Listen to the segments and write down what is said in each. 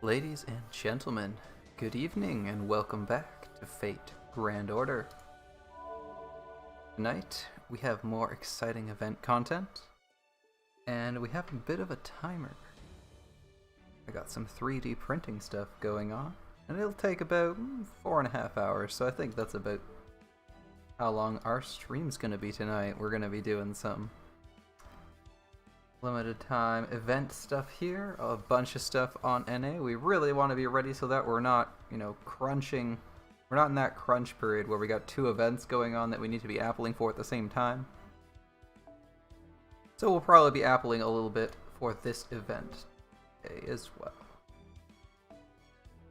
Ladies and gentlemen, good evening and welcome back to Fate Grand Order. Tonight we have more exciting event content, and we have a bit of a timer. I got some 3D printing stuff going on, and it'll take about 4.5 hours, so I think that's about how long our stream's gonna be tonight. We're gonna be doing some limited time event stuff here, a bunch of stuff on NA. We really want to be ready so that we're not, crunching. We're not in that crunch period where we got 2 events going on that we need to be appling for at the same time. So we'll probably be appling a little bit for this event today as well.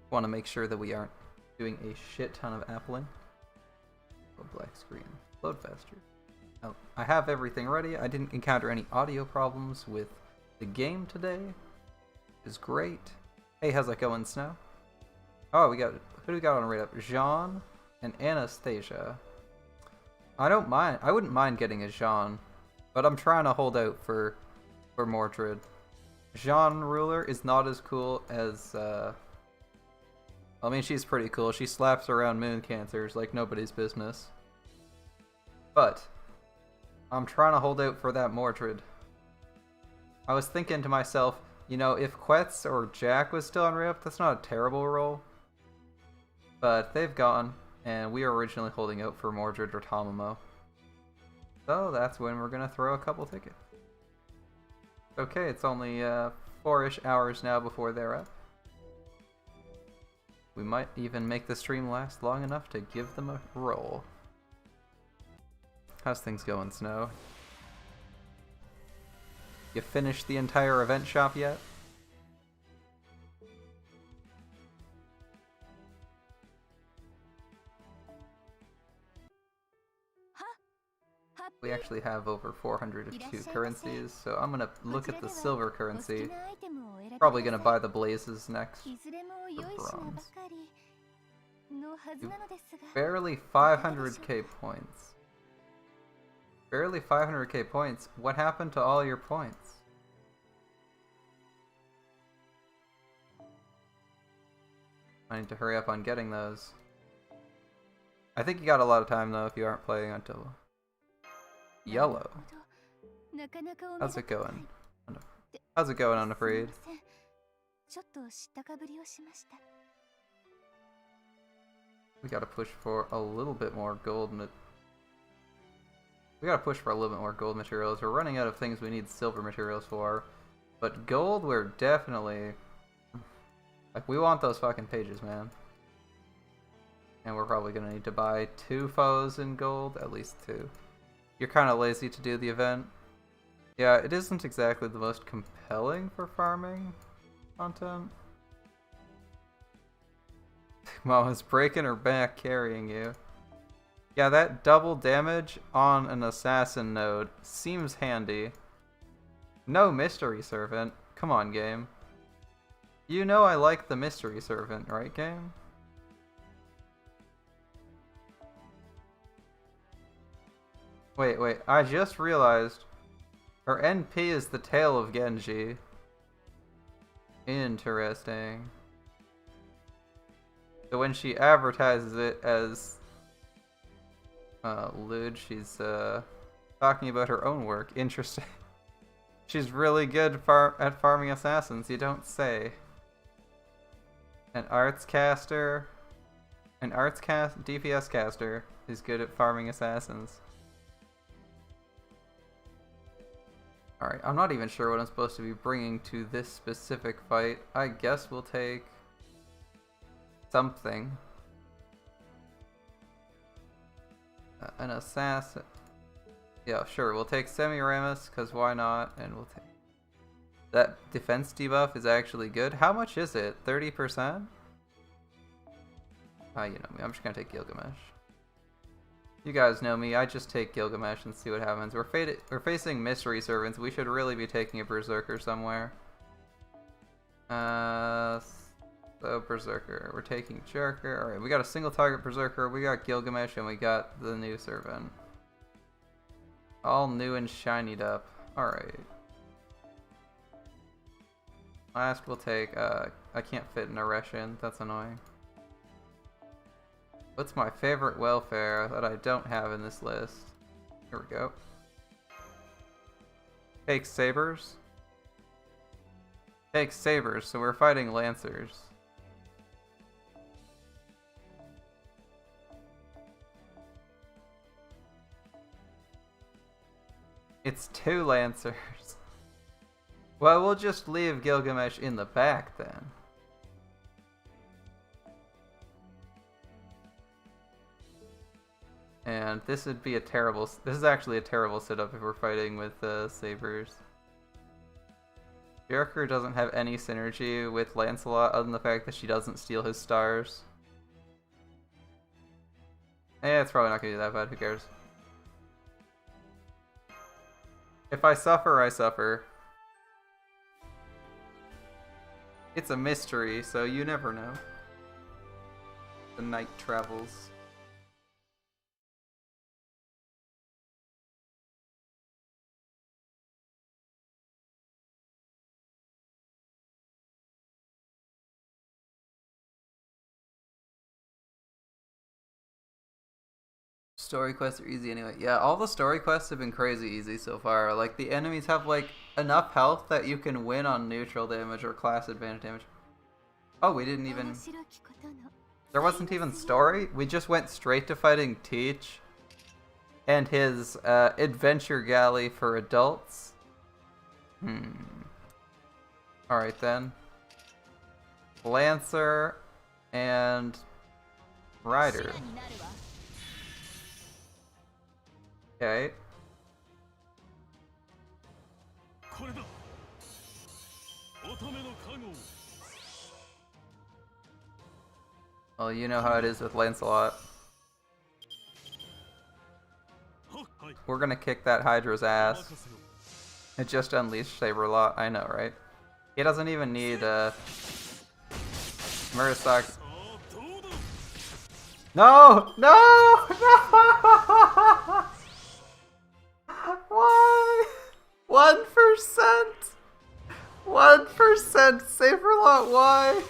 Want to make sure that we aren't doing a shit ton of appling. Oh, black screen. Load faster. I have everything ready. I didn't encounter any audio problems with the game today. It is great. Hey, how's it going, Snow? Oh, who do we got on a rate up? Jean and Anastasia. I wouldn't mind getting a Jean, but I'm trying to hold out for Mordred. Jean Ruler is not as cool as, I mean, she's pretty cool. She slaps around moon cancers like nobody's business. But I'm trying to hold out for that Mordred. I was thinking to myself, if Quetz or Jack was still on Rip, that's not a terrible roll. But they've gone, and we were originally holding out for Mordred or Tamamo. So that's when we're going to throw a couple tickets. Okay, it's only 4-ish hours now before they're up. We might even make the stream last long enough to give them a roll. How's things going, Snow? You finished the entire event shop yet? We actually have over 402 currencies, so I'm gonna look at the silver currency. Probably gonna buy the blazes next for bronze. Barely 500k points. Barely 500k points. What happened to all your points? I need to hurry up on getting those. I think you got a lot of time though if you aren't playing until yellow. How's it going? How's it going, Unafraid? We gotta push for a little bit more gold. We gotta push for a little bit more gold materials. We're running out of things we need silver materials for. But gold, we're definitely... Like, we want those fucking pages, man. And we're probably gonna need to buy 2 foes in gold. At least 2. You're kinda lazy to do the event. Yeah, it isn't exactly the most compelling for farming content. Mama's breaking her back carrying you. Yeah, that double damage on an assassin node seems handy. No mystery servant. Come on, game. You know I like the mystery servant, right, game? Wait, I just realized her NP is the tail of Genji. Interesting. So when she advertises it as Lud, she's talking about her own work. Interesting. She's really good at farming assassins, you don't say. An DPS caster is good at farming assassins. Alright, I'm not even sure what I'm supposed to be bringing to this specific fight. I guess we'll take something. An assassin. Yeah, sure, we'll take Semiramis, because why not? And we'll take... That defense debuff is actually good. How much is it? 30%? You know me, I'm just gonna take Gilgamesh. You guys know me, I just take Gilgamesh and see what happens. We're facing Mystery Servants. We should really be taking a Berserker somewhere. So Berserker. We're taking Jerker. Alright, we got a single target Berserker, we got Gilgamesh, and we got the new Servant. All new and shinied up. Alright. Last we'll take, I can't fit an Eretion, that's annoying. What's my favorite welfare that I don't have in this list? Here we go. Take sabers. Take sabers, so we're fighting lancers. It's 2 lancers. Well, we'll just leave Gilgamesh in the back then. And this would be a terrible... This is actually a terrible setup if we're fighting with sabers. Jericho doesn't have any synergy with Lancelot other than the fact that she doesn't steal his stars. Eh, it's probably not gonna be that bad, who cares? If I suffer, I suffer. It's a mystery, so you never know. The night travels. Story quests are easy anyway. Yeah, all the story quests have been crazy easy so far. Like, the enemies have, like, enough health that you can win on neutral damage or class advantage damage. Oh, we didn't even... There wasn't even story? We just went straight to fighting Teach and his adventure galley for adults? Alright then. Lancer and Rider. Okay. Well, you know how it is with Lancelot. We're gonna kick that Hydra's ass. It just unleashed Saberlot, I know, right? He doesn't even need Murasaki. No! No! No! Why? 1%! 1% Saberlot, why?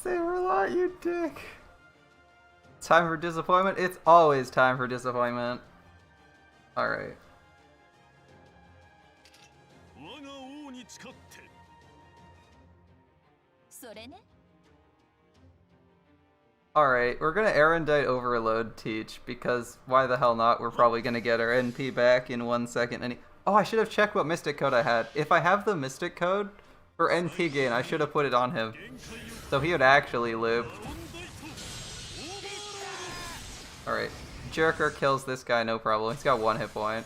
Saberlot, you dick. Time for disappointment? It's always time for disappointment. Alright. Alright, we're gonna Erendite Overload Teach, because why the hell not? We're probably gonna get our NP back in 1 second. Oh, I should have checked what Mystic Code I had. If I have the Mystic Code for NP gain, I should have put it on him. So he would actually loop. Alright, Jericho kills this guy, no problem. He's got 1 hit point.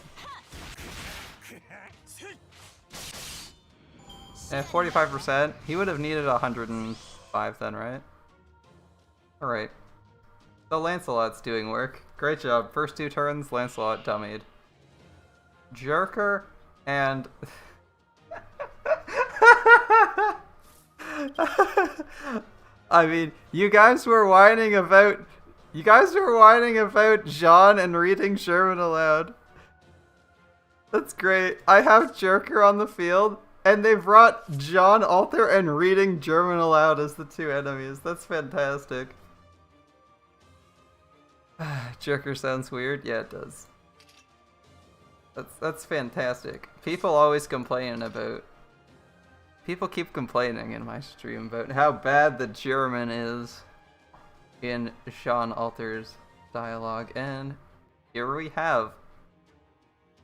And 45%. He would have needed 105 then, right? Alright. So Lancelot's doing work. Great job. First 2 turns, Lancelot dummied. Jerker and... I mean, you guys were whining about Jean and reading Sherman aloud. That's great. I have Jerker on the field, and they brought John Alter and reading German aloud as the 2 enemies. That's fantastic. Jerker sounds weird? Yeah, it does. That's fantastic. People always complain about... People keep complaining in my stream about how bad the German is in Sean Alter's dialogue, and here we have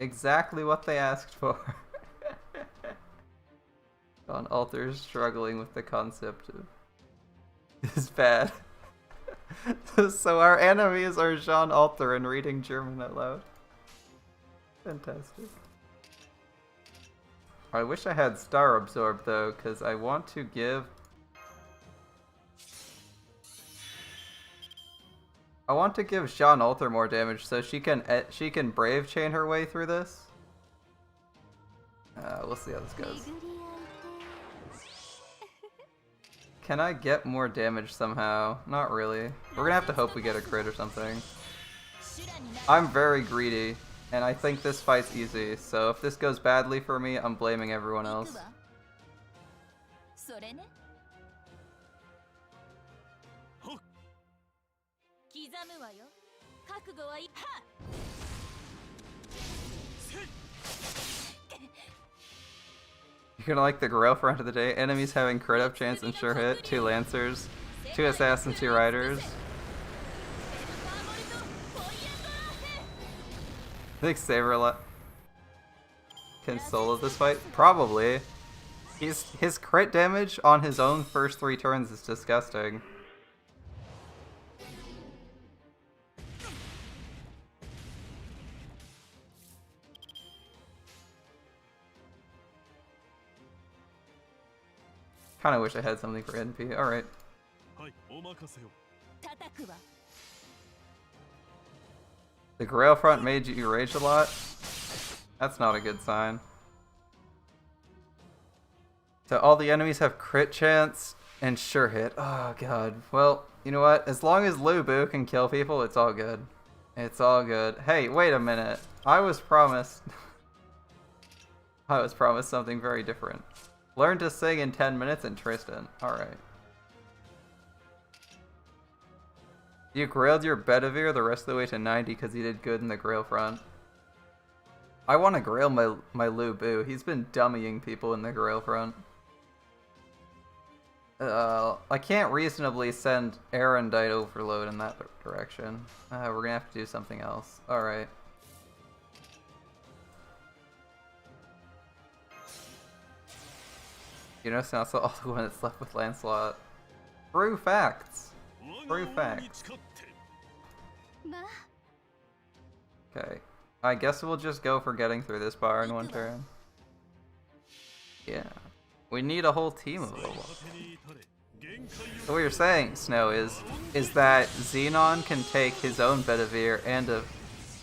exactly what they asked for. Sean Alter's struggling with the concept of is bad. So our enemies are Jean Alter and reading German out loud. Fantastic. I wish I had Star Absorb though, because I want to give... I want to give Jean Alter more damage so she can Brave Chain her way through this. We'll see how this goes. Can I get more damage somehow? Not really. We're gonna have to hope we get a crit or something. I'm very greedy. And I think this fight's easy, so if this goes badly for me, I'm blaming everyone else. You're gonna like the Grail front of the day. Enemies having crit up chance and sure hit. 2 Lancers, 2 Assassins, 2 Riders. Think Saber can solo this fight? Probably. His crit damage on his own first 3 turns is disgusting. Kinda wish I had something for NP. Alright. The Grail front made you rage a lot? That's not a good sign. So all the enemies have crit chance and sure hit. Oh god. Well, you know what? As long as Lu Bu can kill people, it's all good. It's all good. Hey, wait a minute. I was promised... I was promised something very different. Learn to sing in 10 minutes and Tristan. Alright. You grailed your Bedivere the rest of the way to 90 because he did good in the Grail front. I want to grail my Lu Bu. He's been dummying people in the Grail front. I can't reasonably send Erendite Overload in that direction. We're gonna have to do something else. Alright. You know, Sansa also the one that's left with Lancelot. True facts. True facts. Okay. I guess we'll just go for getting through this bar in 1 turn. Yeah. We need a whole team of them. So what you're saying, Snow, is that Xenon can take his own Bedivere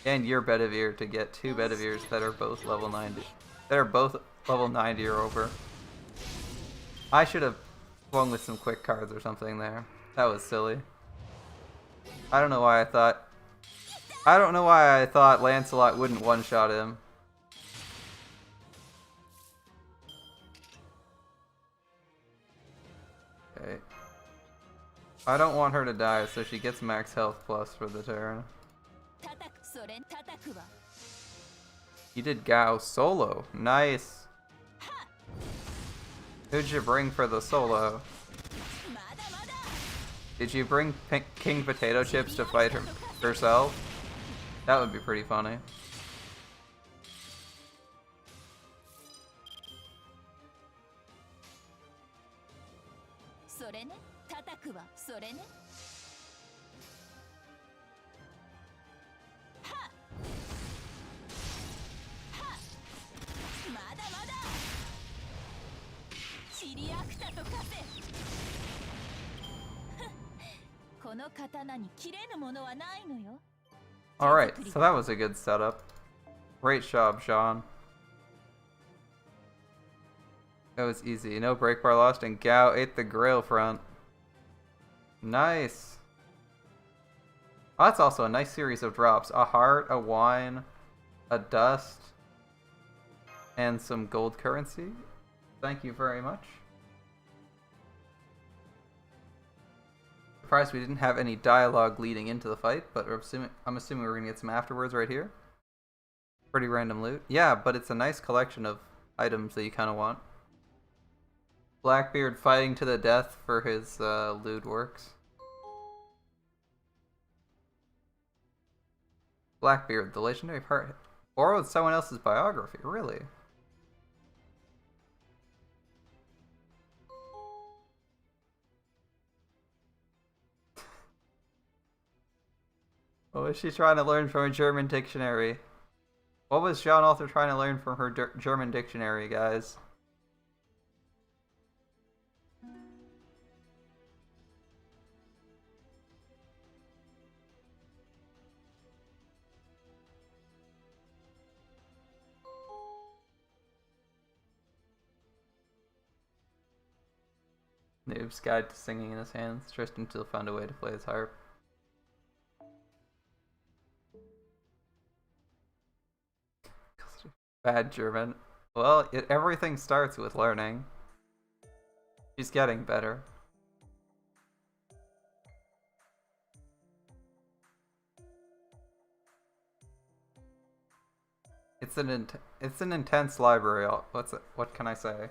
and your Bedivere to get 2 Bediveres that are both level 90. That are both level 90 or over. I should have swung with some quick cards or something there. That was silly. I don't know why I thought Lancelot wouldn't one-shot him. Okay. I don't want her to die, so she gets max health plus for the turn. You did Gao solo. Nice. Who'd you bring for the solo? Did you bring King Potato Chips to fight herself? That would be pretty funny. Alright, so that was a good setup. Great job, Sean. That was easy. No break bar lost, and Gao ate the Grail front. Nice. Oh, that's also a nice series of drops. A heart, a wine, a dust, and some gold currency. Thank you very much. Surprised we didn't have any dialogue leading into the fight, but I'm assuming we're gonna get some afterwards right here. Pretty random loot. Yeah, but it's a nice collection of items that you kind of want. Blackbeard fighting to the death for his loot works. Blackbeard, the legendary part, borrowed someone else's biography. Really? What was she trying to learn from a German dictionary? What was Jean Arthur trying to learn from her German dictionary, guys? Noob's Guide to Singing in His Hands. Tristan still found a way to play his harp. Bad German. Well, everything starts with learning. She's getting better. It's an intense library. What can I say?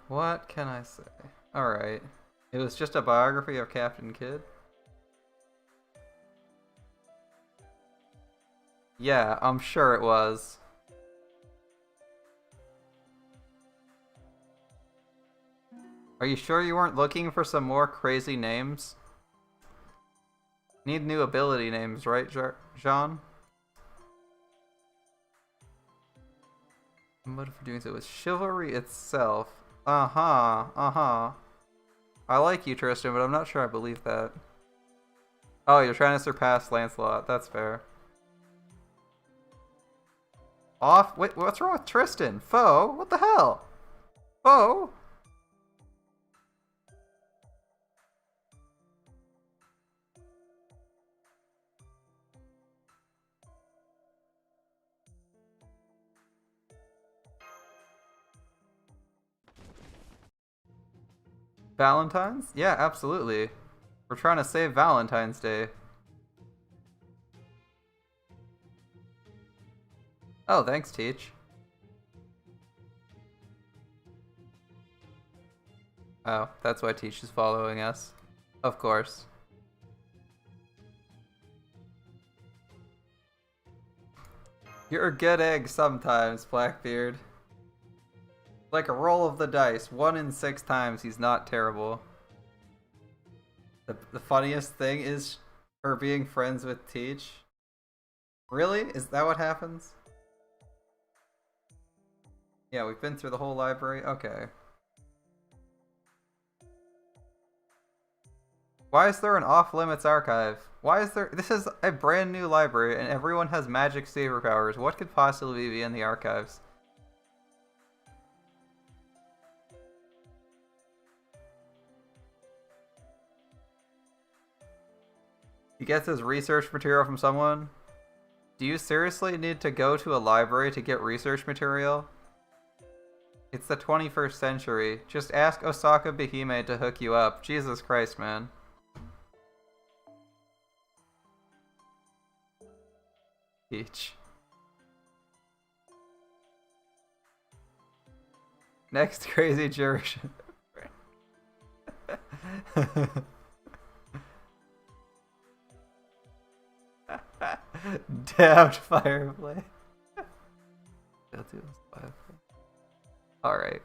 What can I say? Alright. It was just a biography of Captain Kidd? Yeah, I'm sure it was. Are you sure you weren't looking for some more crazy names? Need new ability names, right, Jean? The motive for doing so was chivalry itself. Uh-huh. I like you, Tristan, but I'm not sure I believe that. Oh, you're trying to surpass Lancelot. That's fair. Wait, what's wrong with Tristan? Foe? What the hell? Foe? Valentine's? Yeah, absolutely. We're trying to save Valentine's Day. Oh, thanks, Teach. Oh, that's why Teach is following us. Of course. You're a good egg sometimes, Blackbeard. Like a roll of the dice. 1 in 6 times he's not terrible. The funniest thing is her being friends with Teach. Really? Is that what happens? Yeah, we've been through the whole library. Okay. Why is there an off-limits archive? Why is there... This is a brand new library and everyone has magic saber powers. What could possibly be in the archives? He gets his research material from someone? Do you seriously need to go to a library to get research material? It's the 21st century. Just ask Osaka Behime to hook you up. Jesus Christ, man. Peach. Next crazy juration. Damned fireplay. Alright.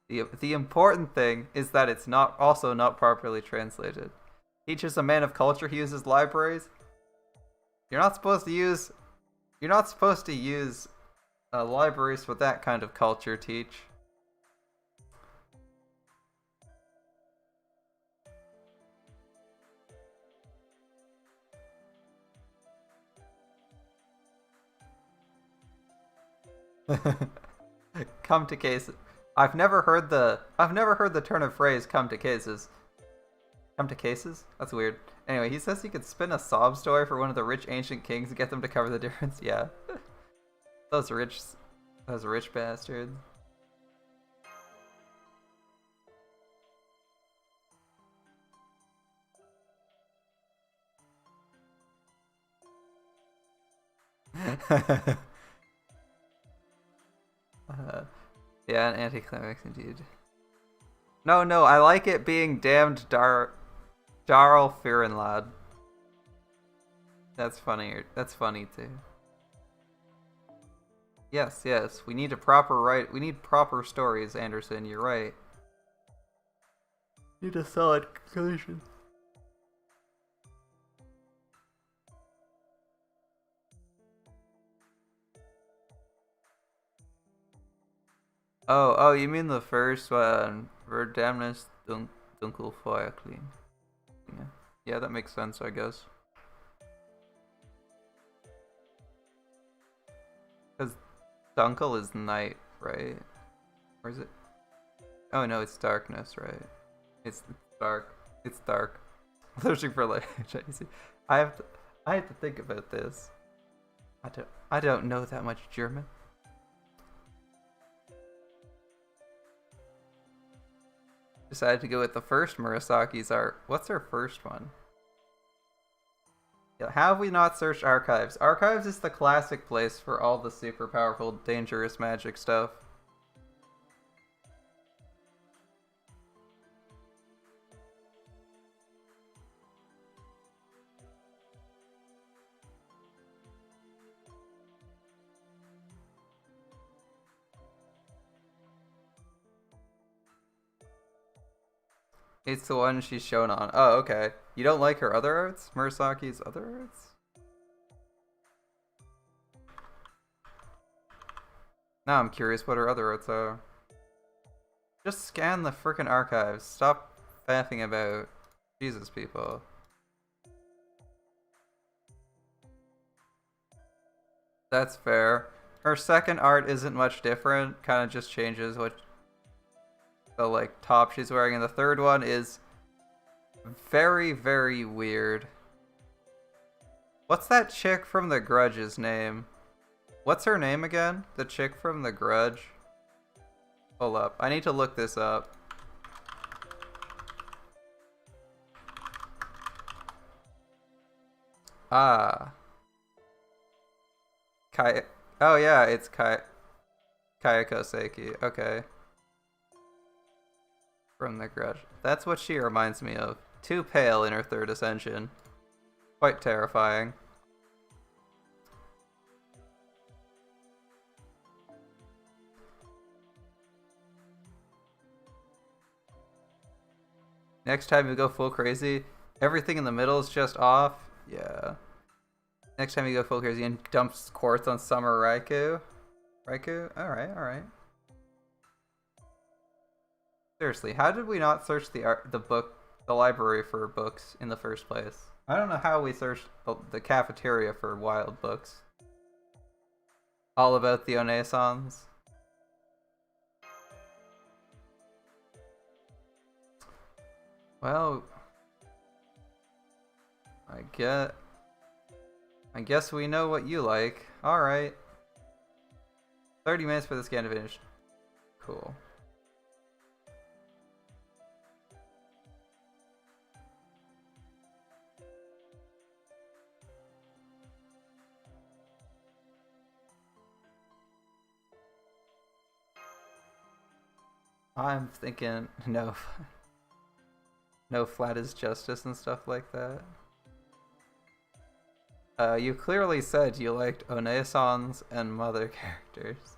The important thing is that it's not properly translated. Teach is a man of culture. He uses libraries. You're not supposed to use libraries for that kind of culture, Teach. Come to cases. I've never heard the turn of phrase "come to cases." Come to cases? That's weird. Anyway, he says he could spin a sob story for one of the rich ancient kings to get them to cover the difference. Yeah, those rich bastards. Yeah, an anticlimax indeed. No, I like it being damned Darl Firenlad. That's funny. That's funny too. Yes. We need we need proper stories, Anderson. You're right. Need a solid conclusion. Oh, you mean the first one? Verdamnis Dunkel Fire Clean. Yeah, that makes sense, I guess. Because Dunkel is night, right? Or is it? Oh no, it's darkness, right? It's dark. It's dark. Searching for light. I have to think about this. I don't know that much German. Decided to go with the first Murasaki's art. What's her first one? Yeah, how have we not searched archives? Archives is the classic place for all the super powerful, dangerous magic stuff. It's the one she's shown on. Oh, okay. You don't like her other arts? Murasaki's other arts? Now I'm curious what her other arts are. Just scan the frickin' archives. Stop faffing about. Jesus, people. That's fair. Her second art isn't much different. Kind of just changes what the like top she's wearing, and the third one is very, very weird. What's that chick from The Grudge's name? What's her name again? The chick from The Grudge? Hold up. I need to look this up. Ah. Oh yeah, it's Kayako Seiki. Okay. From The Grudge. That's what she reminds me of. Too pale in her third ascension. Quite terrifying. Next time you go full crazy, everything in the middle is just off. Yeah. Next time you go full crazy and dumps quartz on Summer Raikou. Raikou? Alright, alright. Seriously, how did we not search the library for books in the first place? I don't know how we searched the cafeteria for wild books. All about the Onesans. Well, I guess we know what you like. Alright. 30 minutes for the scan to finish. Cool. I'm thinking no flat is justice and stuff like that. You clearly said you liked Onesans and mother characters.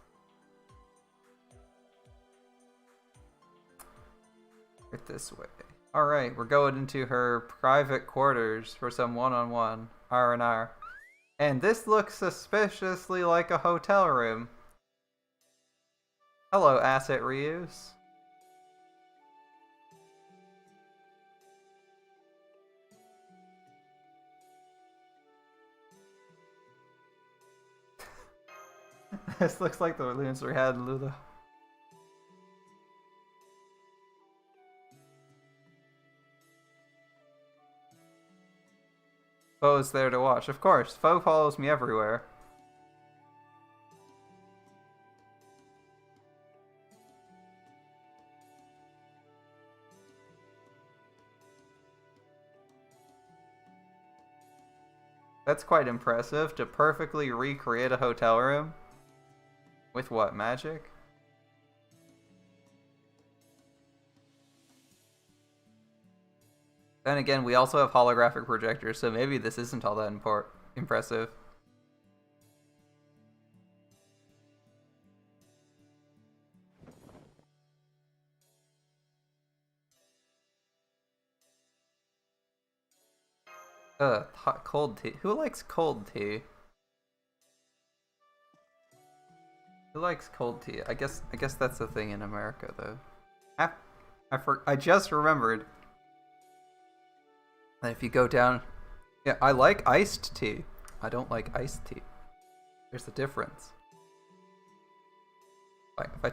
Right this way. Alright, we're going into her private quarters for some one-on-one R&R. And this looks suspiciously like a hotel room. Hello, asset reuse. This looks like the rooms we had in Lula. Foe's there to watch. Of course, Foe follows me everywhere. That's quite impressive, to perfectly recreate a hotel room. With what, magic? Then again, we also have holographic projectors, so maybe this isn't all that impressive. Hot cold tea. Who likes cold tea? Who likes cold tea? I guess that's the thing in America, though. I just remembered that if you go down, yeah, I like iced tea. I don't like iced tea. There's a difference. If I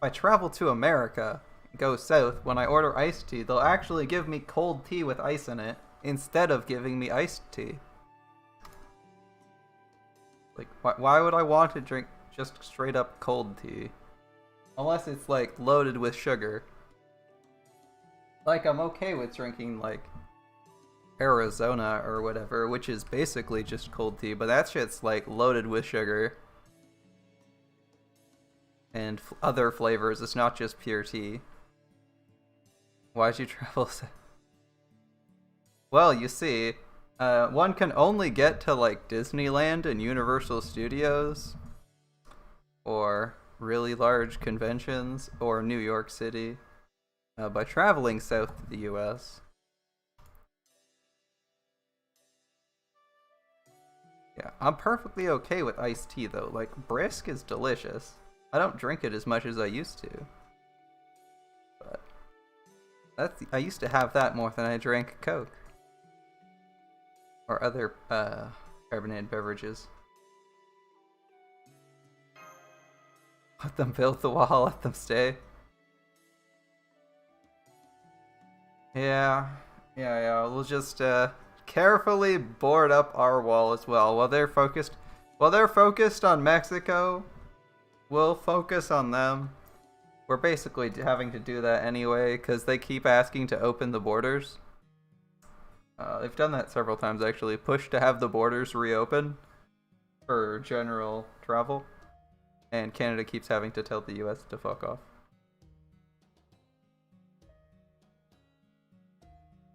travel to America, go south, when I order iced tea, they'll actually give me cold tea with ice in it instead of giving me iced tea. Like, why would I want to drink just straight up cold tea? Unless it's, like, loaded with sugar. Like, I'm okay with drinking, like, Arizona or whatever, which is basically just cold tea, but that shit's, like, loaded with sugar. And other flavors, it's not just pure tea. Why'd you travel? Well, you see, one can only get to, like, Disneyland and Universal Studios, or really large conventions, or New York City, by traveling south to the US. Yeah, I'm perfectly okay with iced tea, though. Like, brisk is delicious. I don't drink it as much as I used to. But I used to have that more than I drank Coke. Or other carbonated beverages. Let them build the wall, let them stay. Yeah. We'll just carefully board up our wall as well. While they're focused on Mexico, we'll focus on them. We're basically having to do that anyway because they keep asking to open the borders. They've done that several times actually. Push to have the borders reopen for general travel. And Canada keeps having to tell the US to fuck off.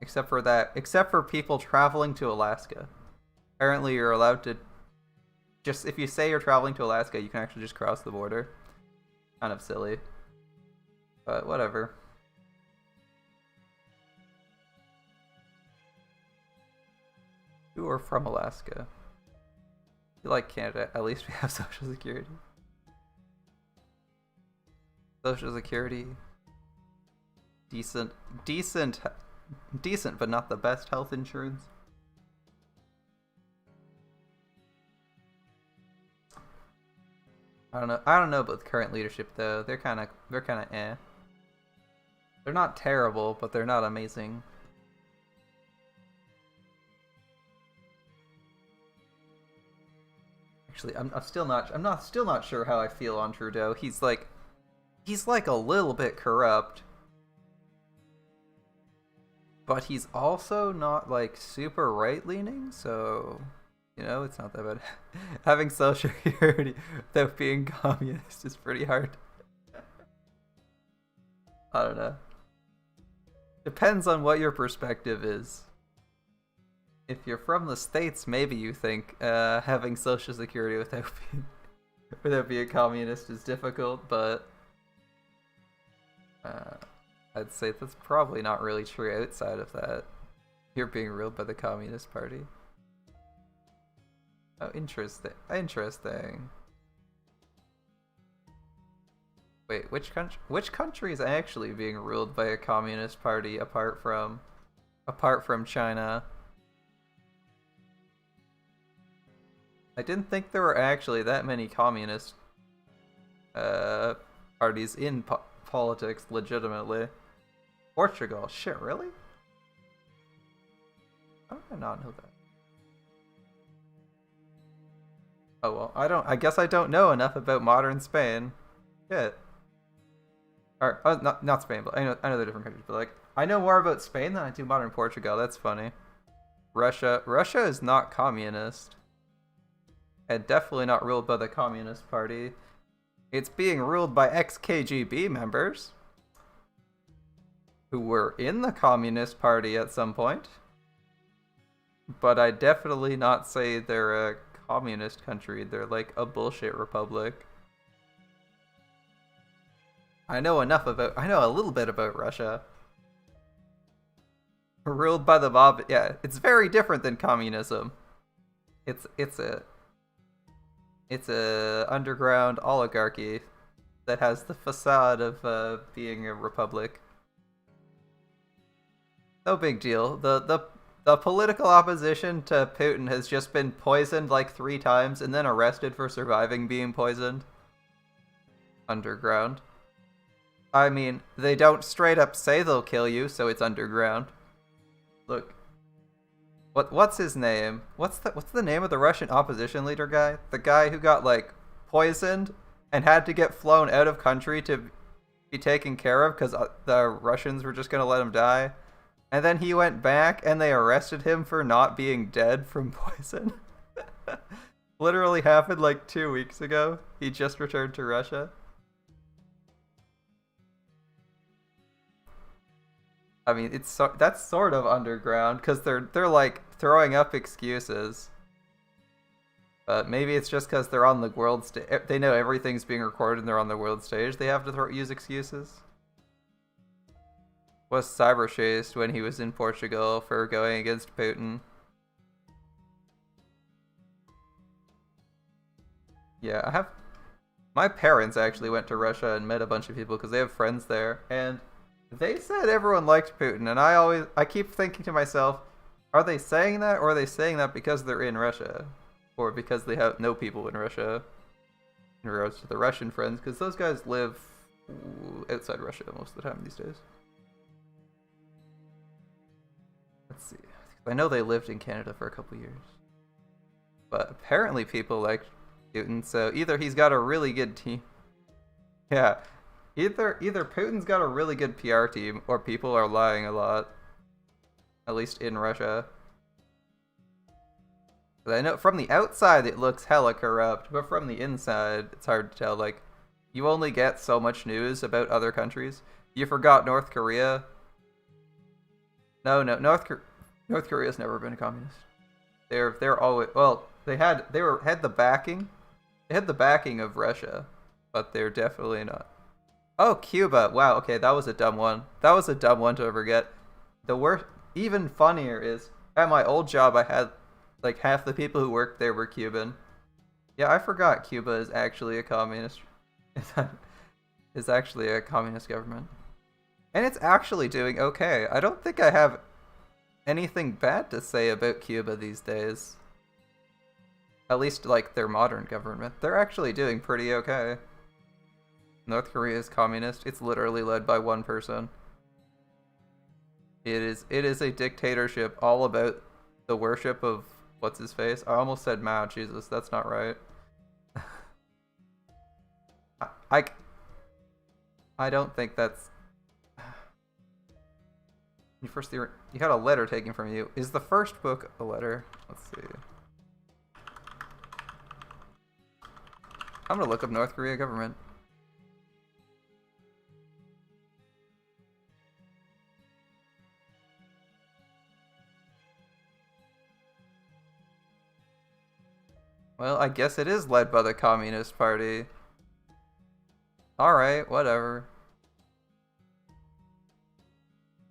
Except for people traveling to Alaska. Apparently you're allowed to just, if you say you're traveling to Alaska, you can actually just cross the border. Kind of silly. But whatever. You are from Alaska. You like Canada, at least we have Social Security. Social Security. Decent, but not the best health insurance. I don't know about the current leadership though. They're kind of eh. They're not terrible, but they're not amazing. Actually, I'm still not sure how I feel on Trudeau. He's like a little bit corrupt. But he's also not, like, super right-leaning, so, you know, it's not that bad. Having Social Security without being communist is pretty hard. I don't know. Depends on what your perspective is. If you're from the States, maybe you think having Social Security without being communist is difficult, but I'd say that's probably not really true outside of that. You're being ruled by the Communist Party. Oh, interesting. Wait, which country is actually being ruled by a Communist Party apart from China? I didn't think there were actually that many communist parties in politics legitimately. Portugal, shit, really? How did I not know that? Oh well, I guess I don't know enough about modern Spain. Shit. Or not Spain, but I know they're different countries. But like, I know more about Spain than I do modern Portugal. That's funny. Russia is not communist, and definitely not ruled by the Communist Party. It's being ruled by ex-KGB members who were in the Communist Party at some point. But I definitely not say they're a communist country. They're like a bullshit republic. I know a little bit about Russia. Ruled by the mob. Yeah, it's very different than communism. It's a underground oligarchy that has the facade of being a republic. No big deal. The political opposition to Putin has just been poisoned like 3 times and then arrested for surviving being poisoned. underground. I mean, they don't straight up say they'll kill you, so it's underground. Look. What's his name? What's the name of the Russian opposition leader guy? The guy who got like poisoned and had to get flown out of country to be taken care of because the Russians were just gonna let him die. And then he went back and they arrested him for not being dead from poison. Literally happened like 2 weeks ago. He just returned to Russia. I mean, that's sort of underground because they're like throwing up excuses. But maybe it's just because they're on the world stage. They know everything's being recorded and they're on the world stage. They have to use excuses. Was cyber chased when he was in Portugal for going against Putin. Yeah, my parents actually went to Russia and met a bunch of people because they have friends there, and they said everyone liked Putin, and I keep thinking to myself, are they saying that, or are they saying that because they're in Russia? Or because they know people in Russia? In regards to the Russian friends, because those guys live outside Russia most of the time these days. Let's see. I know they lived in Canada for a couple years. But apparently people liked Putin, so either he's got a really good team. Yeah. Either Putin's got a really good PR team, or people are lying a lot. At least in Russia. But I know from the outside it looks hella corrupt, but from the inside it's hard to tell. Like, you only get so much news about other countries. You forgot North Korea. No, North Korea's never been a communist. They're always, well, they had the backing. They had the backing of Russia, but they're definitely not. Oh, Cuba. Wow, okay, that was a dumb one. That was a dumb one to forget. The worst, even funnier is, at my old job I had, like, half the people who worked there were Cuban. Yeah, I forgot Cuba is actually a communist. It's actually a communist government. And it's actually doing okay. I don't think I have anything bad to say about Cuba these days. At least, like, their modern government. They're actually doing pretty okay. North Korea is communist. It's literally led by one person. It is a dictatorship all about the worship of what's his face? I almost said Mao. Jesus, that's not right. I don't think that's. You had a letter taken from you. Is the first book a letter? Let's see. I'm gonna look up North Korea government. Well, I guess it is led by the Communist Party. Alright, whatever.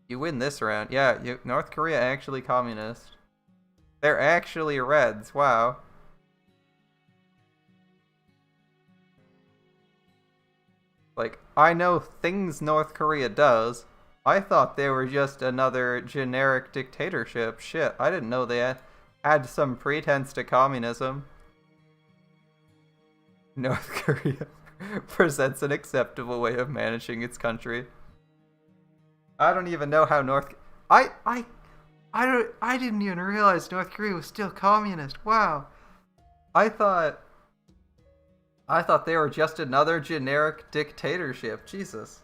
You win this round. Yeah, North Korea actually communist. They're actually Reds, wow. Like, I know things North Korea does. I thought they were just another generic dictatorship. Shit, I didn't know they had some pretense to communism. North Korea presents an acceptable way of managing its country. I don't even know how I didn't even realize North Korea was still communist. Wow. I thought they were just another generic dictatorship. Jesus.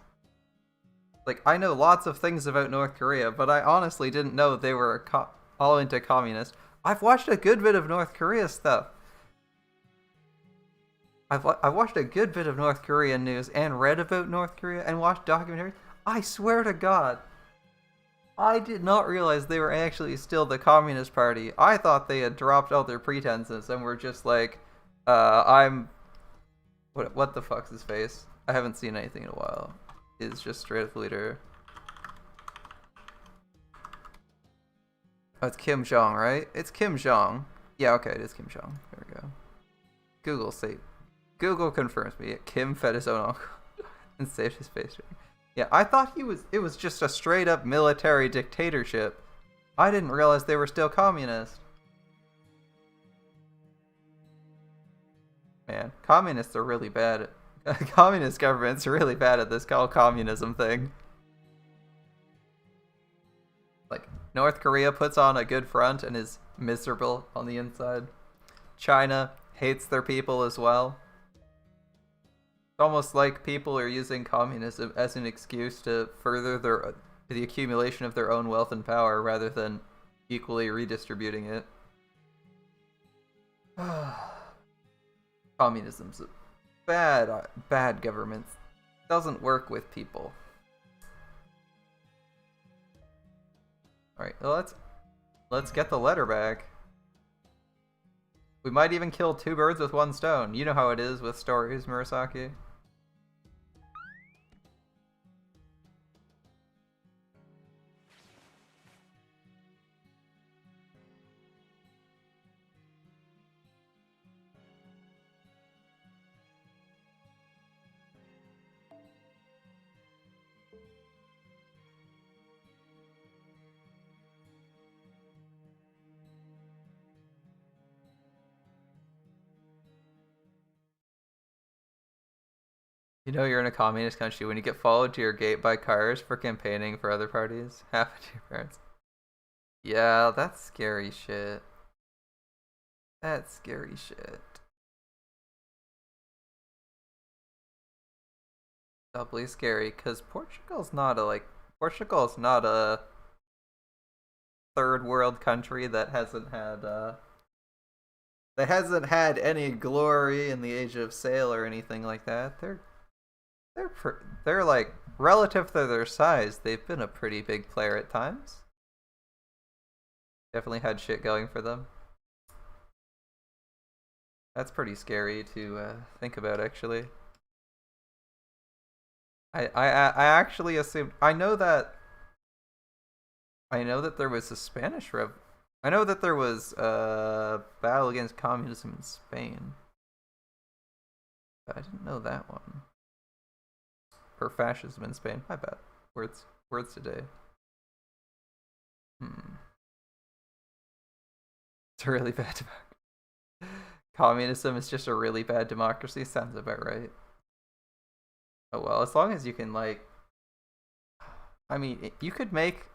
Like, I know lots of things about North Korea, but I honestly didn't know they were all into communist. I've watched a good bit of North Korea stuff. I've watched a good bit of North Korean news and read about North Korea and watched documentaries. I swear to God, I did not realize they were actually still the Communist Party. I thought they had dropped all their pretenses and were just like, what the fuck's his face? I haven't seen anything in a while. Is just straight up leader. Oh, it's Kim Jong, right? It's Kim Jong. Yeah, okay, it is Kim Jong. There we go. Google confirms me. Kim fed his own uncle and saved his face. Yeah, I thought it was just a straight up military dictatorship. I didn't realize they were still communist. Man, communists are really bad Communist government's really bad at this whole communism thing. Like, North Korea puts on a good front and is miserable on the inside. China hates their people as well. It's almost like people are using communism as an excuse to further the accumulation of their own wealth and power rather than equally redistributing it. Communism's a bad government. Doesn't work with people. Alright, well, let's get the letter back. We might even kill two birds with one stone. You know how it is with stories, Murasaki. You know you're in a communist country when you get followed to your gate by cars for campaigning for other parties. Happened to your parents. Yeah, that's scary shit. That's scary shit. Doubly scary, because Portugal's not a third world country that hasn't had any glory in the age of sail or anything like that. They're like, relative to their size, they've been a pretty big player at times. Definitely had shit going for them. That's pretty scary to think about, actually. I actually assumed, I know that there was a Spanish I know that there was a battle against communism in Spain, but I didn't know that one. Or fascism in Spain. My bad. Words today. It's a really bad democracy. Communism is just a really bad democracy. Sounds about right. Oh well, as long as you can, like, I mean, you could make,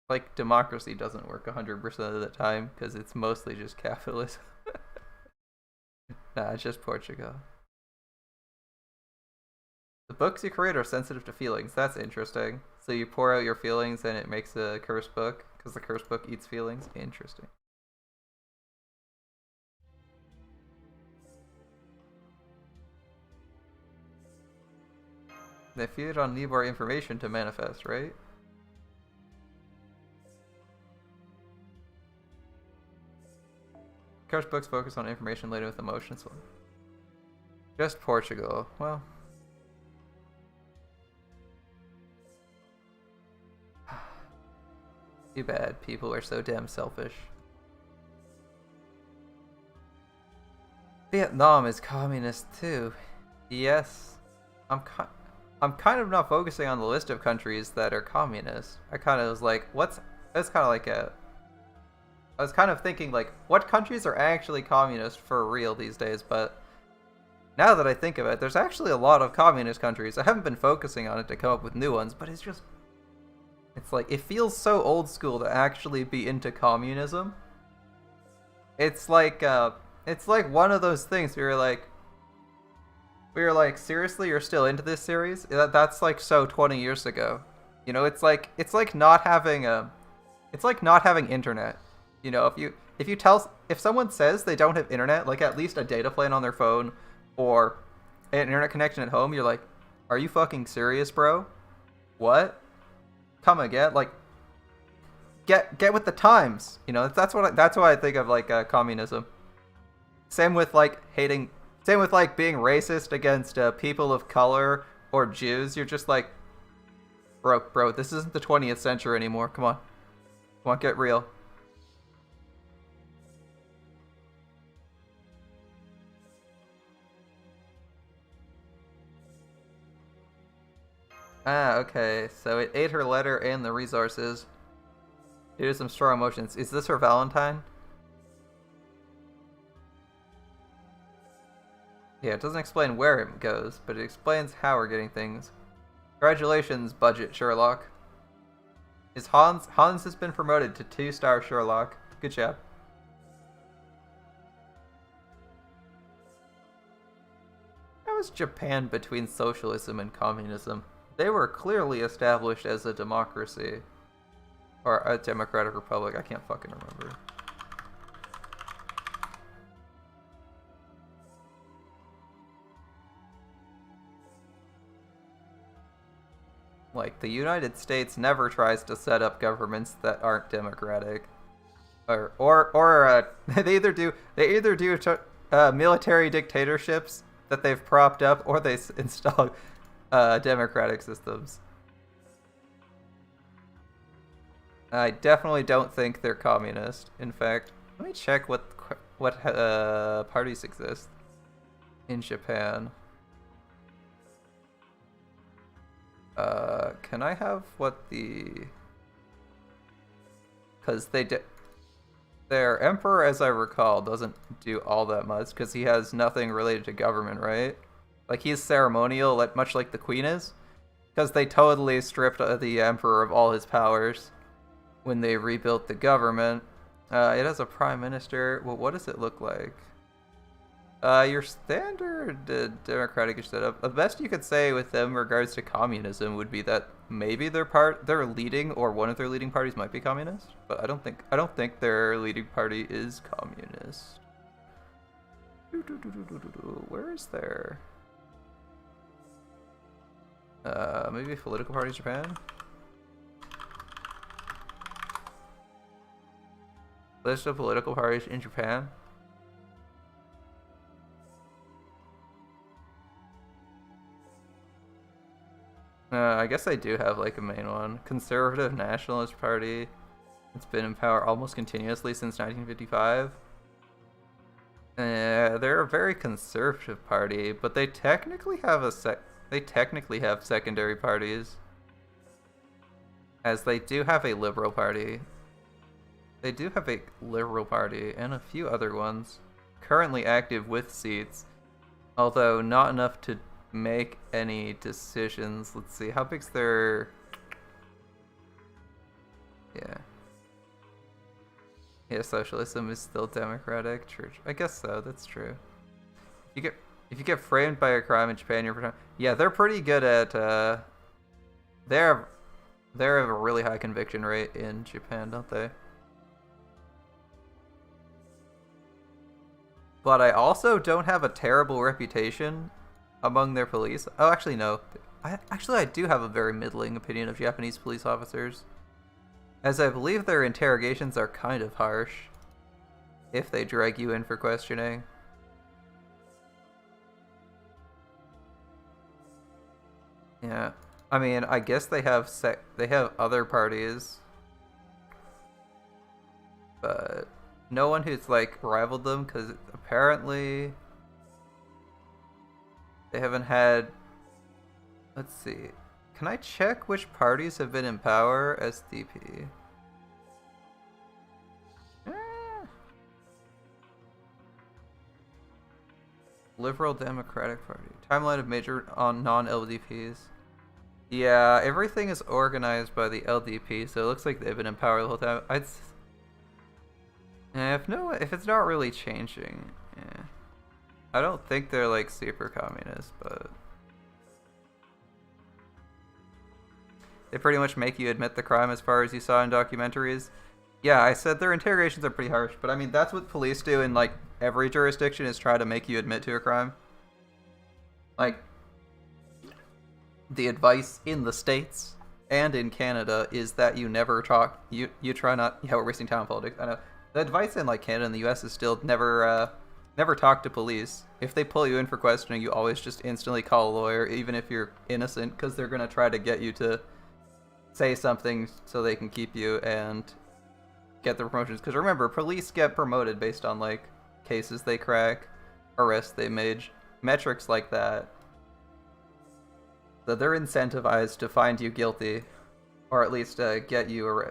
like, democracy doesn't work 100% of the time because it's mostly just capitalism. Nah, it's just Portugal. The books you create are sensitive to feelings. That's interesting. So you pour out your feelings and it makes a curse book because the curse book eats feelings. Interesting. They feed on Nibor information to manifest, right? Curse books focus on information laden with emotions. Just Portugal. Well. Too bad. People are so damn selfish. Vietnam is communist too. Yes. I'm kind of not focusing on the list of countries that are communist. I kind of was like, I was kind of thinking, like, what countries are actually communist for real these days, but now that I think of it, there's actually a lot of communist countries. I haven't been focusing on it to come up with new ones, but it's like, it feels so old school to actually be into communism. It's like one of those things where we were like, seriously, you're still into this series? That's like so 20 years ago. You know, it's like not having internet. You know, if someone says they don't have internet, like at least a data plan on their phone or an internet connection at home, you're like, are you fucking serious, bro? What? Come again? Like, get with the times. You know, that's what I think of, like, communism. Same with like being racist against people of color or Jews. You're just like, bro, this isn't the 20th century anymore. Come on, get real. Ah, okay. So it ate her letter and the resources due to some strong emotions. Is this her Valentine? Yeah, it doesn't explain where it goes, but it explains how we're getting things. Congratulations, Budget Sherlock. Hans has been promoted to 2-star Sherlock. Good job. How is Japan between socialism and communism? They were clearly established as a democracy. Or a democratic republic, I can't fucking remember. Like, the United States never tries to set up governments that aren't democratic. They either do military dictatorships that they've propped up, or they install democratic systems. I definitely don't think they're communist. In fact, let me check what parties exist in Japan. Can I have what the... Because their emperor, as I recall, doesn't do all that much, because he has nothing related to government, right? Like, he's ceremonial, much like the queen is. Because they totally stripped the emperor of all his powers when they rebuilt the government. It has a prime minister. Well, what does it look like? Your standard democratic setup. The best you could say with them in regards to communism would be that maybe their leading, or one of their leading parties might be communist, but I don't think their leading party is communist. Where is their maybe political parties Japan? List of political parties in Japan. I guess I do have like a main one. Conservative Nationalist Party. It's been in power almost continuously since 1955. They're a very conservative party, but they technically have secondary parties, as they do have a liberal party. They do have a liberal party and a few other ones currently active with seats, although not enough to make any decisions. Let's see, how big's their... Yeah, socialism is still democratic. Church, I guess so. That's true. If you get framed by a crime in Japan, yeah, they're pretty good at. They have a really high conviction rate in Japan, don't they? But I also don't have a terrible reputation among their police. Oh, actually no. I do have a very middling opinion of Japanese police officers, as I believe their interrogations are kind of harsh if they drag you in for questioning. Yeah, I mean, I guess they have other parties, but no one who's like rivaled them, because apparently they haven't had... Let's see. Can I check which parties have been in power? SDP. Liberal Democratic Party. Timeline of major on non-LDPs. Yeah, everything is organized by the LDP, so it looks like they've been in power the whole time. If it's not really changing, yeah. I don't think they're like super communist, but they pretty much make you admit the crime as far as you saw in documentaries. Yeah, I said their interrogations are pretty harsh, but I mean, that's what police do in like every jurisdiction, is try to make you admit to a crime. Like, the advice in the States and in Canada is that you never talk, you try not, yeah, we're wasting time on politics, I know. The advice in like Canada and the US is still never talk to police. If they pull you in for questioning, you always just instantly call a lawyer, even if you're innocent, because they're gonna try to get you to say something so they can keep you and get the promotions. Because remember, police get promoted based on like cases they crack, arrests they made, metrics like that. So they're incentivized to find you guilty, or at least get you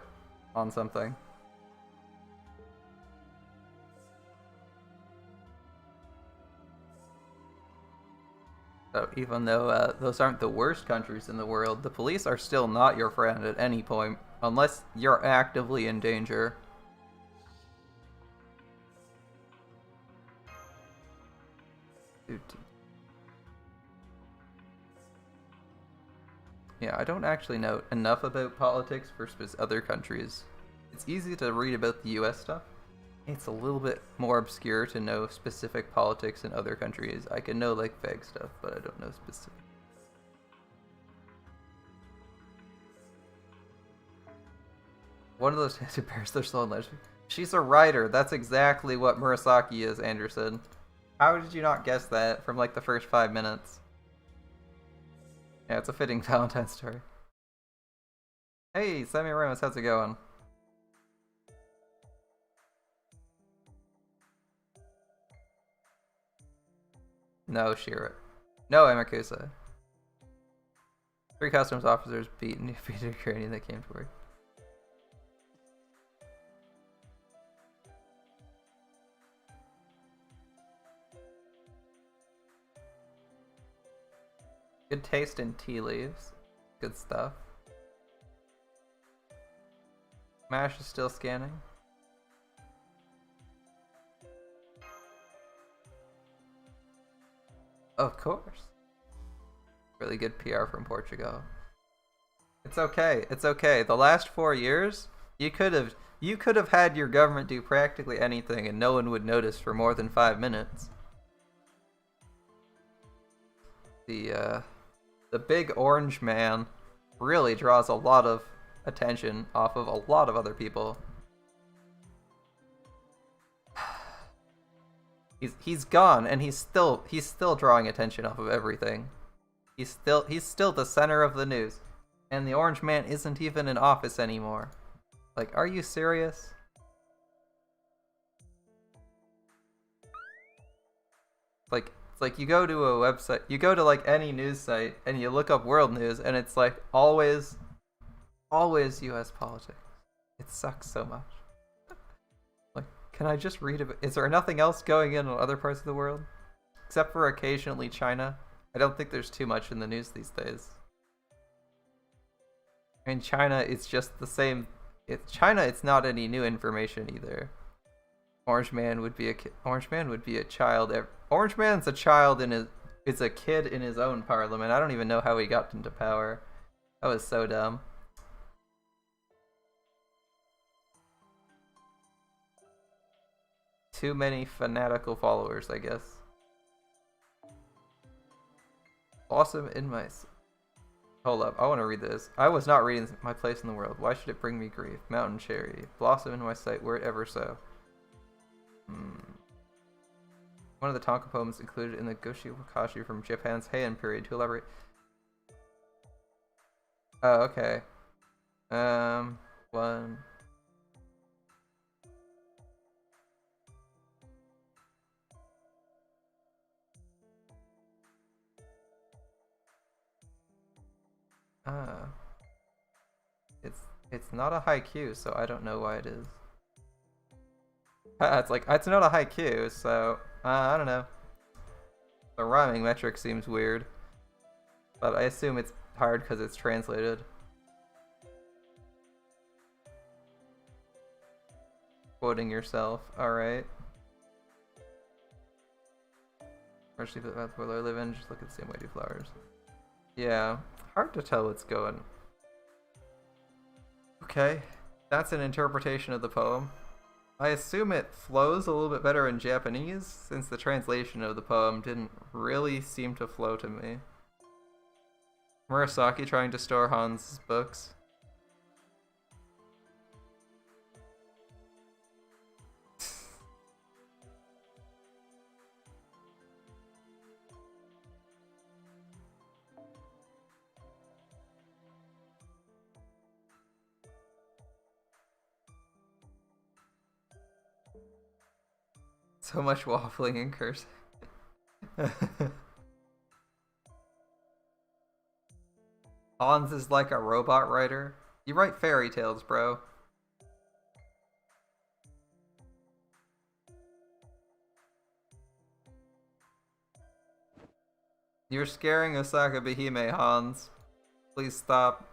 on something. So even though those aren't the worst countries in the world, the police are still not your friend at any point, unless you're actively in danger. Yeah, I don't actually know enough about politics for other countries. It's easy to read about the US stuff. It's a little bit more obscure to know specific politics in other countries. I can know like vague stuff, but I don't know specific. One of those who bears their soul in legend. She's a writer. That's exactly what Murasaki is, Anderson. How did you not guess that from like the first 5 minutes? Yeah, it's a fitting Valentine's story. Hey, Sammy Ramos, how's it going? No, Shira. No, Amakusa. 3 customs officers beaten Ukrainian that came to work. Good taste in tea leaves. Good stuff. Mash is still scanning. Of course. Really good PR from Portugal. It's okay. It's okay. The last 4 years, you could have had your government do practically anything and no one would notice for more than 5 minutes. The big orange man really draws a lot of attention off of a lot of other people. He's gone and he's still drawing attention off of everything. He's still the center of the news. And the orange man isn't even in office anymore. Like, are you serious? It's like you go to a website, you go to like any news site and you look up world news and it's like always US politics. It sucks so much. Like, can I just read about, is there nothing else going in other parts of the world? Except for occasionally China. I don't think there's too much in the news these days. I mean, China, it's just the same. China, it's not any new information either. Orange Man would be a child. Orange Man's a child in his. It's a kid in his own parliament. I don't even know how he got into power. That was so dumb. Too many fanatical followers, I guess. Awesome in my. Hold up, I want to read this. I was not reading My Place in the World. Why should it bring me grief? Mountain Cherry. Blossom in my sight, were it ever so. One of the Tonka poems included in the Goshi Wakashi from Japan's Heian period to elaborate. Oh, okay. One. It's not a haiku, so I don't know why it is. It's like, it's not a haiku, so I don't know. The rhyming metric seems weird, but I assume it's hard because it's translated. Quoting yourself, alright. Especially if that's where I live in, just look at the same way do flowers. Yeah, hard to tell what's going. Okay, that's an interpretation of the poem. I assume it flows a little bit better in Japanese, since the translation of the poem didn't really seem to flow to me. Murasaki trying to store Hans' books. So much waffling in cursive. Hans is like a robot writer. You write fairy tales, bro. You're scaring Osaka Behime, Hans. Please stop.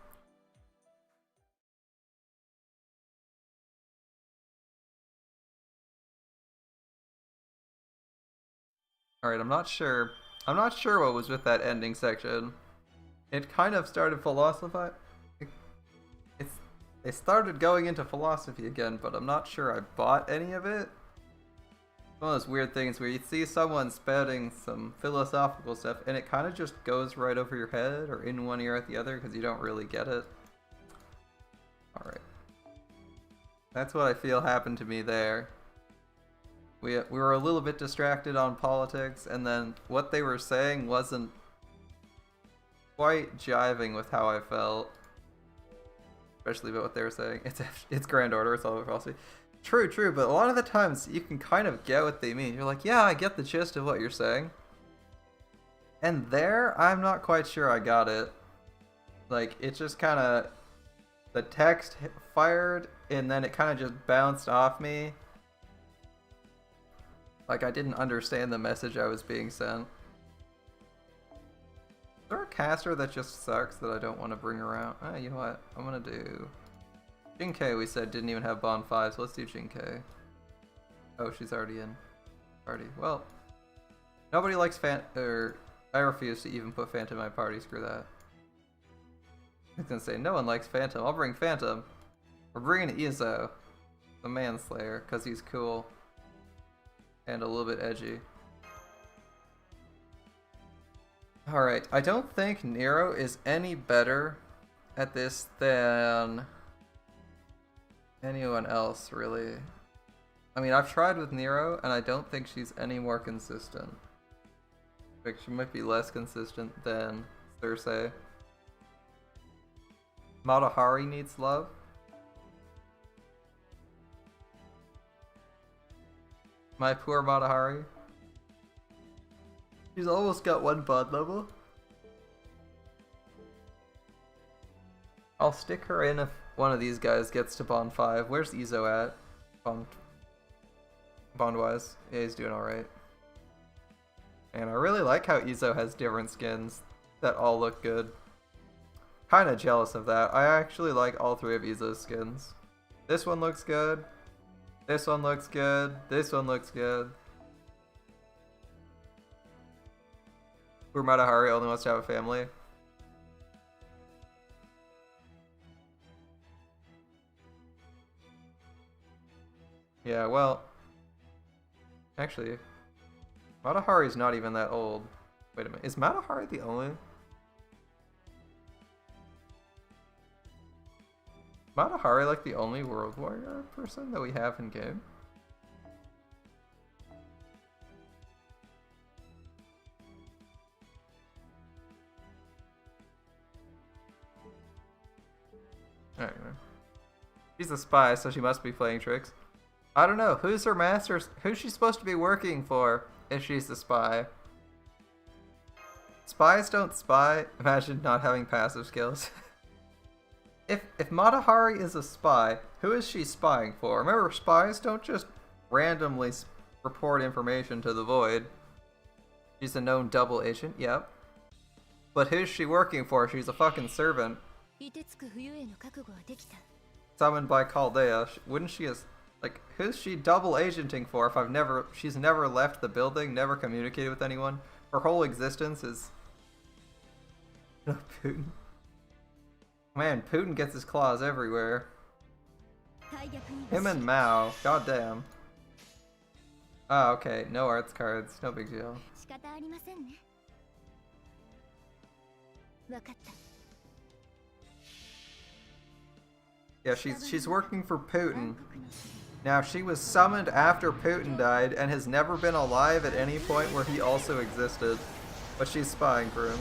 Alright, I'm not sure. I'm not sure what was with that ending section. It kind of started it started going into philosophy again, but I'm not sure I bought any of it. One of those weird things where you see someone spouting some philosophical stuff and it kind of just goes right over your head or in one ear at the other because you don't really get it. Alright. That's what I feel happened to me there. We were a little bit distracted on politics, and then what they were saying wasn't quite jiving with how I felt. Especially about what they were saying. It's Grand Order, it's all about philosophy. True, but a lot of the times you can kind of get what they mean. You're like, yeah, I get the gist of what you're saying. And there, I'm not quite sure I got it. Like, it just kind of... The text fired, and then it kind of just bounced off me. Like, I didn't understand the message I was being sent. Is there a caster that just sucks that I don't want to bring around? You know what? I'm gonna do... Jinkei, we said, didn't even have Bond 5, so let's do Jinkei. Oh, she's already in. Party. Well, nobody likes I refuse to even put Phantom in my party, screw that. I was gonna say, no one likes Phantom. I'll bring Phantom. We're bringing Izo, the Manslayer, because he's cool. And a little bit edgy. Alright, I don't think Nero is any better at this than anyone else, really. I mean, I've tried with Nero, and I don't think she's any more consistent. Like, she might be less consistent than Cersei. Matahari needs love. My poor Matahari. She's almost got one bond level. I'll stick her in if one of these guys gets to bond 5. Where's Izo at? Bond-wise. Yeah, he's doing alright. And I really like how Izo has different skins that all look good. Kinda jealous of that. I actually like all 3 of Izo's skins. This one looks good. This one looks good. This one looks good. Poor Matahari only wants to have a family. Yeah, well... Actually... Matahari's not even that old. Wait a minute, is Matahari the only... Matahari like the only World Warrior person that we have in game? Alright. She's a spy, so she must be playing tricks. I don't know, who's her master? Who's she supposed to be working for if she's a spy? Spies don't spy. Imagine not having passive skills. If Matahari is a spy, who is she spying for? Remember, spies don't just randomly report information to the Void. She's a known double agent, yep. But who's she working for? She's a fucking servant. Summoned by Chaldea. Wouldn't she as... Like, who's she double agenting for if she's never left the building, never communicated with anyone? Her whole existence is... Putin. Man, Putin gets his claws everywhere. Him and Mao, goddamn. Oh, okay, no arts cards, no big deal. Yeah, she's working for Putin. Now, she was summoned after Putin died and has never been alive at any point where he also existed. But she's spying for him.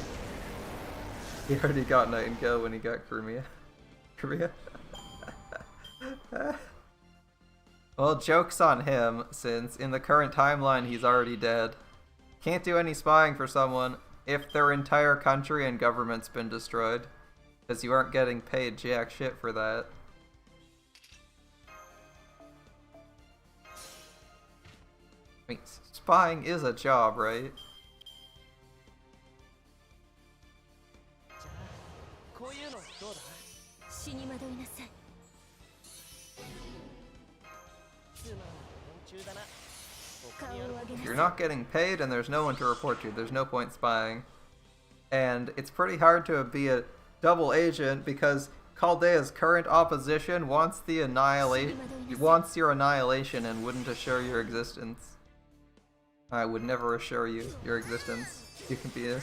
He already got Nightingale when he got Crimea. Well, joke's on him, since in the current timeline he's already dead. Can't do any spying for someone if their entire country and government's been destroyed. Because you aren't getting paid jack shit for that. I mean, spying is a job, right? You're not getting paid and there's no one to report to. There's no point spying. And it's pretty hard to be a double agent because Caldea's current opposition wants the wants your annihilation and wouldn't assure your existence. I would never assure you your existence. You can be a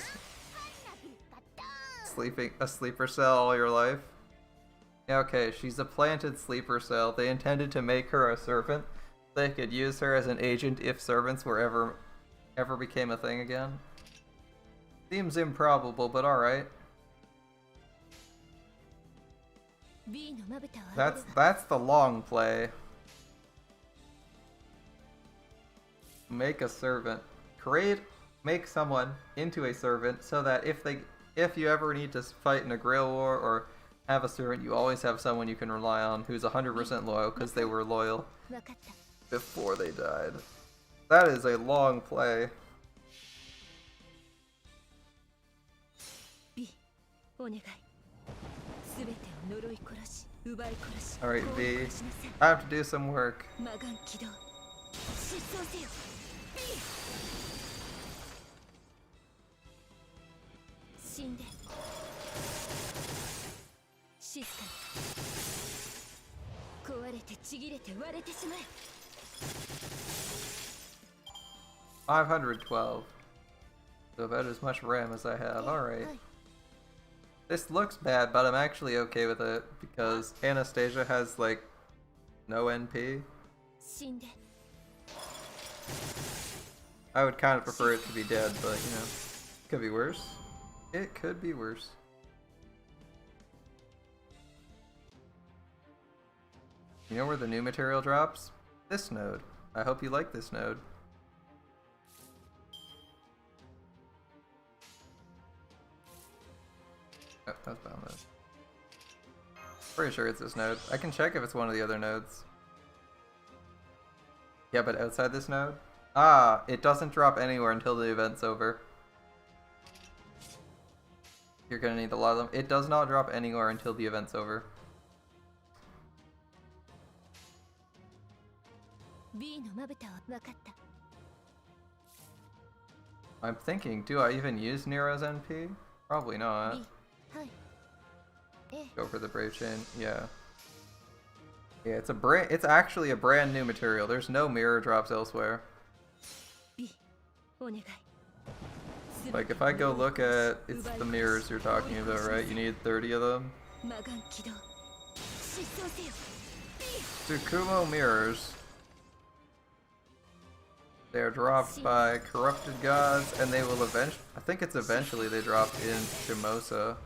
sleeper cell all your life. Yeah, okay, she's a planted sleeper cell. They intended to make her a servant. They could use her as an agent if servants were ever became a thing again. Seems improbable, but alright. That's the long play. Make a servant. Make someone into a servant so that if you ever need to fight in a guerrilla war or have a servant, you always have someone you can rely on who's 100% loyal because they were loyal before they died. That is a long play. Alright, V. I have to do some work. $512. So about as much RAM as I have. Alright. This looks bad, but I'm actually okay with it because Anastasia has like no NP. I would kind of prefer it to be dead, but you know, it could be worse. It could be worse. You know where the new material drops? This node. I hope you like this node. Oh, that's bound node. Pretty sure it's this node. I can check if it's one of the other nodes. Yeah, but outside this node? Ah, it doesn't drop anywhere until the event's over. You're gonna need a lot of them. It does not drop anywhere until the event's over. I'm thinking, do I even use Nero's NP? Probably not. Go for the Brave Chain, yeah. Yeah, it's actually a brand new material. There's no mirror drops elsewhere. Like if I go look at, it's the mirrors you're talking about, right? You need 30 of them. Tsukumo mirrors. They are dropped by corrupted gods, and they will I think it's eventually they drop in Shimosa.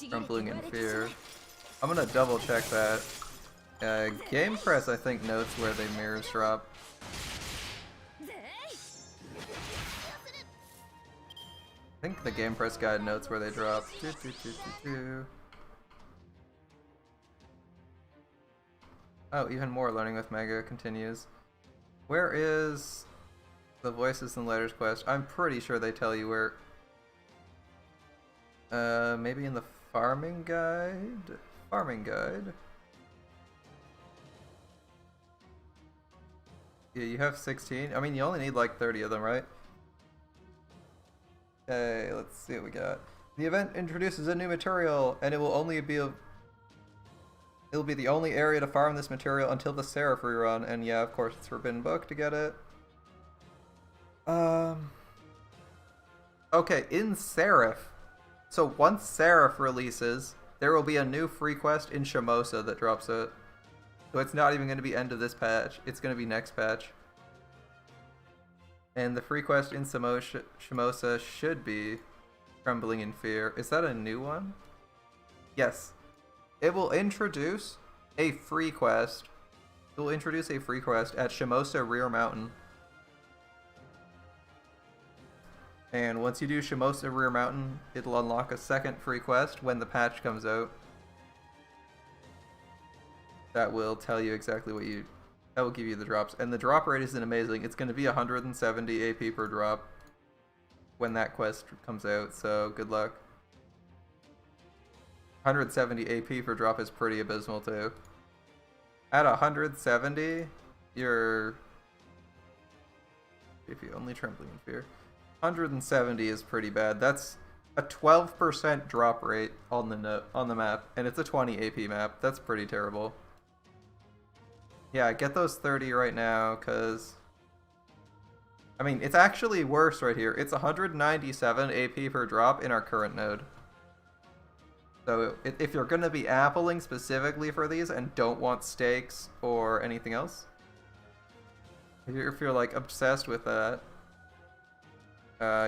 Crumbling in Fear. I'm gonna double check that. Game Press I think notes where they mirrors drop. I think the Game Press guide notes where they drop. Oh, even more Learning with Mega continues. Where is the Voices and Letters quest? I'm pretty sure they tell you where. Maybe in the farming guide? Farming guide. Yeah, you have 16. I mean, you only need like 30 of them, right? Okay, let's see what we got. The event introduces a new material, and it will only be it'll be the only area to farm this material until the Seraph rerun, and yeah, of course, it's Forbidden Book to get it. Okay, in Seraph. So once Seraph releases, there will be a new free quest in Shimosa that drops it. So it's not even going to be end of this patch, it's going to be next patch. And the free quest in Shimosa should be Trembling in Fear. Is that a new one? Yes. It will introduce a free quest. It will introduce a free quest at Shimosa Rear Mountain. And once you do Shimosa Rear Mountain, it'll unlock a second free quest when the patch comes out. That will tell you exactly what that will give you the drops. And the drop rate isn't amazing. It's going to be 170 AP per drop when that quest comes out, so good luck. 170 AP per drop is pretty abysmal too. At 170, you're... If you only trembling in fear. 170 is pretty bad. That's a 12% drop rate on the map, and it's a 20 AP map. That's pretty terrible. Yeah, get those 30 right now, because... I mean, it's actually worse right here. It's 197 AP per drop in our current node. So if you're going to be appling specifically for these and don't want stakes or anything else, if you're like obsessed with that,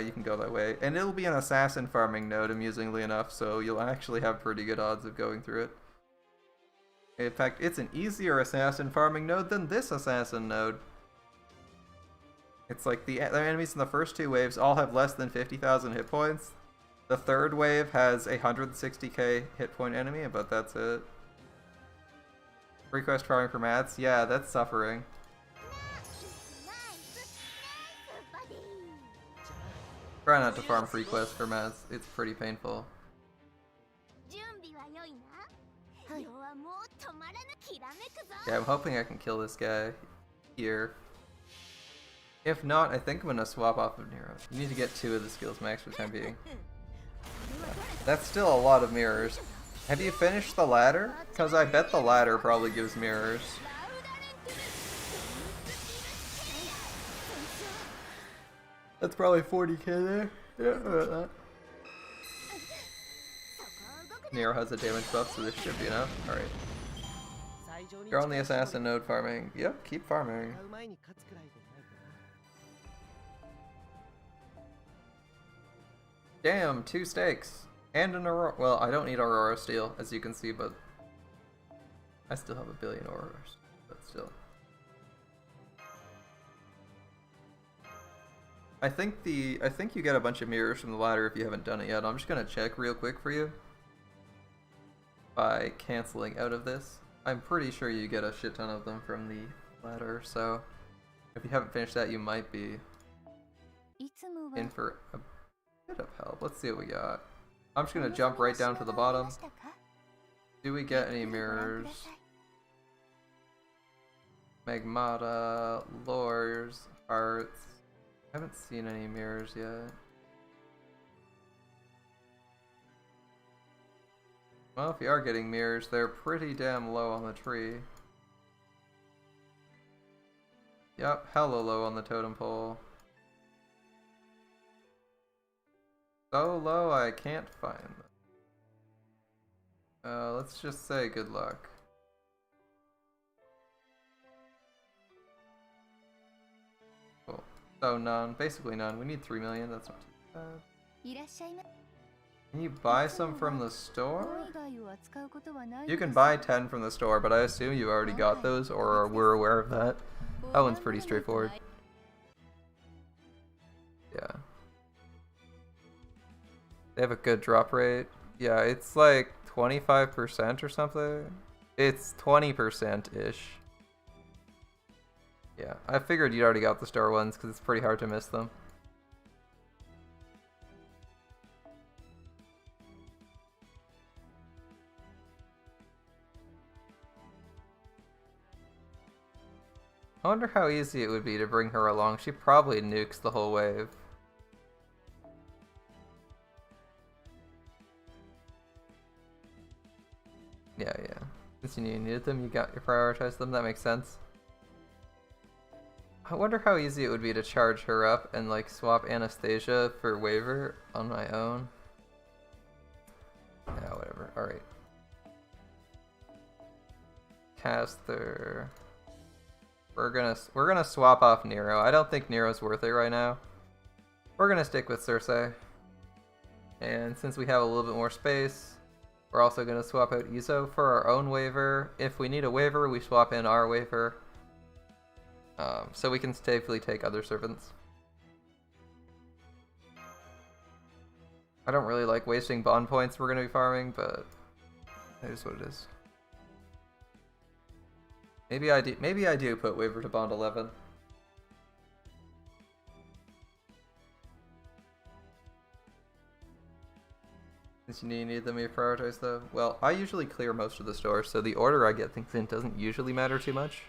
you can go that way. And it'll be an assassin farming node, amusingly enough, so you'll actually have pretty good odds of going through it. In fact, it's an easier assassin farming node than this assassin node. It's like the enemies in the first two waves all have less than 50,000 hit points. The third wave has a 160k hit point enemy, but that's it. Request farming for mats? Yeah, that's suffering. Try not to farm free quests for mats, it's pretty painful. Yeah, I'm hoping I can kill this guy here. If not, I think I'm gonna swap off of Nero. You need to get 2 of the skills max for the time being. That's still a lot of mirrors. Have you finished the ladder? Because I bet the ladder probably gives mirrors. That's probably 40k there. Yeah, about that. Nero has a damage buff, so this should be enough. Alright. You're on the assassin node farming. Yep, keep farming. Damn, 2 stakes. And an Aurora. Well, I don't need Aurora Steel, as you can see, but I still have a billion Auroras. But still. I think you get a bunch of mirrors from the ladder if you haven't done it yet. I'm just gonna check real quick for you by canceling out of this. I'm pretty sure you get a shit ton of them from the ladder, so if you haven't finished that, you might be in for a bit of help. Let's see what we got. I'm just gonna jump right down to the bottom. Do we get any mirrors? Magmata, Lores, Hearts. I haven't seen any mirrors yet. Well, if you are getting mirrors, they're pretty damn low on the tree. Yep, hella low on the totem pole. So low I can't find them. Let's just say good luck. Cool. So none, basically none. We need 3 million, that's not too bad. Can you buy some from the store? You can buy 10 from the store, but I assume you already got those or were aware of that. That one's pretty straightforward. Yeah. They have a good drop rate. Yeah, it's like 25% or something. It's 20%-ish. Yeah, I figured you'd already got the star ones because it's pretty hard to miss them. I wonder how easy it would be to bring her along. She probably nukes the whole wave. Yeah. Since you needed them, you prioritized them. That makes sense. I wonder how easy it would be to charge her up and like swap Anastasia for Waver on my own. Yeah, whatever. Alright. Caster. We're gonna swap off Nero. I don't think Nero's worth it right now. We're gonna stick with Cersei. And since we have a little bit more space, we're also gonna swap out Izo for our own Waver. If we need a Waver, we swap in our Waver. So we can safely take other servants. I don't really like wasting bond points we're gonna be farming, but it is what it is. Maybe I do put Waver to bond 11. Since you need them, you prioritize though. Well, I usually clear most of the store, so the order I get things in doesn't usually matter too much.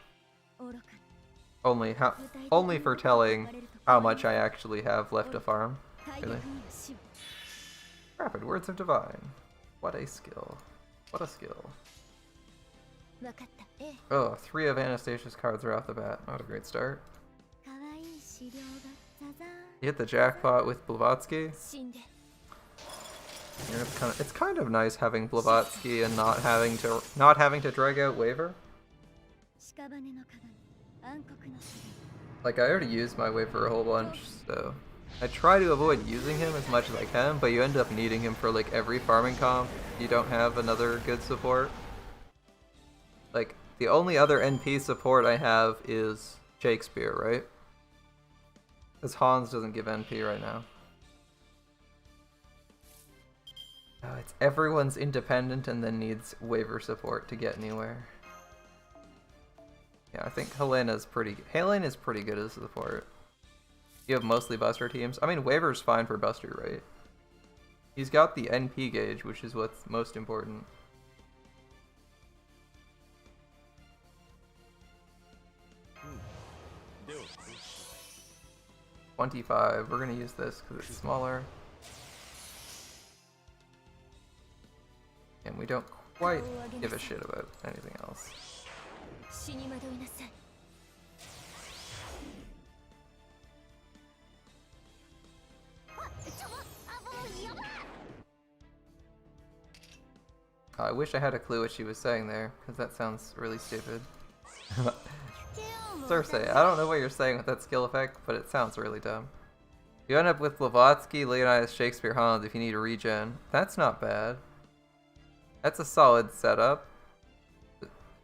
Only for telling how much I actually have left to farm. Really. Rapid Words of Divine. What a skill. What a skill. Oh, 3 of Anastasia's cards are off the bat. Not a great start. You hit the jackpot with Blavatsky. It's kind of nice having Blavatsky and not having to drag out Waver. Like, I already used my Waver a whole bunch, so I try to avoid using him as much as I can, but you end up needing him for like every farming comp. You don't have another good support. Like, the only other NP support I have is Shakespeare, right? Because Hans doesn't give NP right now. It's everyone's independent and then needs Waver support to get anywhere. Yeah, I think Helena is pretty good as a support. You have mostly Buster teams. I mean, Waver's fine for Buster, right? He's got the NP gauge, which is what's most important. $25. We're gonna use this because it's smaller. And we don't quite give a shit about anything else. I wish I had a clue what she was saying there, because that sounds really stupid. Cersei, I don't know what you're saying with that skill effect, but it sounds really dumb. You end up with Blavatsky, Leonidas, Shakespeare, Hans if you need a regen. That's not bad. That's a solid setup.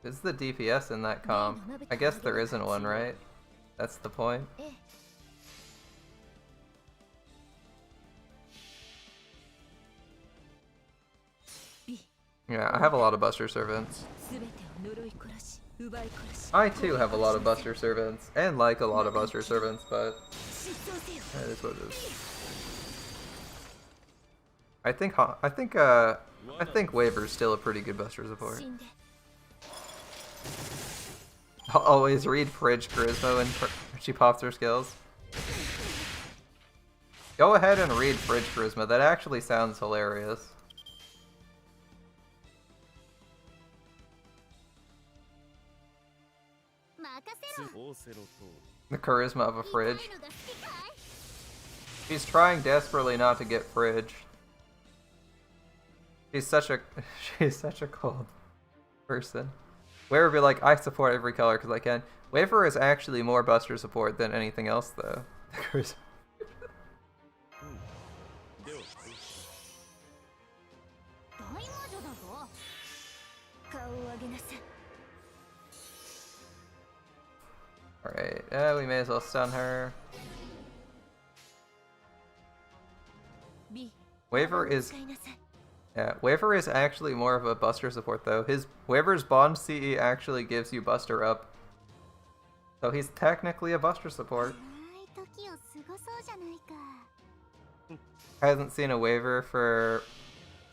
Is the DPS in that comp? I guess there isn't one, right? That's the point. Yeah, I have a lot of Buster Servants. I too have a lot of Buster Servants, and like a lot of Buster Servants, but that is what it is. I think Waver's still a pretty good Buster support. I'll always read Fridge Charisma when she pops her skills. Go ahead and read Fridge Charisma, that actually sounds hilarious. The charisma of a fridge. She's trying desperately not to get fridge. She's such a cold person. Waver would be like, I support every color because I can. Waver is actually more Buster support than anything else though. Alright, we may as well stun her. Waver is actually more of a Buster support though. Waver's Bond CE actually gives you Buster up. So he's technically a Buster support. I haven't seen a Waver for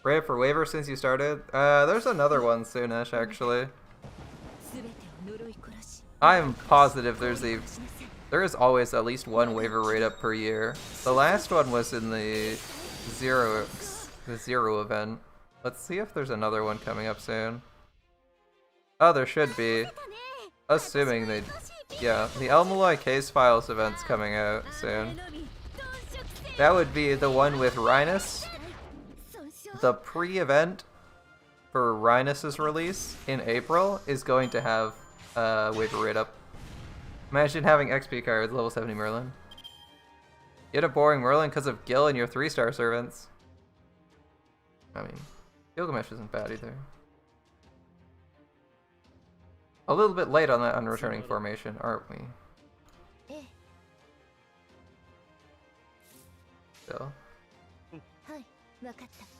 Waver since you started. There's another one soonish actually. I'm positive there is always at least one Waver raid up per year. The last one was in the zero event. Let's see if there's another one coming up soon. Oh, there should be. Assuming they... Yeah, the El Malloy Case Files event's coming out soon. That would be the one with Rhinus. The pre-event for Rhinus's release in April is going to have Waver raid up. Imagine having XP cards, level 70 Merlin. You had a boring Merlin because of Gil and your 3-star servants. I mean, Gilgamesh isn't bad either. A little bit late on that unreturning formation, aren't we? Still.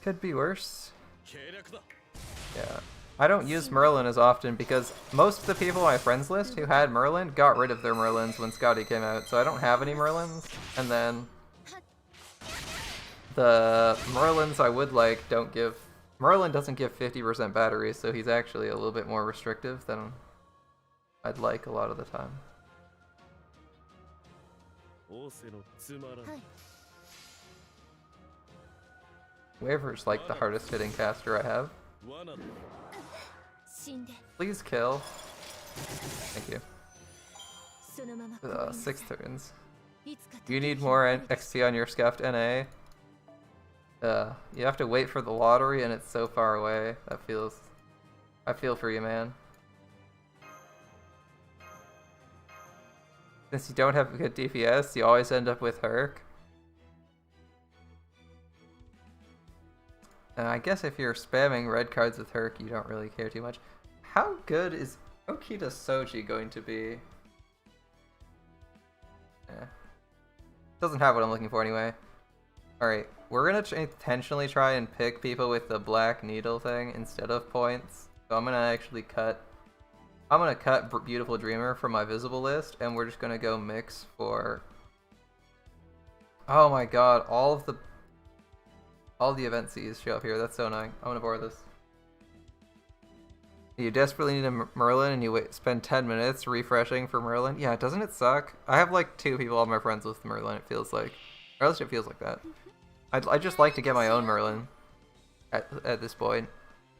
Could be worse. Yeah. I don't use Merlin as often because most of the people on my friends list who had Merlin got rid of their Merlins when Scotty came out, so I don't have any Merlins. And then The Merlins I would like don't give... Merlin doesn't give 50% battery, so he's actually a little bit more restrictive than I'd like a lot of the time. Waver's like the hardest hitting caster I have. Please kill. Thank you. 6 turns. You need more XP on your scuffed NA. You have to wait for the lottery and it's so far away. That feels... I feel for you, man. Since you don't have a good DPS, you always end up with Herc. I guess if you're spamming red cards with Herc, you don't really care too much. How good is Okita Soji going to be? Yeah. Doesn't have what I'm looking for anyway. Alright, we're gonna intentionally try and pick people with the black needle thing instead of points. So I'm gonna actually cut... I'm gonna cut Beautiful Dreamer from my visible list, and we're just gonna go mix for... Oh my god, all the event Cs show up here. That's so annoying. I'm gonna bore this. You desperately need a Merlin and you spend 10 minutes refreshing for Merlin. Yeah, doesn't it suck? I have like 2 people on my friends with Merlin, it feels like. Or at least it feels like that. I'd just like to get my own Merlin at this point.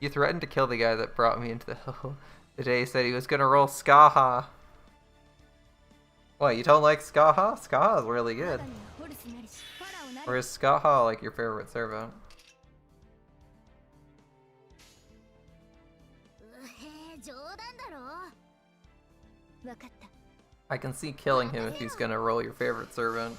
You threatened to kill the guy that brought me into the hill. The day he said he was gonna roll Skaha. What, you don't like Skaha? Skaha is really good. Or is Skaha like your favorite servant? I can see killing him if he's gonna roll your favorite servant.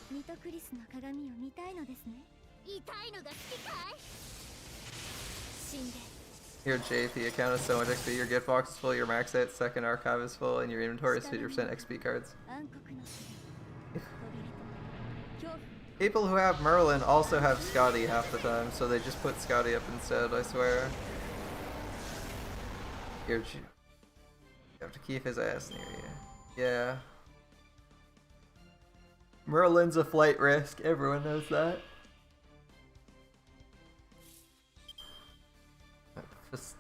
Your JP account has so much XP, your gift box is full, your max hit, second archive is full, and your inventory is 50% XP cards. People who have Merlin also have Scotty half the time, so they just put Scotty up instead, I swear. Here, you have to keep his ass near you. Yeah. Merlin's a flight risk, everyone knows that.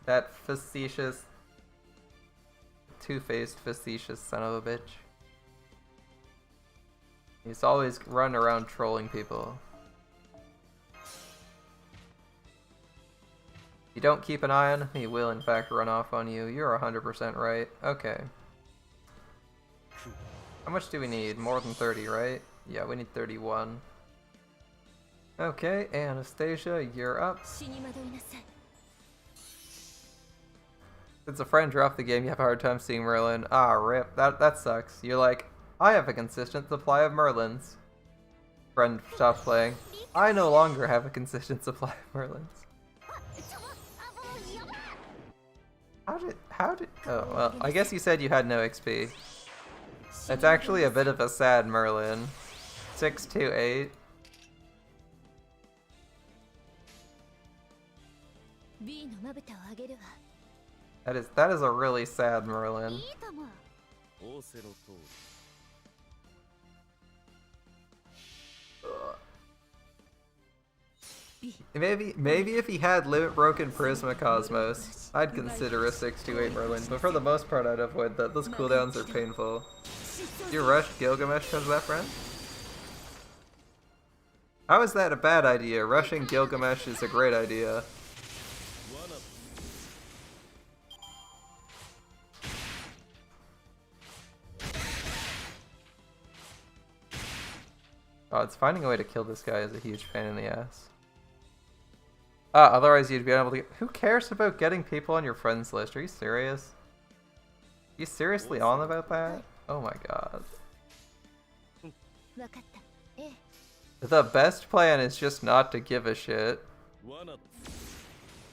That facetious, two-faced facetious son of a bitch. He's always running around trolling people. If you don't keep an eye on him, he will in fact run off on you. You're 100% right. Okay. How much do we need? More than 30, right? Yeah, we need 31. Okay, Anastasia, you're up. Since a friend dropped the game, you have a hard time seeing Merlin. Ah, rip. That sucks. You're like, I have a consistent supply of Merlins. Friend stops playing. I no longer have a consistent supply of Merlins. How did, oh, well, I guess you said you had no XP. It's actually a bit of a sad Merlin. 628. That is a really sad Merlin. Maybe if he had Limit Broken Prisma Cosmos, I'd consider a 628 Merlin, but for the most part I'd avoid that. Those cooldowns are painful. You rush Gilgamesh because of that, friend? How is that a bad idea? Rushing Gilgamesh is a great idea. Oh, it's finding a way to kill this guy is a huge pain in the ass. Otherwise you'd be able to... Who cares about getting people on your friends list? Are you serious? Are you seriously on about that? Oh my god. The best plan is just not to give a shit.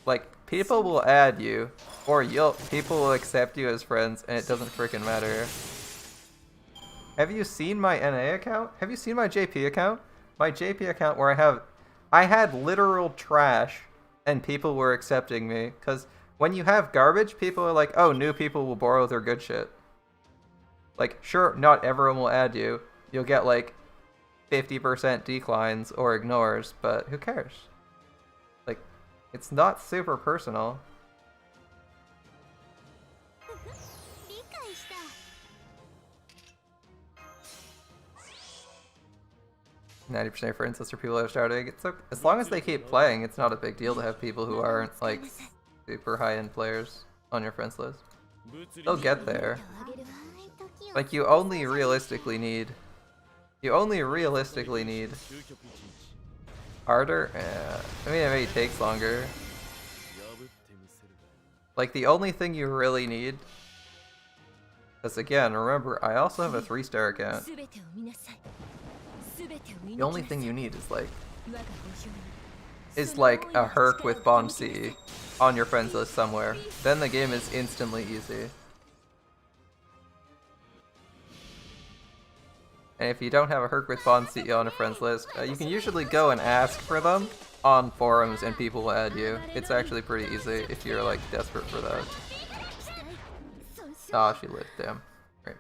Like, people will add you, or people will accept you as friends, and it doesn't freaking matter. Have you seen my NA account? Have you seen my JP account? My JP account where I had literal trash and people were accepting me. Because when you have garbage, people are like, oh, new people will borrow their good shit. Like, sure, not everyone will add you. You'll get like 50% declines or ignores, but who cares? Like, it's not super personal. 90% of friends list are people that are starting. It's okay. As long as they keep playing, it's not a big deal to have people who aren't like super high-end players on your friends list. They'll get there. Like you only realistically need harder. I mean, it maybe takes longer. Like the only thing you really need. Because again, remember, I also have a 3-star account. The only thing you need is like a Herc with Bomb C on your friends list somewhere. Then the game is instantly easy. And if you don't have a Herc with Bomb C on a friends list, you can usually go and ask for them on forums and people will add you. It's actually pretty easy if you're like desperate for that. Ah, she lived, damn. Right.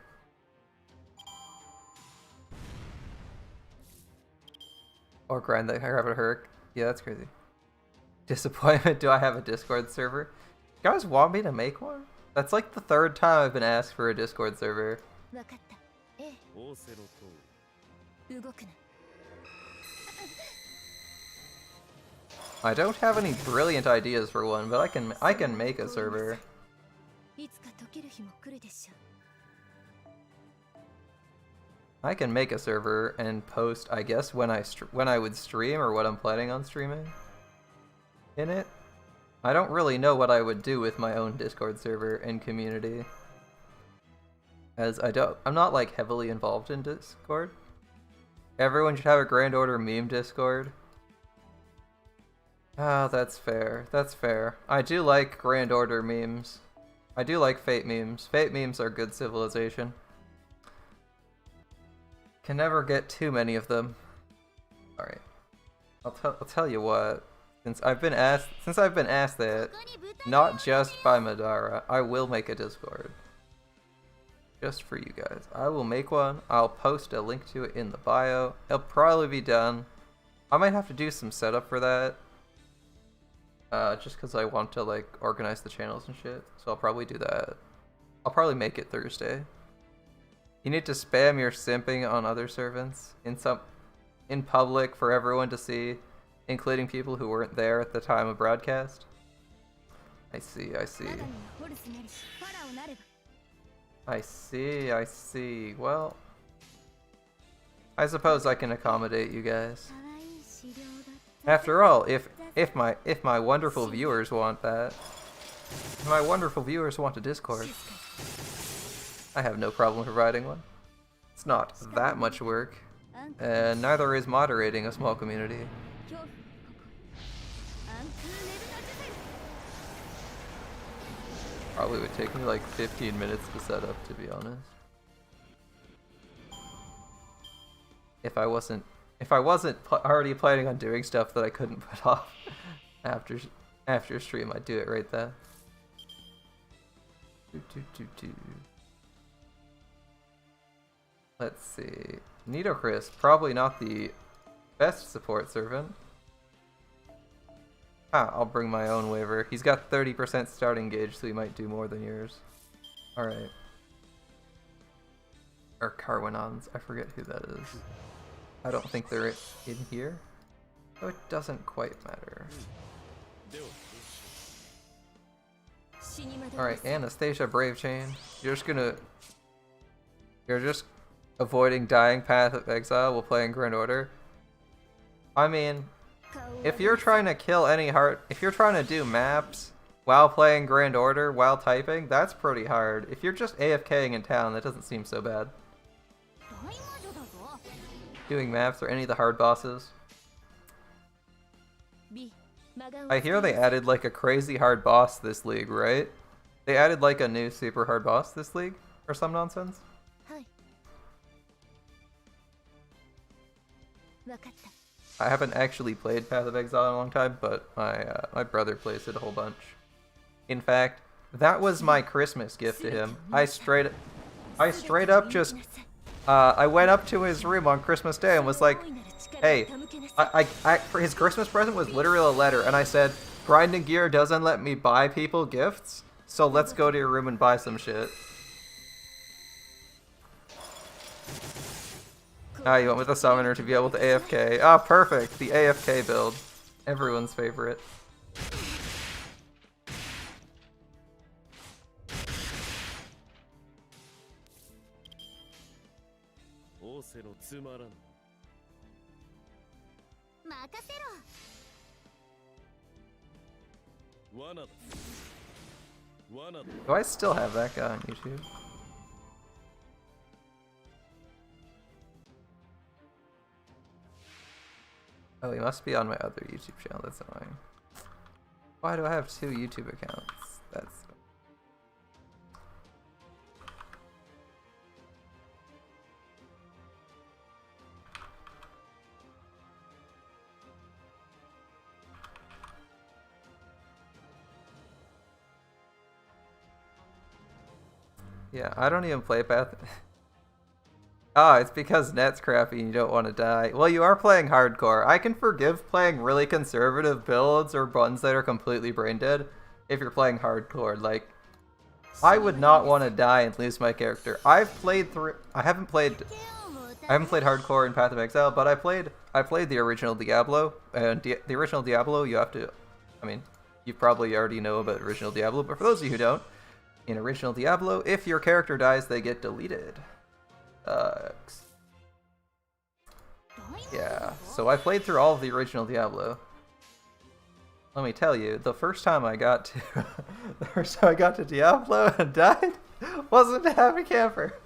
Or grind that I have a Herc. Yeah, that's crazy. Disappointment, do I have a Discord server? You guys want me to make one? That's like the 3rd time I've been asked for a Discord server. I don't have any brilliant ideas for one, but I can make a server. I can make a server and post, I guess, when I would stream or what I'm planning on streaming in it. I don't really know what I would do with my own Discord server and community, as I'm not like heavily involved in Discord. Everyone should have a Grand Order meme Discord. Ah, that's fair. That's fair. I do like Grand Order memes. I do like Fate memes. Fate memes are good civilization. Can never get too many of them. Alright. I'll tell you what. Since I've been asked that, not just by Madara, I will make a Discord. Just for you guys. I will make one. I'll post a link to it in the bio. It'll probably be done. I might have to do some setup for that. Just because I want to like organize the channels and shit. So I'll probably do that. I'll probably make it Thursday. You need to spam your simping on other servants in public for everyone to see, including people who weren't there at the time of broadcast. I see. I see. Well, I suppose I can accommodate you guys. After all, if my wonderful viewers want that, if my wonderful viewers want a Discord, I have no problem providing one. It's not that much work, and neither is moderating a small community. Probably would take me like 15 minutes to set up, to be honest. If I wasn't already planning on doing stuff that I couldn't put off after stream, I'd do it right there. Let's see. Nidochris, probably not the best support servant. Ah, I'll bring my own waiver. He's got 30% starting gauge, so he might do more than yours. Alright. Or Carwinons, I forget who that is. I don't think they're in here. So it doesn't quite matter. Alright, Anastasia Brave Chain. You're just avoiding dying Path of Exile while playing Grand Order. I mean, if you're trying to kill if you're trying to do maps while playing Grand Order, while typing, that's pretty hard. If you're just AFKing in town, that doesn't seem so bad. Doing maps or any of the hard bosses. I hear they added like a crazy hard boss this league, right? They added like a new super hard boss this league? Or some nonsense? I haven't actually played Path of Exile in a long time, but my brother plays it a whole bunch. In fact, that was my Christmas gift to him. I straight up just I went up to his room on Christmas Day and was like, hey, for his Christmas present was literally a letter, and I said, grinding gear doesn't let me buy people gifts, so let's go to your room and buy some shit. Ah, you went with a summoner to be able to AFK. Ah, perfect. The AFK build. Everyone's favorite. Do I still have that guy on YouTube? Oh, he must be on my other YouTube channel. That's annoying. Why do I have 2 YouTube accounts? That's... Yeah, I don't even play Path. Oh, it's because net's crappy and you don't want to die. Well, you are playing hardcore. I can forgive playing really conservative builds or ones that are completely brain dead if you're playing hardcore. Like, I would not want to die and lose my character. I haven't played hardcore in Path of Exile, but I played the original Diablo, and the original Diablo you have to, I mean, you probably already know about original Diablo, but for those of you who don't, in original Diablo, if your character dies, they get deleted. Yeah, so I played through all of the original Diablo. Let me tell you, the first time I got to Diablo and died wasn't a happy camper.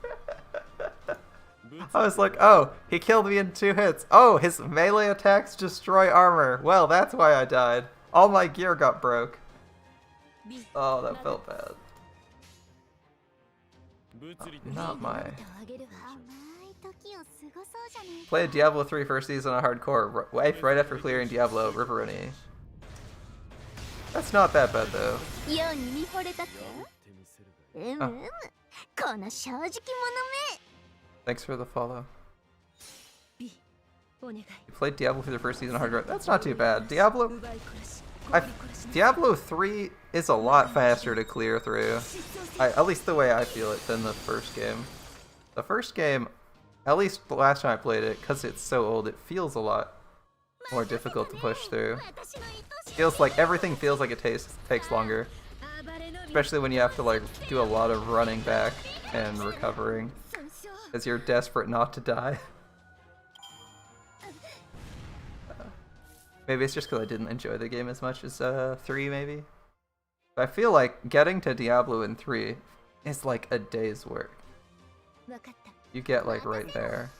I was like, oh, he killed me in 2 hits. Oh, his melee attacks destroy armor. Well, that's why I died. All my gear got broke. Oh, that felt bad. Not my... Played Diablo 3 first season on hardcore, right after clearing Diablo, Riverrunny. That's not that bad though. Oh. Thanks for the follow. You played Diablo for the first season on hardcore. That's not too bad. Diablo 3 is a lot faster to clear through. At least the way I feel it than the first game. The first game, at least the last time I played it, because it's so old, it feels a lot more difficult to push through. Everything feels like it takes longer. Especially when you have to like do a lot of running back and recovering. Because you're desperate not to die. Maybe it's just because I didn't enjoy the game as much as 3 maybe. But I feel like getting to Diablo in 3 is like a day's work. You get like right there.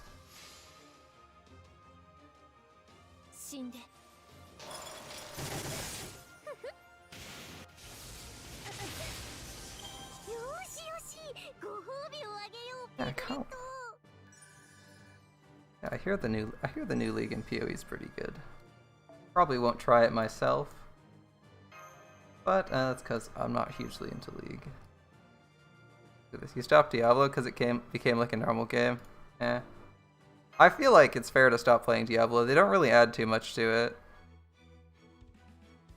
Yeah, I can't. Yeah, I hear the new league in PoE is pretty good. Probably won't try it myself, but that's because I'm not hugely into League. You stopped Diablo because it became like a normal game. Eh. I feel like it's fair to stop playing Diablo. They don't really add too much to it.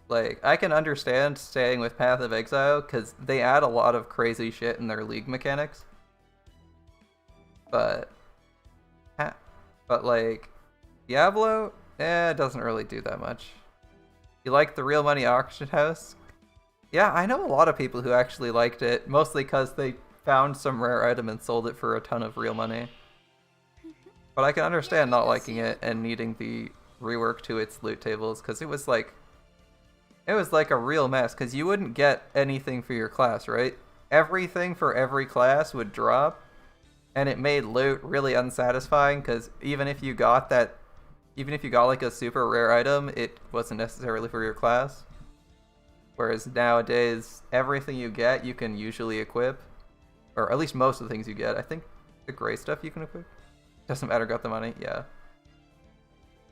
Like, I can understand staying with Path of Exile because they add a lot of crazy shit in their League mechanics. But like, Diablo, it doesn't really do that much. You like the Real Money Auction House? Yeah, I know a lot of people who actually liked it, mostly because they found some rare item and sold it for a ton of real money. But I can understand not liking it and needing the rework to its loot tables, because it was like a real mess, because you wouldn't get anything for your class, right? Everything for every class would drop, and it made loot really unsatisfying, because even if you got like a super rare item, it wasn't necessarily for your class. Whereas nowadays, everything you get, you can usually equip. Or at least most of the things you get. I think the gray stuff you can equip. Doesn't matter, got the money, yeah.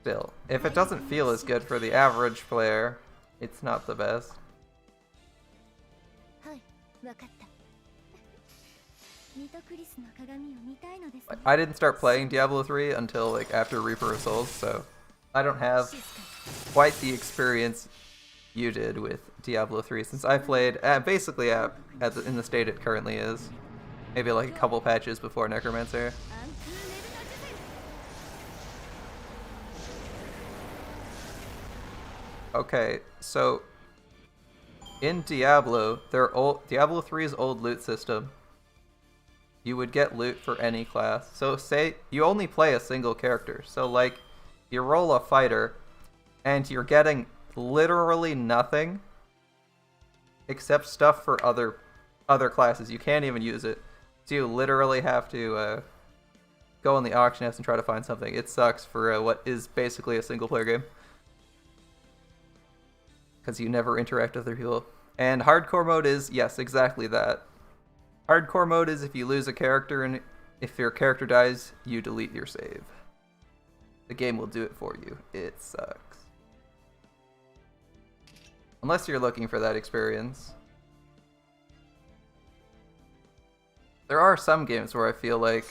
Still, if it doesn't feel as good for the average player, it's not the best. I didn't start playing Diablo 3 until like after Reaper of Souls, so I don't have quite the experience you did with Diablo 3 since I played basically in the state it currently is. Maybe like a couple patches before Necromancer. Okay, so in Diablo, Diablo 3's old loot system, you would get loot for any class. So say you only play a single character. So like you roll a fighter and you're getting literally nothing except stuff for other classes. You can't even use it. So you literally have to go on the auction house and try to find something. It sucks for what is basically a single player game. Because you never interact with other people. And hardcore mode is, yes, exactly that. Hardcore mode is if you lose a character and if your character dies, you delete your save. The game will do it for you. It sucks. Unless you're looking for that experience. There are some games where I feel like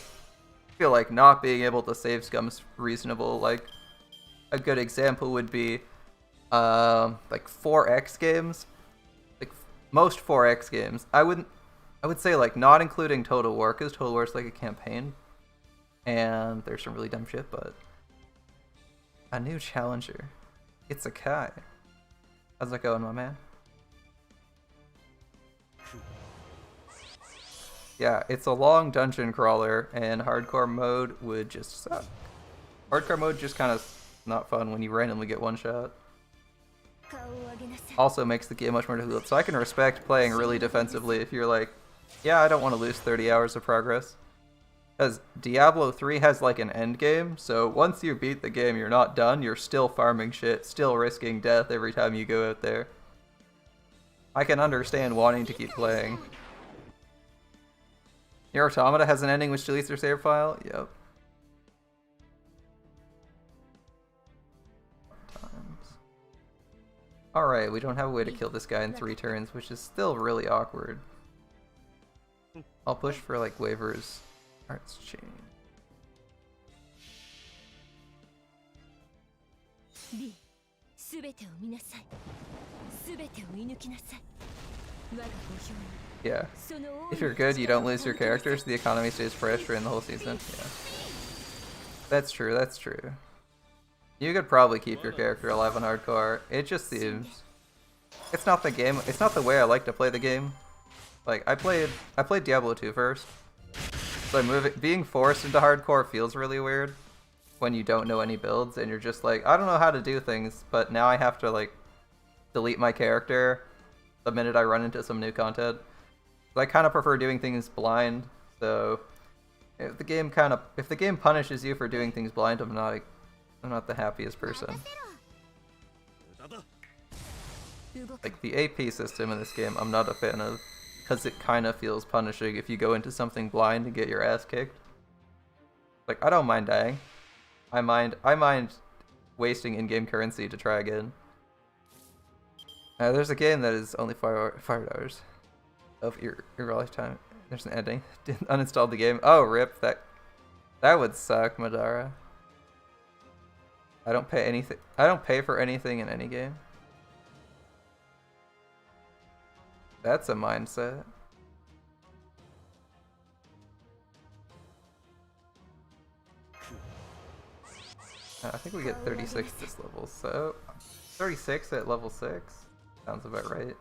not being able to save scum's reasonable. Like a good example would be like 4X games. Like most 4X games. I would say like not including Total War, because Total War is like a campaign. And there's some really dumb shit, but a new challenger. It's a Kai. How's it going, my man? Yeah, it's a long dungeon crawler, and hardcore mode would just suck. Hardcore mode just kind of not fun when you randomly get one shot. Also makes the game much more difficult, so I can respect playing really defensively if you're like, yeah, I don't want to lose 30 hours of progress. Because Diablo 3 has like an end game, so once you beat the game, you're not done, you're still farming shit, still risking death every time you go out there. I can understand wanting to keep playing. Your Automata has an ending which deletes your save file? Yep. Alright, we don't have a way to kill this guy in 3 turns, which is still really awkward. I'll push for like waivers. Arts chain. Yeah. If you're good, you don't lose your characters, the economy stays fresh during the whole season. Yeah. That's true, that's true. You could probably keep your character alive on hardcore. It just seems... It's not the game, it's not the way I like to play the game. Like, I played Diablo 2 first. So being forced into hardcore feels really weird when you don't know any builds and you're just like, I don't know how to do things, but now I have to like delete my character the minute I run into some new content. So I kind of prefer doing things blind. So if the game punishes you for doing things blind, I'm not the happiest person. Like the AP system in this game, I'm not a fan of. Because it kind of feels punishing if you go into something blind and get your ass kicked. Like, I don't mind dying. I mind wasting in-game currency to try again. There's a game that is only 5 hours of your lifetime. There's an ending. Didn't uninstall the game. Oh, rip. That would suck, Madara. I don't pay for anything in any game. That's a mindset. I think we get 36 this level, so 36 at level 6 sounds about right.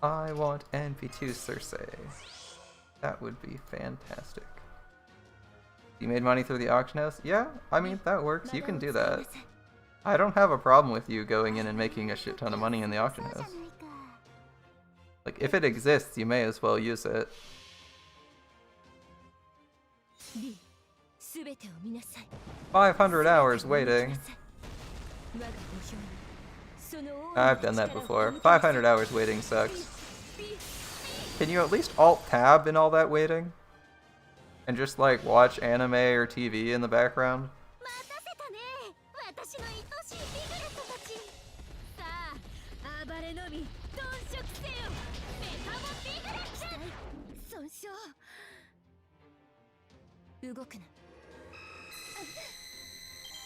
I want NP2 Cersei. That would be fantastic. You made money through the auction house? Yeah, I mean, that works. You can do that. I don't have a problem with you going in and making a shit ton of money in the auction house. Like, if it exists, you may as well use it. $500 hours waiting. I've done that before. 500 hours waiting sucks. Can you at least alt-tab in all that waiting? And just, like, watch anime or TV in the background?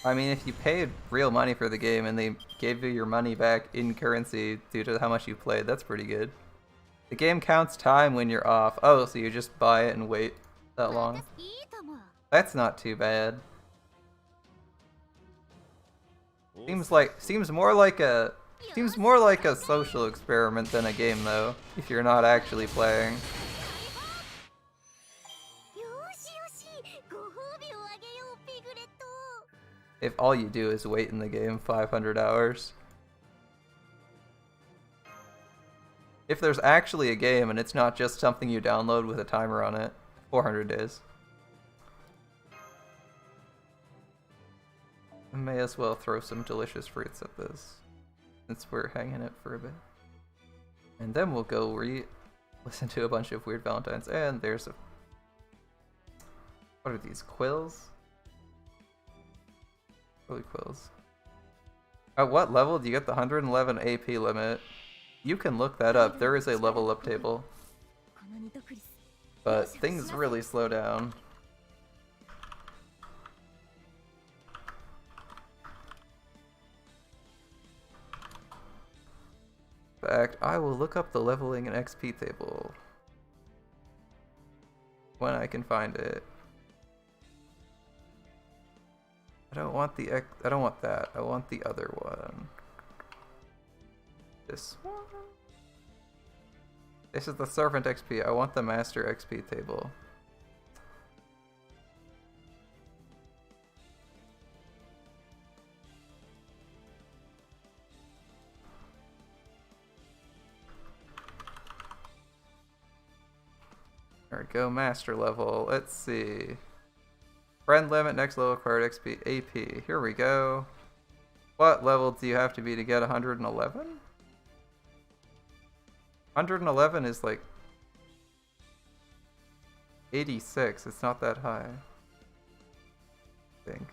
I mean, if you paid real money for the game and they gave you your money back in currency due to how much you played, that's pretty good. The game counts time when you're off. Oh, so you just buy it and wait that long? That's not too bad. Seems more like a social experiment than a game though, if you're not actually playing. If all you do is wait in the game 500 hours. If there's actually a game and it's not just something you download with a timer on it, 400 days. I may as well throw some delicious fruits at this, since we're hanging it for a bit. And then we'll go listen to a bunch of Weird Valentines, and there's a... What are these, quills? Really quills. At what level do you get the 111 AP limit? You can look that up, there is a level up table. But things really slow down. In fact, I will look up the leveling and XP table when I can find it. I don't want that. I want the other one. This one. This is the Servant XP. I want the Master XP table. There we go, Master level. Let's see. Friend limit, next level acquired XP, AP. Here we go. What level do you have to be to get 111? 111 is like 86. It's not that high, I think.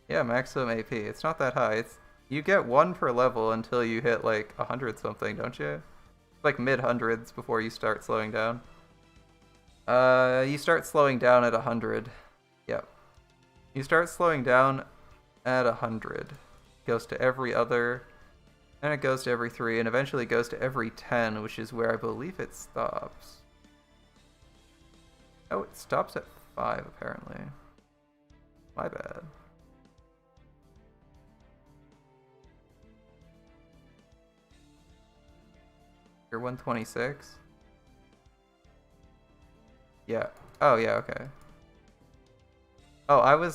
Yeah, maximum AP. It's not that high. You get one per level until you hit like 100 something, don't you? It's like mid hundreds before you start slowing down. You start slowing down at 100. Yep. You start slowing down at 100. Goes to every other, and it goes to every 3, and eventually goes to every 10, which is where I believe it stops. Oh, it stops at 5, apparently. My bad. You're 126? Yeah. Oh, yeah, okay. Oh,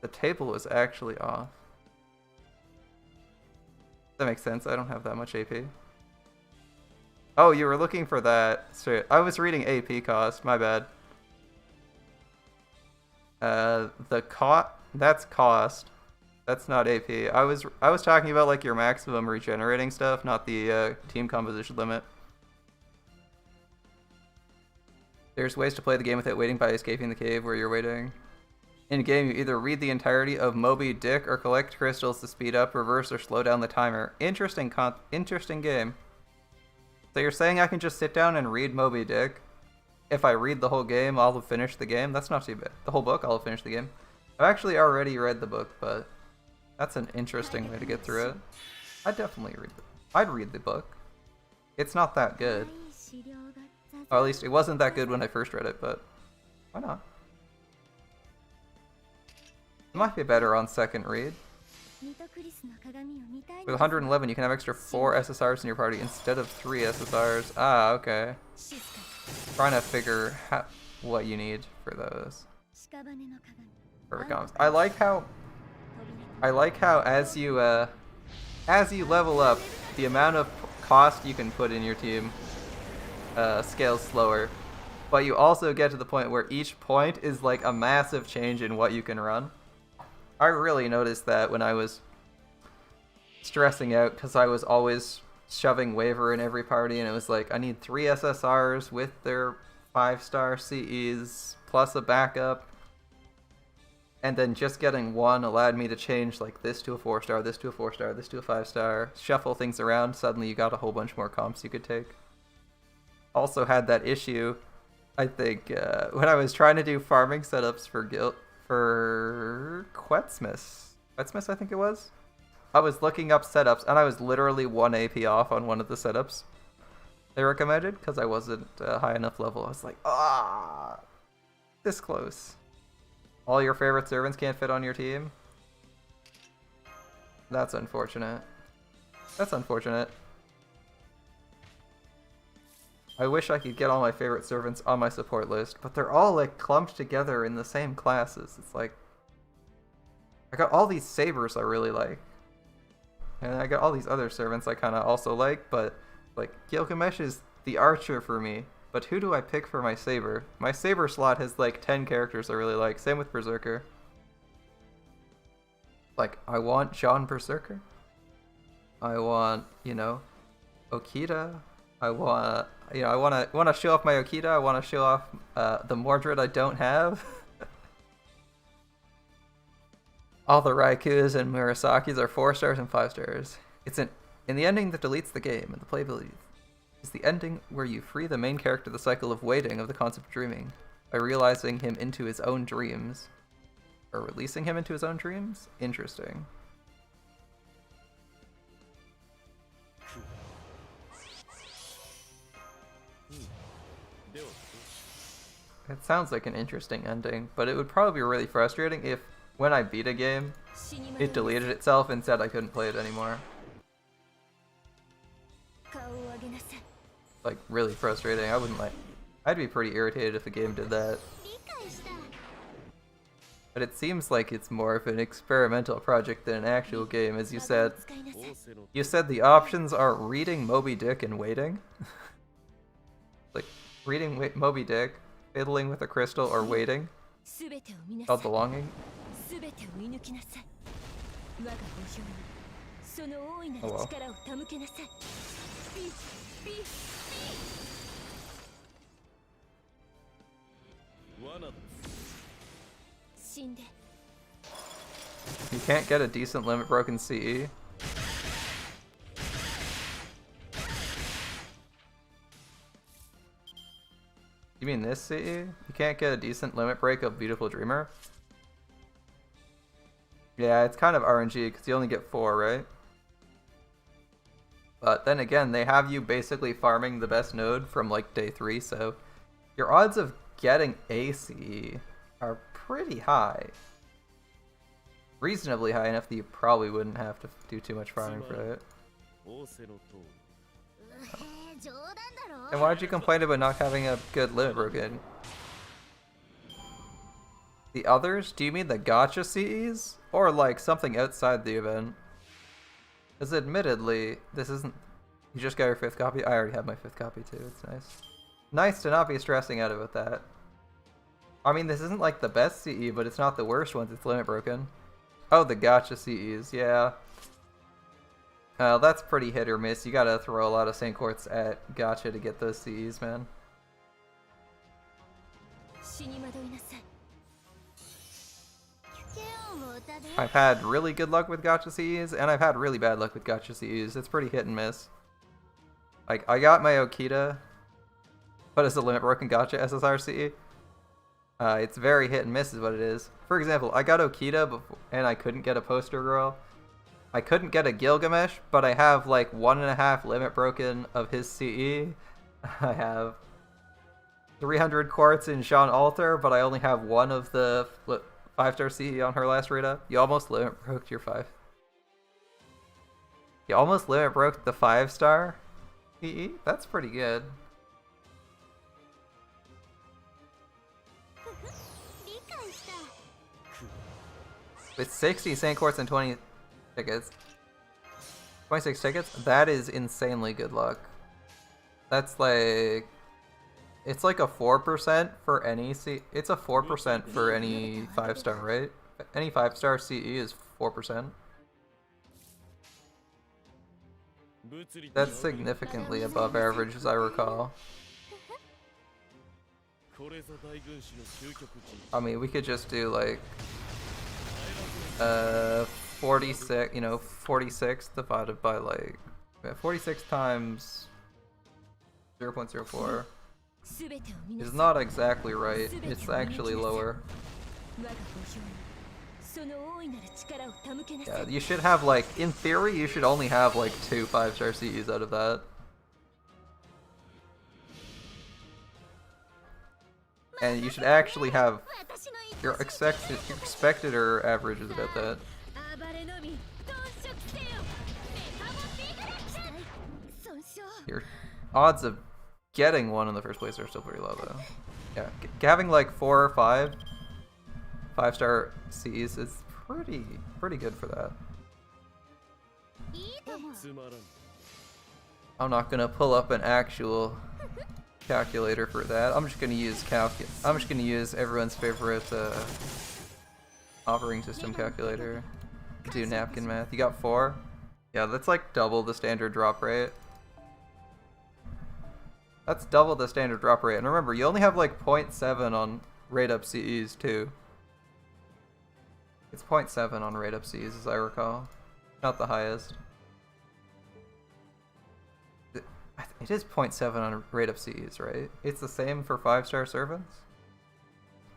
the table was actually off. That makes sense. I don't have that much AP. Oh, you were looking for that. Straight. I was reading AP cost. My bad. That's cost. That's not AP. I was talking about like your maximum regenerating stuff, not the team composition limit. There's ways to play the game without waiting by escaping the cave where you're waiting. In game, you either read the entirety of Moby Dick or collect crystals to speed up, reverse, or slow down the timer. Interesting game. So you're saying I can just sit down and read Moby Dick? If I read the whole game, I'll have finished the game? That's not too bad. The whole book, I'll have finished the game. I've actually already read the book, but that's an interesting way to get through it. I'd read the book. It's not that good. Or at least it wasn't that good when I first read it, but why not? It might be better on second read. With 111, you can have extra 4 SSRs in your party instead of 3 SSRs. Ah, okay. Trying to figure what you need for those. Perfect comics. I like how as you level up, the amount of cost you can put in your team scales slower, but you also get to the point where each point is like a massive change in what you can run. I really noticed that when I was stressing out because I was always shoving Waver in every party, and it was like I need 3 SSRs with their 5-star CEs plus a backup, And then just getting one allowed me to change like this to a 4-star, this to a 4-star, this to a 5-star, shuffle things around. Suddenly you got a whole bunch more comps you could take. Also had that issue, I think, when I was trying to do farming setups for Quetzmas, I think it was. I was looking up setups and I was literally 1 AP off on one of the setups they recommended because I wasn't high enough level. I was like, this close. All your favorite servants can't fit on your team? That's unfortunate. That's unfortunate. I wish I could get all my favorite servants on my support list, but they're all like clumped together in the same classes. It's like, I got all these sabers I really like. And I got all these other servants I kind of also like, but like Gilgamesh is the archer for me. But who do I pick for my saber? My saber slot has like 10 characters I really like. Same with Berserker. Like, I want John Berserker. I want, you know, Okita. I want, you know, I want to show off my Okita. I want to show off the Mordred I don't have. All the Raikus and Murasakis are 4-stars and 5-stars. It's in the ending that deletes the game and the playability. Is the ending where you free the main character of the cycle of waiting of the concept of dreaming by realizing him into his own dreams. Or releasing him into his own dreams? Interesting. It sounds like an interesting ending, but it would probably be really frustrating if, when I beat a game, it deleted itself and said I couldn't play it anymore. Like, really frustrating. I wouldn't like... I'd be pretty irritated if a game did that. But it seems like it's more of an experimental project than an actual game, as you said. You said the options are reading Moby Dick and waiting? Like, reading Moby Dick, fiddling with a crystal, or waiting? Called The Longing? Oh well. You can't get a decent limit broken CE. You mean this CE? You can't get a decent limit break of Beautiful Dreamer? Yeah, it's kind of RNG because you only get 4, right? But then again, they have you basically farming the best node from like day 3, so your odds of getting a CE are pretty high. Reasonably high enough that you probably wouldn't have to do too much farming for it. And why'd you complain about not having a good limit broken? The others? Do you mean the gacha CEs? Or like something outside the event? Because admittedly, this isn't... You just got your 5th copy? I already have my 5th copy too, it's nice. Nice to not be stressing out about that. I mean, this isn't like the best CE, but it's not the worst once it's limit broken. Oh, the gacha CEs, yeah. That's pretty hit or miss. You gotta throw a lot of St. Quartz at gacha to get those CEs, man. I've had really good luck with gacha CEs, and I've had really bad luck with gacha CEs. It's pretty hit and miss. Like, I got my Okita, but it's a limit broken gacha SSR CE. It's very hit and miss is what it is. For example, I got Okita before, and I couldn't get a poster girl. I couldn't get a Gilgamesh, but I have like 1.5 limit broken of his CE. I have 300 quartz in Jean Alter, but I only have 1 of the 5-star CE on her last Rita. You almost limit broke your 5. You almost limit broke the 5-star CE? That's pretty good. With 60 St. Quartz and 20 tickets. 26 tickets? That is insanely good luck. That's like... It's like a 4% for any C... It's a 4% for any 5-star, right? Any 5-star CE is 4%. That's significantly above average, as I recall. I mean, we could just do like 46, 46 divided by 46 times 0.04 is not exactly right. It's actually lower. Yeah, you should have in theory, you should only have 2 5-star CEs out of that. And you should actually have your expected or average is about that. Your odds of getting one in the first place are still pretty low though. Yeah, having 4 or 5 5-star Cs is pretty good for that. I'm not gonna pull up an actual calculator for that. I'm just gonna use everyone's favorite operating system calculator. Do napkin math. You got 4? Yeah, that's double the standard drop rate. That's double the standard drop rate. And remember, you only have 0.7 on rate up CEs too. It's 0.7 on rate up CEs as I recall. Not the highest. It is 0.7 on rate up CEs, right? It's the same for 5-star servants?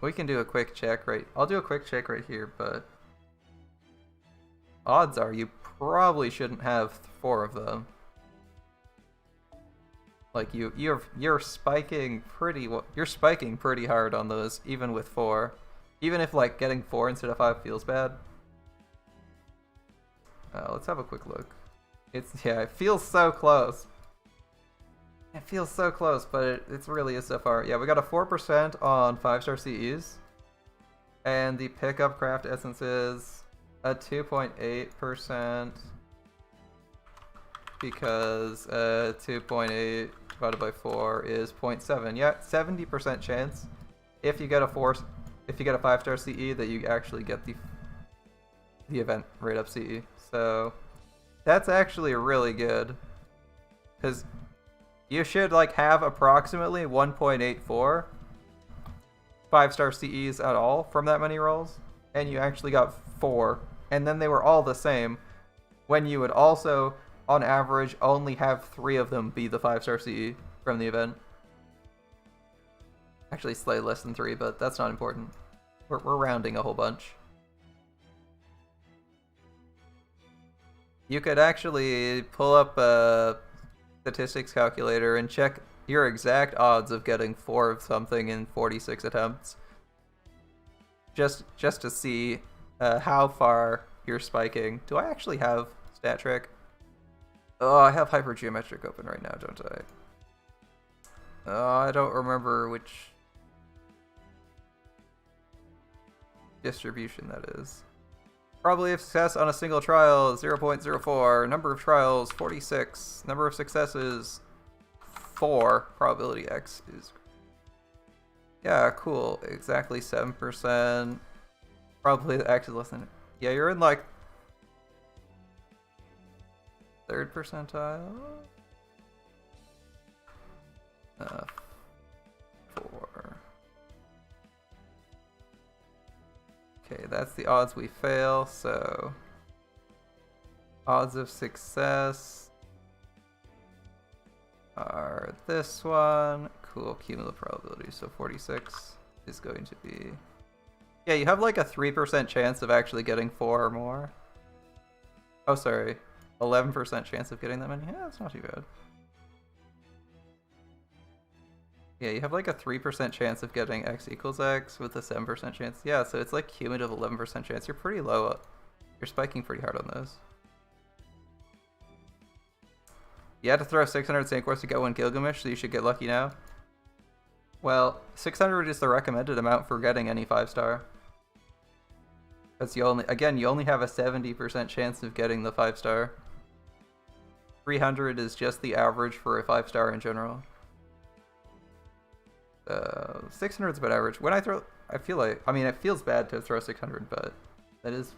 We can do a quick check I'll do a quick check right here, but odds are you probably shouldn't have 4 of them. You're spiking pretty hard on those, even with 4. Even if getting 4 instead of 5 feels bad. Let's have a quick look. It feels so close. It feels so close, but it's really is so far. Yeah, we got a 4% on 5-star CEs. And the pickup craft essences a 2.8%. Because 2.8 divided by 4 is 0.7. Yeah, 70% chance if you get a 5-star CE that you actually get the event rate up CE. So that's actually really good, because you should have approximately 1.84 5-star CEs at all from that many rolls, and you actually got 4, and then they were all the same, when you would also on average only have 3 of them be the 5-star CE from the event. Actually slightly less than 3, but that's not important. We're rounding a whole bunch. You could actually pull up a statistics calculator and check your exact odds of getting 4 of something in 46 attempts. Just to see how far you're spiking. Do I actually have stat trick? Oh, I have hypergeometric open right now, don't I? I don't remember which distribution that is. Probability of success on a single trial, 0.04. Number of trials, 46. Number of successes, 4. Probability X is... Yeah, cool. Exactly 7%. Probably X is less than... Yeah, you're in 3rd percentile? 4. Okay, that's the odds we fail, so... Odds of success are this one. Cool, cumulative probability, so 46 is going to be... Yeah, you have a 3% chance of actually getting 4 or more. Oh, sorry. 11% chance of getting that many? Yeah, that's not too bad. Yeah, you have a 3% chance of getting X equals X with a 7% chance. Yeah, so it's cumulative 11% chance. You're pretty low. You're spiking pretty hard on those. You had to throw 600 St. Course to get 1 Gilgamesh, so you should get lucky now. Well, 600 is the recommended amount for getting any 5-star. Because you only have a 70% chance of getting the 5-star. 300 is just the average for a 5-star in general. 600 is about average. When I throw, I mean, it feels bad to throw 600, but that is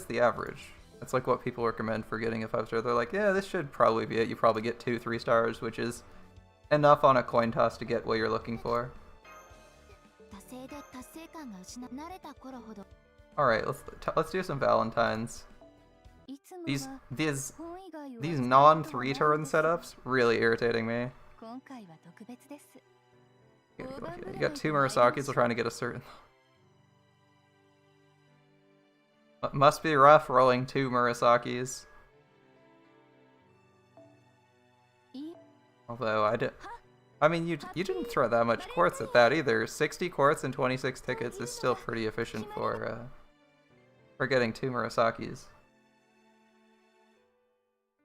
the average. That's what people recommend for getting a 5-star. They're like, yeah, this should probably be it. You probably get 2-3 stars, which is enough on a coin toss to get what you're looking for. All right, let's do some Valentines. These non 3-turn setups really irritating me. You got 2 Murasakis while trying to get a certain. Must be rough rolling 2 Murasakis. Although I mean, you didn't throw that much quartz at that either. 60 quartz and 26 tickets is still pretty efficient for getting 2 Murasakis.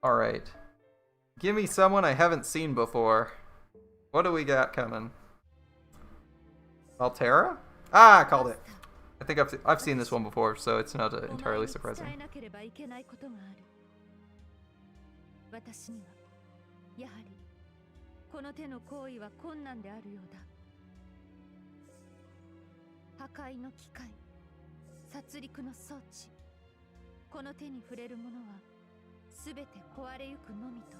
All right, give me someone I haven't seen before. What do we got coming? Altera? Ah, I called it. I think I've seen this one before, so it's not entirely surprising. この手の行為は困難であるようだ。破壊の機械、殺戮の装置、この手に触れるものはすべて壊れゆくのみと。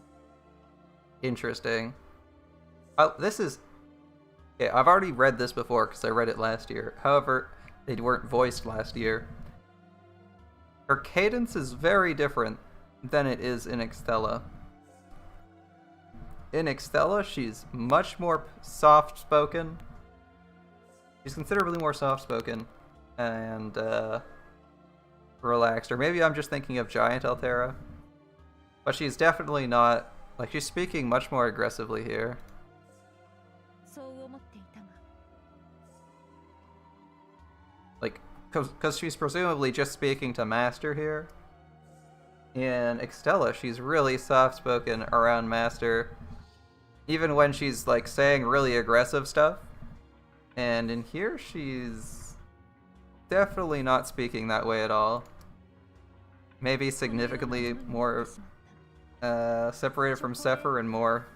Interesting. This is. Yeah, I've already read this before because I read it last year. However, they weren't voiced last year. Her cadence is very different than it is in Extella. In Extella, she's much more soft-spoken. She's considerably more soft-spoken and relaxed. Or maybe I'm just thinking of Giant Altera. But she's definitely not... Like, she's speaking much more aggressively here. Like, because she's presumably just speaking to Master here. In Extella, she's really soft-spoken around Master. Even when she's, like, saying really aggressive stuff. And in here, she's definitely not speaking that way at all. Maybe significantly more separated from Sepher and more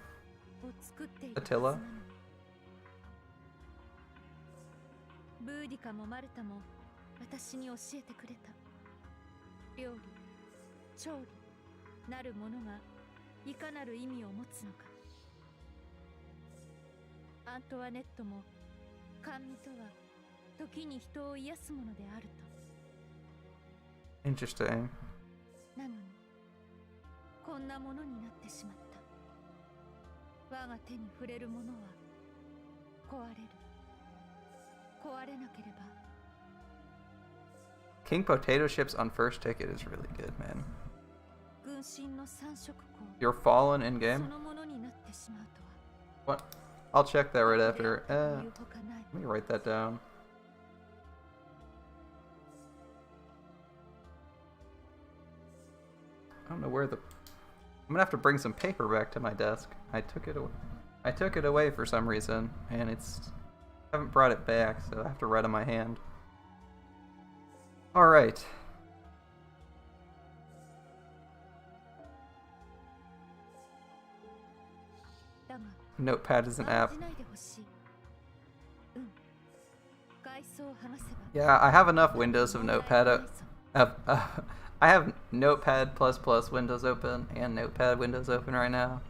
Attila. Interesting. King Potato Chips on first ticket is really good, man. You're fallen in game? What? I'll check that right after. Let me write that down. I don't know where the... I'm gonna have to bring some paper back to my desk. I took it away for some reason, and I haven't brought it back, so I have to write on my hand. All right. Notepad is an app. Yeah, I have enough windows of Notepad. I have Notepad++ windows open and Notepad windows open right now.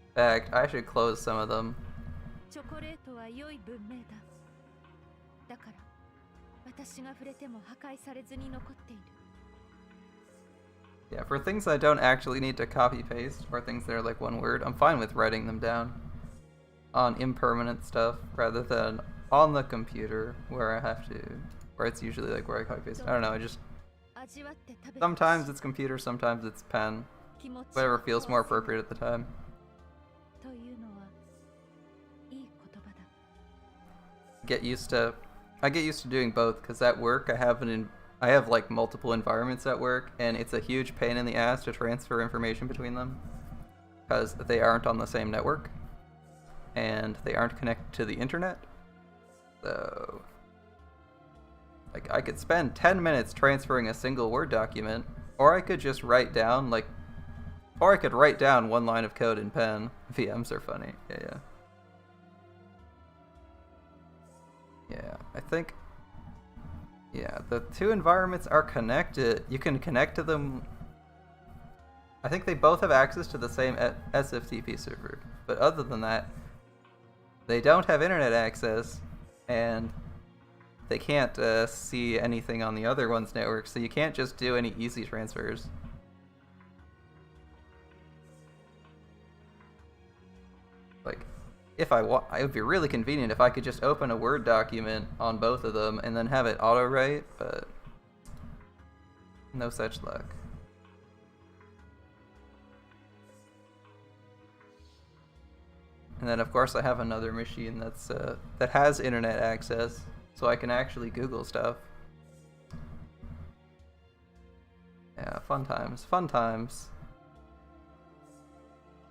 In fact, I should close some of them. Yeah, for things I don't actually need to copy-paste, or things that are like one word, I'm fine with writing them down on impermanent stuff, rather than on the computer, where it's usually like where I copy-paste. I don't know, sometimes it's computer, sometimes it's pen. Whatever feels more appropriate at the time. I get used to doing both, because at work I have like multiple environments at work, and it's a huge pain in the ass to transfer information between them because they aren't on the same network and they aren't connected to the internet. So like I could spend 10 minutes transferring a single Word document, or I could just write down one line of code in pen. VMs are funny. Yeah, I think the two environments are connected. You can connect to them. I think they both have access to the same SFTP server, but other than that, they don't have internet access, and they can't see anything on the other one's network, so you can't just do any easy transfers. Like, if it would be really convenient if I could just open a Word document on both of them and then have it auto-write, but no such luck. And then of course I have another machine that's that has internet access, so I can actually Google stuff. Yeah, fun times, fun times.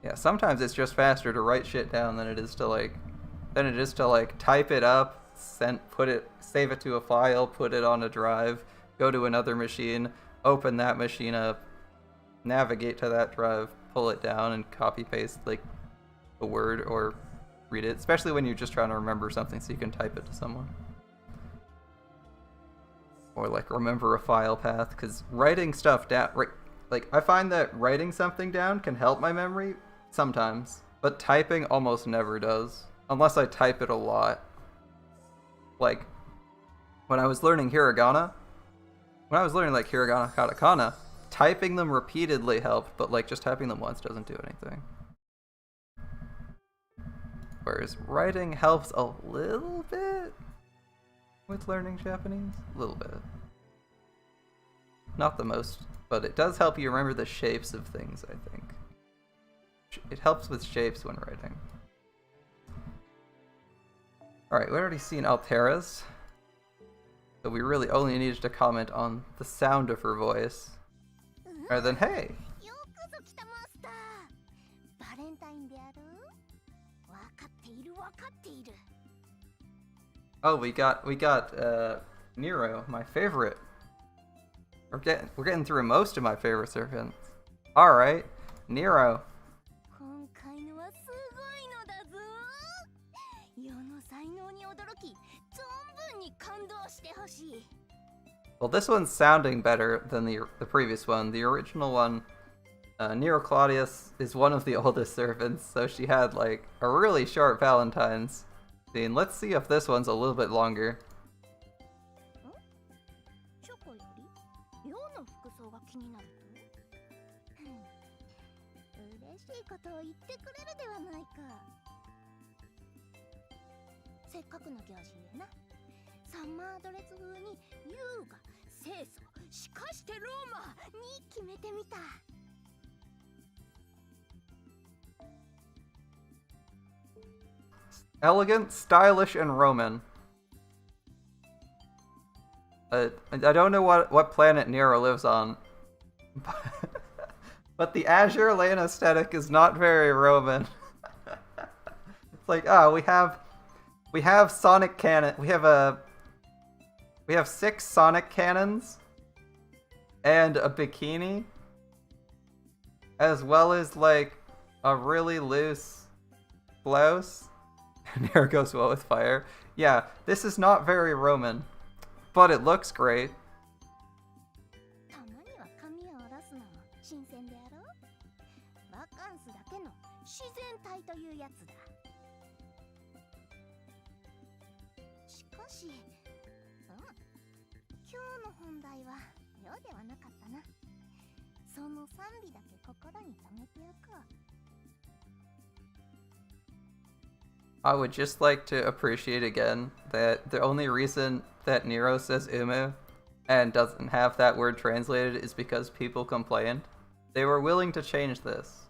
Yeah, sometimes it's just faster to write shit down than it is to like type it up, save it to a file, put it on a drive, go to another machine, open that machine up, navigate to that drive, pull it down, and copy paste like a word or read it, especially when you're just trying to remember something so you can type it to someone. Or like remember a file path, because writing stuff down, like I find that writing something down can help my memory sometimes, but typing almost never does, unless I type it a lot. Like when I was learning hiragana, like hiragana, katakana, typing them repeatedly helped, but like just typing them once doesn't do anything. Whereas writing helps a little bit with learning Japanese. A little bit. Not the most, but it does help you remember the shapes of things, I think. It helps with shapes when writing. Alright, we already seen Altera's, so we really only needed to comment on the sound of her voice. Rather than, hey! Oh, we got Nero, my favorite. We're getting through most of my favorite servants. All right, Nero. Well, this one's sounding better than the previous one. The original one, Nero Claudius is one of the oldest servants, so she had like a really short Valentine's scene. Let's see if this one's a little bit longer. Elegant, stylish, and Roman. I don't know what planet Nero lives on, but the Azure Lane aesthetic is not very Roman. It's like, oh, we have Sonic cannon. We have 6 Sonic cannons and a bikini, as well as like a really loose blouse. Nero goes well with fire. Yeah, this is not very Roman, but it looks great. I would just like to appreciate again that the only reason that Nero says umu and doesn't have that word translated is because people complained. They were willing to change this.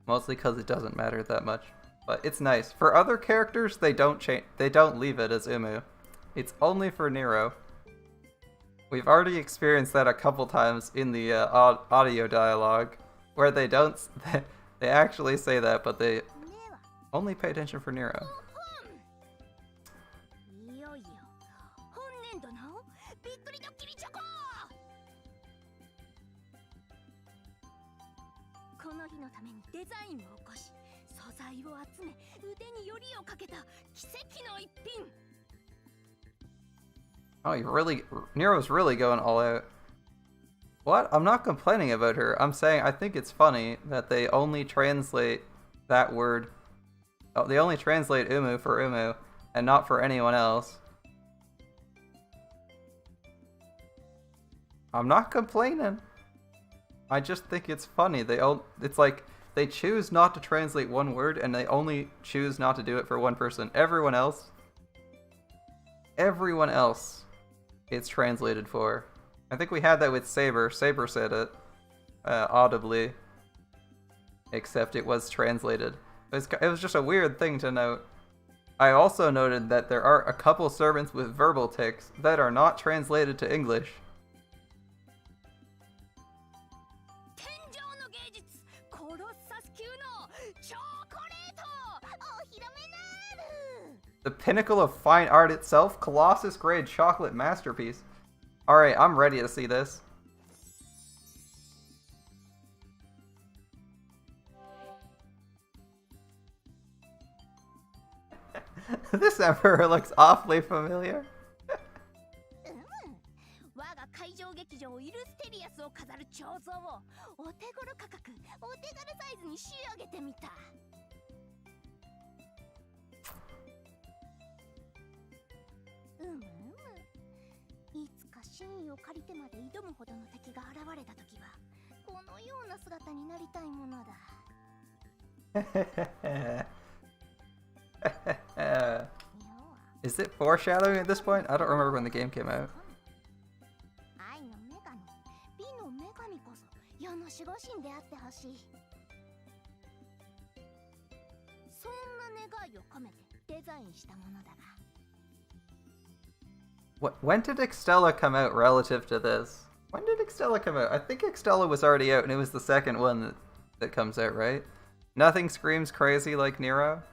Mostly because it doesn't matter that much. But it's nice. For other characters, they don't leave it as umu. It's only for Nero. We've already experienced that a couple times in the audio dialogue, where they don't, they actually say that, but they only pay attention for Nero. Oh, Nero's really going all out. What? I'm not complaining about her. I'm saying I think it's funny that they only translate that word. Oh, they only translate umu for umu and not for anyone else. I'm not complaining. I just think it's funny. It's like they choose not to translate one word and they only choose not to do it for one person. Everyone else, it's translated for. I think we had that with Saber. Saber said it audibly, except it was translated. It was just a weird thing to note. I also noted that there are a couple servants with verbal tics that are not translated to English. The pinnacle of fine art itself, Colossus grade chocolate masterpiece. Alright, I'm ready to see this. This emperor looks awfully familiar. Is it foreshadowing at this point? I don't remember when the game came out. When did Extella come out relative to this? When did Extella come out? I think Extella was already out and it was the second one that comes out, right? Nothing screams crazy like Nero.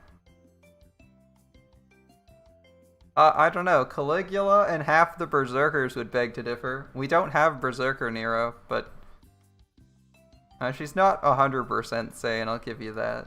I don't know. Caligula and half the Berserkers would beg to differ. We don't have Berserker Nero, but she's not 100% sane, I'll give you that.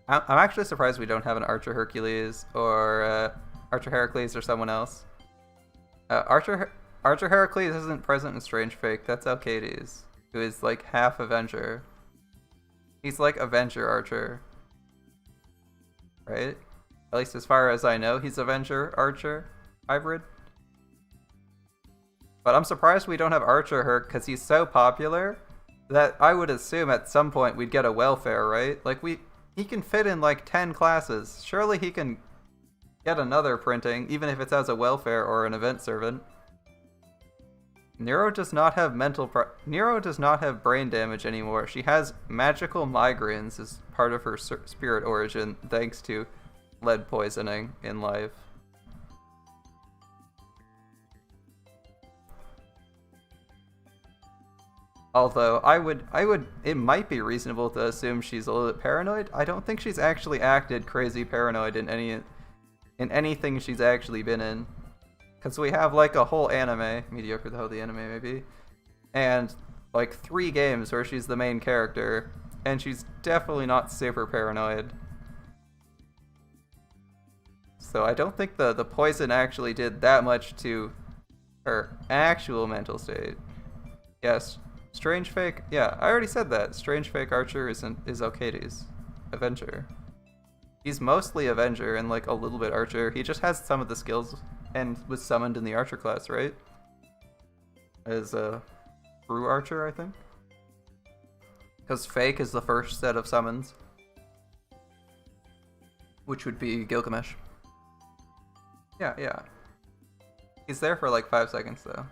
I'm actually surprised we don't have an Archer Hercules or Archer Heracles or someone else. Archer Heracles isn't present in Strange Fake. That's Alcades, who is like half Avenger. He's like Avenger Archer, right? At least as far as I know, he's Avenger Archer hybrid. But I'm surprised we don't have Archer Herc because he's so popular that I would assume at some point we'd get a welfare, right? Like he can fit in like 10 classes. Surely he can get another printing, even if it's as a welfare or an event servant. Nero does not have Nero does not have brain damage anymore. She has magical migraines as part of her spirit origin, thanks to lead poisoning in life. Although it might be reasonable to assume she's a little bit paranoid. I don't think she's actually acted crazy paranoid in anything she's actually been in. Because we have like a whole anime, mediocre though the anime may be, and like 3 games where she's the main character, and she's definitely not super paranoid. So I don't think the poison actually did that much to her actual mental state. Yes. Strange Fake, yeah, I already said that. Strange Fake Archer is Alcades, Avenger. He's mostly Avenger and like a little bit Archer. He just has some of the skills and was summoned in the Archer class, right? As a Brew Archer, I think. Because Fake is the first set of summons, which would be Gilgamesh. Yeah. He's there for like 5 seconds though.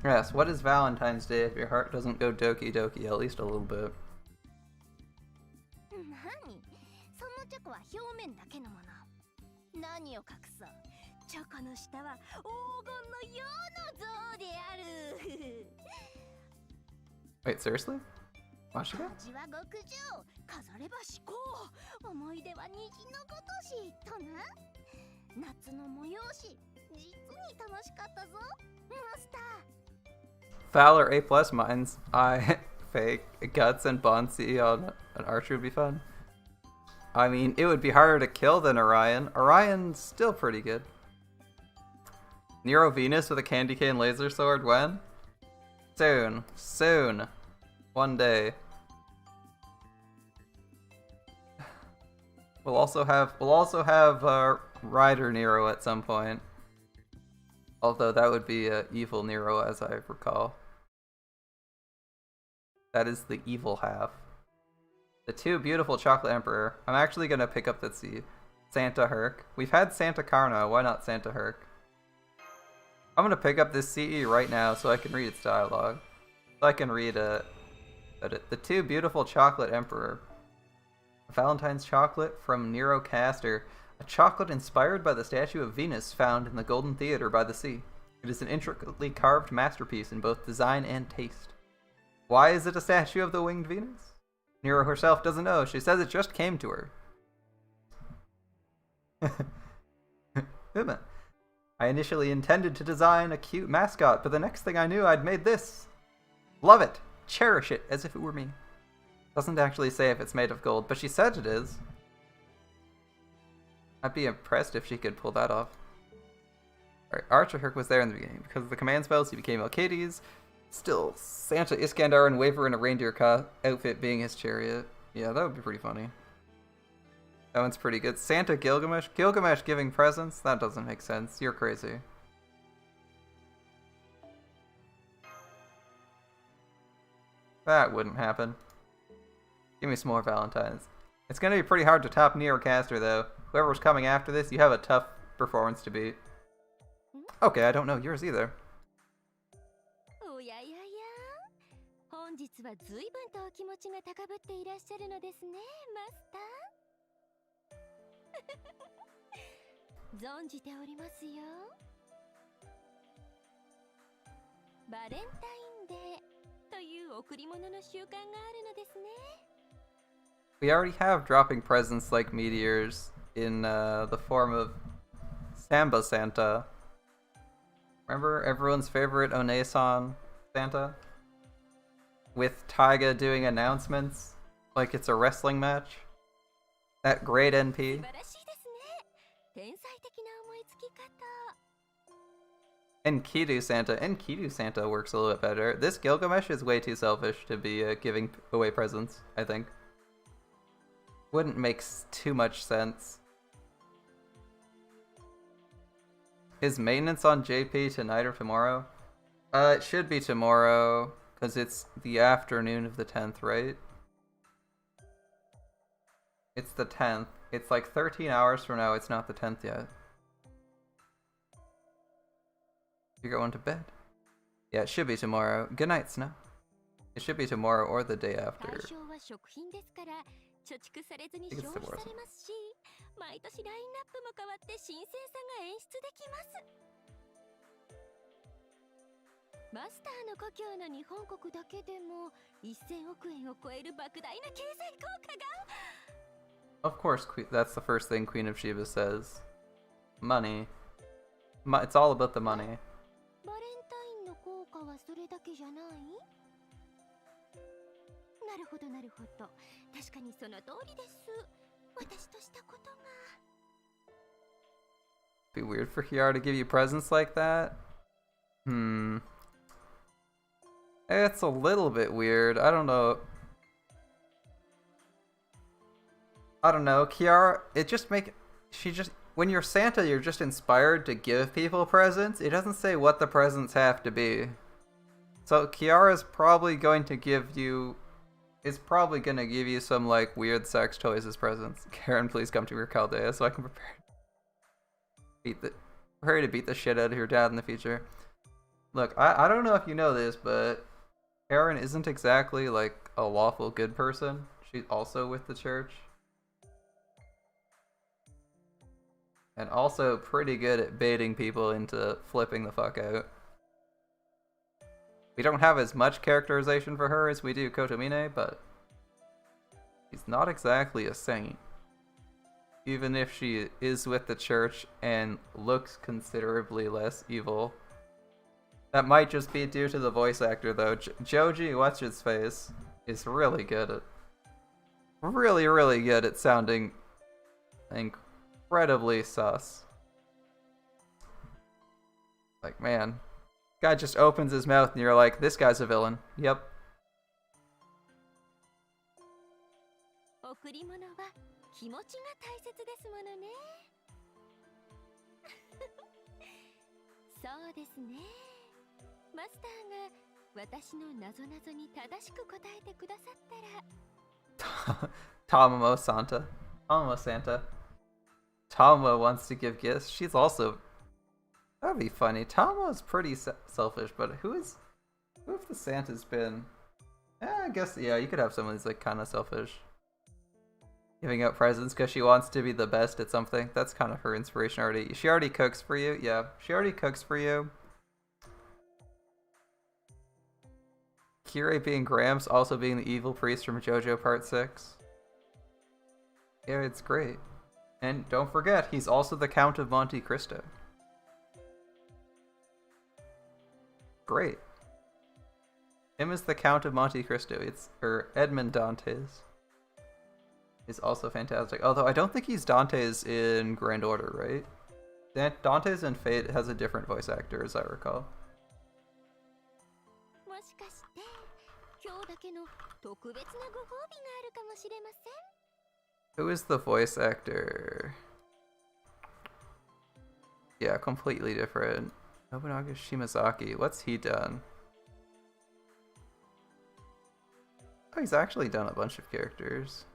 Yes, what is Valentine's Day if your heart doesn't go doki doki at least a little bit? Wait, seriously? Watch it again? 飾れば思考思い出は虹のごとしとな夏の催し実に楽しかったぞマスター Valor A plus mines. I fake guts and Bonsi on an archer would be fun. I mean, it would be harder to kill than Orion. Orion's still pretty good. Nero Venus with a candy cane laser sword when? Soon. Soon. One day. We'll also have Rider Nero at some point. Although that would be evil Nero, as I recall. That is the evil half. The two beautiful Chocolate Emperor. I'm actually gonna pick up the Santa Herc. We've had Santa Carna, why not Santa Herc? I'm gonna pick up this CE right now so I can read its dialogue. So I can read the two beautiful Chocolate Emperor. Valentine's chocolate from Nero Castor. A chocolate inspired by the statue of Venus found in the Golden Theater by the sea. It is an intricately carved masterpiece in both design and taste. Why is it a statue of the winged Venus? Nero herself doesn't know. She says it just came to her. I initially intended to design a cute mascot, but the next thing I knew, I'd made this. Love it. Cherish it as if it were me. Doesn't actually say if it's made of gold, but she said it is. I'd be impressed if she could pull that off. Alright, Archer Herc was there in the beginning. Because of the command spells, he became Alcides. Still, Santa Iskandar and Waver in a reindeer outfit being his chariot. Yeah, that would be pretty funny. That one's pretty good. Santa Gilgamesh? Gilgamesh giving presents? That doesn't make sense. You're crazy. That wouldn't happen. Give me some more Valentines. It's going to be pretty hard to top Neocaster, though. Whoever's coming after this, you have a tough performance to beat. Okay, I don't know yours either. おややや本日は随分とお気持ちが高ぶっていらっしゃるのですねマスター存じておりますよバレンタインデーという贈り物の習慣があるのですね We already have dropping presents like meteors in the form of Samba Santa. Remember everyone's favorite Onesan Santa? With Taiga doing announcements like it's a wrestling match? That great NP. And Enkidu Santa works a little bit better. This Gilgamesh is way too selfish to be giving away presents, I think. Wouldn't make too much sense. Is maintenance on JP tonight or tomorrow? It should be tomorrow, because it's the afternoon of the 10th, right? It's the 10th. It's like 13 hours from now, it's not the 10th yet. You're going to bed? Yeah, it should be tomorrow. Good night, Snow. It should be tomorrow or the day after. 貯蓄されずに消費されますし、毎年ラインナップも変わって新鮮さが演出できます。マスターの故郷の日本国だけでも1000億円を超える莫大な経済効果が。Of course, that's the first thing Queen of Sheba says. Money. It's all about the money. バレンタインの効果はそれだけじゃない？なるほどなるほど。確かにその通りです。私としたことが。Be weird for Kiara to give you presents like that? It's a little bit weird. I don't know. Kiara, when you're Santa, you're just inspired to give people presents. It doesn't say what the presents have to be. So Kiara's probably going to give you some like weird sex toys as presents. Karen, please come to your Chaldea so I can prepare to beat the shit out of your dad in the future. Look, I don't know if you know this, but Karen isn't exactly like a lawful good person. She's also with the church. And also pretty good at baiting people into flipping the fuck out. We don't have as much characterization for her as we do Kotomine, but He's not exactly a saint. Even if she is with the church and looks considerably less evil. That might just be due to the voice actor, though. Joji, what's his face, is really good at... really good at sounding incredibly sus. Like, man. Guy just opens his mouth and you're like, this guy's a villain. Yep. 贈り物は気持ちが大切ですものね。そうですね。マスターが私の謎々に正しく答えてくださったら。Tamamo Santa. Tamamo Santa. Tamamo wants to give gifts. She's also... That'd be funny. Tamo's pretty selfish, but who if the Santa's been... I guess, yeah, you could have someone who's like kind of selfish. Giving out presents because she wants to be the best at something. That's kind of her inspiration already. She already cooks for you. Yeah, she already cooks for you. Kirei being Gramps, also being the evil priest from JoJo Part 6. Yeah, it's great. And don't forget, he's also the Count of Monte Cristo. Great. Him as the Count of Monte Cristo. Edmond Dantes is also fantastic. Although I don't think he's Dantes in Grand Order, right? Dantes in Fate has a different voice actor, as I recall. Who is the voice actor? Yeah, completely different. Nobunaga Shimazaki. What's he done? Oh, he's actually done a bunch of characters.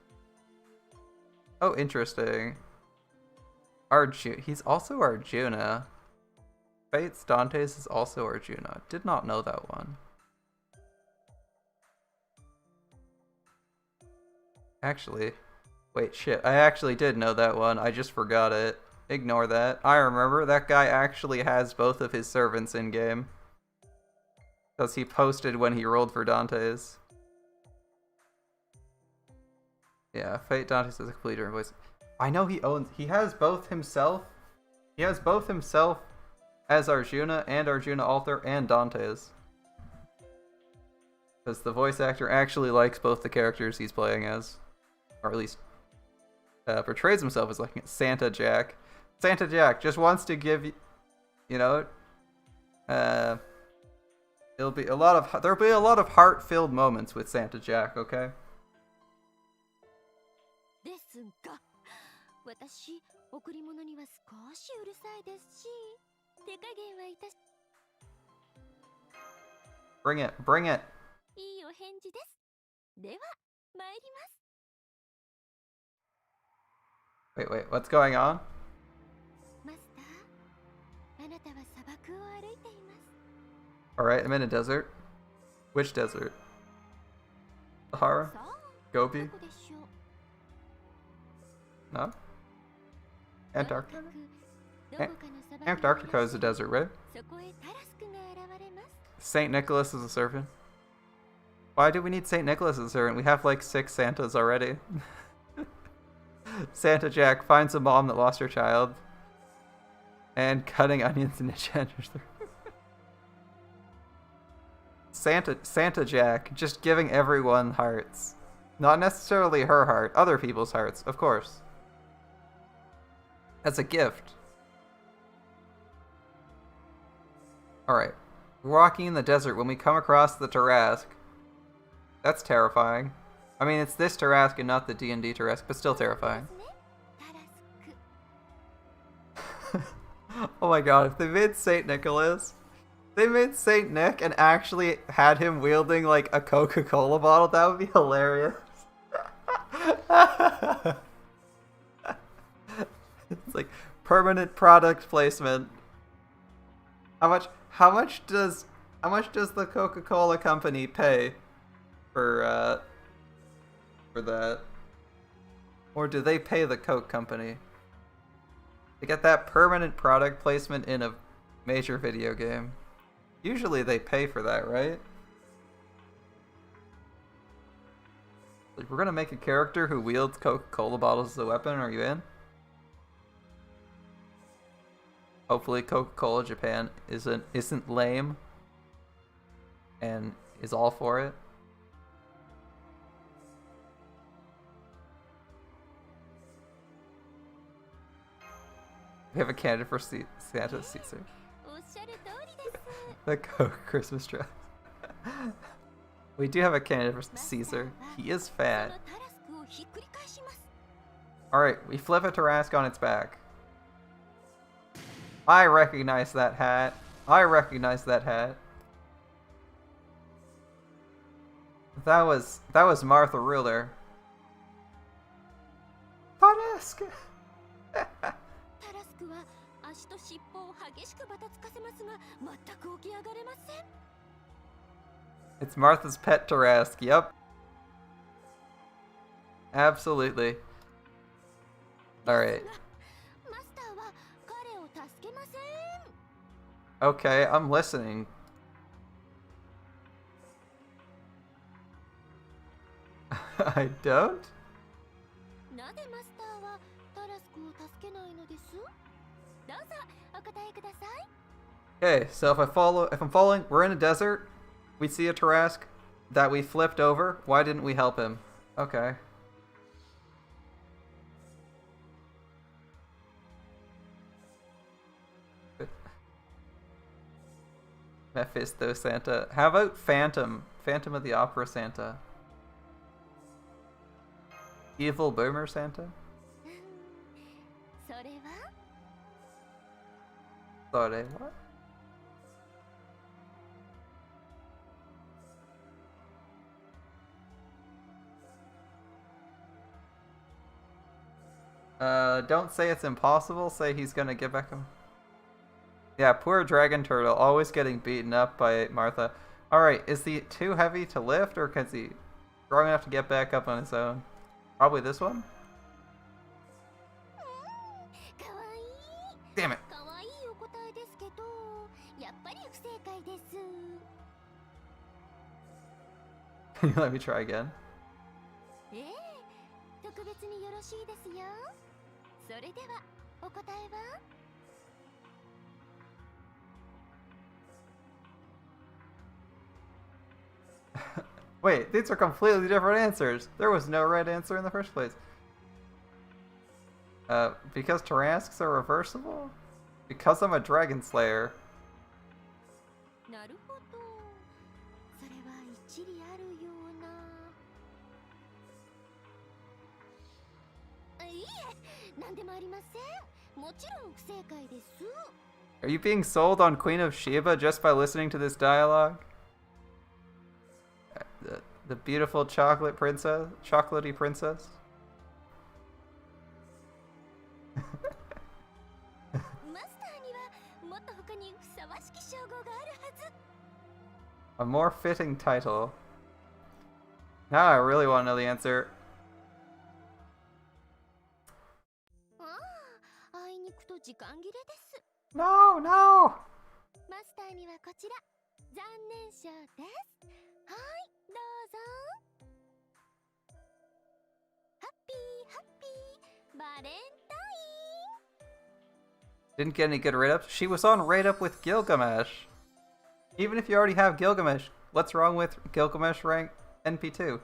Oh, interesting. He's also Arjuna. Fate's Dantes is also Arjuna. Did not know that one. Actually, wait, shit. I actually did know that one. I just forgot it. Ignore that. I remember. That guy actually has both of his servants in-game. Because he posted when he rolled for Dantes. Yeah, Fate Dantes is a completely different voice. I know he has both himself. He has both himself as Arjuna and Arjuna Alter and Dantes. Because the voice actor actually likes both the characters he's playing as. Or at least portrays himself as like Santa Jack. Santa Jack just wants to give you know, there'll be a lot of heart-filled moments with Santa Jack, okay? Bring it, bring it. Wait, what's going on? Alright, I'm in a desert. Which desert? Sahara? Gobi? No? Antarctica? Antarctica is a desert, right? Saint Nicholas is a servant. Why do we need Saint Nicholas as a servant? We have like 6 Santas already. Santa Jack finds a mom that lost her child. And cutting onions in enchanters. Santa Jack just giving everyone hearts. Not necessarily her heart, other people's hearts, of course. As a gift. Alright. We're walking in the desert when we come across the Tarrasque. That's terrifying. I mean, it's this Tarrasque and not the D&D Tarrasque, but still terrifying. Oh my god, if they made Saint Nicholas, they made Saint Nick and actually had him wielding like a Coca-Cola bottle, that would be hilarious. It's like permanent product placement. How much does the Coca-Cola company pay for that? Or do they pay the Coke company? To get that permanent product placement in a major video game. Usually they pay for that, right? Like, we're gonna make a character who wields Coca-Cola bottles as a weapon. Are you in? Hopefully, Coca-Cola Japan isn't lame and is all for it. We have a candidate for Santa Caesar. The Coke Christmas dress. We do have a candidate for Caesar. He is fat. Alright, we flip a Tarrasque on its back. I recognize that hat. I recognize that hat. That was Martha Ruler. Tarrasque! It's Martha's pet Tarrasque, yep. Absolutely. Alright. Okay, I'm listening. I don't? Okay, so if I'm following, we're in a desert. We see a Tarrasque that we flipped over. Why didn't we help him? Okay. Mephisto Santa. How about Phantom? Phantom of the Opera Santa. Evil Boomer Santa? Sorry, what? Don't say it's impossible, say he's gonna get back him. Yeah, poor Dragon Turtle, always getting beaten up by Martha. Alright, is he too heavy to lift, or is he strong enough to get back up on his own? Probably this one? Damn it! Can you let me try again? Wait, these are completely different answers. There was no right answer in the first place. Because Tarrasques are reversible? Because I'm a Dragon Slayer. Are you being sold on Queen of Sheba just by listening to this dialogue? The beautiful chocolatey princess? A more fitting title. Now I really want to know the answer. No, no! Didn't get any good rate-ups. She was on rate-up with Gilgamesh. Even if you already have Gilgamesh, what's wrong with Gilgamesh rank NP2?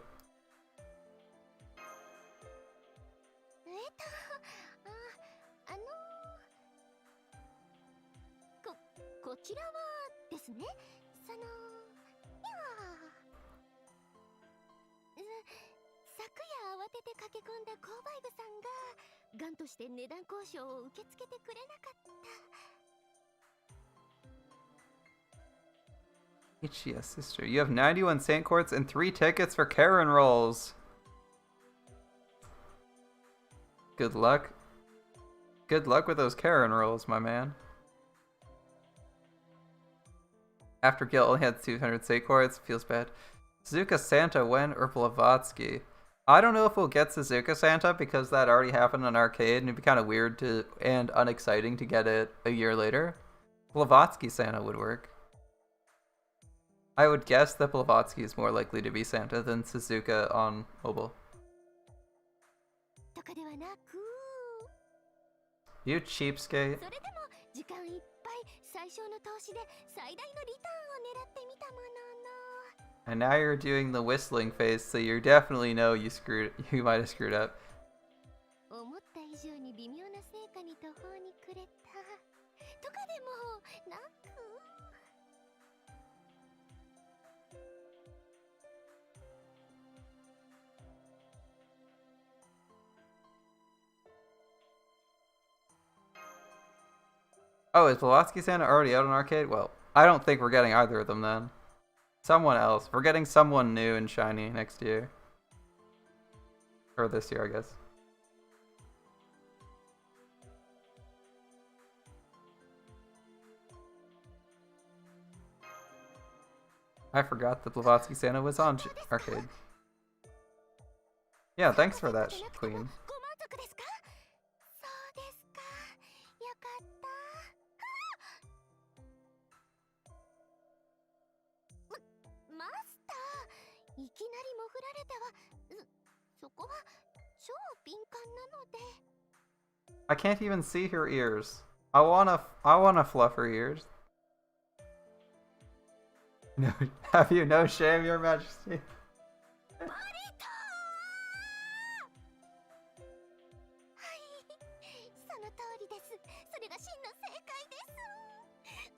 Ichiya's sister. You have 91 Saint Quartz and 3 tickets for Karen rolls. Good luck. Good luck with those Karen rolls, my man. After Gil only had 200 Saint Quartz, feels bad. Suzuka Santa when or Blavatsky? I don't know if we'll get Suzuka Santa because that already happened on arcade and it'd be kind of weird and unexciting to get it a year later. Blavatsky Santa would work. I would guess that Blavatsky is more likely to be Santa than Suzuka on mobile. かではなく You cheapskate. それでも時間いっぱい最小の投資で最大のリターンを狙ってみたものの And now you're doing the whistling face, so you definitely know you might have screwed up. 思った以上に微妙な成果に途方に暮れたとかでもなく Oh, is Blavatsky Santa already out on arcade? Well, I don't think we're getting either of them then. Someone else. We're getting someone new and shiny next year. Or this year, I guess. I forgot that Blavatsky Santa was on arcade. Yeah, thanks for that, Queen. そうですかよかったマスターいきなりもふられてはそこは超敏感なので I can't even see her ears. I wanna fluff her ears. No, have you no shame, Your Majesty? バレたはいその通りですそれが真の正解です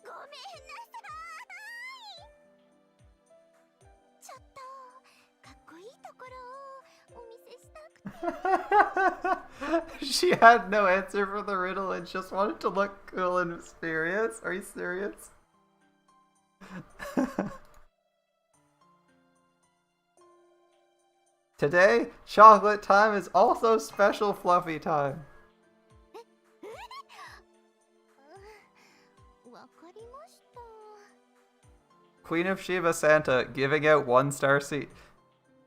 ごめんなさいちょっとかっこいいところをお見せしたくて She had no answer for the riddle and just wanted to look cool and mysterious. Are you serious? Today, chocolate time is also special fluffy time. わかりました Queen of Sheba Santa giving out 1-star seat.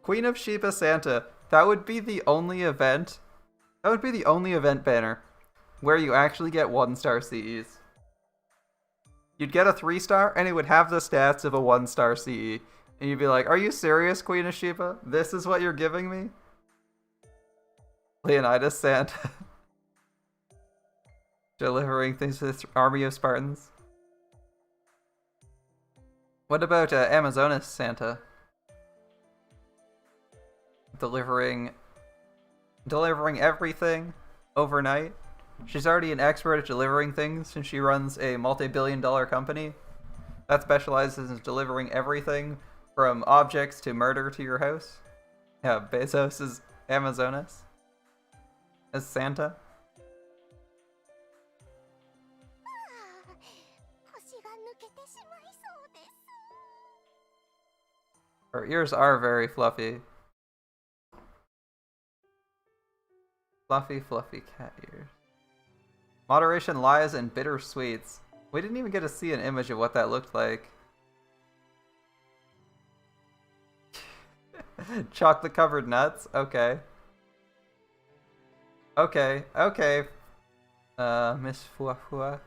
Queen of Sheba Santa, that would be the only event. That would be the only event banner where you actually get 1-star CEs. You'd get a 3-star and it would have the stats of a 1-star CE. And you'd be like, are you serious, Queen of Sheba? This is what you're giving me? Leonidas Santa. Delivering things to this army of Spartans. What about Amazonas Santa? Delivering everything overnight. She's already an expert at delivering things since she runs a multi-billion-dollar company that specializes in delivering everything from objects to murder to your house. Yeah, Bezos is Amazonas as Santa. 腰が抜けてしまいそうです Her ears are very fluffy. Fluffy, fluffy cat ears. Moderation lies in bitter sweets. We didn't even get to see an image of what that looked like. Chocolate covered nuts? Okay. Okay, okay. Miss Fua Fua.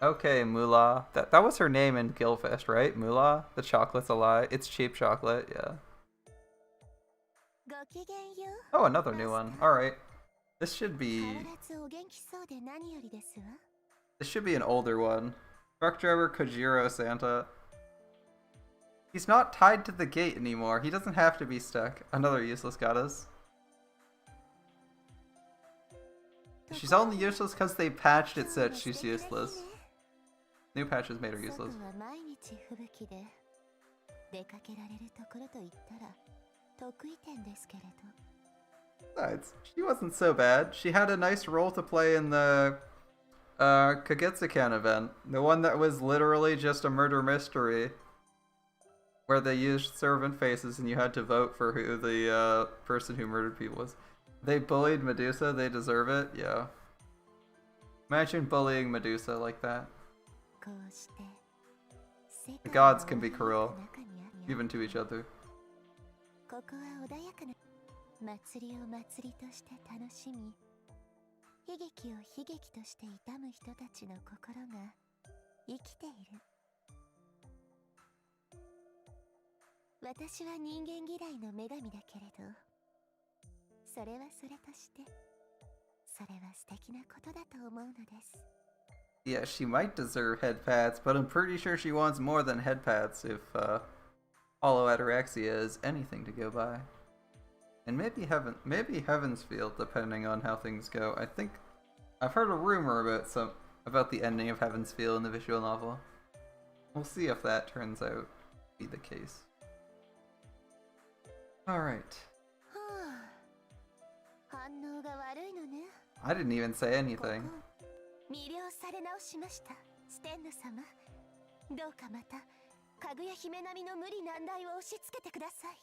Okay, Moolah. That was her name in Gilfest, right? Moolah? The chocolate's a lie. It's cheap chocolate, yeah. ごきげんよう Oh, another new one. Alright. This should 変 be... わらずお元気そうで何よりですわ This should be an older one. Truck driver Kojiro Santa. He's not tied to the gate anymore. He doesn't have to be stuck. Another useless goddess. She's only useless because they patched it so she's useless. New patches made her useless. 外は毎日吹雪で出かけられるところと言ったら得意点ですけれど Besides, she wasn't so bad. She had a nice role to play in the Kagetsukan event. The one that was literally just a murder mystery. Where they used servant faces and you had to vote for who the person who murdered people was. They bullied Medusa, they deserve it, yeah. Imagine bullying Medusa like that. こうして The gods can be cruel, even to each other. ここは穏やかな祭りを祭りとして楽しみ悲劇を悲劇として悼む人たちの心が生きている私は人間嫌いの女神だけれどそれはそれとして、それは素敵なことだと思うのです。 Yeah, she might deserve head pats, but I'm pretty sure she wants more than head pats if hollow ataraxia is anything to go by. And maybe Heaven's Field, depending on how things go. I think I've heard a rumor about the ending of Heaven's Field in the visual novel. We'll see if that turns out to be the case. Alright. I didn't even say anything. 魅了され直しました、ステンヌ様。どうかまたかぐや姫並みの無理難題を押し付けてください。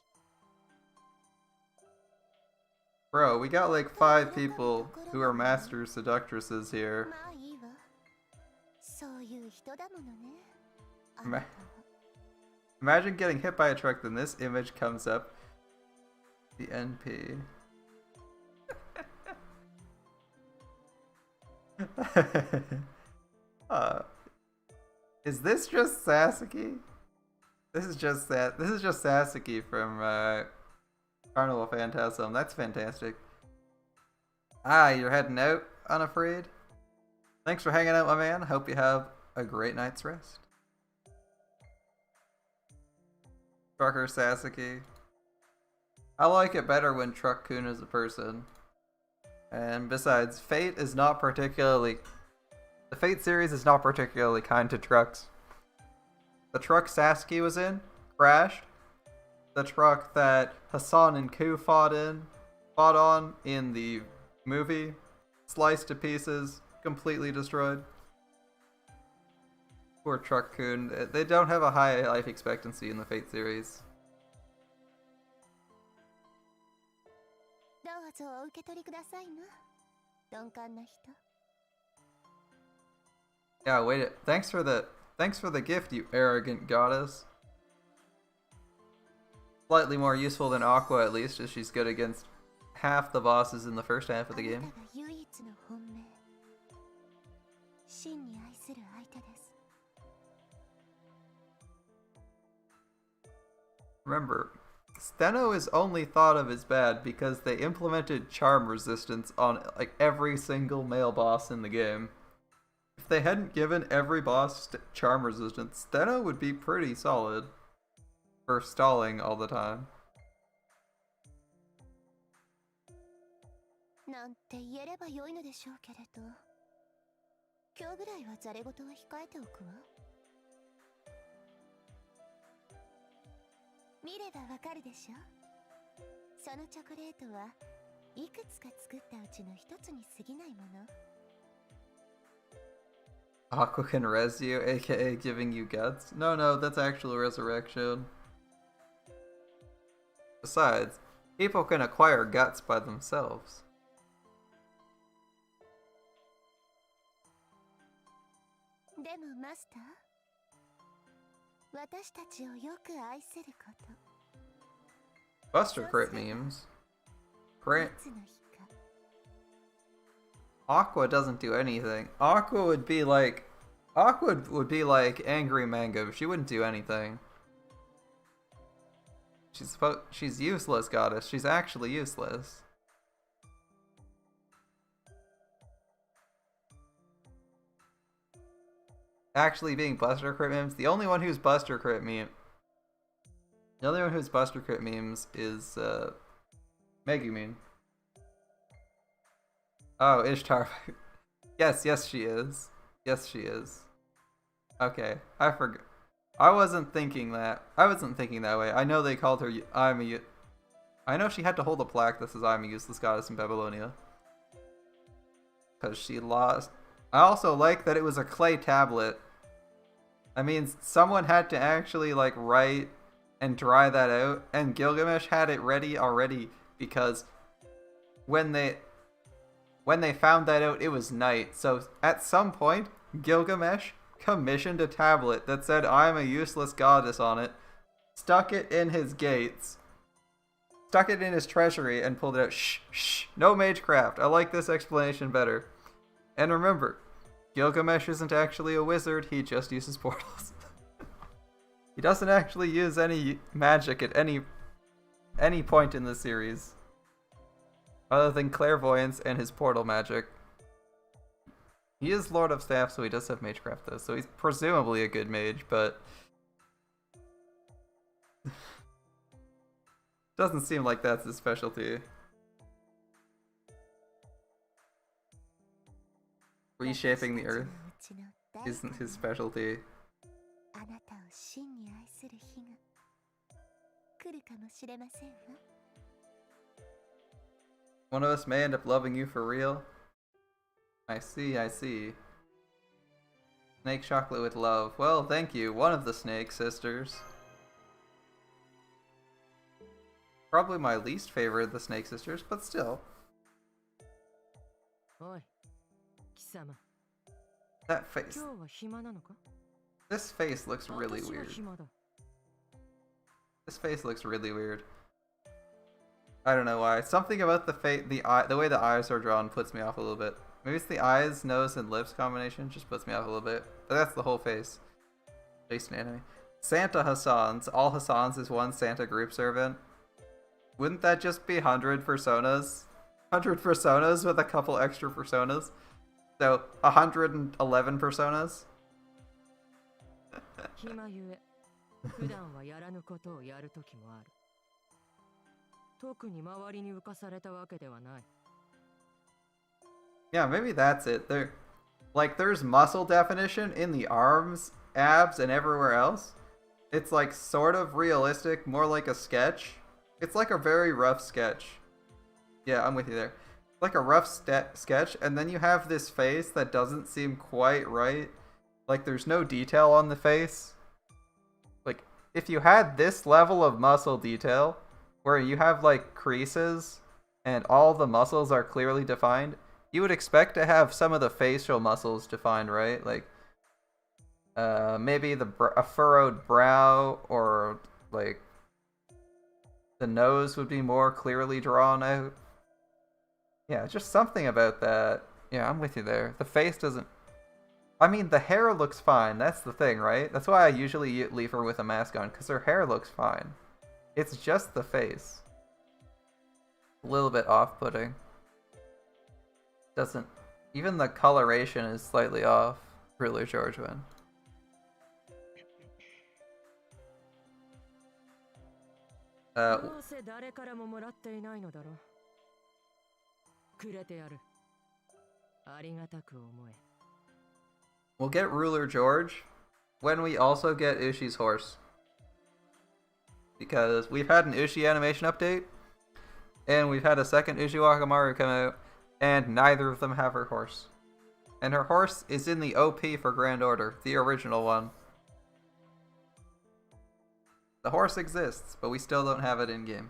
Bro, we got like 5 people who are master seductresses here. まあいいわ。そういう人だものね。あなたは。Imagine getting hit by a truck, then this image comes up. The NP. Is this just Sasuke? This is just Sasuke from Carnival Phantasm. That's fantastic. Ah, you're heading out, unafraid? Thanks for hanging out, my man. Hope you have a great night's rest. Trucker Sasuke. I like it better when Truck-kun is a person. And besides, Fate is not particularly... The Fate series is not particularly kind to trucks. The truck Sasuke was in crashed. The truck that Hassan and Ku fought on in the movie, sliced to pieces, completely destroyed. Poor Truck-kun. They don't have a high life expectancy in the Fate series. どうぞお受け取りくださいな。鈍感な人。 Yeah, wait. Thanks for the gift, you arrogant goddess. Slightly more useful than Aqua, at least, as she's good against half the bosses in the first half of the game. あなたが唯一の本命。真に愛する相手です。 Remember, Steno is only thought of as bad because they implemented charm resistance on like every single male boss in the game. If they hadn't given every boss charm resistance, Steno would be pretty solid for stalling all the time. なんて言えればよいのでしょうけれど、今日ぐらいはざれ言は控えておくわ。見ればわかるでしょ。そのチョコレートはいくつか作ったうちの一つに過ぎないもの。 Aqua can res you, aka giving you guts? No, that's actual resurrection. Besides, people can acquire guts by themselves. でもマスター、私たちをよく愛すること。 Buster Crit memes. Great. いつの日か。 Aqua doesn't do anything. Aqua would be like Angry Mango. She wouldn't do anything. She's useless, goddess. She's actually useless. Actually being Buster Crit memes, the only one who's Buster Crit memes is Megumin. Oh, Ishtar. Yes, she is. Yes, she is. Okay, I forgot. I wasn't thinking that way. I know they called her I know she had to hold a plaque that says I'm a useless goddess in Babylonia. Because she lost. I also like that it was a clay tablet. I mean, someone had to actually like write and dry that out, and Gilgamesh had it ready already because when they found that out, it was night. So at some point, Gilgamesh commissioned a tablet that said I'm a useless goddess on it, stuck it in his gates, stuck it in his treasury, and pulled it out. Shh, no magecraft. I like this explanation better. And remember, Gilgamesh isn't actually a wizard, he just uses portals. He doesn't actually use any magic at any point in the series. Other than clairvoyance and his portal magic. He is Lord of Staff, so he does have Magecraft though, so he's presumably a good mage, but doesn't seem like that's his specialty. Reshaping the earth isn't his specialty. あなたを真に愛する日が来るかもしれませんわ。One of us may end up loving you for real. I see, I see. Snake chocolate with love. Well, thank you, one of the Snake sisters. Probably my least favorite of the Snake sisters, but still. That face. This face looks really weird. This face looks really weird. I don't know why. Something about the way the eyes are drawn puts me off a little bit. Maybe it's the eyes, nose, and lips combination just puts me off a little bit. But that's the whole face. Jason anime. Santa Hassans. All Hassans is one Santa group servant. Wouldn't that just be 100 personas? 100 personas with a couple extra personas? So, 111 personas? 暇ゆえ、普段はやらぬことをやるときもある。特に周りに浮かされたわけではない。Yeah, maybe that's it. There's muscle definition in the arms, abs, and everywhere else. It's like sort of realistic, more like a sketch. It's like a very rough sketch. Yeah, I'm with you there. Like a rough sketch, and then you have this face that doesn't seem quite right. Like there's no detail on the face. Like if you had this level of muscle detail, where you have like creases and all the muscles are clearly defined, you would expect to have some of the facial muscles defined, right? Like maybe a furrowed brow, or like the nose would be more clearly drawn out. Yeah, just something about that. Yeah, I'm with you there. The face doesn't... I mean, the hair looks fine. That's the thing, right? That's why I usually leave her with a mask on, because her hair looks fine. It's just the face. A little bit off-putting. Doesn't... Even the coloration is slightly off. Ruler George win. We'll get Ruler George when we also get Ushi's horse. Because we've had an Ushi animation update, and we've had a second Ushi Wakamaru come out, and neither of them have her horse. And her horse is in the OP for Grand Order, the original one. The horse exists, but we still don't have it in-game.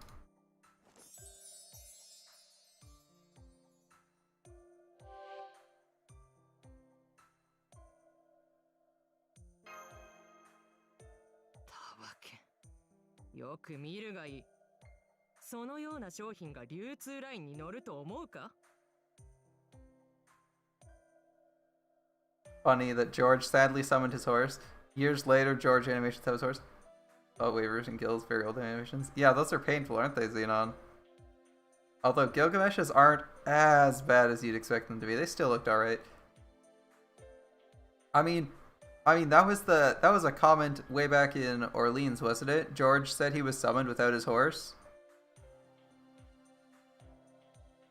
Funny that George sadly summoned his horse. Years later, George animations have his horse. Oh, waivers and gills, very old animations. Yeah, those are painful, aren't they, Xenon? Although Gilgamesh's aren't as bad as you'd expect them to be. They still looked alright. I mean that was a comment way back in Orleans, wasn't it? George said he was summoned without his horse.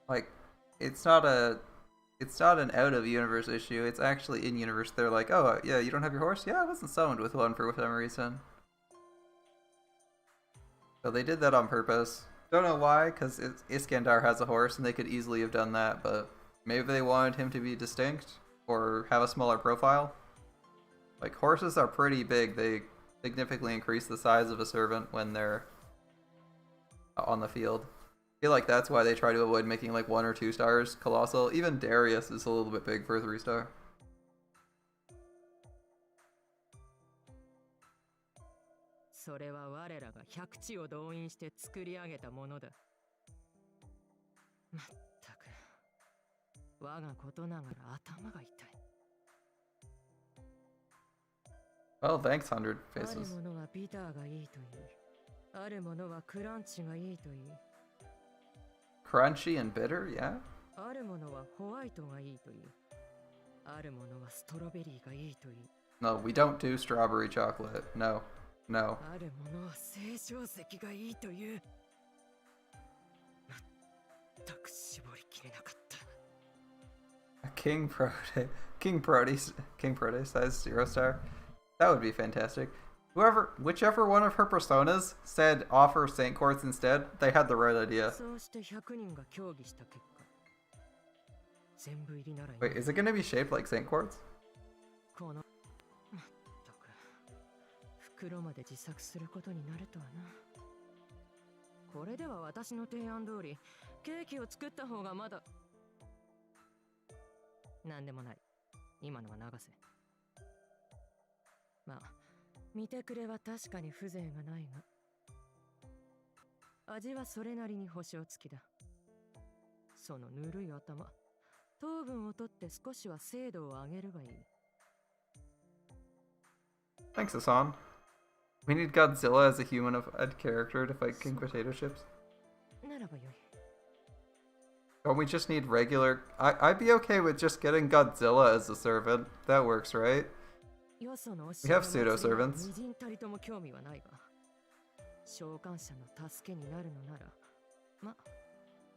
Like, it's not an out of universe issue. It's actually in universe. They're like, oh yeah, you don't have your horse? Yeah, I wasn't summoned with one for whatever reason. So they did that on purpose. Don't know why, because Iskandar has a horse and they could easily have done that, but maybe they wanted him to be distinct or have a smaller profile. Like, horses are pretty big. They significantly increase the size of a servant when they're on the field. I feel like that's why they try to avoid making like 1 or 2 stars colossal. Even Darius is a little bit big for a 3-star. それは我らが百地を動員して作り上げたものだ。まったく、我がことながら頭が痛い。Well, thanks, 100 faces. あるものはビターがいいという。あるものはクランチがいいという。crunchy and bitter, yeah? あるものはホワイトがいいという。あるものはストロベリーがいいという。No, we don't do strawberry chocolate. No. No. あるものは青晶石がいいという。全く絞りきれなかった。King Prode says 0 star. That would be fantastic. Whichever one of her personas said offer Saint Quartz instead, they had the right idea. そうして100人が協議した結果、全部入りならいい。 Wait, is it gonna be shaped like Saint Quartz? このまったく袋まで自作することになるとはな。これでは私の提案通りケーキを作った方がまだ。なんでもない。今のは流せ。まあ見てくれは確かに風情がないが、味はそれなりに保証付きだ。そのぬるい頭、糖分を取って少しは精度を上げるがいい。 Thanks, Hassan. We need Godzilla as a humanified character to fight King Potato Chips. ならばよい。 Don't we just need regular... I'd be okay with just getting Godzilla as a servant. That works, right? We have pseudo-servants. みじんたりとも興味はないが、召喚者の助けになるのなら、ま、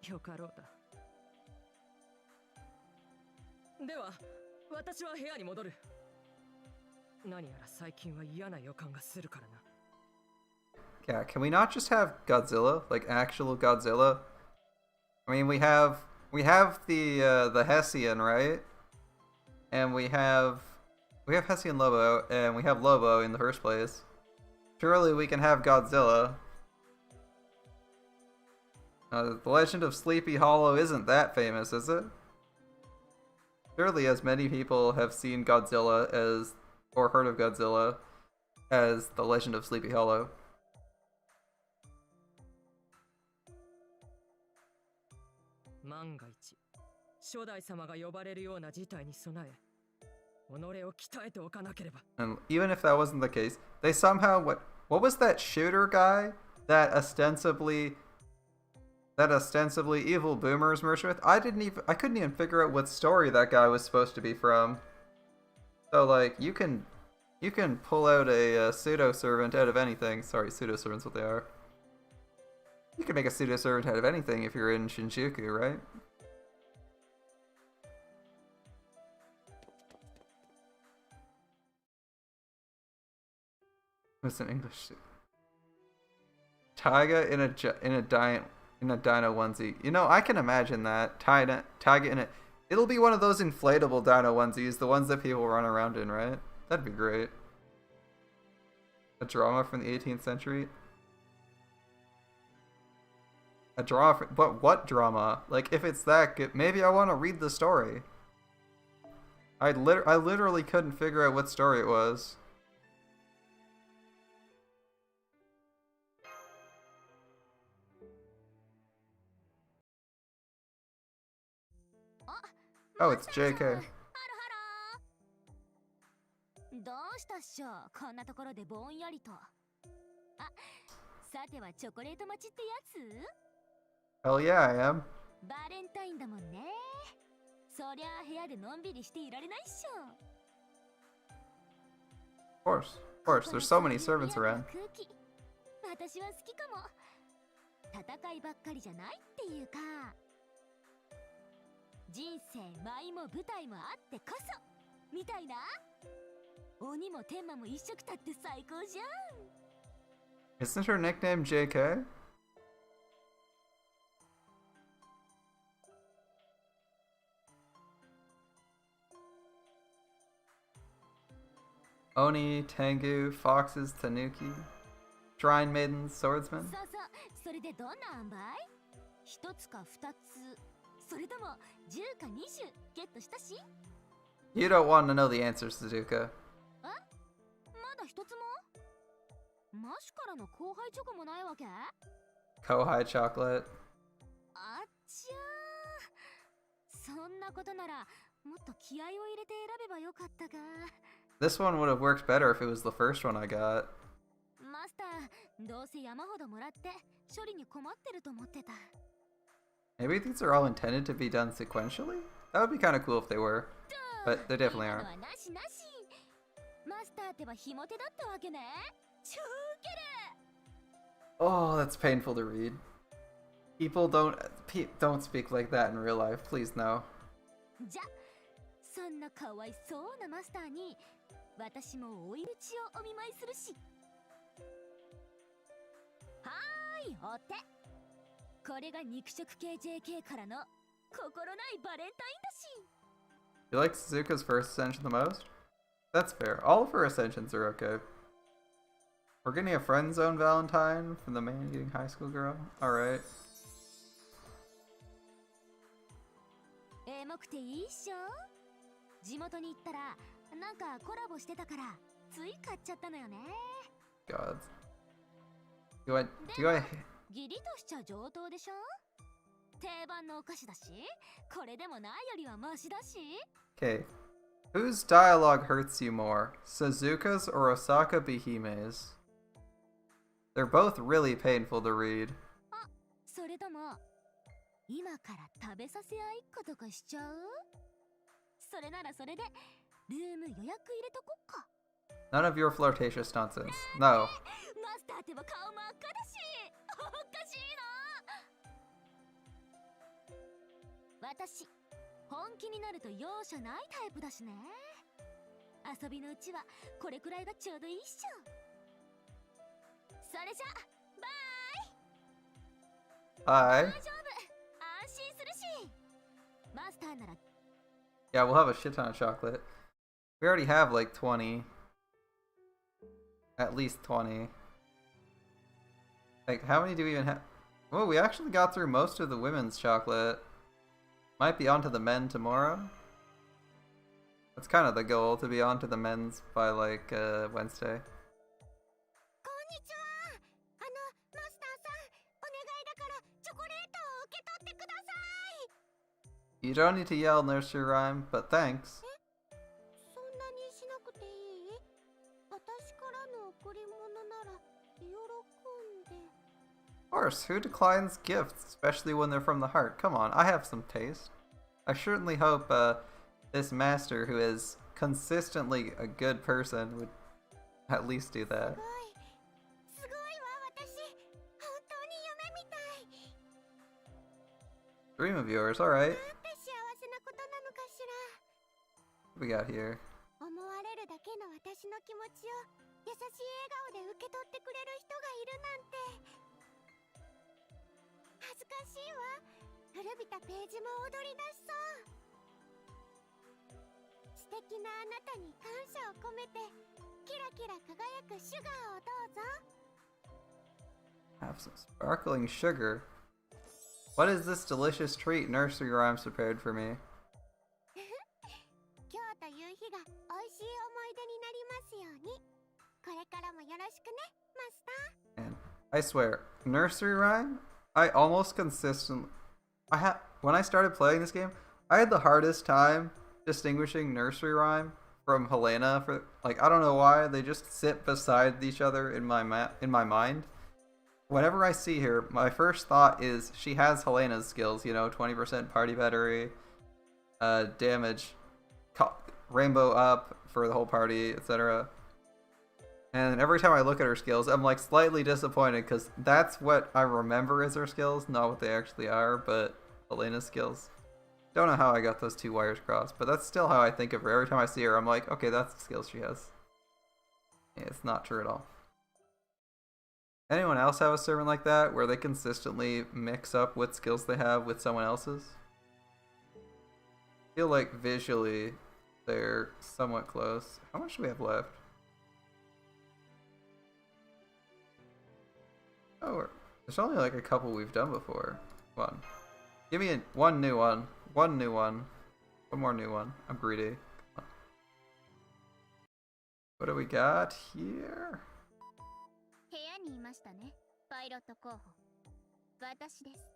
よかろうだ。では、私は部屋に戻る。何やら最近は嫌な予感がするからな。Yeah, can we not just have Godzilla? Like actual Godzilla? I mean, we have the Hessian, right? And we have Hessian Lobo, and we have Lobo in the first place. Surely we can have Godzilla. The Legend of Sleepy Hollow isn't that famous, is it? Surely as many people have seen Godzilla as, or heard of Godzilla, as The Legend of Sleepy Hollow. 万が一、初代様が呼ばれるような事態に備え、己を鍛えておかなければ。 And even if that wasn't the case, they somehow what was that shooter guy that ostensibly evil boomers merged with? I couldn't even figure out what story that guy was supposed to be from. So like you can pull out a pseudo servant out of anything. Sorry, pseudo servants, what they are. You can make a pseudo servant out of anything if you're in Shinjuku, right? What's in English? Taiga in a dino onesie. You know, I can imagine that. Taiga in it. It'll be one of those inflatable dino onesies, the ones that people run around in, right? That'd be great. A drama from the 18th century. A drama, but what drama? Like, if it's that good, maybe I want to read the story. I literally couldn't figure out what story it was. Oh, it's JK. どうしたっしょ、こんなところでぼんやりと。あ、さてはチョコレート待ちってやつ？ Hell yeah, I am. バレンタインだもんね。そりゃあ部屋でのんびりしていられないっしょ。 Of course, there's so many servants around. 私は好きかも。戦いばっかりじゃないっていうか。人生舞も舞台もあってこそみたいな。鬼も天魔も一緒くたって最高じゃん。 Isn't her nickname JK? Oni, Tengu, Foxes, Tanuki, Shrine Maidens, Swordsmen. そうそう、それでどんな塩梅？一つか二つ、それとも10か20ゲットしたし？ You don't want to know the answers, Suzuka. まだ一つも？マシからの後輩チョコもないわけ？ Kohai chocolate. あっちゃー。そんなことならもっと気合を入れて選べばよかったか。 This one would have worked better if it was the first one I got. マスター、どうせ山ほどもらって処理に困ってると思ってた。Maybe these are all intended to be done sequentially? That would be kind of cool if they were, but they definitely aren't. Oh, that's painful to read. People don't speak like that in real life. Please no. じゃ、そんなかわいそうなマスターに私も追い打ちをお見舞いするし。はーい、お手。これが肉食系 JK からの心ないバレンタインだし。You like Suzuka's first ascension the most? That's fair. All of her ascensions are okay. We're getting a friend zone Valentine from the man getting high school girl? Alright. エモくていいっしょ。地元に行ったらなんかコラボしてたからつい買っちゃったのよね。God. Do I... 義理としちゃ上等でしょ。定番のお菓子だし、これでもないよりはマシだし。Okay. Whose dialogue hurts you more? Suzuka's or Osaka Bihime's? They're both really painful to read. あ、それとも今から食べさせ合いっことかしちゃう？それならそれでルーム予約入れとこっか。None of your flirtatious nonsense. No. マスターってば顔真っ赤だし、おかしいな。私、本気になると容赦ないタイプだしね。遊びのうちはこれくらいがちょうどいいっしょ。それじゃ、バイ。 Hi. 大丈夫、安心するし。マスターなら Yeah, we'll have a shit ton of chocolate. We already have like 20. At least 20. Like, how many do we even have? Oh, we actually got through most of the women's chocolate. Might be onto the men tomorrow. That's kind of the goal, to be onto the men's by like Wednesday. こんにちは。マスターさん、お願いだからチョコレートを受け取ってください。 You don't need to yell nursery rhyme, but thanks. そんなにしなくていい？私からの贈り物なら喜んで。 Of course, who declines gifts, especially when they're from the heart? Come on, I have some taste. I certainly hope this master, who is consistently a good person, would at least do that. すごいわ、私。本当に夢みたい。 Dream of yours, alright. なんて幸せなことなのかしら。 What we got here? 思われるだけの私の気持ちを優しい笑顔で受け取ってくれる人がいるなんて。恥ずかしいわ。古びたページも踊り出しそう。素敵なあなたに感謝を込めてキラキラ輝くシュガーをどうぞ。 Have some sparkling sugar. What is this delicious treat nursery rhymes prepared for me? 今日という日が美味しい思い出になりますように。これからもよろしくね、マスター。 And I swear, nursery rhyme? I almost consistently... When I started playing this game, I had the hardest time distinguishing nursery rhyme from Helena. For like, I don't know why, they just sit beside each other in my mind. Whenever I see her, my first thought is she has Helena's skills, you know, 20% party battery, damage, rainbow up for the whole party, etc. And every time I look at her skills, I'm like slightly disappointed because that's what I remember as her skills, not what they actually are, but Helena's skills. Don't know how I got those two wires crossed, but that's still how I think of her. Every time I see her, I'm like, okay, that's the skills she has. Yeah, it's not true at all. Anyone else have a servant like that, where they consistently mix up what skills they have with someone else's? I feel like visually, they're somewhat close. How much do we have left? Oh, there's only like a couple we've done before. One. Give me one new one. One new one. One more new one. I'm greedy. What do we got here? 部屋にいましたね、パイロット候補。私です。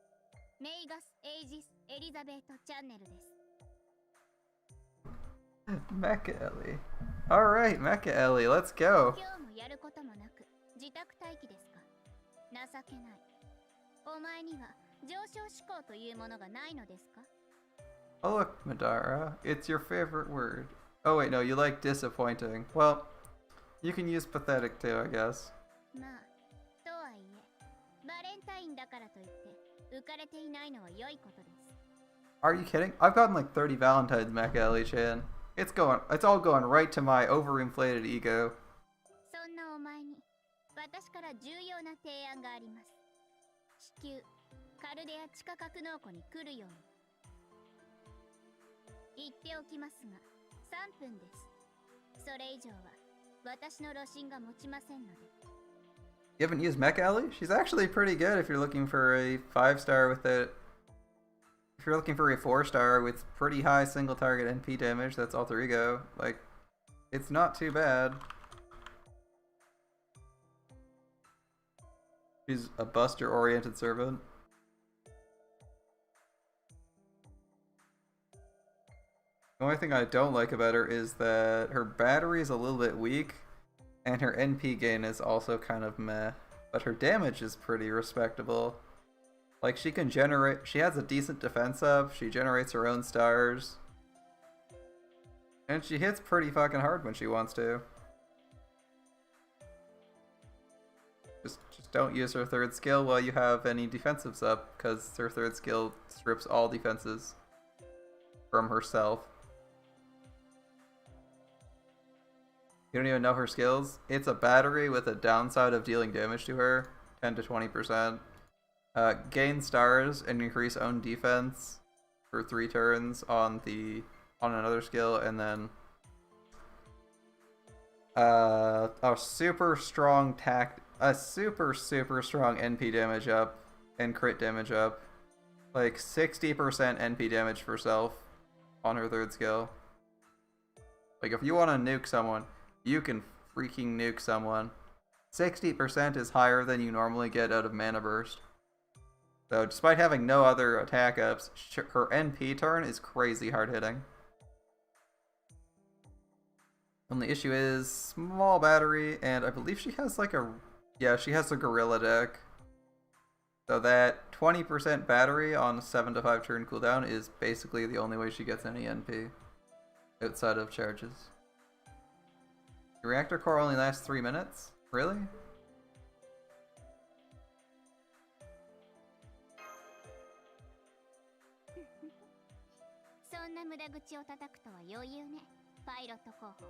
メイガス・エイジス・エリザベート・チャンネルです。 Mecha Ellie. Alright, Mecha Ellie, let's go. 今日もやることもなく自宅待機ですか。情けない。お前には上昇志向というものがないのですか？ Oh look, Madara, it's your favorite word. Oh wait, no, you like disappointing. Well, you can use pathetic too, I guess. まあ、とはいえ、バレンタインだからといって浮かれていないのは良いことです。 Are you kidding? I've gotten like 30 Valentines, Machiavelli-chan. It's all going right to my overinflated ego. そんなお前に私から重要な提案があります。至急カルデア地下格納庫に来るように。言っておきますが3分です。それ以上は私の路線が持ちませんので。 You haven't used Mech Alley? She's actually pretty good if you're looking for a 5-star with it. If you're looking for a 4-star with pretty high single target NP damage, that's Alter Ego. Like, it's not too bad. She's a buster-oriented servant. The only thing I don't like about her is that her battery is a little bit weak, and her NP gain is also kind of meh. But her damage is pretty respectable. Like, she has a decent defense up, she generates her own stars. And she hits pretty fucking hard when she wants to. Just don't use her third skill while you have any defensives up, because her third skill strips all defenses from herself. You don't even know her skills? It's a battery with a downside of dealing damage to her, 10 to 20%. Gain stars and increase own defense for 3 turns on another skill, and then a super strong NP damage up and crit damage up, like 60% NP damage for self on her third skill. Like, if you want to nuke someone, you can freaking nuke someone. 60% is higher than you normally get out of Mana Burst. So, despite having no other attack ups, her NP turn is crazy hard hitting. Only issue is small battery, and I believe she has like she has a gorilla deck. So that 20% battery on 7 to 5 turn cooldown is basically the only way she gets any NP outside of charges. The reactor core only lasts 3 minutes? Really? そんな無駄口を叩くとは余裕ね、パイロット候補。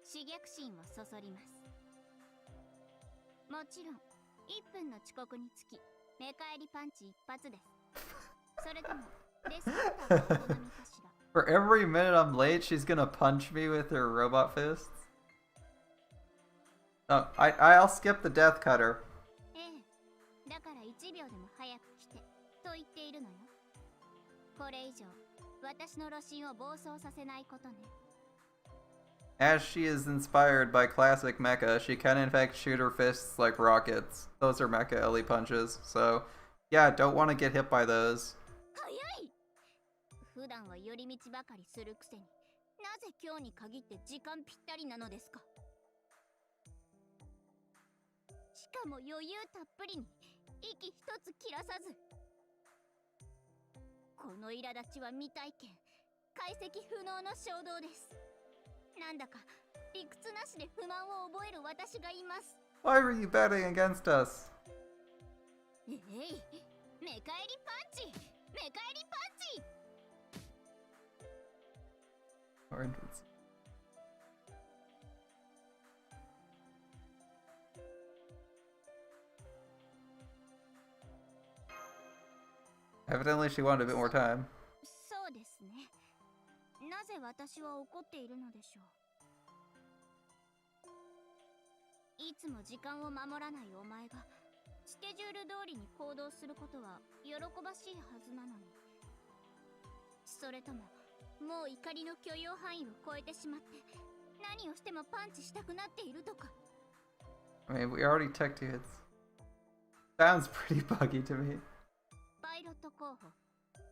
刺激心をそそります。もちろん1分の遅刻につき目返りパンチ一発です。それともデスクターがお好みかしら。For every minute I'm late, she's gonna punch me with her robot fists? No, I'll skip the death cutter. ええ、だから1秒でも早く来てと言っているのよ。これ以上私の路線を暴走させないことね。As she is inspired by classic mecha, she can in fact shoot her fists like rockets. Those are Mecha Ellie punches, so yeah, don't want to get hit by those. 早い。普段は寄り道ばかりするくせに、なぜ今日に限って時間ぴったりなのですか。しかも余裕たっぷりに息一つ切らさず。この苛立ちは未体験、解析不能の衝動です。なんだか理屈なしで不満を覚える私がいます。Why were you betting against us? えい、目返りパンチ、目返りパンチ。Evidently she wanted a bit more time. そうですね。なぜ私は怒っているのでしょう。いつも時間を守らないお前がスケジュール通りに行動することは喜ばしいはずなのに。それとももう怒りの許容範囲を超えてしまって何をしてもパンチしたくなっているとか。I mean, we already took 2 hits. Sounds pretty buggy to me. パイロット候補、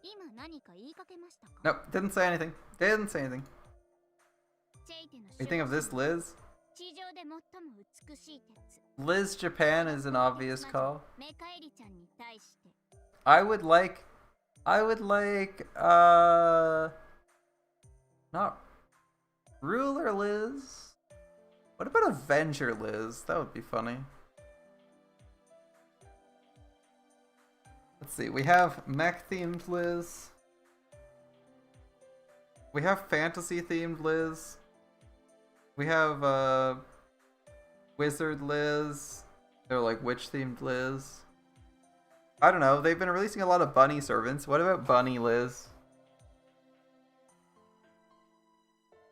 今何か言いかけましたか？ Nope, didn't say anything. Didn't say anything. チェイテの You think of this, Liz? 地上で最も美しい鉄。 Liz Japan is an obvious call. メカエリちゃんに対して。I would like, not Ruler Liz. What about Avenger Liz? That would be funny. Let's see, we have mech-themed Liz. We have fantasy-themed Liz. We have, Wizard Liz. They're like witch-themed Liz. I don't know, they've been releasing a lot of bunny servants. What about Bunny Liz?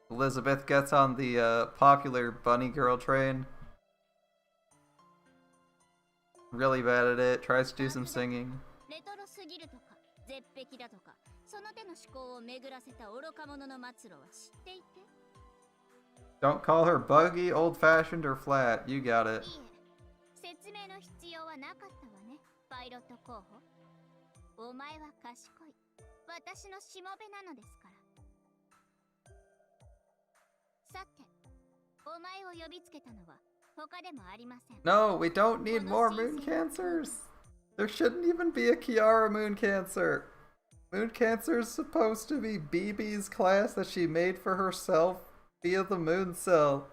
Elizabeth gets on the popular bunny girl train. Really bad at it, tries to do some singing. Don't call her buggy, old-fashioned, or flat. You got it. No, we don't need more moon cancers. There shouldn't even be a Kiara moon cancer. Moon cancer is supposed to be BB's class that she made for herself via the moon cell.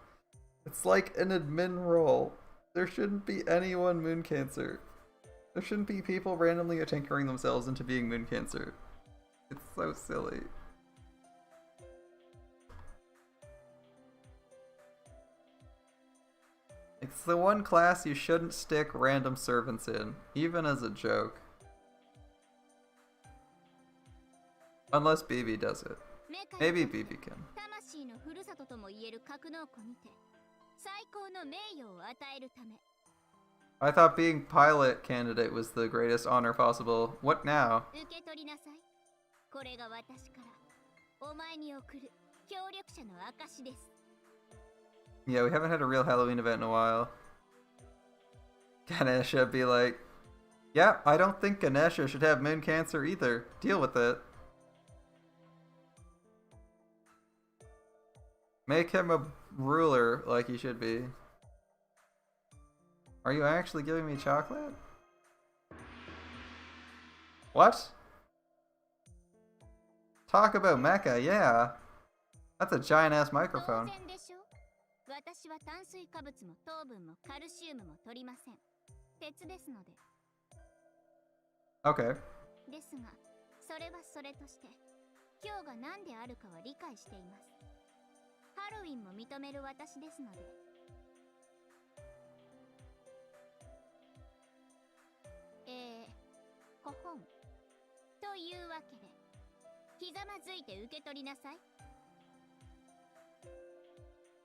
It's like an admin role. There shouldn't be anyone moon cancer. There shouldn't be people randomly tinkering themselves into being moon cancer. It's so silly. It's the one class you shouldn't stick random servants in, even as a joke. Unless BB does it. Maybe BB can. I thought being pilot candidate was the greatest honor possible. What now? Yeah, we haven't had a real Halloween event in a while. Ganesha be like, yeah, I don't think Ganesha should have moon cancer either. Deal with it. Make him a ruler like he should be. Are you actually giving me chocolate? What? Talk about mecha, yeah. That's a giant ass microphone. Okay.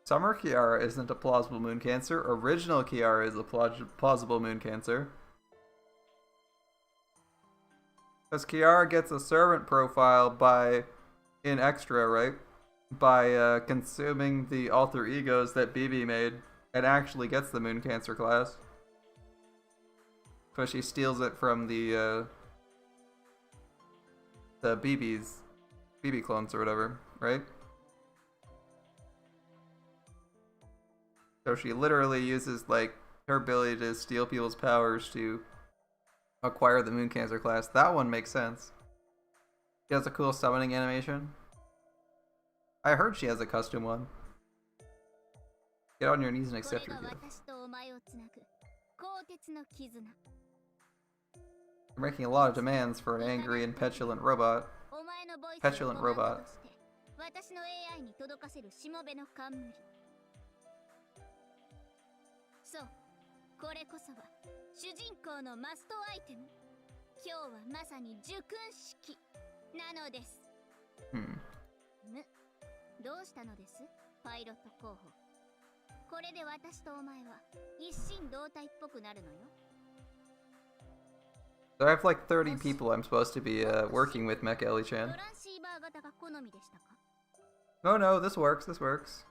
Summer Kiara isn't a plausible moon cancer. Original Kiara is a plausible moon cancer. Because Kiara gets a servant profile in Extra, right? By consuming the alter egos that BB made and actually gets the moon cancer class. Because she steals it from the BB clones or whatever, right? So she literally uses, like, her ability to steal people's powers to acquire the moon cancer class. That one makes sense. She has a cool summoning animation. I heard she has a custom one. Get on your knees and accept your gift. You're making a lot of demands for an angry and petulant robot. Petulant robot. So I have like 30 people I'm supposed to be working with, Mecha Ellie-chan. No, this works, this works.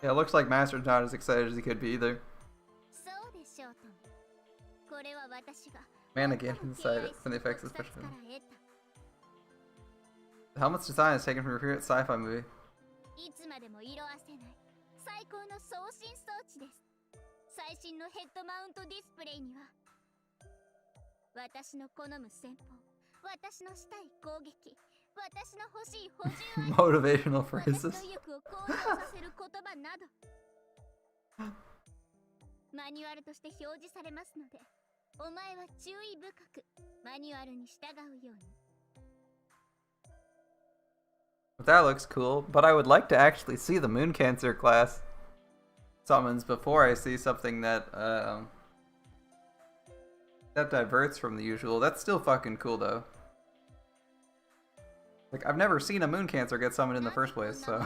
Yeah, it looks like Master's not as excited as he could be either. Man again inside it from the effects especially. The helmet's design is taken from your favorite sci-fi movie. 最新のヘッドマウントディスプレイには私の好む戦法、私のしたい攻撃、私の欲しい補充アイテム、 Motivational 私 phrases. の意欲を向上させる言葉などマニュアルとして表示されますので、お前は注意深くマニュアルに従うように。 That looks cool, but I would like to actually see the Moon Cancer class summons before I see something that that diverts from the usual. That's still fucking cool though. Like, I've never seen a Moon Cancer get summoned in the first place, so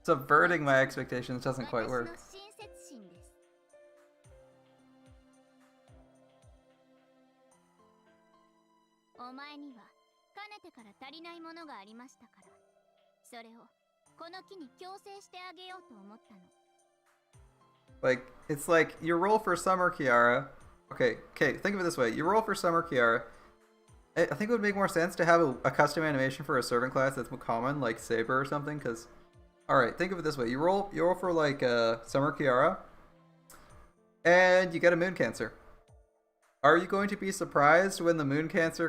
subverting my expectations doesn't quite work. お前にはかねてから足りないものがありましたから、それをこの木に強制してあげようと思ったの。 Like, it's like, you roll for Summer Kiara. Okay, think of it this way. You roll for Summer Kiara. I think it would make more sense to have a custom animation for a servant class that's common, like Saber or something, because... Alright, think of it this way. You roll for, like, Summer Kiara, and you get a Moon Cancer. Are you going to be surprised when the Moon Cancer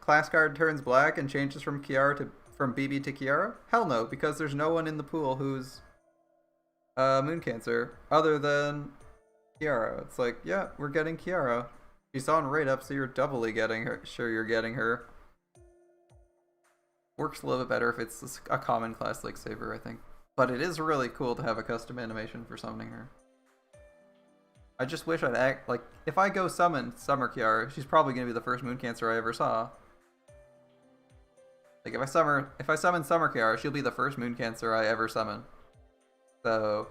class card turns black and changes from BB to Kiara? Hell no, because there's no one in the pool who's Moon Cancer other than Kiara. It's like, yeah, we're getting Kiara. She's on rate up, so you're doubly getting her. Sure, you're getting her. Works a little bit better if it's a common class like Saber, I think. But it is really cool to have a custom animation for summoning her. I just wish I'd act like, if I go summon Summer Kiara, she's probably gonna be the first Moon Cancer I ever saw. Like, if I summon Summer Kiara, she'll be the first Moon Cancer I ever summon. So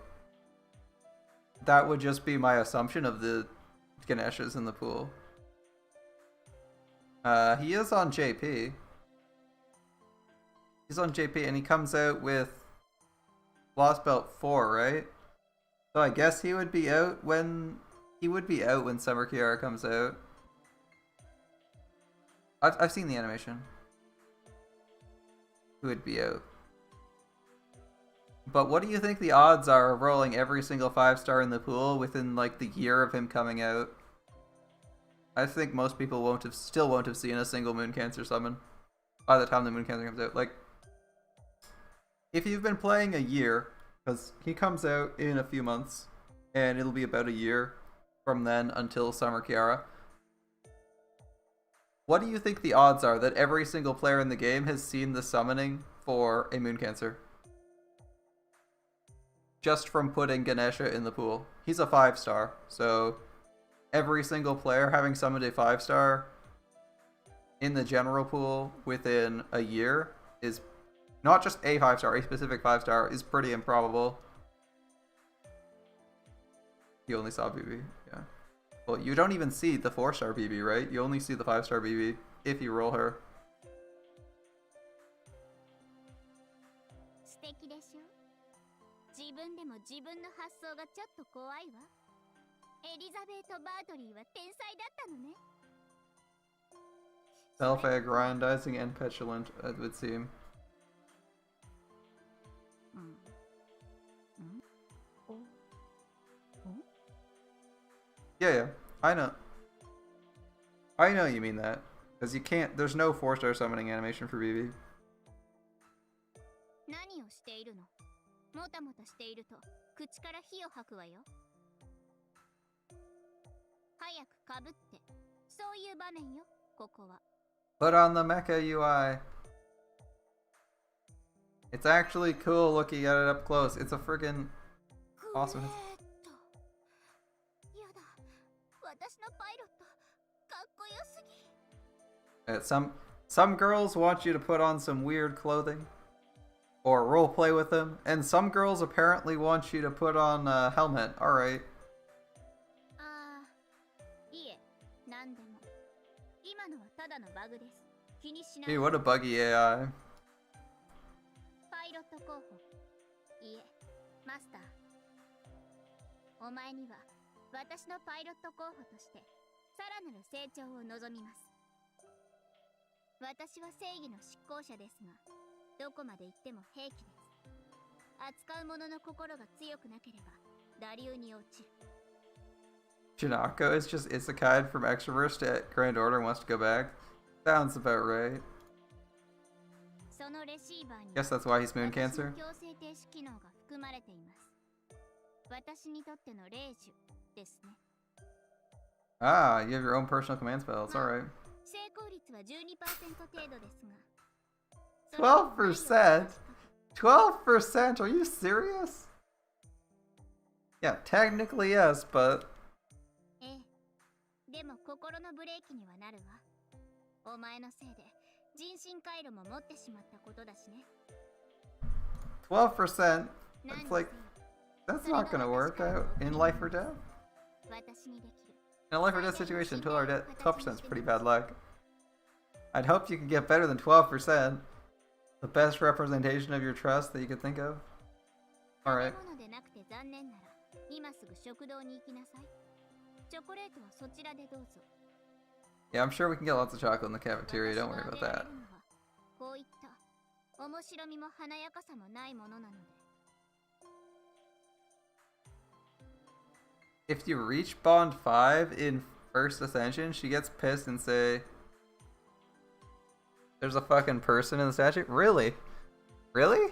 that would just be my assumption of the Ganeshas in the pool. He is on JP. He's on JP and he comes out with Lost Belt 4, right? So I guess he would be out when Summer Kiara comes out. I've seen the animation. He would be out. But what do you think the odds are of rolling every single 5-star in the pool within like the year of him coming out? I think most people still won't have seen a single Moon Cancer summon by the time the Moon Cancer comes out. Like, if you've been playing a year, because he comes out in a few months, and it'll be about a year from then until Summer Kiara. What do you think the odds are that every single player in the game has seen the summoning for a Moon Cancer? Just from putting Ganesha in the pool. He's a 5-star, so every single player having summoned a 5-star in the general pool within a year is not just a 5-star, a specific 5-star is pretty improbable. You only saw BB, yeah. Well, you don't even see the 4-star BB, right? You only see the 5-star BB if you roll her. 素敵でしょ？自分でも自分の発想がちょっと怖いわ。エリザベート・バートリーは天才だったのね。Self-aggrandizing and petulant, it would seem. Yeah, I know. I know you mean that. Because you can't, there's no 4-star summoning animation for BB. 何をしているの？もたもたしていると口から火を吐くわよ。早くかぶって、そういう場面よ、ここは。Put on the mecha UI. It's actually cool looking at it up close. It's a friggin' awesome. Some girls want you to put on some weird clothing or roleplay with them, and some girls apparently want you to put on a helmet. Alright. Gee, what a buggy AI. パイロット候補。いえ、マスター。お前には私のパイロット候補としてさらなる成長を望みます。私は正義の執行者ですが、どこまで行っても兵器です。扱う者の心が強くなければ我流に落ちる。 Janako is just isekai from Extraverse to Grand Order and wants to go back. Sounds about right. そのレシーバーに Guess that's why he's moon 私の cancer. 強制停止機能が含まれています。私にとっての霊樹ですね。 Ah, you have your own personal command spell. It's alright. 成功率は 12% 程度ですが。 12%? 12%? Are you serious? Yeah, technically yes, but ええ。でも心のブレーキにはなるわ。お前のせいで人身回路も持ってしまったことだしね。 12%? 何 It's に like, せよ that's not gonna work out in life or death. 私にできる。 In a life or death situation, 12% is pretty bad luck. I'd hope you could get better than 12%. The best representation of your trust that you could think of. Alright. 食べ物でなくて残念なら今すぐ食堂に行きなさい。チョコレートはそちらでどうぞ。 Yeah, I'm sure we can get lots of chocolate in the cafeteria. Don't worry about that. こういった面白みも華やかさもないものなので。 If you reach Bond 5 in First Ascension, she gets pissed and say, "There's a fucking person in the statue?" Really? Really?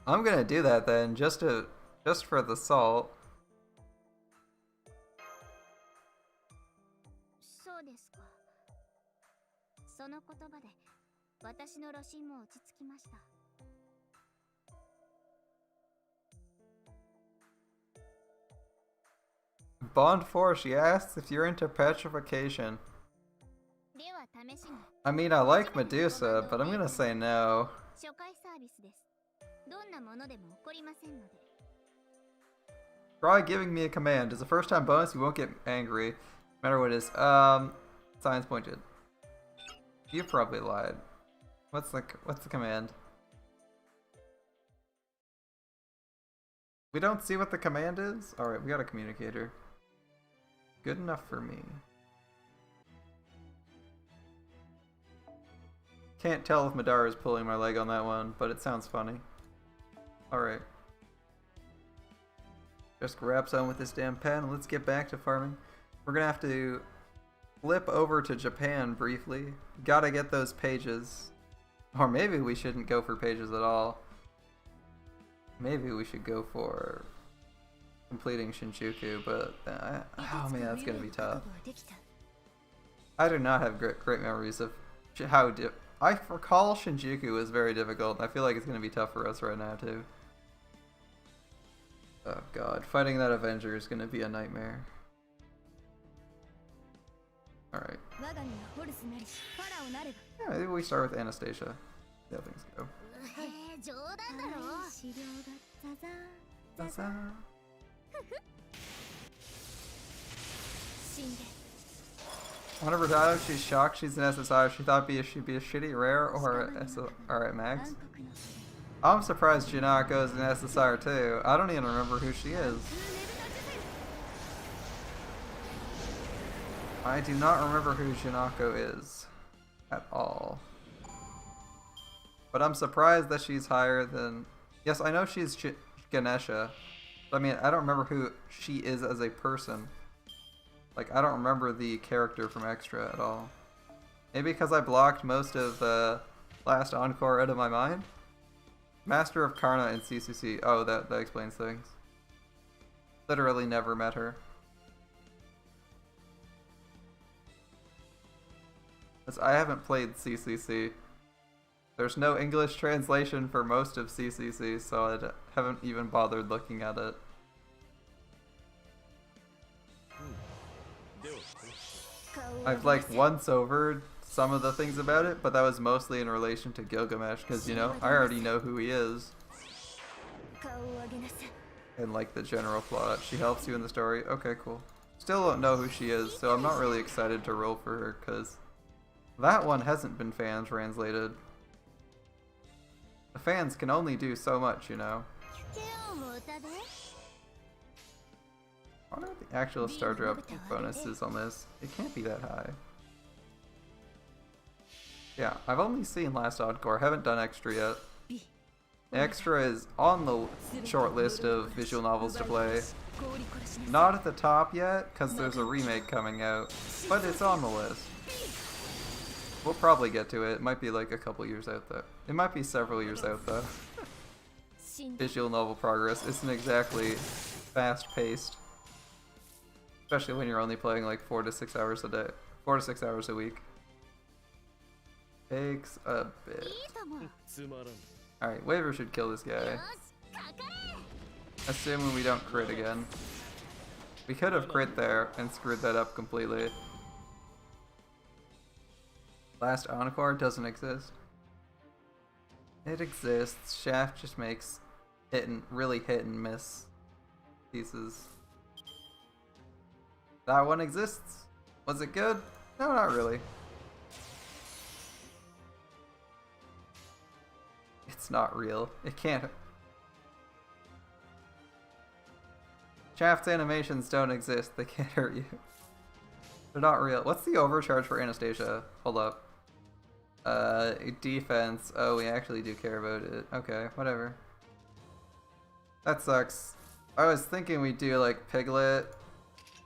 I'm gonna do that then, just for the salt. そうですか。その言葉で私の露心も落ち着きました。 Bond 4, she asks if you're into petrification. では試しに I mean, I like Medusa, but I'm gonna say no. 初回サービスです。どんなものでも起こりませんので。 Try giving me a command. As a first time bonus, you won't get angry. No matter what it is. Science pointed. You probably lied. What's the command? We don't see what the command is? Alright, we got a communicator. Good enough for me. Can't tell if Madara is pulling my leg on that one, but it sounds funny. Alright. Just wraps on with this damn pen. Let's get back to farming. We're gonna have to flip over to Japan briefly. Gotta get those pages. Or maybe we shouldn't go for pages at all. Maybe we should go for completing Shinjuku, but oh man, that's gonna be tough. I do not have great memories of how I recall Shinjuku was very difficult. And I feel like it's gonna be tough for us right now too. Oh god, fighting that Avenger is gonna be a nightmare. Alright. Yeah, maybe we start with Anastasia. See how things go. 冗談だろ。 Zaza. 死んで One of her dialogues, she's shocked she's an SSI. She thought she'd be a shitty rare or a SSR at max. I'm surprised Junako is an SSR too. I don't even remember who she is. I do not remember who Junako is at all. But I'm surprised that she's higher than... Yes, I know she's Ganesha. But I mean, I don't remember who she is as a person. Like, I don't remember the character from Extra at all. Maybe because I blocked most of Last Encore out of my mind? Master of Karna and CCC. Oh, that explains things. Literally never met her. Because I haven't played CCC. There's no English translation for most of CCC, so I haven't even bothered looking at it. I've like once overed some of the things about it, but that was mostly in relation to Gilgamesh, because you know, I already know who he is. And like the general plot. She helps you in the story. Okay, cool. Still don't know who she is, so I'm not really excited to roll for her, because that one hasn't been fan translated. The fans can only do so much, you know. I wonder what the actual star drop bonus is on this. It can't be that high. Yeah, I've only seen Last Encore. I haven't done Extra yet. Extra is on the short list of visual novels to play. Not at the top yet, because there's a remake coming out, but it's on the list. We'll probably get to it. It might be like a couple years out though. It might be several years out though. Visual novel progress isn't exactly fast-paced. Especially when you're only playing like 4 to 6 hours a day. 4 to 6 hours a week. Takes a bit. Alright, Waver should kill this guy. Assuming we don't crit again. We could have crit there and screwed that up completely. Last Encore doesn't exist. It exists. Shaft just makes really hit and miss pieces. That one exists. Was it good? No, not really. It's not real. It can't. Shaft's animations don't exist. They can't hurt you. They're not real. What's the overcharge for Anastasia? Hold up. Defense. Oh, we actually do care about it. Okay, whatever. That sucks. I was thinking we'd do like Piglet.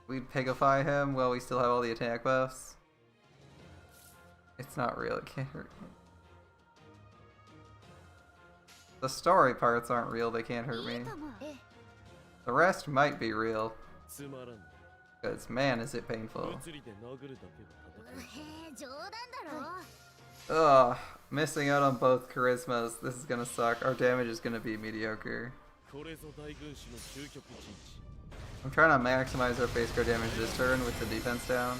We'd pigify him while we still have all the attack buffs. It's not real. It can't hurt me. The story parts aren't real. They can't hurt me. The rest might be real. Because man, is it painful. Ugh, missing out on both charismas. This is gonna suck. Our damage is gonna be mediocre. I'm trying to maximize our base card damage this turn with the defense down.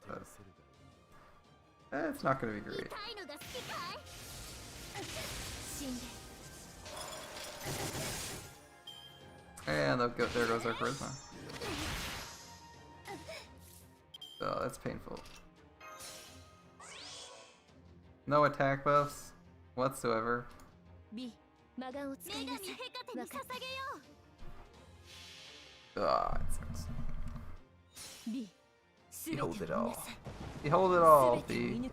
But, it's not gonna be great. And there goes our charisma. Oh, that's painful. No attack buffs whatsoever. Ah, it sucks. Behold it all. Behold it all, B.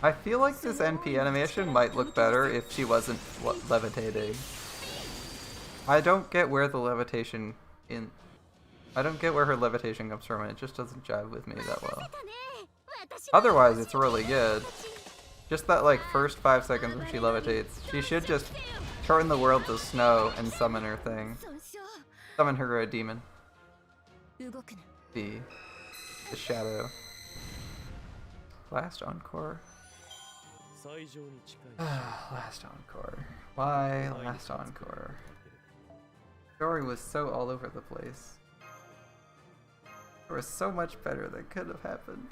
I feel like this NP animation might look better if she wasn't levitating. I don't get where the levitation I don't get where her levitation comes from, and it just doesn't jive with me that well. Otherwise, it's really good. Just that like first 5 seconds where she levitates, she should just turn the world to snow and summon her thing. Summon her demon. The shadow. Last Encore. Last Encore. Why Last Encore? Story was so all over the place. There was so much better that could have happened.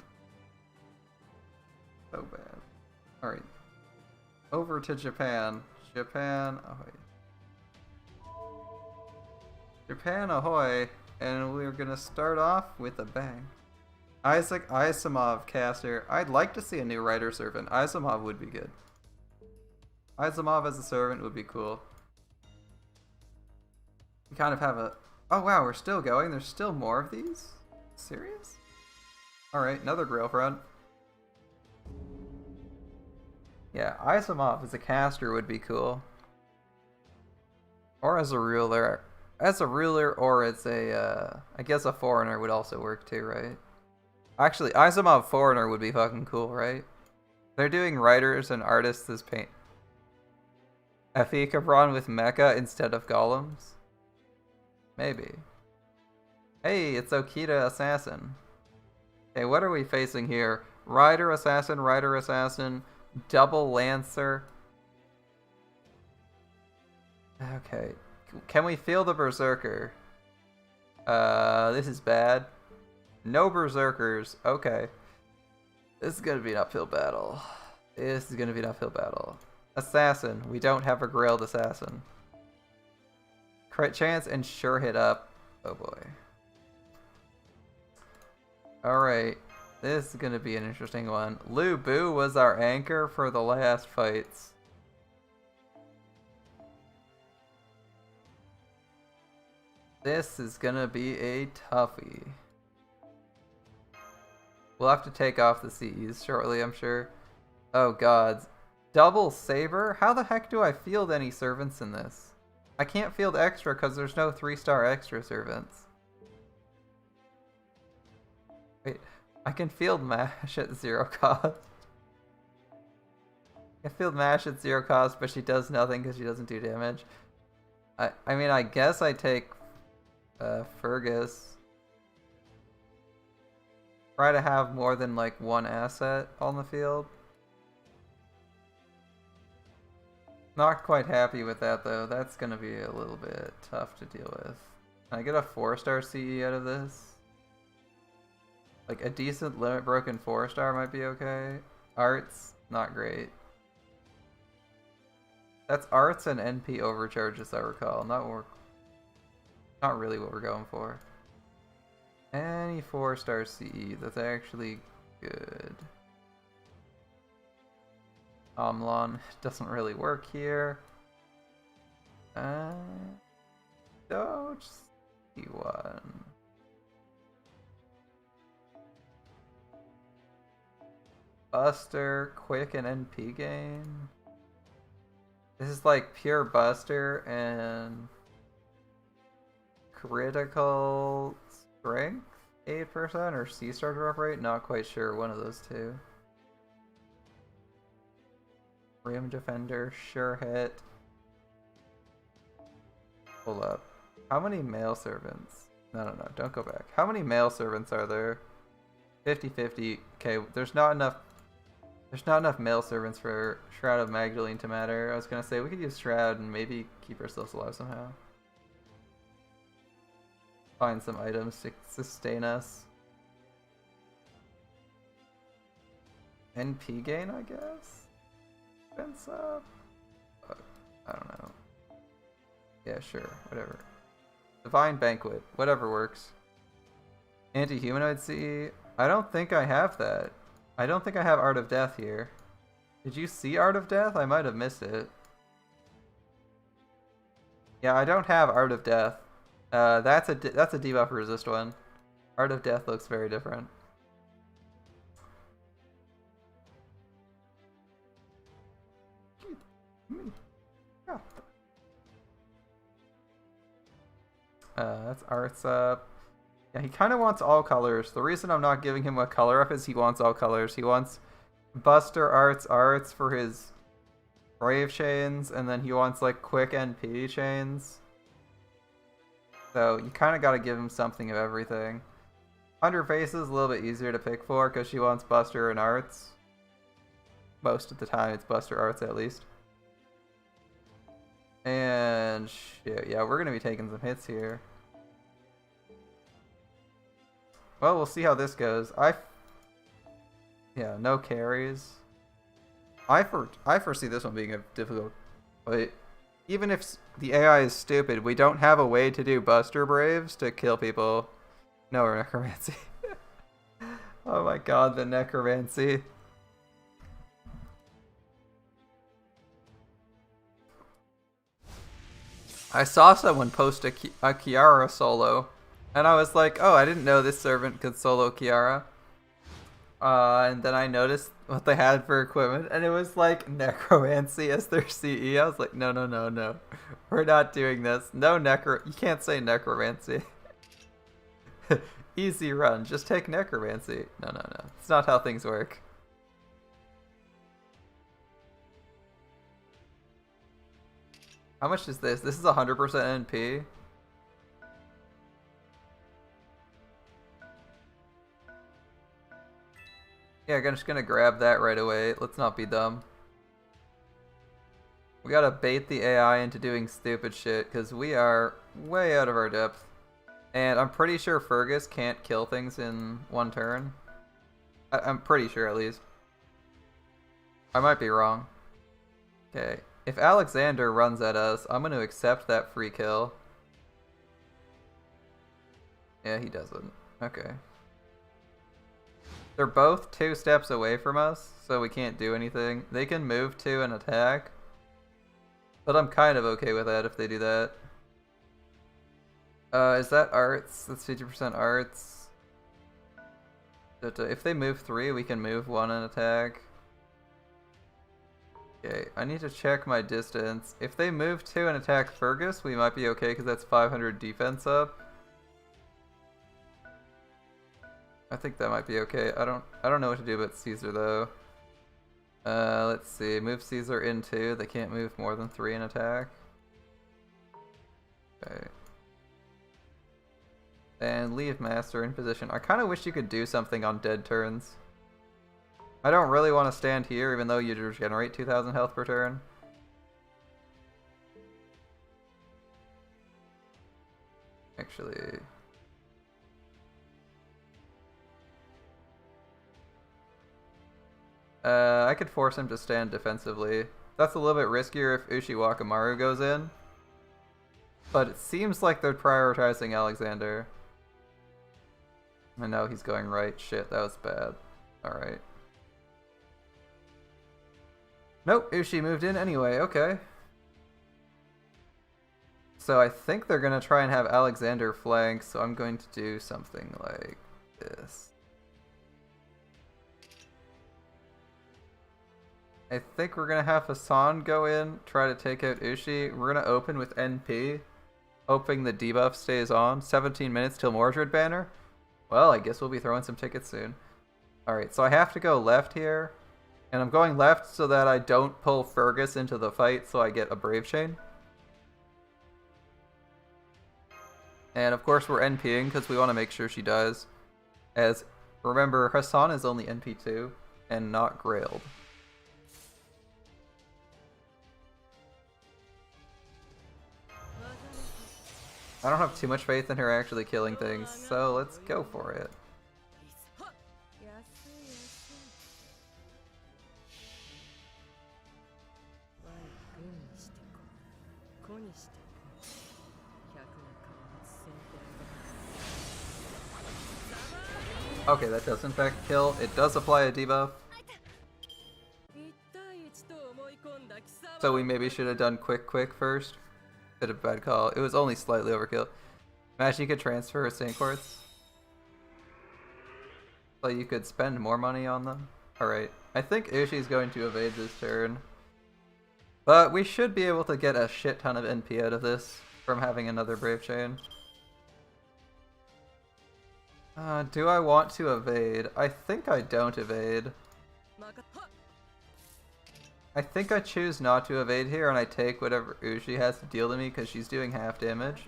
So bad. Alright. Over to Japan. Japan ahoy. Japan ahoy. And we're gonna start off with a bang. Isaac Asimov caster. I'd like to see a new writer servant. Asimov would be good. Asimov as a servant would be cool. We kind of have a... Oh wow, we're still going? There's still more of these? Serious? Alright, another Grail front. Yeah, Asimov as a caster would be cool. Or as a ruler. As a ruler or as a, I guess a foreigner would also work too, right? Actually, Asimov foreigner would be fucking cool, right? They're doing writers and artists as paint. F.E. Cabron with mecha instead of golems? Maybe. Hey, it's Okita Assassin. Okay, what are we facing here? Rider Assassin, double Lancer. Okay. Can we feel the Berserker? This is bad. No Berserkers. Okay. This is gonna be an uphill battle. Assassin. We don't have a Grailed Assassin. Crit chance and sure hit up. Oh boy. Alright. This is gonna be an interesting one. Lu Bu was our anchor for the last fights. This is gonna be a toughie. We'll have to take off the CEs shortly, I'm sure. Oh god. Double Saber? How the heck do I field any servants in this? I can't field extra because there's no 3-star extra servants. Wait, I can field Mash at 0 cost. I field Mash at 0 cost, but she does nothing because she doesn't do damage. I mean, I guess I take Fergus. Try to have more than like one asset on the field. Not quite happy with that though. That's gonna be a little bit tough to deal with. Can I get a 4-star CE out of this? Like a decent limit broken 4-star might be okay. Arts, not great. That's arts and NP overcharge as I recall. Not really what we're going for. Any 4-star CE, that's actually good. Omlon doesn't really work here. Doge C1. Buster, quick and NP gain. This is like pure Buster and critical strength 8% or C-star drop rate? Not quite sure, one of those two. Rim Defender, sure hit. Hold up. How many male servants? No, don't go back. How many male servants are there? 50-50. Okay, there's not enough male servants for Shroud of Magdalene to matter. I was gonna say we could use Shroud and maybe keep ourselves alive somehow. Find some items to sustain us. NP gain, I guess? Fence up? I don't know. Yeah, sure, whatever. Divine Banquet, whatever works. Anti-humanoid CE? I don't think I have that. I don't think I have Art of Death here. Did you see Art of Death? I might have missed it. Yeah, I don't have Art of Death. That's a debuff resist one. Art of Death looks very different. That's arts up. Yeah, he kind of wants all colors. The reason I'm not giving him a color up is he wants all colors. He wants Buster arts for his Brave chains, and then he wants like quick NP chains. So you kind of got to give him something of everything. Hunter Face is a little bit easier to pick for because she wants Buster and arts. Most of the time it's Buster arts at least. And shit, yeah, we're going to be taking some hits here. Well, we'll see how this goes. Yeah, no carries. I foresee this one being a difficult... But even if the AI is stupid, we don't have a way to do Buster Braves to kill people. No necromancy. Oh my god, the necromancy. I saw someone post a Kiara solo, and I was like, oh, I didn't know this servant could solo Kiara. And then I noticed what they had for equipment, and it was like necromancy as their CE. I was like, no. We're not doing this. No you can't say necromancy. Easy run, just take necromancy. No. It's not how things work. How much is this? This is 100% NP. Yeah, I'm just gonna grab that right away. Let's not be dumb. We gotta bait the AI into doing stupid shit, because we are way out of our depth. And I'm pretty sure Fergus can't kill things in one turn. I'm pretty sure, at least. I might be wrong. Okay. If Alexander runs at us, I'm going to accept that free kill. Yeah, he doesn't. Okay. They're both 2 steps away from us, so we can't do anything. They can move to an attack. But I'm kind of okay with that if they do that. Is that arts? That's 50% arts. If they move 3, we can move 1 and attack. Okay, I need to check my distance. If they move to and attack Fergus, we might be okay because that's 500 defense up. I think that might be okay. I don't know what to do about Caesar though. Let's see. Move Caesar in 2. They can't move more than 3 in attack. Okay. And leave Master in position. I kind of wish you could do something on dead turns. I don't really want to stand here, even though you regenerate 2,000 health per turn. Actually... I could force him to stand defensively. That's a little bit riskier if Ushiwakamaru goes in. But it seems like they're prioritizing Alexander. I know he's going right. Shit, that was bad. Alright. Nope, Ushi moved in anyway, okay. So I think they're gonna try and have Alexander flank, so I'm going to do something like this. I think we're gonna have Hassan go in, try to take out Ushi. We're gonna open with NP, hoping the debuff stays on. 17 minutes till Mordred banner. Well, I guess we'll be throwing some tickets soon. Alright, so I have to go left here. And I'm going left so that I don't pull Fergus into the fight so I get a Brave Chain. And of course we're NPing because we want to make sure she dies. As, remember, Hassan is only NP2 and not Grailed. I don't have too much faith in her actually killing things, so let's go for it. Okay, that does in fact kill. It does apply a debuff. So we maybe should have done quick first. Bit of a bad call. It was only slightly overkill. Imagine you could transfer a Saint Quartz. So you could spend more money on them. Alright. I think Ushi's going to evade this turn. But we should be able to get a shit ton of NP out of this from having another Brave Chain. Do I want to evade? I think I don't evade. I think I choose not to evade here and I take whatever Ushi has to deal to me because she's doing half damage.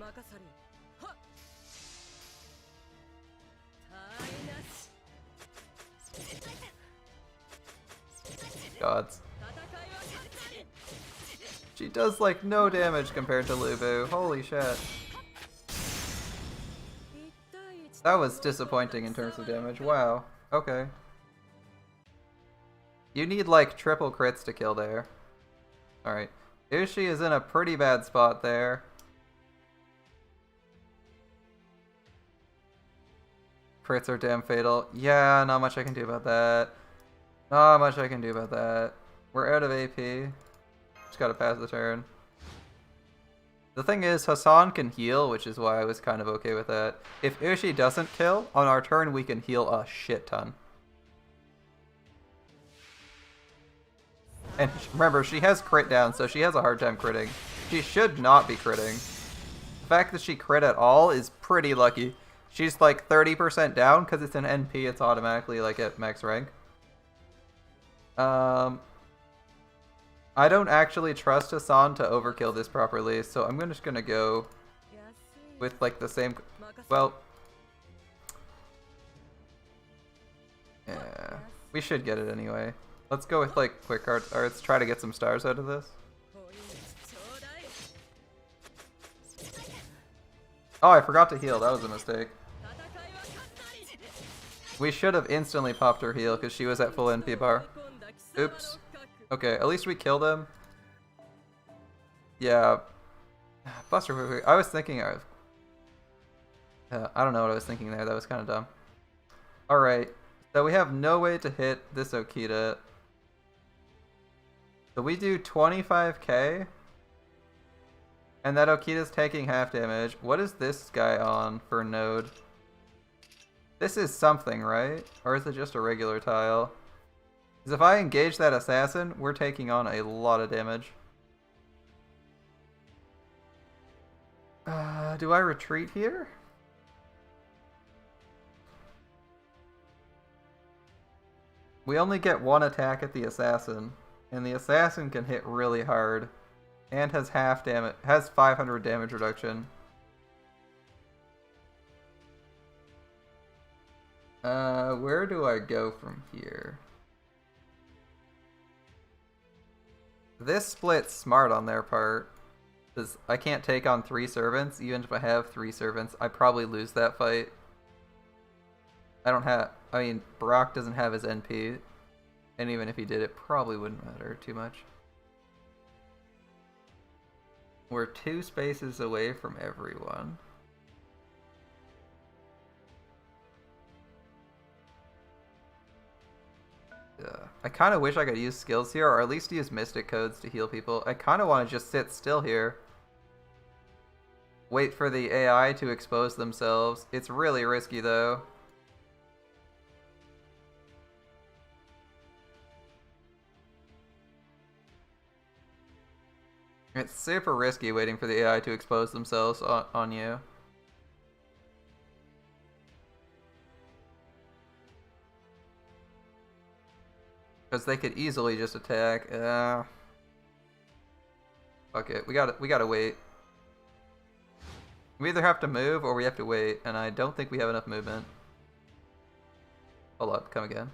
Gods. She does like no damage compared to Lubu. Holy shit. That was disappointing in terms of damage. Wow. Okay. You need like triple crits to kill there. Alright. Ushi is in a pretty bad spot there. Crits are damn fatal. Yeah, not much I can do about that. Not much I can do about that. We're out of AP. Just gotta pass the turn. The thing is, Hassan can heal, which is why I was kind of okay with that. If Ushi doesn't kill, on our turn we can heal a shit ton. And remember, she has crit down, so she has a hard time critting. She should not be critting. The fact that she crit at all is pretty lucky. She's like 30% down, because it's an NP, it's automatically like at max rank. I don't actually trust Hassan to overkill this properly, so I'm just gonna go with like the same, well, yeah, we should get it anyway. Let's go with like quick arts, or let's try to get some stars out of this. Oh, I forgot to heal, that was a mistake. We should have instantly popped her heal because she was at full NP bar. Oops. Okay, at least we killed him. Yeah. Buster, I was thinking of... I don't know what I was thinking there, that was kind of dumb. Alright, so we have no way to hit this Okita. So we do 25k. And that Okita's taking half damage. What is this guy on for node? This is something, right? Or is it just a regular tile? Because if I engage that assassin, we're taking on a lot of damage. Do I retreat here? We only get one attack at the assassin, and the assassin can hit really hard, and has half damage, has 500 damage reduction. Where do I go from here? This split's smart on their part, because I can't take on 3 servants. Even if I have 3 servants, I probably lose that fight. I mean, Brock doesn't have his NP, and even if he did, it probably wouldn't matter too much. We're 2 spaces away from everyone. I kind of wish I could use skills here, or at least use mystic codes to heal people. I kind of want to just sit still here. Wait for the AI to expose themselves. It's really risky though. It's super risky waiting for the AI to expose themselves on you. Because they could easily just attack. Fuck it. We gotta wait. We either have to move or we have to wait, and I don't think we have enough movement. Hold up, come again.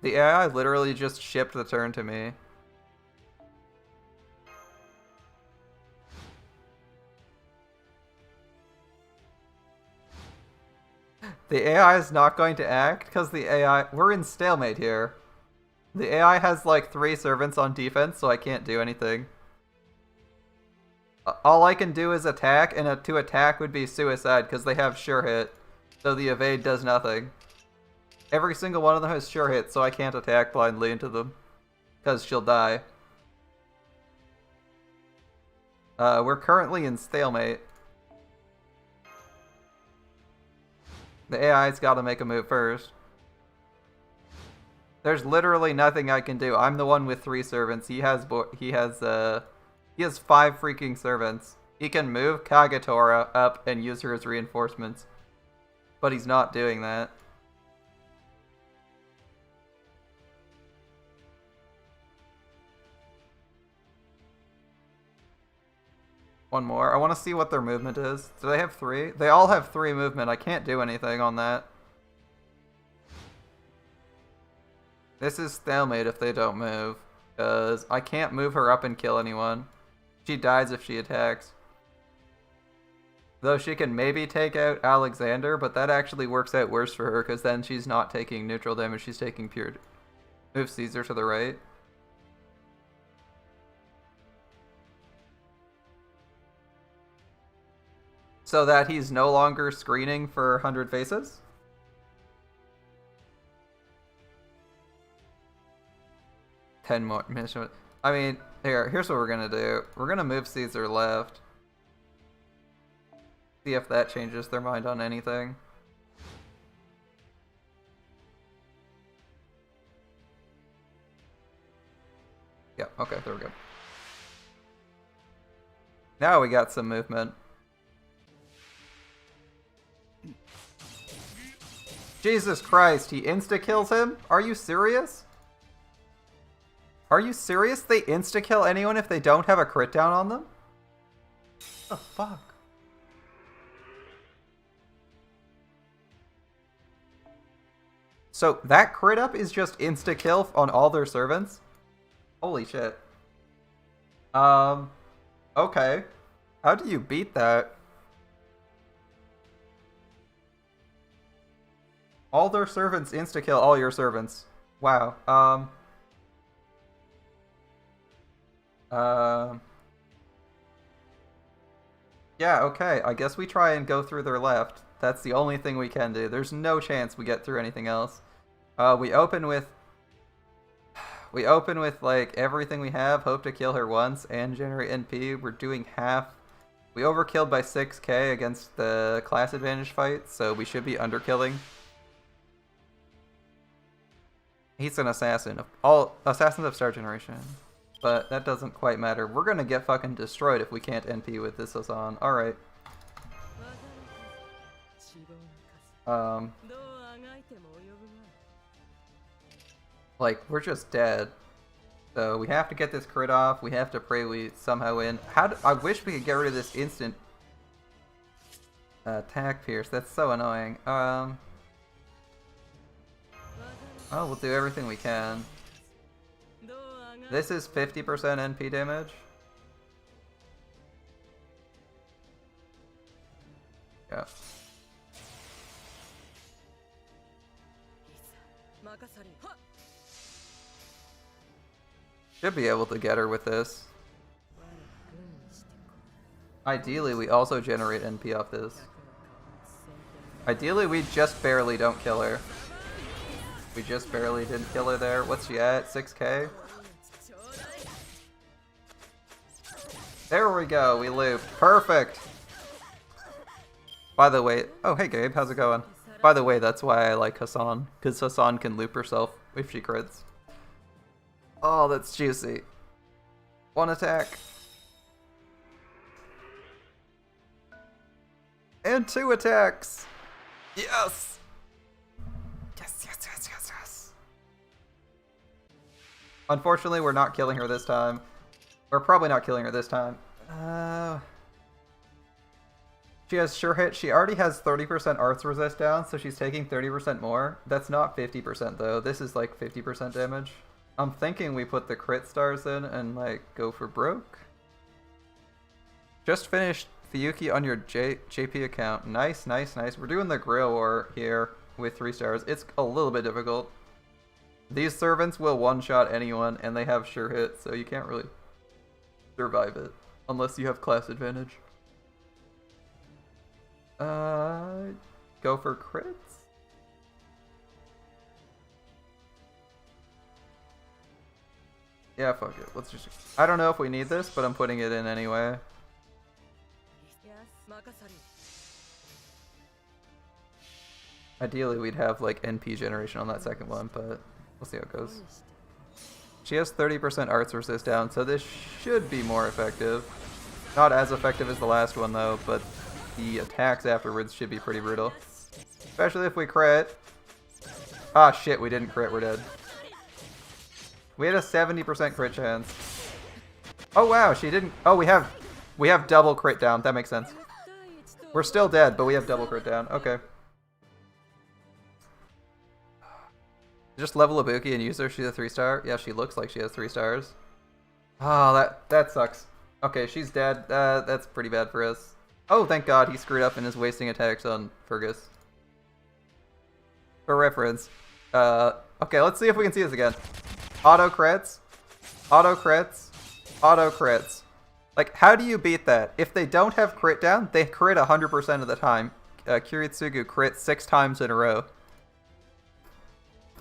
The AI literally just shipped the turn to me. The AI is not going to act because the AI... We're in stalemate here. The AI has like 3 servants on defense, so I can't do anything. All I can do is attack, and to attack would be suicide because they have sure hit. So the evade does nothing. Every single one of them has sure hit, so I can't attack blindly into them. Because she'll die. We're currently in stalemate. The AI's gotta make a move first. There's literally nothing I can do. I'm the one with 3 servants. He has 5 freaking servants. He can move Kagetora up and use her as reinforcements. But he's not doing that. One more. I want to see what their movement is. Do they have 3? They all have 3 movement. I can't do anything on that. This is stalemate if they don't move. Because I can't move her up and kill anyone. She dies if she attacks. Though she can maybe take out Alexander, but that actually works out worse for her because then she's not taking neutral damage, she's taking pure. Move Caesar to the right. So that he's no longer screening for 100 faces? Ten more minutes. I mean, here's what we're gonna do. We're gonna move Caesar left. See if that changes their mind on anything. Yeah, okay, there we go. Now we got some movement. Jesus Christ, he insta-kills him? Are you serious? Are you serious? They insta-kill anyone if they don't have a crit down on them? What the fuck? So that crit up is just insta-kill on all their servants? Holy shit. Okay. How do you beat that? All their servants insta-kill all your servants. Wow. Yeah, okay. I guess we try and go through their left. That's the only thing we can do. There's no chance we get through anything else. We open with like everything we have. Hope to kill her once and generate NP. We're doing half. We overkilled by 6k against the class advantage fight, so we should be underkilling He's an assassin. All assassins of Star Generation. But that doesn't quite matter. We're gonna get fucking destroyed if we can't NP with this Hassan. Alright. Like, we're just dead. So we have to get this crit off. We have to pray we somehow win. I wish we could get rid of this instant attack pierce. That's so annoying. Oh, we'll do everything we can. This is 50% NP damage. Yeah. Should be able to get her with this. Ideally, we also generate NP off this. Ideally, we just barely don't kill her. We just barely didn't kill her there. What's she at? 6k? There we go. We loop. Perfect! By the way... Oh, hey Gabe. How's it going? By the way, that's why I like Hassan. Because Hassan can loop herself if she crits. Oh, that's juicy. One attack. And 2 attacks! Yes! Yes, yes, yes, yes, yes. Unfortunately, we're not killing her this time. We're probably not killing her this time. She has sure hit. She already has 30% arts resist down, so she's taking 30% more. That's not 50% though. This is like 50% damage. I'm thinking we put the crit stars in and like go for broke. Just finished Fiyuki on your JP account. Nice, nice, nice. We're doing the Grail War here with 3 stars. It's a little bit difficult. These servants will one-shot anyone and they have sure hit, so you can't really survive it unless you have class advantage. Go for crits? Yeah, fuck it. Let's just... I don't know if we need this, but I'm putting it in anyway. Ideally, we'd have like NP generation on that second one, but we'll see how it goes. She has 30% arts resist down, so this should be more effective. Not as effective as the last one though, but the attacks afterwards should be pretty brutal. Especially if we crit. Ah shit, we didn't crit, we're dead. We had a 70% crit chance. Oh wow, she didn't... Oh, we have double crit down, that makes sense. We're still dead, but we have double crit down, okay. Just level Ibuki and use her, she's a 3-star? Yeah, she looks like she has 3 stars. Oh, that sucks. Okay, she's dead, that's pretty bad for us. Oh, thank God, he screwed up and is wasting attacks on Fergus. For reference. Okay, let's see if we can see this again. Auto crits. Auto crits. Auto crits. Like, how do you beat that? If they don't have crit down, they crit 100% of the time. Kiritsugu crit 6 times in a row.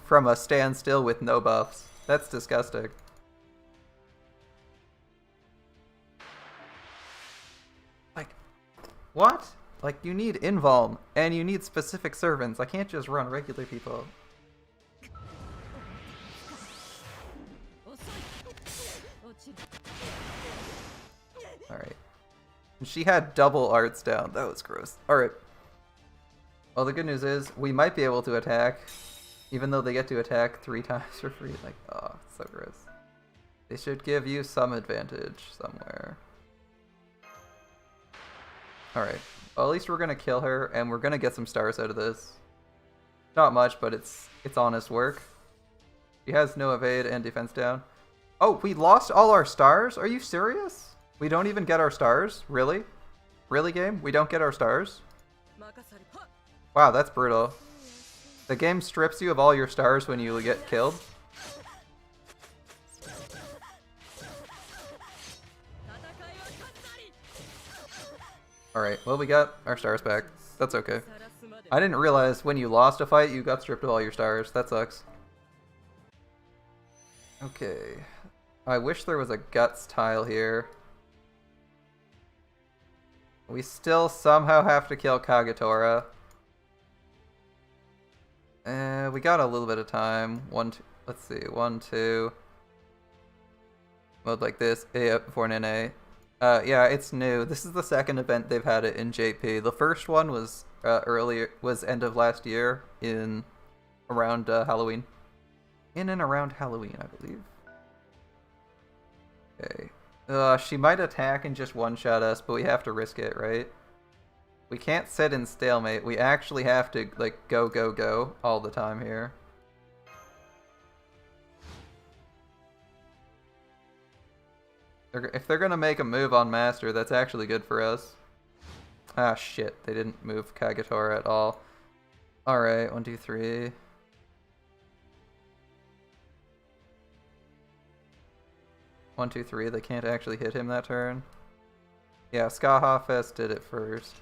From a standstill with no buffs. That's disgusting. What? Like, you need Involm, and you need specific servants. I can't just run regular people. Alright. She had double arts down. That was gross. Alright. Well, the good news is, we might be able to attack, even though they get to attack 3 times for free. Like, oh, so gross. They should give you some advantage somewhere. Alright, well, at least we're gonna kill her, and we're gonna get some stars out of this. Not much, but it's honest work. She has no evade and defense down. Oh, we lost all our stars? Are you serious? We don't even get our stars? Really? Really, game? We don't get our stars? Wow, that's brutal. The game strips you of all your stars when you get killed? Alright, well, we got our stars back. That's okay. I didn't realize when you lost a fight, you got stripped of all your stars. That sucks. Okay. I wish there was a guts tile here. We still somehow have to kill Kagetora. We got a little bit of time. let's see, 1, 2. Mode like this, A up before an NA. Yeah, it's new. This is the second event they've had it in JP. The first one was end of last year in around Halloween. In and around Halloween, I believe. Okay. She might attack and just one-shot us, but we have to risk it, right? We can't sit in stalemate. We actually have to, like, go, go, go all the time here. If they're gonna make a move on Master, that's actually good for us. Ah, shit. They didn't move Kagetora at all. Alright, 1, 2, 3. 1, 2, 3. They can't actually hit him that turn. Yeah, Skahafest did it first.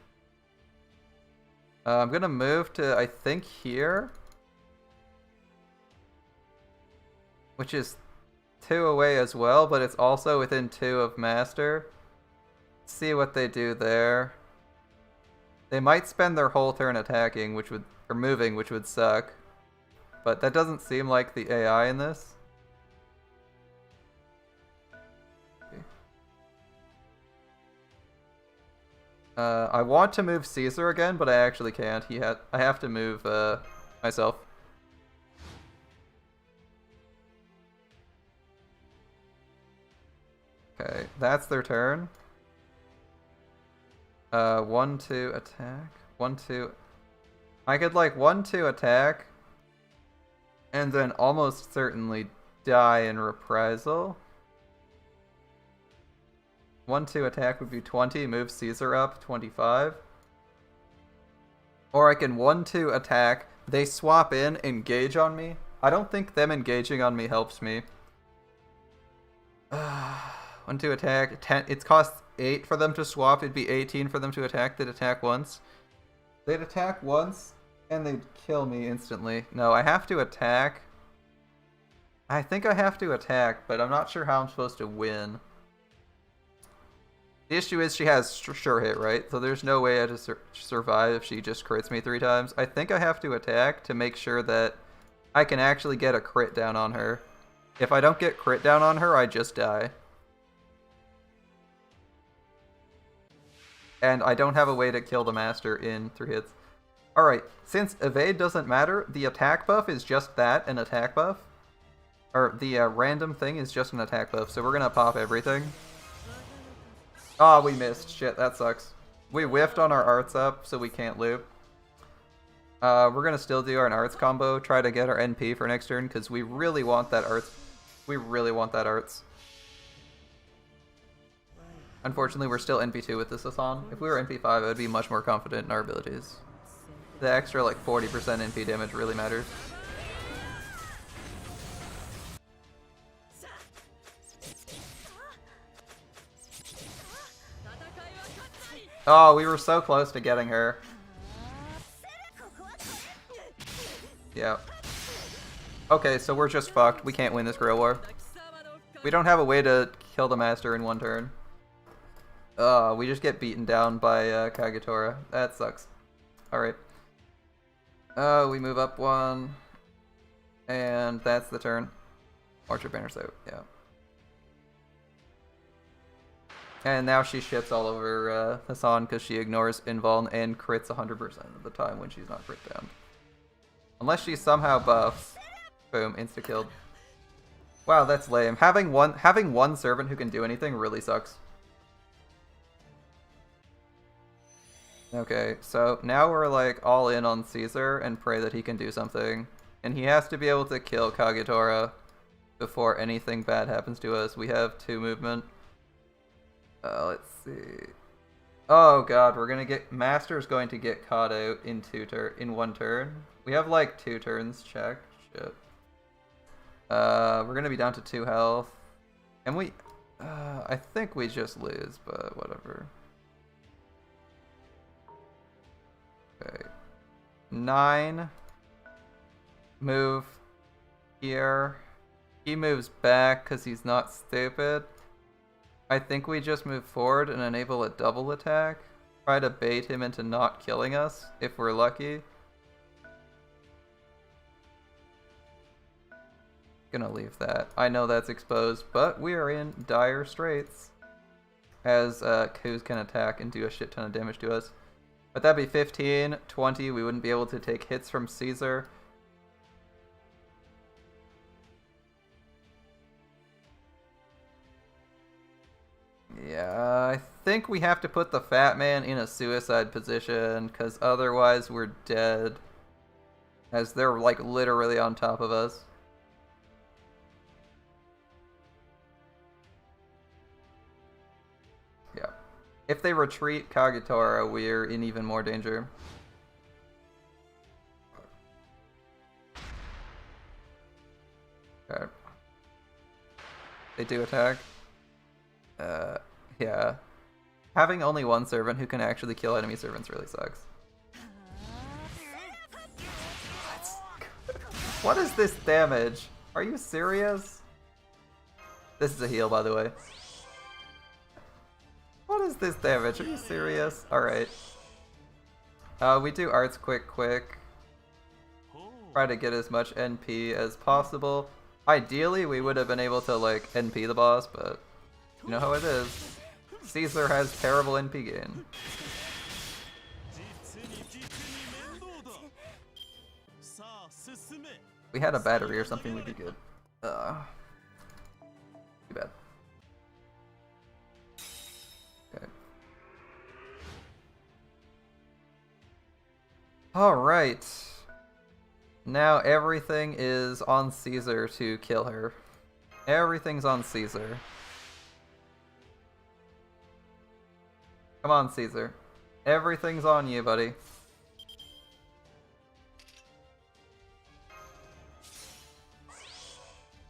I'm gonna move to, I think, here. Which is 2 away as well, but it's also within 2 of Master. Let's see what they do there. They might spend their whole turn attacking, or moving, which would suck. But that doesn't seem like the AI in this. I want to move Caesar again, but I actually can't. I have to move myself. Okay, that's their turn. 1, 2 attack. 1, 2. I could like 1, 2 attack, and then almost certainly die in reprisal. 1, 2 attack would be 20, move Caesar up, 25. Or I can 1, 2 attack, they swap in, engage on me. I don't think them engaging on me helps me. 1, 2 attack, 10, it costs 8 for them to swap, it'd be 18 for them to attack, they'd attack once. They'd attack once, and they'd kill me instantly. No, I have to attack. I think I have to attack, but I'm not sure how I'm supposed to win. The issue is she has sure hit, right? So there's no way I just survive if she just crits me 3 times. I think I have to attack to make sure that I can actually get a crit down on her. If I don't get crit down on her, I just die. And I don't have a way to kill the Master in 3 hits. Alright, since evade doesn't matter, the attack buff is just that, an attack buff. Or the random thing is just an attack buff, so we're gonna pop everything. Oh, we missed. Shit, that sucks. We whiffed on our arts up, so we can't loop. We're gonna still do our arts combo, try to get our NP for next turn, because we really want that arts. We really want that arts. Unfortunately, we're still NP2 with this Hassan. If we were NP5, I would be much more confident in our abilities. The extra, like, 40% NP damage really matters. Oh, we were so close to getting her. Yeah. Okay, so we're just fucked. We can't win this Grail War. We don't have a way to kill the Master in 1 turn. We just get beaten down by Kagetora. That sucks. Alright. We move up 1. And that's the turn. Orchard Banner's out, yeah. And now she shits all over Hassan because she ignores invuln and crits 100% of the time when she's not crit down. Unless she somehow buffs. Boom, insta-killed. Wow, that's lame. Having one servant who can do anything really sucks. Okay, so now we're like all in on Caesar and pray that he can do something. And he has to be able to kill Kagetora before anything bad happens to us. We have 2 movement. Let's see. Oh god, we're gonna get Master's going to get caught out in 1 turn. We have like 2 turns checked. Shit. We're gonna be down to 2 health. And I think we just lose, but whatever. Okay. 9. Move here. He moves back because he's not stupid. I think we just move forward and enable a double attack. Try to bait him into not killing us, if we're lucky. Gonna leave that. I know that's exposed, but we are in dire straits. As Kuz can attack and do a shit ton of damage to us. But that'd be 15, 20. We wouldn't be able to take hits from Caesar. Yeah, I think we have to put the fat man in a suicide position, because otherwise we're dead. As they're like literally on top of us. Yeah. If they retreat Kagetora, we're in even more danger. Okay. They do attack. Yeah. Having only one servant who can actually kill enemy servants really sucks. What is this damage? Are you serious? This is a heal, by the way. What is this damage? Are you serious? Alright. We do arts quick. Try to get as much NP as possible. Ideally, we would have been able to, like, NP the boss, but you know how it is. Caesar has terrible NP gain. If we had a battery or something, we'd be good. Too bad. Okay. Alright. Now everything is on Caesar to kill her. Everything's on Caesar. Come on, Caesar. Everything's on you, buddy.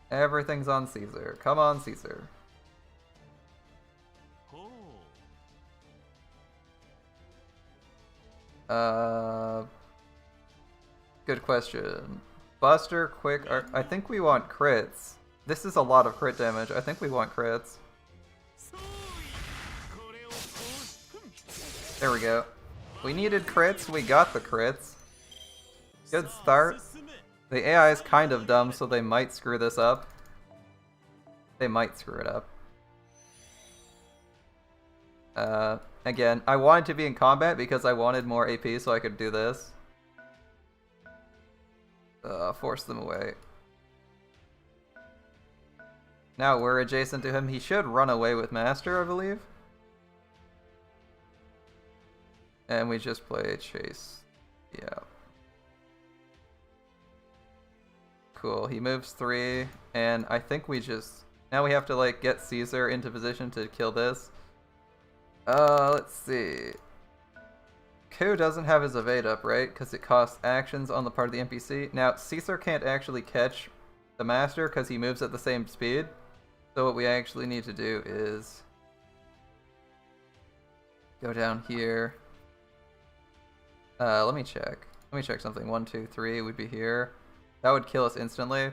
Everything's on Caesar. Come on, Caesar. Good question. Buster, quick, I think we want crits. This is a lot of crit damage. I think we want crits. There we go. We needed crits, we got the crits. Good start. The AI is kind of dumb, so they might screw this up. They might screw it up. Again, I wanted to be in combat because I wanted more AP so I could do this. Force them away. Now we're adjacent to him. He should run away with Master, I believe. And we just play Chase. Yeah. Cool. He moves 3, and I think we just... Now we have to, like, get Caesar into position to kill this. Let's see. Ku doesn't have his evade up, right? Because it costs actions on the part of the NPC. Now, Caesar can't actually catch the Master because he moves at the same speed. So what we actually need to do is... go down here. Let me check. Let me check something. 1, 2, 3 would be here. That would kill us instantly.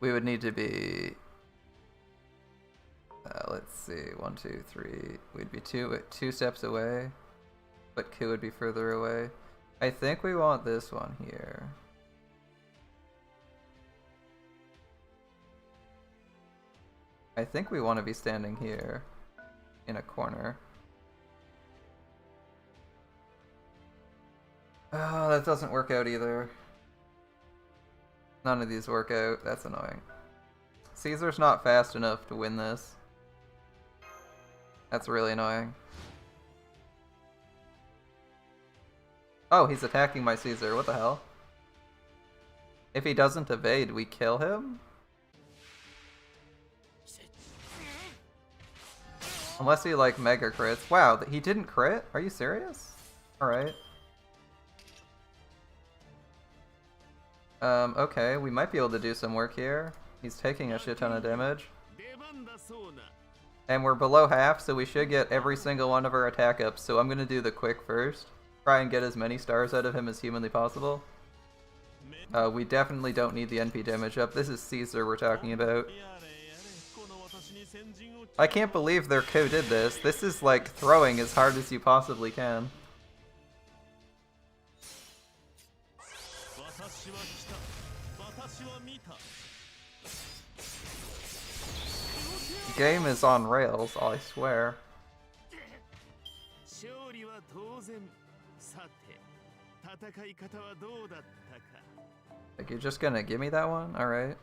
We would need to be... let's see. 1, 2, 3. We'd be two steps away. But Ku would be further away. I think we want this one here. I think we want to be standing here. In a corner. Oh, that doesn't work out either. None of these work out. That's annoying. Caesar's not fast enough to win this. That's really annoying. Oh, he's attacking my Caesar. What the hell? If he doesn't evade, we kill him? Unless he, like, mega crits. Wow, he didn't crit? Are you serious? Alright. Okay, we might be able to do some work here. He's taking a shit ton of damage. And we're below half, so we should get every single one of our attack ups. So I'm gonna do the quick first. Try and get as many stars out of him as humanly possible. We definitely don't need the NP damage up. This is Caesar we're talking about. I can't believe their Ku did this. This is like throwing as hard as you possibly can. game is on rails, I swear. Like, you're just gonna give me that one? Alright.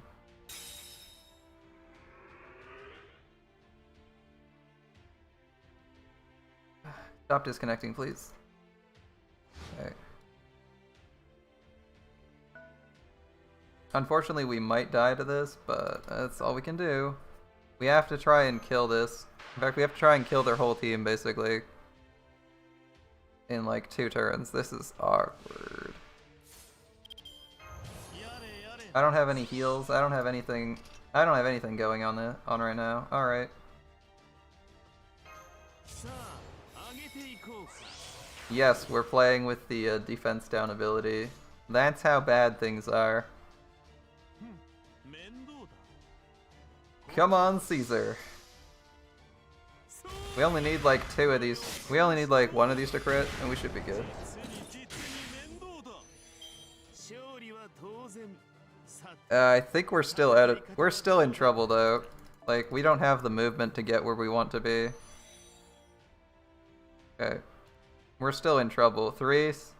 Stop disconnecting, please. Okay. Unfortunately, we might die to this, but that's all we can do. We have to try and kill this. In fact, we have to try and kill their whole team, basically. In like 2 turns. This is awkward. I don't have any heals. I don't have anything. I don't have anything going on right now. Alright. Yes, we're playing with the defense down ability. That's how bad things are. Come on, Caesar. We only need like 2 of these. We only need like 1 of these to crit, and we should be good. I think we're still out of. We're still in trouble though. Like, we don't have the movement to get where we want to be. Okay. We're still in trouble. 3, 6,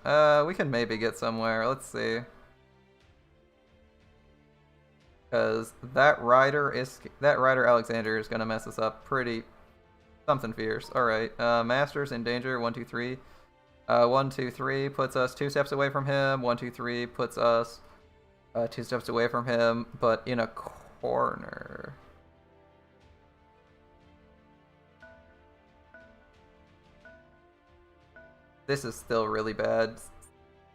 9. We can maybe get somewhere. Let's see. Because that rider Alexander is gonna mess us up pretty something fierce. Alright. Master's in danger. 1, 2, 3. 1, 2, 3 puts us 2 steps away from him. 1, 2, 3 puts us 2 steps away from him, but in a corner. This is still really bad.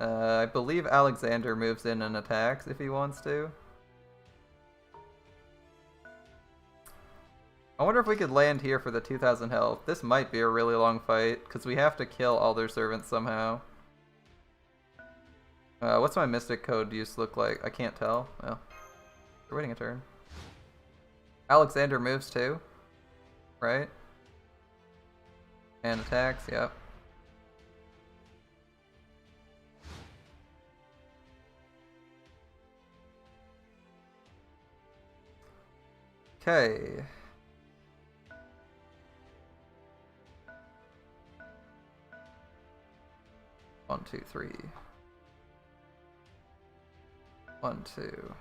I believe Alexander moves in and attacks if he wants to. I wonder if we could land here for the 2000 health. This might be a really long fight, because we have to kill all their servants somehow. What's my Mystic Code use look like? I can't tell. Well, we're waiting a turn. Alexander moves too, right? And attacks, yep. Okay. One, 2, 3. 1, 2.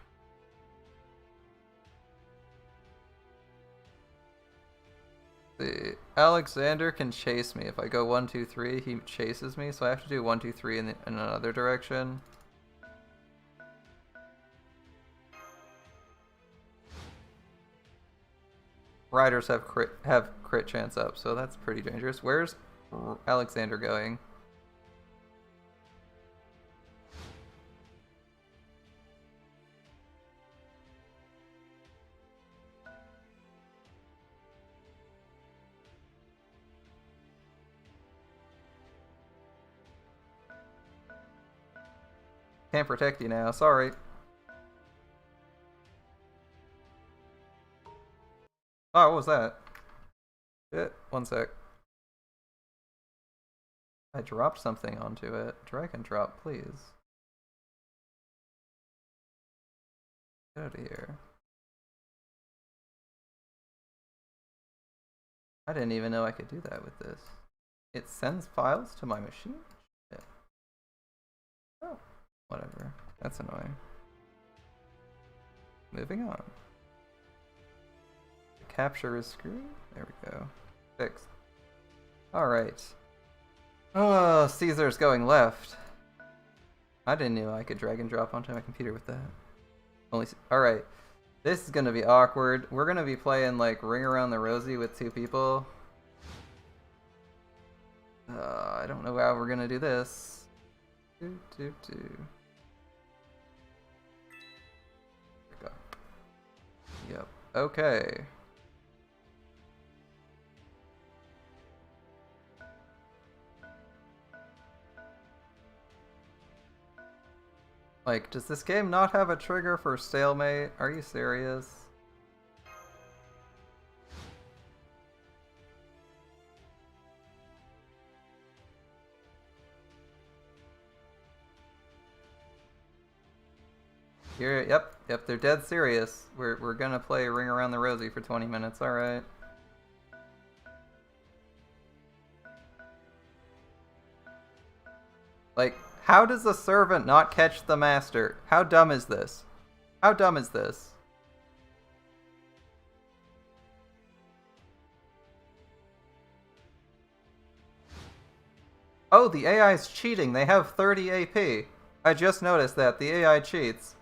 See, Alexander can chase me. If I go 1, 2, 3, he chases me, so I have to do 1, 2, 3 in another direction. Riders have crit chance up, so that's pretty dangerous. Where's Alexander going? Can't protect you now, sorry. Oh, what was that? Shit, 1 sec. I dropped something onto it. Drag and drop, please. Get out of here. I didn't even know I could do that with this. It sends files to my machine? Shit. Oh, whatever. That's annoying. Moving on. Capture is screwed. There we go. Fixed. Alright. Oh, Caesar's going left. I didn't know I could drag and drop onto my computer with that. Alright. This is gonna be awkward. We're gonna be playing like Ring Around the Rosie with 2 people. I don't know how we're gonna do this. Yep. Okay. Like, does this game not have a trigger for stalemate? Are you serious? Yep, they're dead serious. We're gonna play Ring Around the Rosie for 20 minutes, alright. Like, how does the servant not catch the master? How dumb is this? How dumb is this? Oh, the AI is cheating. They have 30 AP. I just noticed that. The AI cheats.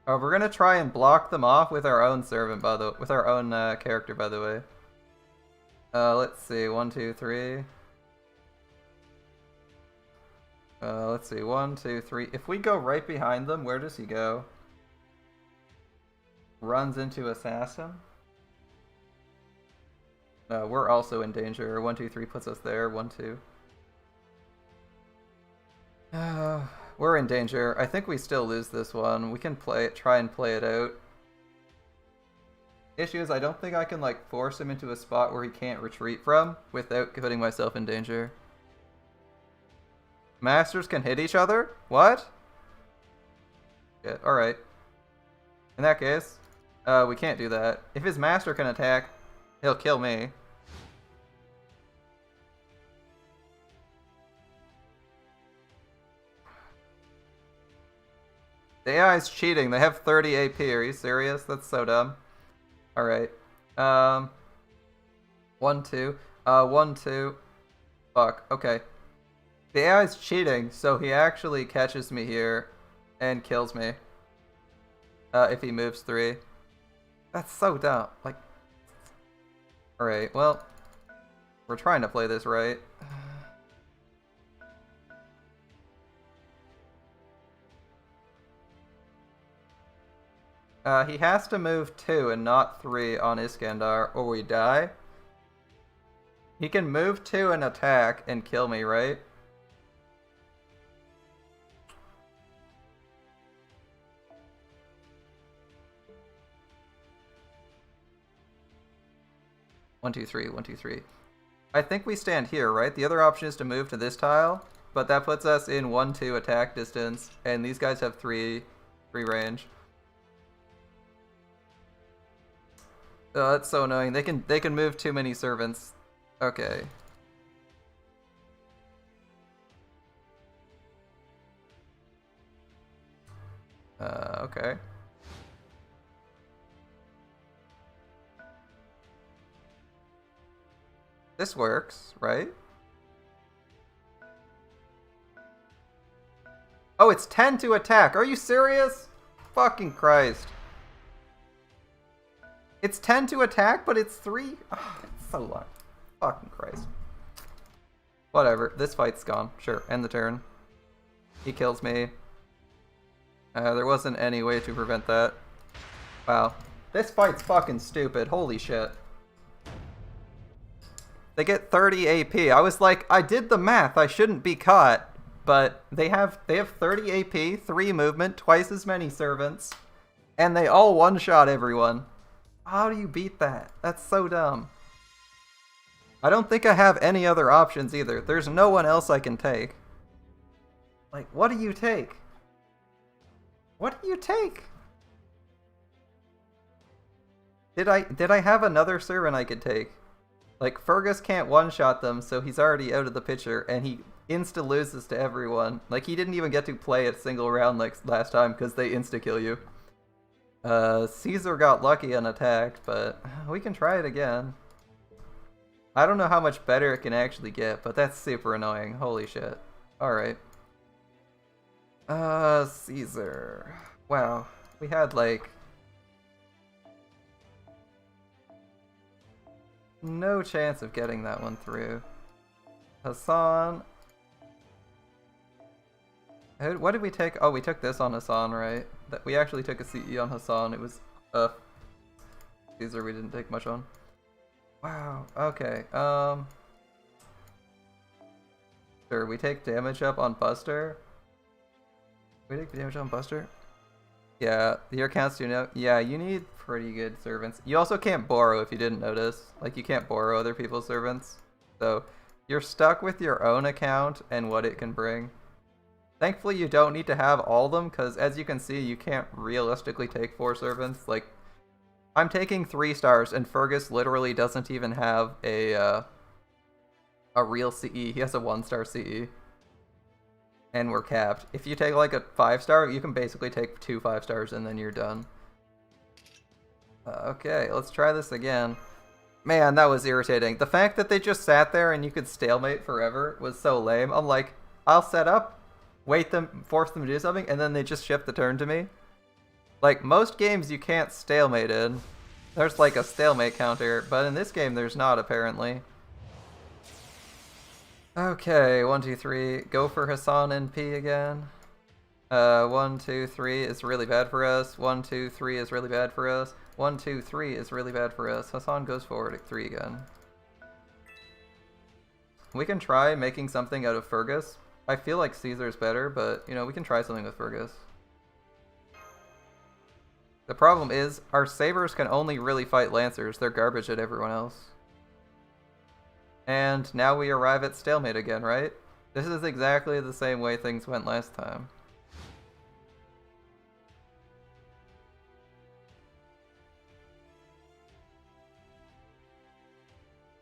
Oh, we're gonna try and block them off with our own servant, with our own character, by the way. Let's see. 1, 2, 3. Let's see. 1, 2, 3. If we go right behind them, where does he go? Runs into assassin. We're also in danger. 1, 2, 3 puts us there. 1, 2. We're in danger. I think we still lose this one. We can try and play it out. Issue is I don't think I can like force him into a spot where he can't retreat from without putting myself in danger. Masters can hit each other? What? Yeah, alright. In that case, we can't do that. If his master can attack, he'll kill me. The AI's cheating. They have 30 AP. Are you serious? That's so dumb. Alright. 1, 2. 1, 2. Fuck. Okay. The AI's cheating, so he actually catches me here and kills me. If he moves 3. That's so dumb. Like. Alright, well. We're trying to play this right. He has to move 2 and not 3 on Iskandar, or we die. He can move 2 and attack and kill me, right? One, two, three. 1, 2, 3. I think we stand here, right? The other option is to move to this tile, but that puts us in 1, 2 attack distance, and these guys have 3 range. Oh, that's so annoying. They can move too many servants. Okay. Okay. This works, right? Oh, it's 10 to attack. Are you serious? Fucking Christ. It's 10 to attack, but it's 3? Oh, it's so long. Fucking Christ. Whatever. This fight's gone. Sure. End the turn. He kills me. There wasn't any way to prevent that. Wow. This fight's fucking stupid. Holy shit. They get 30 AP. I was like, I did the math. I shouldn't be caught. But they have 30 AP, 3 movement, twice as many servants, and they all one-shot everyone. How do you beat that? That's so dumb. I don't think I have any other options either. There's no one else I can take. Like, what do you take? What do you take? Did I have another servant I could take? Like, Fergus can't one-shot them, so he's already out of the picture, and he insta-loses to everyone. Like, he didn't even get to play a single round like last time, because they insta-kill you. Caesar got lucky and attacked, but we can try it again. I don't know how much better it can actually get, but that's super annoying. Holy shit. Alright. Caesar. Wow. We had, like, no chance of getting that one through. Hassan. What did we take? Oh, we took this on Hassan, right? We actually took a CE on Hassan. It was, Caesar we didn't take much on. Wow, okay, sure, we take damage up on Buster. We take damage on Buster? Yeah, your counts do know. Yeah, you need pretty good servants. You also can't borrow if you didn't notice. Like, you can't borrow other people's servants. So, You're stuck with your own account and what it can bring. Thankfully, you don't need to have all of them, because as you can see, you can't realistically take 4 servants. Like, I'm taking 3 stars, and Fergus literally doesn't even have a real CE. He has a 1-star CE. And we're capped. If you take like a 5-star, you can basically take 2 5-stars and then you're done. Okay, let's try this again. Man, that was irritating. The fact that they just sat there and you could stalemate forever was so lame. I'm like, I'll set up, wait them, force them to do something, and then they just shift the turn to me. Like, most games you can't stalemate in. There's like a stalemate counter, but in this game there's not, apparently. Okay, 1, 2, 3. Go for Hassan NP again. 1, 2, 3 is really bad for us. 1, 2, 3 is really bad for us. 1, 2, 3 is really bad for us. Hassan goes forward at 3 again. We can try making something out of Fergus. I feel like Caesar's better, but, you know, we can try something with Fergus. The problem is, our sabers can only really fight lancers. They're garbage at everyone else. And now we arrive at stalemate again, right? This is exactly the same way things went last time.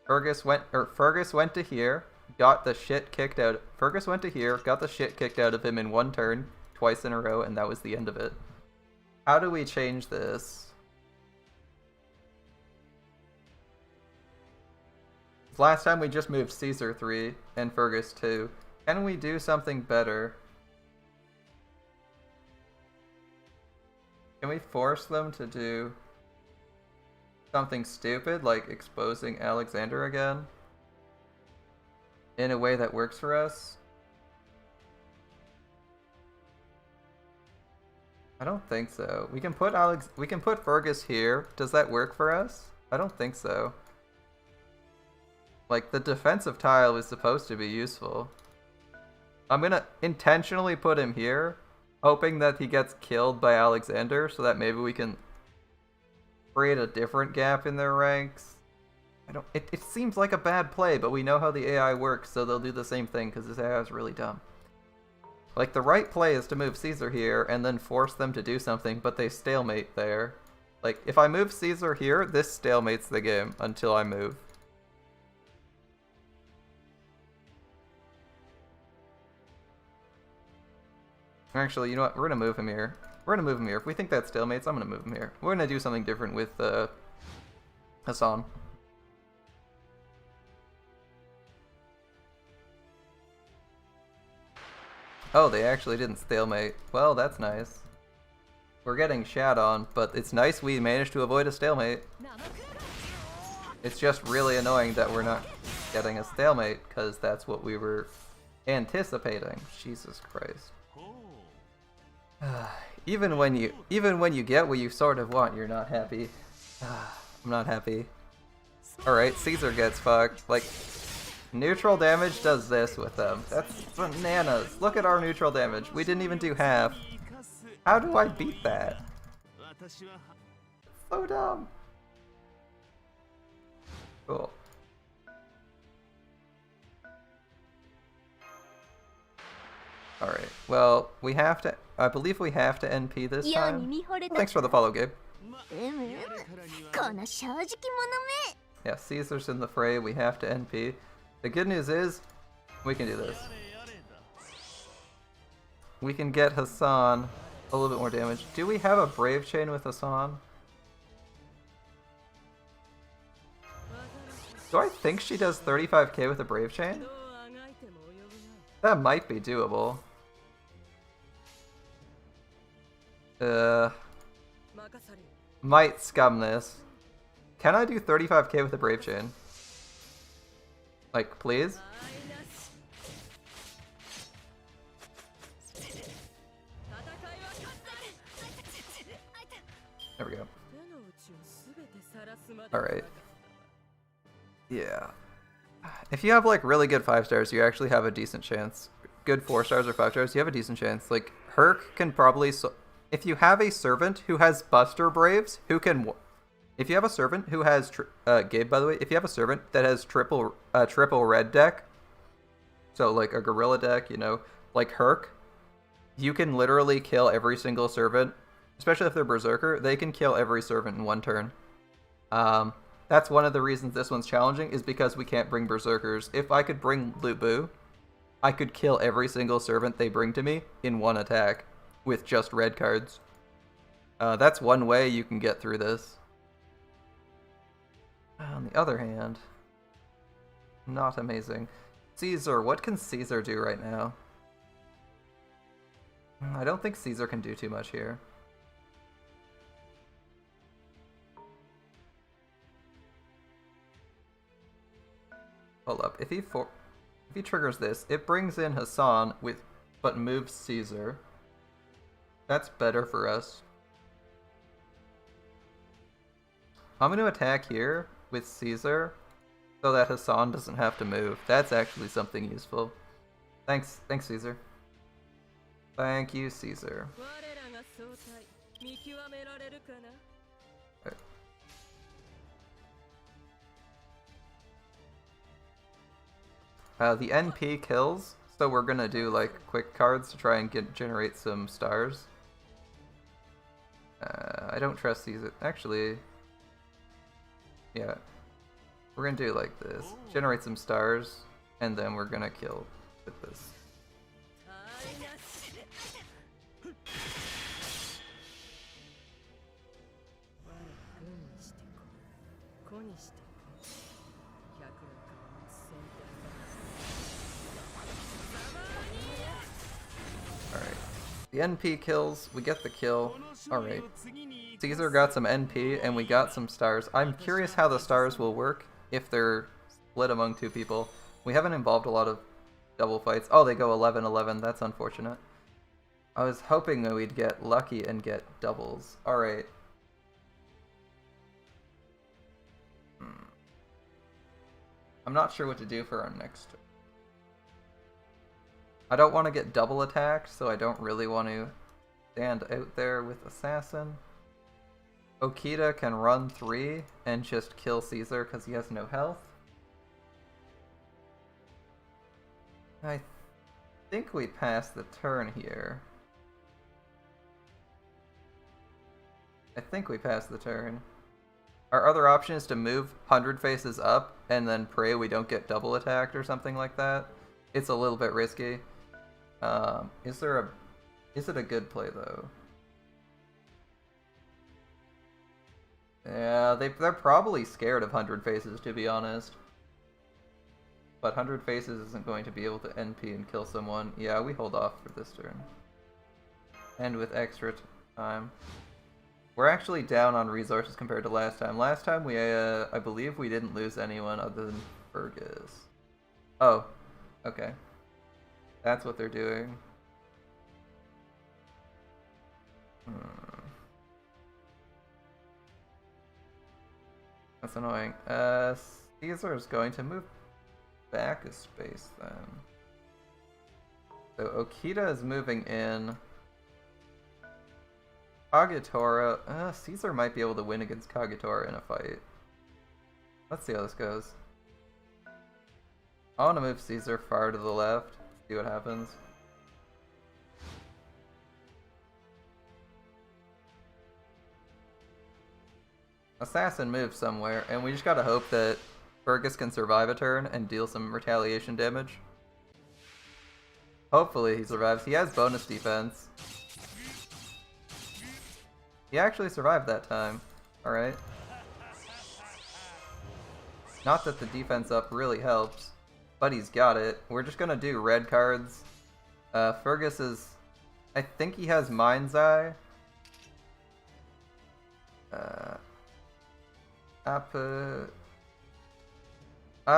Fergus went to here, got the shit kicked out. Fergus went to here, got the shit kicked out of him in 1 turn, twice in a row, and that was the end of it. How do we change this? Last time we just moved Caesar 3 and Fergus 2. Can we do something better? Can we force them to do something stupid, like exposing Alexander again? In a way that works for us? I don't think so. We can put Fergus here. Does that work for us? I don't think so. Like, the defensive tile is supposed to be useful. I'm gonna intentionally put him here, hoping that he gets killed by Alexander, so that maybe we can create a different gap in their ranks. It seems like a bad play, but we know how the AI works, so they'll do the same thing, because this AI is really dumb. Like, the right play is to move Caesar here, and then force them to do something, but they stalemate there. Like, if I move Caesar here, this stalemates the game until I move. Actually, you know what? We're gonna move him here. We're gonna move him here. If we think that stalemates, I'm gonna move him here. We're gonna do something different with Hassan. Oh, they actually didn't stalemate. Well, that's nice. We're getting shat on, but it's nice we managed to avoid a stalemate. It's just really annoying that we're not getting a stalemate, because that's what we were anticipating. Jesus Christ. Even when you get what you sort of want, you're not happy. I'm not happy. Alright, Caesar gets fucked. Like, neutral damage does this with them. That's bananas. Look at our neutral damage. We didn't even do half. How do I beat that? So dumb. Cool. Alright, well, we have to... I believe we have to NP this time. Thanks for the follow, Gabe. Yeah, Caesar's in the fray. We have to NP. The good news is, we can do this. We can get Hassan a little bit more damage. Do we have a Brave Chain with Hassan? Do I think she does 35k with a Brave Chain? That might be doable. Might scum this. Can I do 35k with a Brave Chain? Like, please? There we go. Alright. Yeah. If you have like really good 5 stars, you actually have a decent chance. Good 4 stars or 5 stars, you have a decent chance. Like, Herc can probably... if you have a servant who has Buster Braves, who can... if you have a servant who has... Gabe, by the way, if you have a servant that has triple red deck, So like a gorilla deck, you know, like Herc, you can literally kill every single servant, especially if they're Berserker. They can kill every servant in one turn. That's one of the reasons this one's challenging, is because we can't bring Berserkers. If I could bring Lubu, I could kill every single servant they bring to me in one attack with just red cards. That's one way you can get through this. On the other hand, not amazing. Caesar, what can Caesar do right now? I don't think Caesar can do too much here. Hold up, if he triggers this, it brings in Hassan but moves Caesar. That's better for us. I'm going to attack here with Caesar so that Hassan doesn't have to move. That's actually something useful. Thanks Caesar. Thank you, Caesar. The NP kills, so we're gonna do like quick cards to try and generate some stars. I don't trust Caesar. Actually, yeah. We're gonna do like this. Generate some stars, and then we're gonna kill with this. Alright. The NP kills, we get the kill. Alright. Caesar got some NP, and we got some stars. I'm curious how the stars will work if they're split among two people. We haven't involved a lot of double fights. Oh, they go 11-11. That's unfortunate. I was hoping that we'd get lucky and get doubles. Alright. I'm not sure what to do for our next turn. I don't want to get double attacked, so I don't really want to stand out there with Assassin. Okita can run 3 and just kill Caesar because he has no health. I think we pass the turn here. I think we pass the turn. Our other option is to move 100 faces up and then pray we don't get double attacked or something like that. It's a little bit risky. Is it a good play though? Yeah, they're probably scared of 100 faces, to be honest. But 100 faces isn't going to be able to NP and kill someone. Yeah, we hold off for this turn. And with extra time. We're actually down on resources compared to last time. Last time we, I believe we didn't lose anyone other than Fergus. Oh, okay. That's what they're doing. That's annoying. Caesar is going to move back a space then. So Okita is moving in. Kagetora. Caesar might be able to win against Kagetora in a fight. Let's see how this goes. I want to move Caesar far to the left. See what happens. Assassin moves somewhere, and we just gotta hope that Fergus can survive a turn and deal some retaliation damage. Hopefully he survives. He has bonus defense. He actually survived that time. Alright. Not that the defense up really helps, but he's got it. We're just gonna do red cards. Fergus is... I think he has Mind's Eye. I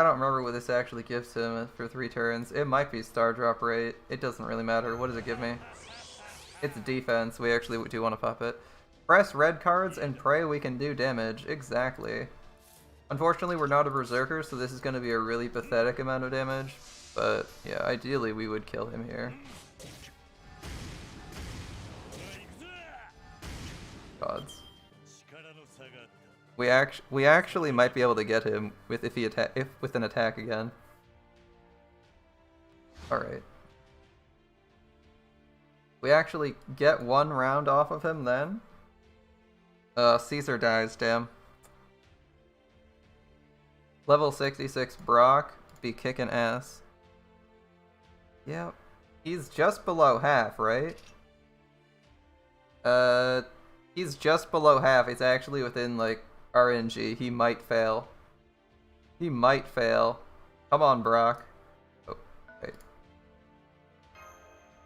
don't remember what this actually gives him for 3 turns. It might be Star Drop Rate. It doesn't really matter. What does it give me? It's defense. We actually do want to pop it. Press red cards and pray we can do damage. Exactly. Unfortunately, we're not a Berserker, so this is going to be a really pathetic amount of damage. But, yeah, ideally we would kill him here. Gods. We actually might be able to get him with with an attack again. Alright. We actually get 1 round off of him then? Caesar dies, damn. Level 66 Brock be kicking ass. Yep. He's just below half, right? He's just below half. It's actually within, like, RNG. He might fail. He might fail. Come on, Brock. Oh, wait.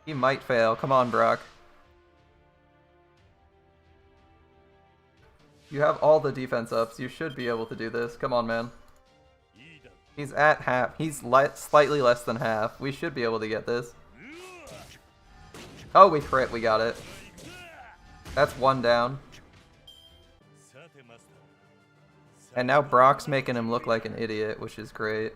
He might fail. Come on, Brock. You have all the defense ups. You should be able to do this. Come on, man. He's at half. He's slightly less than half. We should be able to get this. Oh, we crit. We got it. That's 1 down. And now Brock's making him look like an idiot, which is great.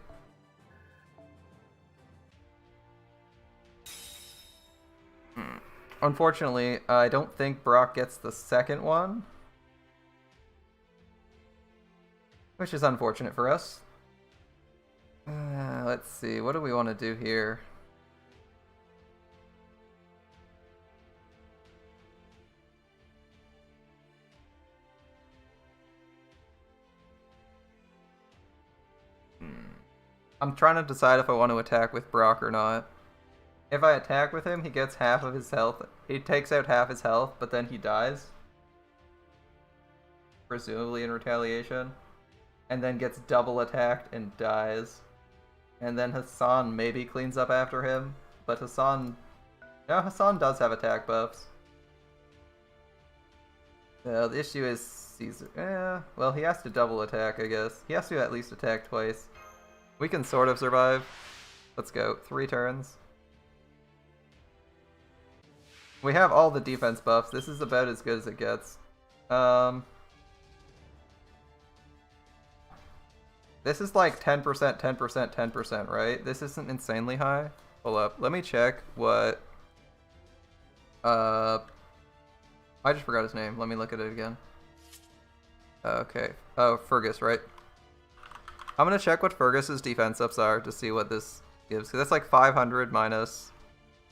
Unfortunately, I don't think Brock gets the second one. Which is unfortunate for us. Let's see, what do we want to do here? I'm trying to decide if I want to attack with Brock or not. If I attack with him, he gets half of his health. He takes out half his health, but then he dies. Presumably in retaliation. And then gets double attacked and dies. And then Hassan maybe cleans up after him. But Hassan... No, Hassan does have attack buffs. The issue is Caesar... well, he has to double attack, I guess. He has to at least attack twice. We can sort of survive. Let's go. 3 turns. We have all the defense buffs. This is about as good as it gets. This is like 10%, 10%, 10%, right? This isn't insanely high. Hold up. Let me check what... I just forgot his name. Let me look at it again. Okay. Oh, Fergus, right? I'm gonna check what Fergus's defense ups are to see what this gives. Cause that's like 500 minus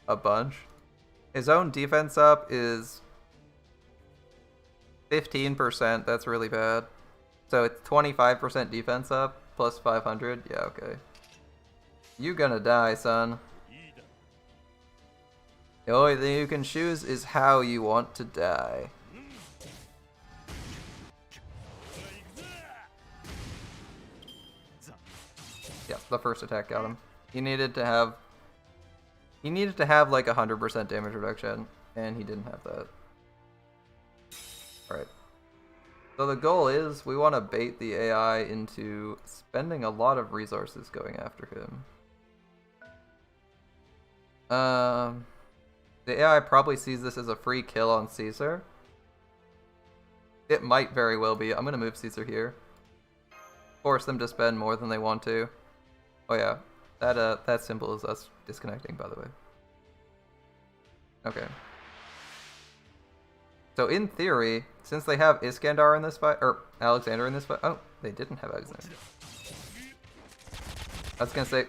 a bunch. His own defense up is 15%. That's really bad. So it's 25% defense up plus 500. Yeah, okay. You gonna die, son. The only thing you can choose is how you want to die. Yeah, the first attack got him. He needed to have like 100% damage reduction, and he didn't have that. Alright. So the goal is, we want to bait the AI into spending a lot of resources going after him. The AI probably sees this as a free kill on Caesar. It might very well be. I'm going to move Caesar here. Force them to spend more than they want to. Oh yeah, that symbol is us disconnecting, by the way. Okay. So in theory, since they have Iskandar in this fight, or Alexander in this fight, oh, they didn't have Alexander. I was gonna say,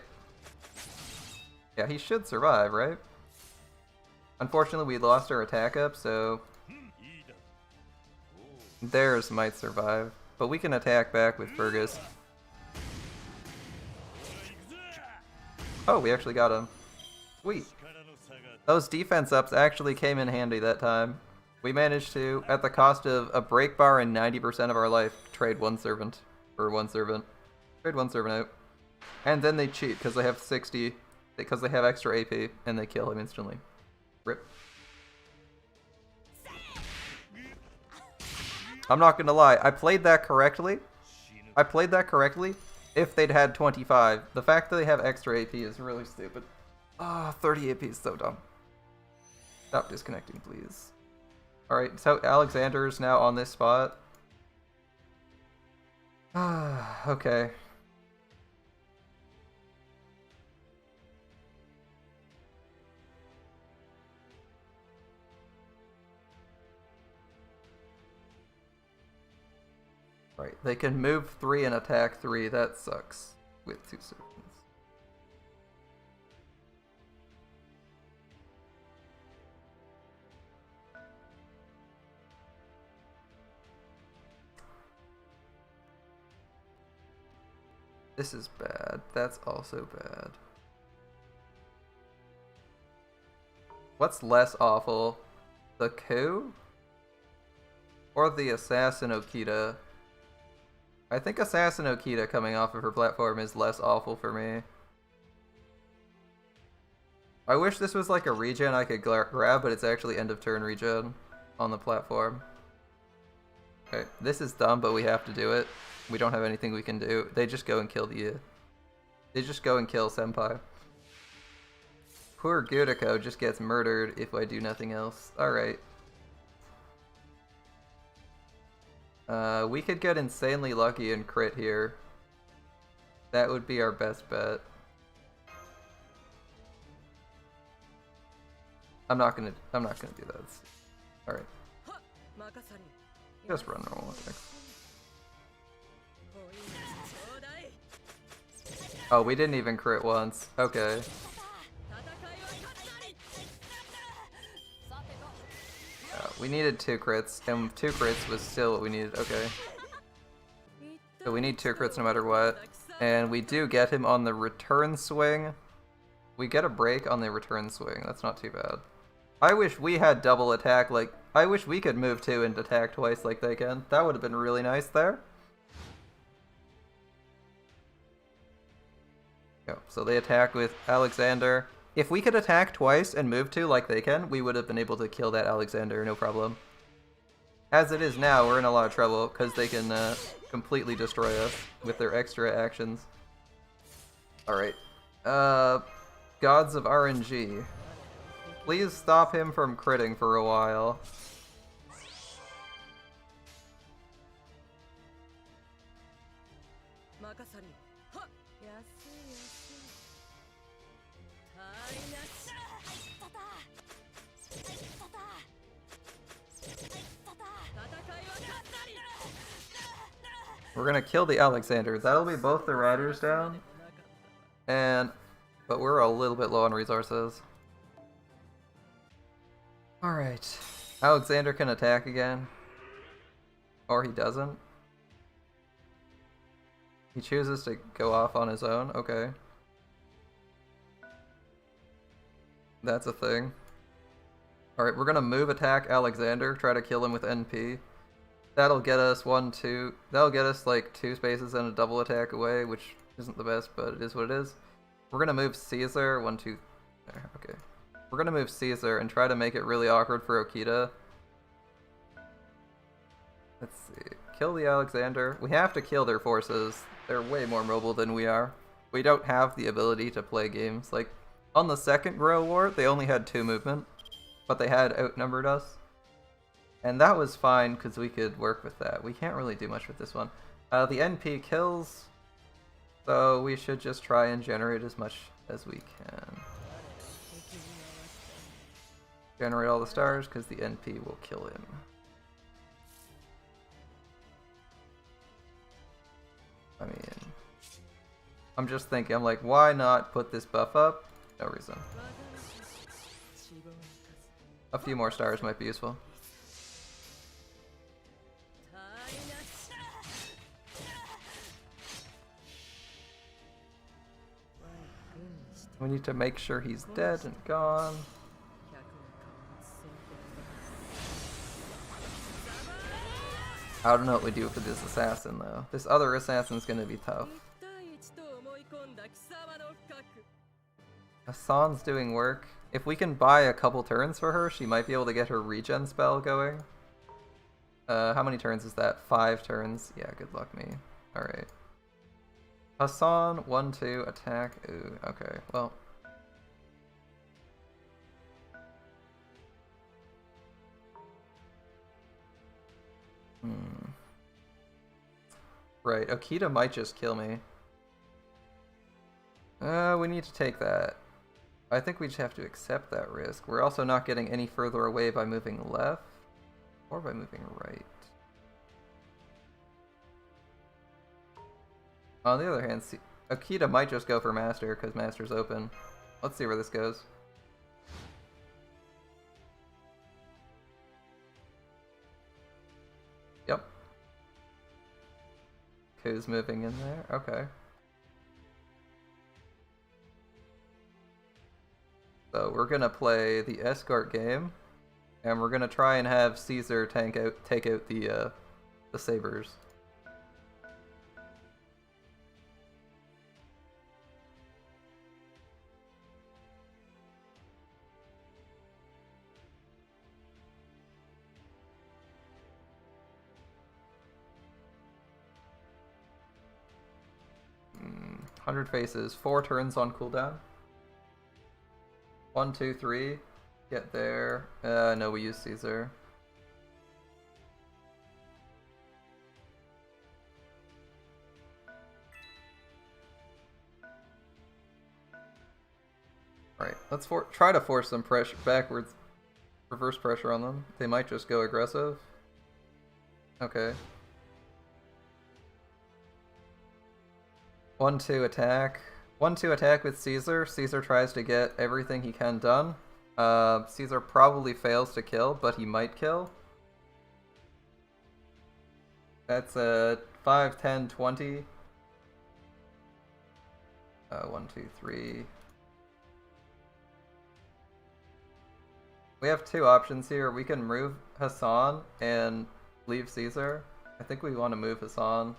yeah, he should survive, right? Unfortunately, we lost our attack up, so theirs might survive, but we can attack back with Fergus. Oh, we actually got him. Sweet. Those defense ups actually came in handy that time. We managed to, at the cost of a break bar and 90% of our life, trade one servant for one servant. Trade one servant out. And then they cheat because they have 60, because they have extra AP, and they kill him instantly. Rip. I'm not gonna lie, I played that correctly. If they'd had 25. The fact that they have extra AP is really stupid. Ah, 30 AP is so dumb. Stop disconnecting, please. Alright, so Alexander's now on this spot. Ah, okay. Right, they can move 3 and attack 3. That sucks with 2 servants. This is bad. That's also bad. What's less awful? The coup? Or the Assassin Okita? I think Assassin Okita coming off of her platform is less awful for me. I wish this was like a regen I could grab, but it's actually end of turn regen on the platform. Okay, this is dumb, but we have to do it. We don't have anything we can do. They just go and kill the... They just go and kill Senpai. Poor Gudiko just gets murdered if I do nothing else. Alright. We could get insanely lucky and crit here. That would be our best bet. I'm not gonna do that. Alright. Just run normal attacks. Oh, we didn't even crit once. Okay. We needed 2 crits, and 2 crits was still what we needed. Okay. So we need 2 crits no matter what. And we do get him on the return swing. We get a break on the return swing. That's not too bad. I wish we had double attack, like, I wish we could move 2 and attack twice like they can. That would have been really nice there. Yep, so they attack with Alexander. If we could attack twice and move 2 like they can, we would have been able to kill that Alexander, no problem. As it is now, we're in a lot of trouble, because they can completely destroy us with their extra actions. Alright. Gods of RNG. Please stop him from critting for a while. We're gonna kill the Alexander. That'll be both the riders down. But we're a little bit low on resources. Alright. Alexander can attack again. Or he doesn't. He chooses to go off on his own. Okay. That's a thing. Alright, we're gonna move attack Alexander, try to kill him with NP. That'll get us 1, 2. That'll get us like 2 spaces and a double attack away, which isn't the best, but it is what it is. We're gonna move Caesar. 1, 2. There, okay. We're gonna move Caesar and try to make it really awkward for Okita. Let's see. Kill the Alexander. We have to kill their forces. They're way more mobile than we are. We don't have the ability to play games. Like, on the second Grow War, they only had 2 movement, but they had outnumbered us. And that was fine, because we could work with that. We can't really do much with this one. The NP kills, so we should just try and generate as much as we can. Generate all the stars, because the NP will kill him. I mean, I'm just thinking, I'm like, why not put this buff up? No reason. A few more stars might be useful. We need to make sure he's dead and gone. I don't know what we do for this assassin though. This other assassin's gonna be tough. Hassan's doing work. If we can buy a couple turns for her, she might be able to get her regen spell going. How many turns is that? 5 turns. Yeah, good luck me. Alright. Hassan, 1, 2, attack. Ooh, okay, well. Right, Okita might just kill me. We need to take that. I think we just have to accept that risk. We're also not getting any further away by moving left or by moving right. On the other hand, Okita might just go for Master because Master's open. Let's see where this goes. Yep. Ku's moving in there. Okay. So we're gonna play the escort game, and we're gonna try and have Caesar take out the sabers. Hmm, 100 faces, 4 turns on cooldown. 1, 2, 3. Get there. No, we use Caesar. Alright, let's try to force some pressure backwards. Reverse pressure on them. They might just go aggressive. Okay. 1-2 attack. 1-2 attack with Caesar. Caesar tries to get everything he can done. Caesar probably fails to kill, but he might kill. That's a 5, 10, 20. 1, 2, 3. We have 2 options here. We can move Hassan and leave Caesar. I think we want to move Hassan.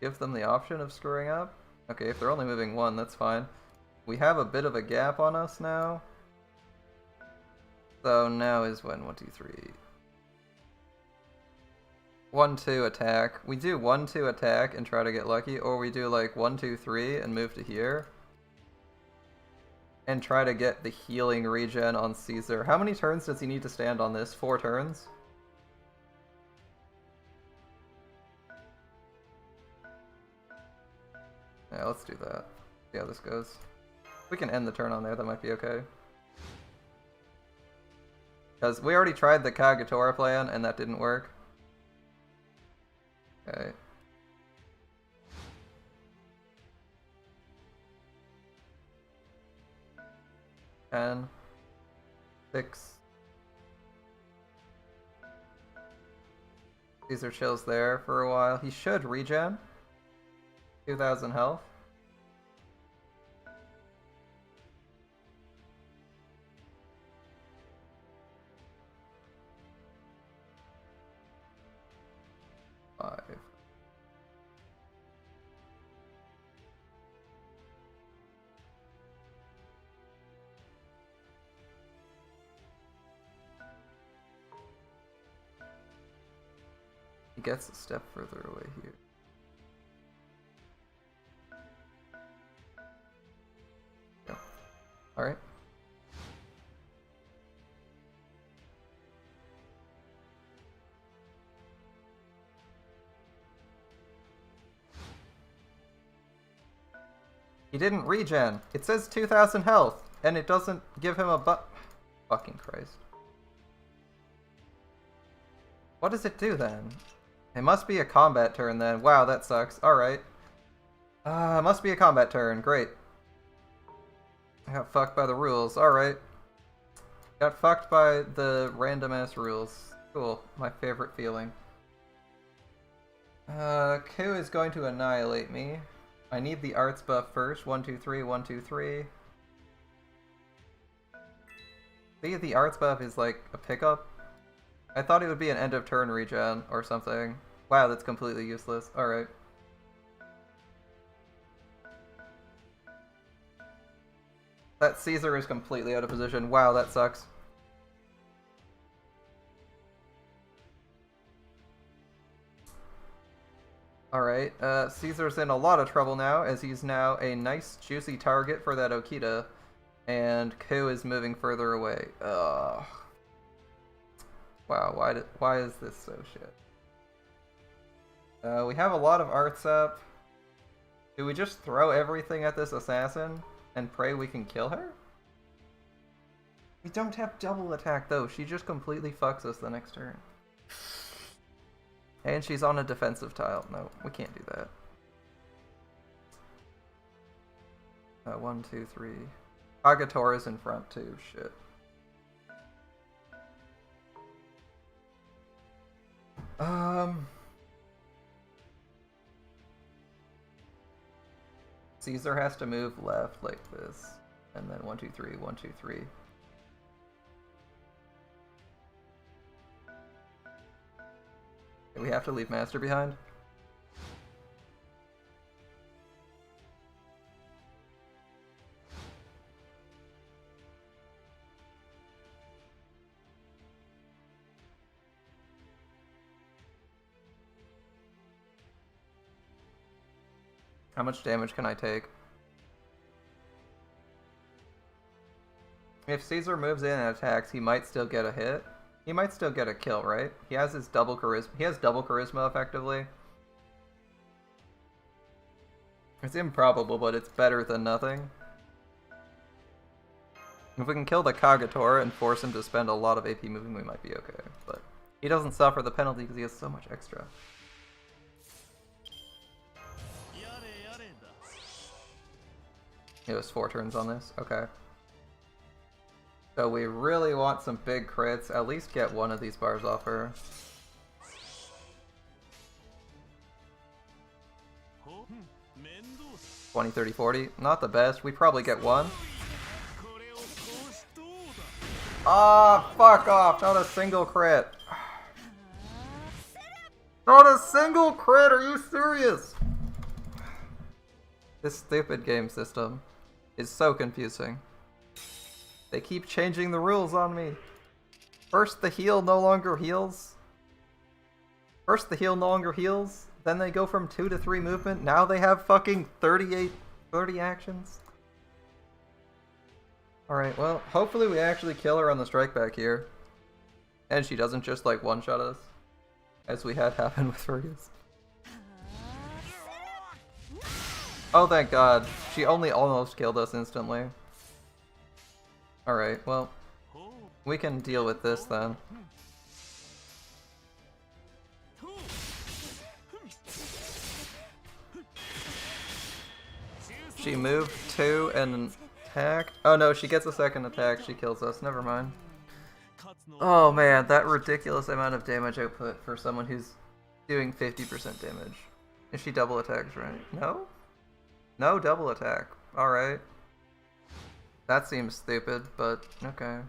Give them the option of screwing up? Okay, if they're only moving 1, that's fine. We have a bit of a gap on us now. So now is when 1, 2, 3. 1-2 attack. We do 1-2 attack and try to get lucky, or we do like 1, 2, 3 and move to here. And try to get the healing regen on Caesar. How many turns does he need to stand on this? 4 turns? Yeah, let's do that. See how this goes. We can end the turn on there, that might be okay. Because we already tried the Kagetora plan and that didn't work. Okay. Ten. 6. Caesar chills there for a while. He should regen. 2,000 health. He gets a step further away here. Yeah. Alright. He didn't regen. It says 2,000 health, and it doesn't give him a Fucking Christ. What does it do then? It must be a combat turn then. Wow, that sucks. Alright. Must be a combat turn. Great. I got fucked by the rules. Alright. Got fucked by the random ass rules. Cool. My favorite feeling. Ku is going to annihilate me. I need the arts buff first. 1, 2, 3, 1, 2, 3. See, the arts buff is like a pickup. I thought it would be an end of turn regen or something. Wow, that's completely useless. Alright. That Caesar is completely out of position. Wow, that sucks. Alright, Caesar's in a lot of trouble now, as he's now a nice, juicy target for that Okita. And Ku is moving further away. Ugh. Wow, why is this so shit? We have a lot of arts up. Do we just throw everything at this assassin and pray we can kill her? We don't have double attack though. She just completely fucks us the next turn. And she's on a defensive tile. No, we can't do that. 1, 2, 3. Kagatora's in front too. Shit. Caesar has to move left like this. And then 1, 2, 3, 1, 2, 3. Okay, we have to leave Master behind. How much damage can I take? If Caesar moves in and attacks, he might still get a hit. He might still get a kill, right? He has his double charisma. He has double charisma effectively. It's improbable, but it's better than nothing. If we can kill the Kagator and force him to spend a lot of AP moving, we might be okay. But he doesn't suffer the penalty because he has so much extra. It was 4 turns on this. Okay. So we really want some big crits. At least get one of these bars off her. 20, 30, 40. Not the best. We probably get one. Ah, fuck off. Not a single crit. Not a single crit. Are you serious? This stupid game system is so confusing. They keep changing the rules on me. First the heal no longer heals. Then they go from 2 to 3 movement. Now they have fucking 30 actions. Alright, well, hopefully we actually kill her on the strike back here. And she doesn't just like one-shot us. As we had happen with Fergus. Oh, thank God. She only almost killed us instantly. Alright, well, we can deal with this then. She moved 2 and attack. Oh no, she gets a second attack. She kills us. Never mind. Oh man, that ridiculous amount of damage output for someone who's doing 50% damage. If she double attacks, right? No? No double attack. Alright. That seems stupid, but okay.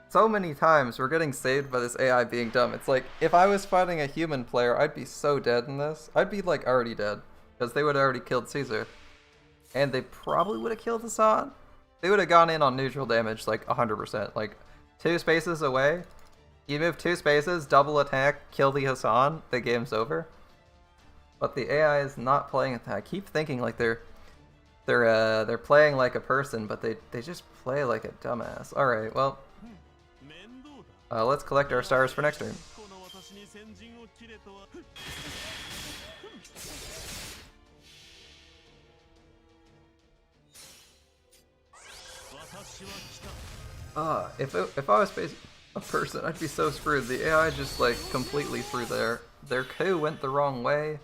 So many times we're getting saved by this AI being dumb. It's like, if I was fighting a human player, I'd be so dead in this. I'd be like already dead. Because they would have already killed Caesar. And they probably would have killed Hassan. They would have gone in on neutral damage like 100%. Like 2 spaces away. You move 2 spaces, double attack, kill the Hassan, the game's over. But the AI is not playing it. I keep thinking like they're playing like a person, but they just play like a dumbass. Alright, well. Let's collect our stars for next turn. If I was facing a person, I'd be so screwed. The AI just like completely threw their coup went the wrong way.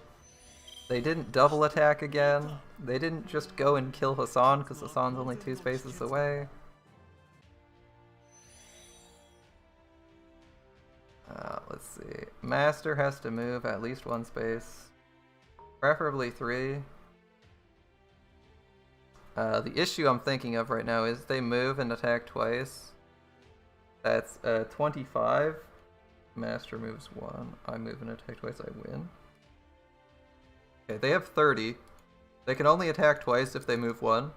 They didn't double attack again. They didn't just go and kill Hassan because Hassan's only 2 spaces away. Let's see. Master has to move at least 1 space. Preferably 3. The issue I'm thinking of right now is they move and attack twice. That's 25. Master moves 1. I move and attack twice, I win. Okay, they have 30. They can only attack twice if they move 1.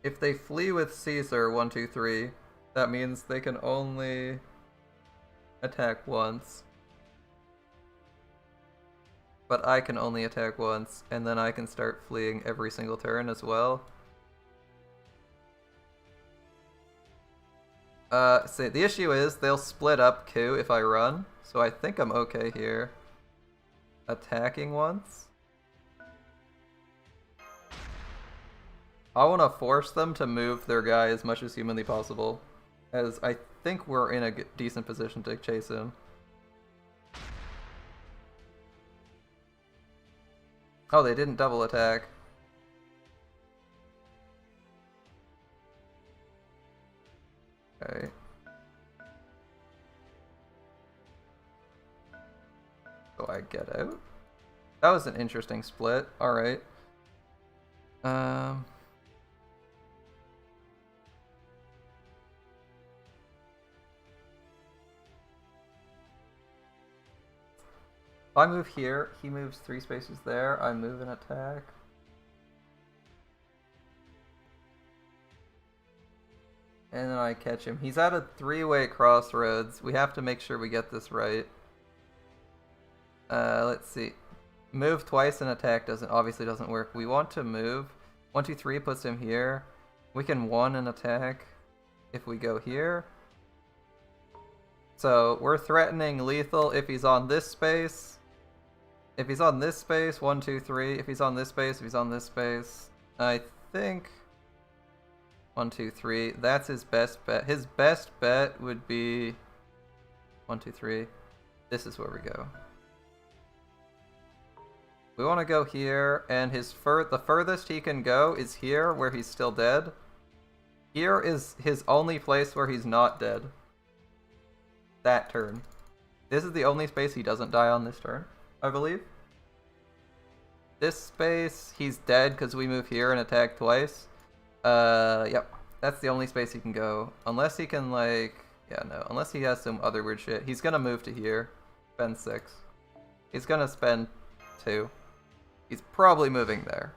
If they flee with Caesar 1, 2, 3, that means they can only attack once. But I can only attack once, and then I can start fleeing every single turn as well. So the issue is they'll split up coup if I run, so I think I'm okay here. Attacking once. I want to force them to move their guy as much as humanly possible, as I think we're in a decent position to chase him. Oh, they didn't double attack. Okay. So I get out. That was an interesting split. Alright. I move here, he moves 3 spaces there, I move and attack. And then I catch him. He's at a 3-way crossroads. We have to make sure we get this right. Let's see. Move twice and attack obviously doesn't work. We want to move. 1, 2, 3 puts him here. We can 1 and attack if we go here. So we're threatening lethal if he's on this space. If he's on this space, 1, 2, 3. If he's on this space, if he's on this space. I think 1, 2, 3. That's his best bet. His best bet would be 1, 2, 3. This is where we go. We want to go here, and the furthest he can go is here, where he's still dead. Here is his only place where he's not dead. That turn. This is the only space he doesn't die on this turn, I believe. This space, he's dead because we move here and attack twice. Yep. That's the only space he can go. Unless he can, like... Yeah, no. Unless he has some other weird shit. He's gonna move to here. Spend 6. He's gonna spend 2. He's probably moving there.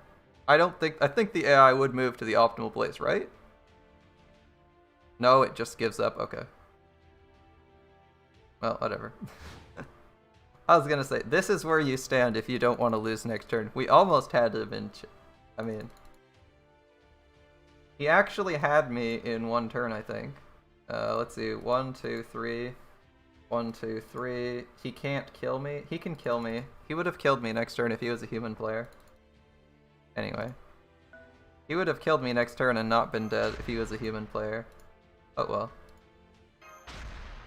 I think the AI would move to the optimal place, right? No, it just gives up. Okay. Well, whatever. I was gonna say, this is where you stand if you don't want to lose next turn. We almost had him in... I mean... He actually had me in 1 turn, I think. Let's see. 1, 2, 3. 1, 2, 3. He can't kill me. He can kill me. He would have killed me next turn if he was a human player. Anyway. He would have killed me next turn and not been dead if he was a human player. Oh well.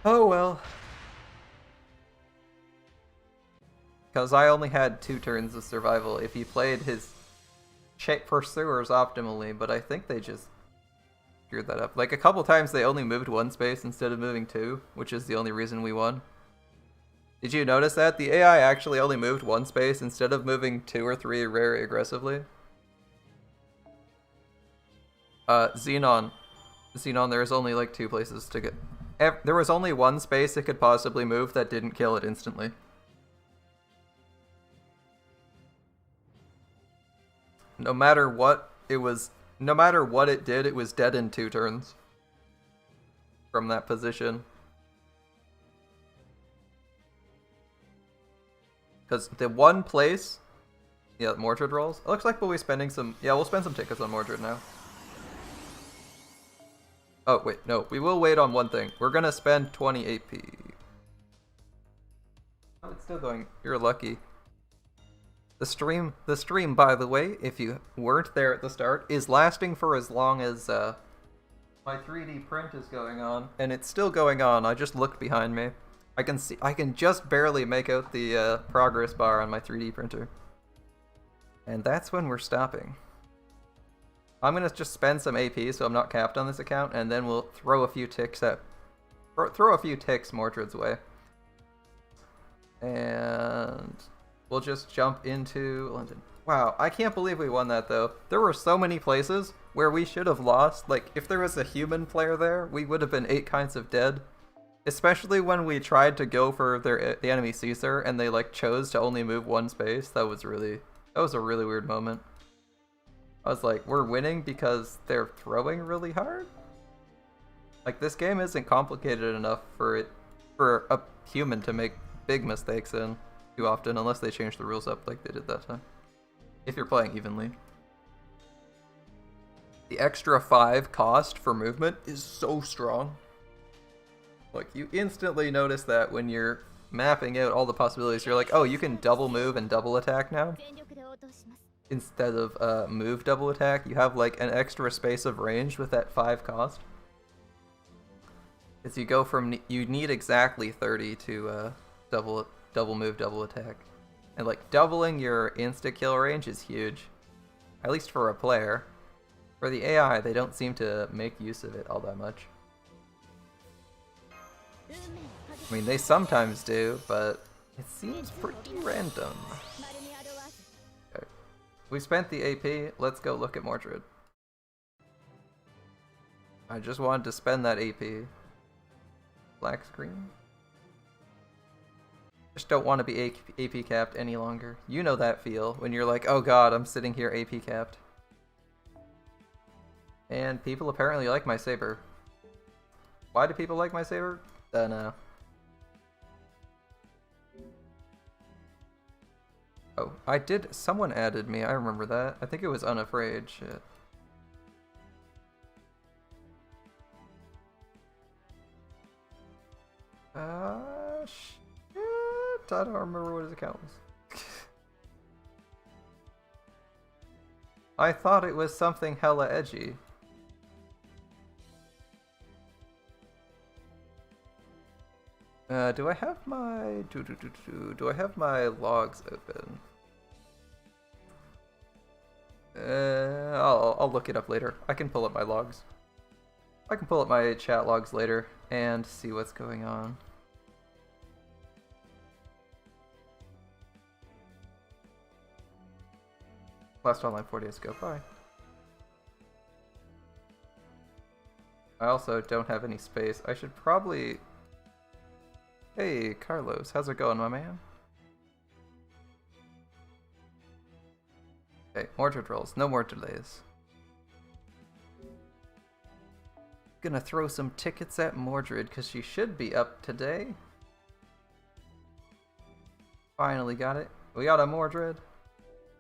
Oh well. Because I only had 2 turns of survival if he played his pursuers optimally, but I think they just screwed that up. Like, a couple times they only moved 1 space instead of moving 2, which is the only reason we won. Did you notice that? The AI actually only moved 1 space instead of moving 2 or 3 very aggressively. Xenon, there was only like 2 places to get... There was only 1 space it could possibly move that didn't kill it instantly. No matter what it did, it was dead in 2 turns. From that position. Because the one place... Yeah, Mordred rolls. It looks like we'll be spending some... Yeah, we'll spend some tickets on Mordred now. Oh, wait, no. We will wait on one thing. We're gonna spend 20 AP. Oh, it's still going. You're lucky. The stream, by the way, if you weren't there at the start, is lasting for as long as my 3D print is going on, and it's still going on. I just looked behind me. I can just barely make out the progress bar on my 3D printer. And that's when we're stopping. I'm gonna just spend some AP so I'm not capped on this account, and then we'll throw a few ticks Mordred's way. And we'll just jump into London. Wow, I can't believe we won that though. There were so many places where we should have lost. Like, if there was a human player there, we would have been 8 kinds of dead. Especially when we tried to go for the enemy Caesar and they like chose to only move 1 space. That was a really weird moment. I was like, we're winning because they're throwing really hard? Like, this game isn't complicated enough for a human to make big mistakes in too often, unless they change the rules up like they did that time. If you're playing evenly. The extra 5 cost for movement is so strong. Like, you instantly notice that when you're mapping out all the possibilities. You're like, oh, you can double move and double attack now? Instead of move double attack, you have like an extra space of range with that 5 cost. As you go from, you need exactly 30 to double move, double attack. And like doubling your insta kill range is huge. At least for a player. For the AI, they don't seem to make use of it all that much. I mean, they sometimes do, but it seems pretty random. We spent the AP, let's go look at Mordred. I just wanted to spend that AP. Black screen. Just don't want to be AP capped any longer. You know that feel when you're like, oh god, I'm sitting here AP capped. And people apparently like my saber. Why do people like my saber? Dunno. Oh, I did. Someone added me. I remember that. I think it was Unafraid. Shit. Shit. I don't remember what his account was. I thought it was something hella edgy. Do I have my do I have my logs open? I'll look it up later. I can pull up my logs. I can pull up my chat logs later and see what's going on. Last online 4 days ago. Bye. I also don't have any space. I should probably... Hey, Carlos. How's it going, my man? Okay, Mordred rolls. No more delays. Gonna throw some tickets at Mordred, because she should be up today. Finally got it. We got a Mordred.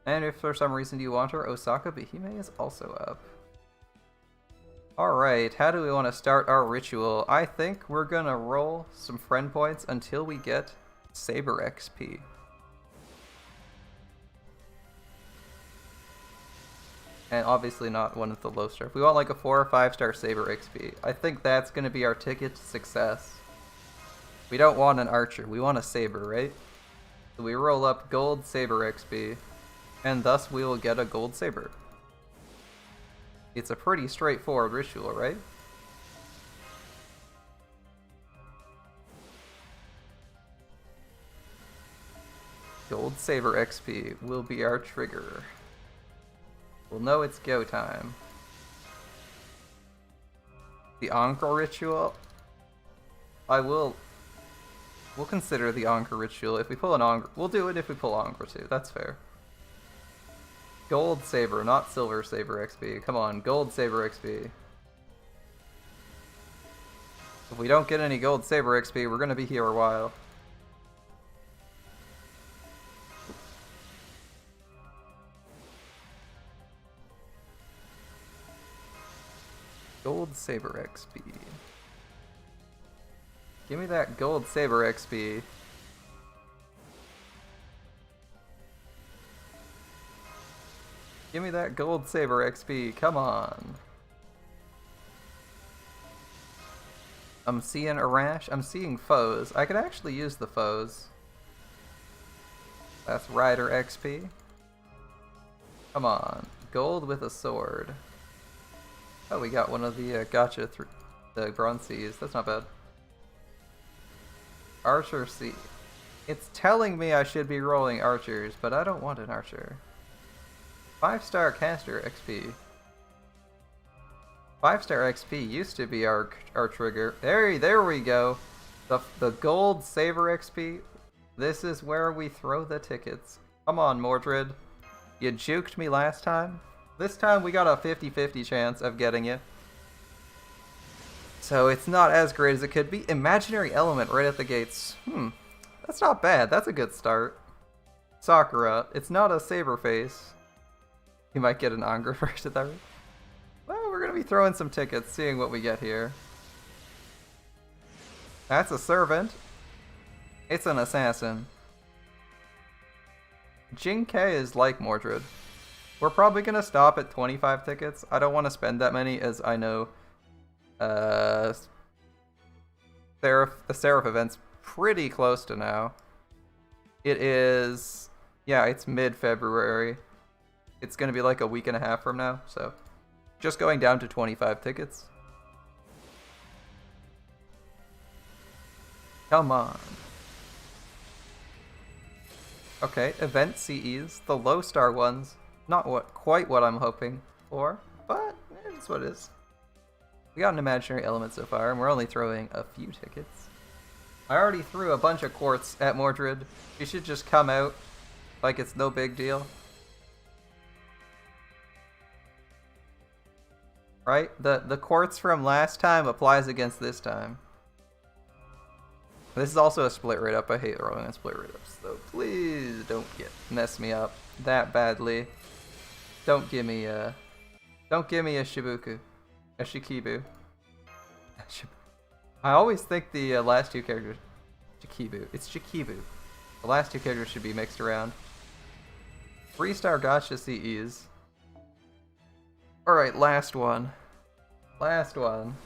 And if for some reason you want her, Osaka Behime is also up. Alright, how do we want to start our ritual? I think we're gonna roll some friend points until we get Saber XP. And obviously not one of the low star. If we want like a 4 or 5 star Saber XP, I think that's gonna be our ticket to success. We don't want an archer, we want a Saber, right? So we roll up gold Saber XP. And thus we will get a gold saber. It's a pretty straightforward ritual, right? Gold saber XP will be our trigger. We'll know it's go time. The Encore ritual? We'll consider the Encore ritual. If we pull an Encore, we'll do it if we pull Encore too. That's fair. Gold saber, not silver saber XP. Come on, gold saber XP. If we don't get any gold saber XP, we're gonna be here a while. Gold saber XP. Give me that gold saber XP. Give me that gold saber XP, come on. I'm seeing Arash, I'm seeing foes. I could actually use the foes. That's Rider XP. Come on, gold with a sword. Oh, we got one of the gotcha through the bronze seas, that's not bad. Archer C. It's telling me I should be rolling archers, but I don't want an archer. 5-star caster XP. 5-star XP used to be our trigger. There we go. The gold saber XP. This is where we throw the tickets. Come on, Mordred. You juked me last time. This time we got a 50-50 chance of getting it. So it's not as great as it could be. Imaginary element right at the gates. That's not bad. That's a good start. Sakura. It's not a saber face. You might get an Angra first at that rate. Well, we're gonna be throwing some tickets, seeing what we get here. That's a servant. It's an assassin. Jinkei is like Mordred. We're probably gonna stop at 25 tickets. I don't want to spend that many, as I know the Seraph event's pretty close to now. It is, yeah, it's mid-February. It's gonna be like a week and a half from now, so just going down to 25 tickets. Come on. Okay, event CEs, the low star ones. Not quite what I'm hoping for, but it's what it is. We got an imaginary element so far, and we're only throwing a few tickets. I already threw a bunch of quartz at Mordred. She should just come out like it's no big deal. Right? The quartz from last time applies against this time. This is also a split rate up. I hate rolling on split rate ups, so please don't mess me up that badly. Don't give me a Shibuku. A Shikibu. I always think the last two characters... Shikibu. It's Shikibu. The last two characters should be mixed around. 3-star gotcha CEs. Alright, last one. Last one.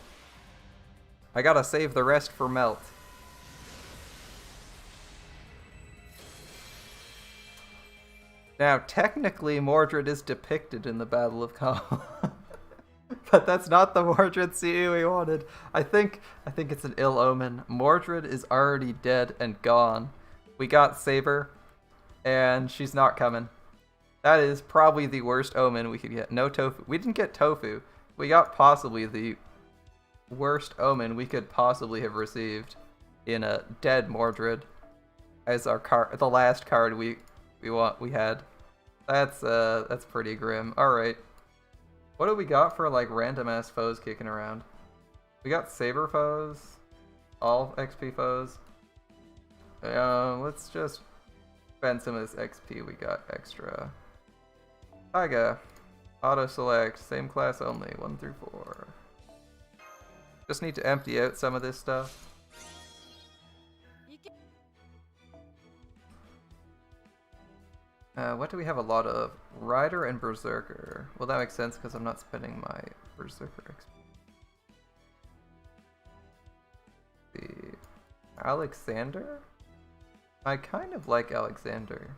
I gotta save the rest for Melt. Now, technically, Mordred is depicted in the Battle of Kal. But that's not the Mordred CE we wanted. I think it's an ill omen. Mordred is already dead and gone. We got Saber, and she's not coming. That is probably the worst omen we could get. No tofu. We didn't get tofu. We got possibly the worst omen we could possibly have received in a dead Mordred as our card, the last card we had. That's pretty grim. All right. What do we got for like random ass foes kicking around? We got Saber foes, all XP foes. Let's just spend some of this XP we got extra. Taiga, auto select, same class only, 1 through 4. Just need to empty out some of this stuff. What do we have a lot of? Rider and Berserker. Well, that makes sense because I'm not spending my Berserker XP. The Alexander? I kind of like Alexander.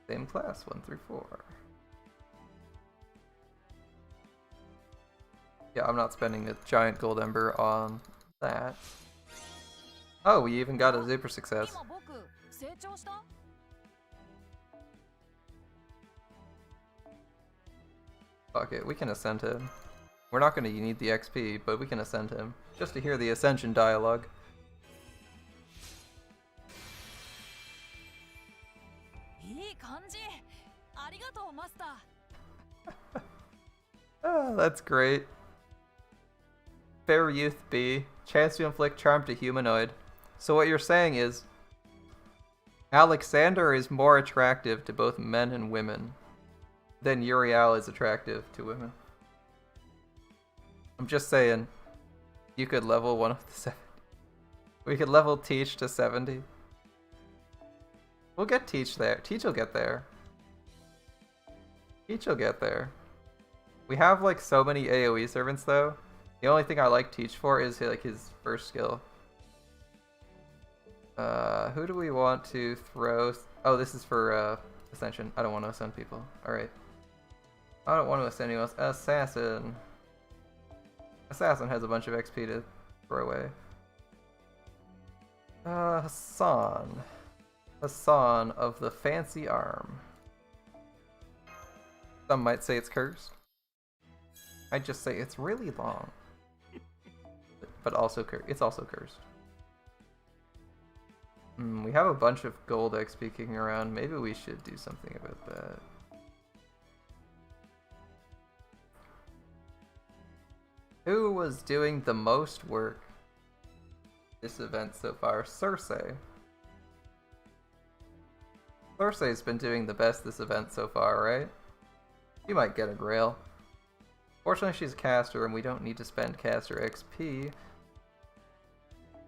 Same class, 1 through 4. Yeah, I'm not spending a giant gold ember on that. Oh, we even got a super success. Fuck it, we can ascend him. We're not gonna need the XP, but we can ascend him. Just to hear the ascension dialogue. Oh, that's great. Fair Youth B. Chance to inflict charm to humanoid. So what you're saying is Alexander is more attractive to both men and women than Uriel is attractive to women. I'm just saying, you could level one of the 70. We could level Teach to 70. We'll get Teach there. Teach will get there. Teach will get there. We have like so many AoE servants though. The only thing I like Teach for is like his first skill. Who do we want to throw? Oh, this is for Ascension. I don't want to ascend people. Alright. I don't want to ascend anyone else. Assassin. Assassin has a bunch of XP to throw away. Hassan. Hassan of the Fancy Arm. Some might say it's cursed. I'd just say it's really long. But also it's also cursed. We have a bunch of gold XP kicking around. Maybe we should do something about that. Who was doing the most work this event so far? Cersei. Cersei's been doing the best this event so far, right? She might get a grail. Fortunately, she's a caster and we don't need to spend caster XP.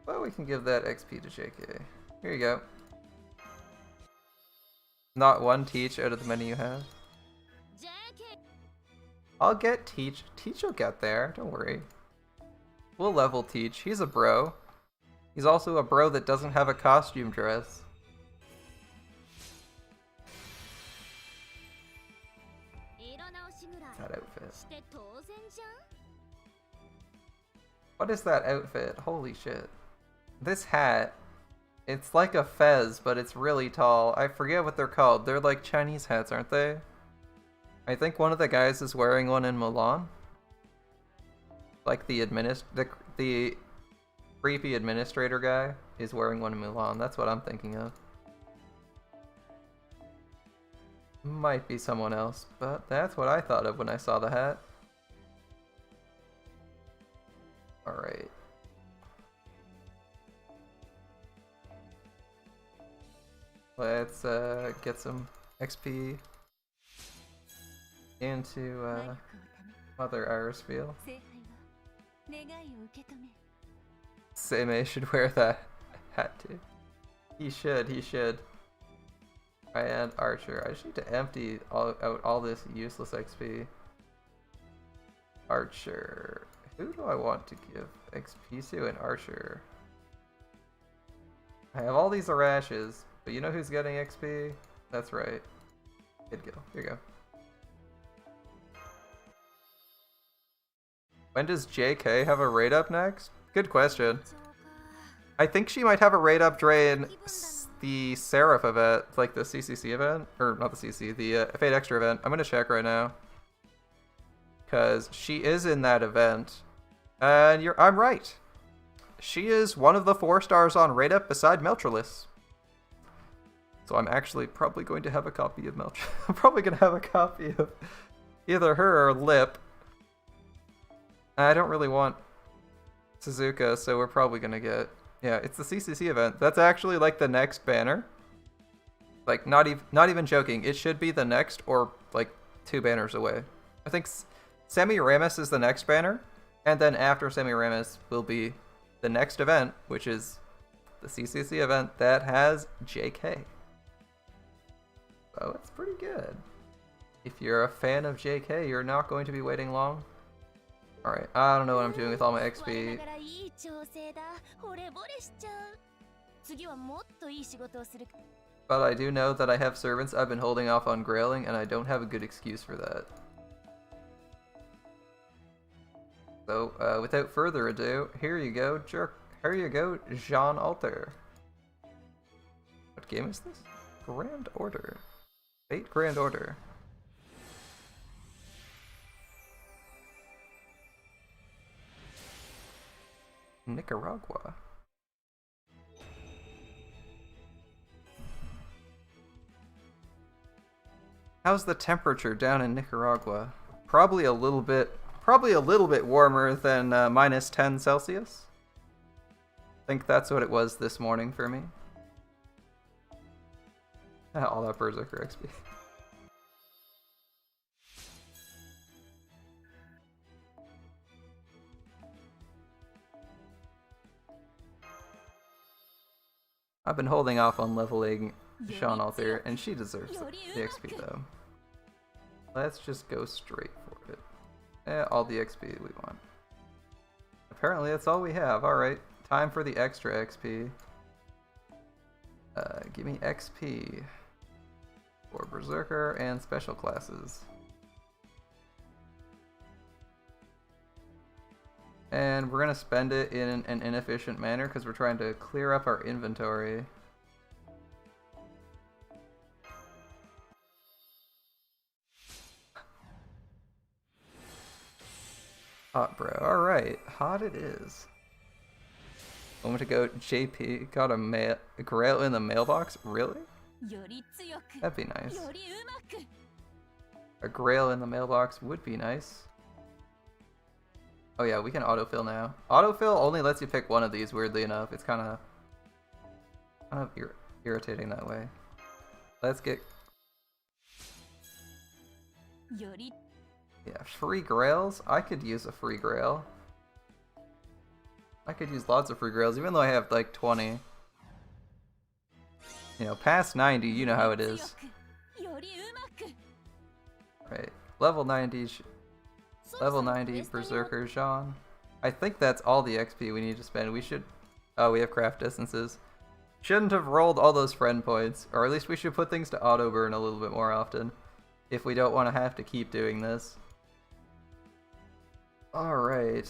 But we can give that XP to JK. Here you go. Not one Teach out of the many you have. I'll get Teach. Teach will get there, don't worry. We'll level Teach. He's a bro. He's also a bro that doesn't have a costume dress. That outfit. What is that outfit? Holy shit. This hat It's like a fez, but it's really tall. I forget what they're called. They're like Chinese hats, aren't they? I think one of the guys is wearing one in Milan. Like the creepy administrator guy is wearing one in Milan. That's what I'm thinking of. Might be someone else, but that's what I thought of when I saw the hat. Alright. Let's get some XP into Mother Irisfield. Seimei should wear that hat too. He should. And Archer. I just need to empty out all this useless XP. Archer. Who do I want to give XP to in Archer? I have all these Arashes, but you know who's getting XP? That's right. Kid Gil. Here you go. When does JK have a raid up next? Good question. I think she might have a raid up during the Seraph event, like the CCC event, or not the CC, the Fate Extra event. I'm gonna check right now, cause she is in that event, and I'm right. She is one of the 4 stars on raid up beside Meltralis. So I'm actually probably going to have a copy of Meltralis. I'm probably gonna have a copy of either her or Lip. I don't really want Suzuka, so we're probably gonna get. Yeah, it's the CCC event. That's actually like the next banner. Like not even joking. It should be the next or like 2 banners away. I think Semiramis is the next banner, and then after Semiramis will be the next event, which is the CCC event that has JK. So it's pretty good. If you're a fan of JK, you're not going to be waiting long. Alright, I don't know what I'm doing with all my XP. But I do know that I have servants I've been holding off on grailing, and I don't have a good excuse for that. So, without further ado, here you go, Jean Alter. What game is this? Grand Order. Fate Grand Order. Nicaragua. How's the temperature down in Nicaragua? Probably a little bit warmer than minus 10 Celsius. I think that's what it was this morning for me. All that Berserker XP. I've been holding off on leveling Jean Alter, and she deserves the XP though. Let's just go straight for it. All the XP we want. Apparently that's all we have. Alright, time for the extra XP. Give me XP for Berserker and special classes. And we're going to spend it in an inefficient manner because we're trying to clear up our inventory. Hot, bro. Alright, hot it is. Moment ago, JP got a grail in the mailbox? Really? That'd be nice. A grail in the mailbox would be nice. Oh yeah, we can autofill now. Autofill only lets you pick one of these, weirdly enough. It's kind of irritating that way. Let's get... Yeah, free grails? I could use a free grail. I could use lots of free grails, even though I have like 20. You know, past 90, you know how it is. Right, level 90... Level 90 Berserker Jean. I think that's all the XP we need to spend. We should... Oh, we have craft distances. Shouldn't have rolled all those friend points. Or at least we should put things to auto burn a little bit more often. If we don't want to have to keep doing this. Alright.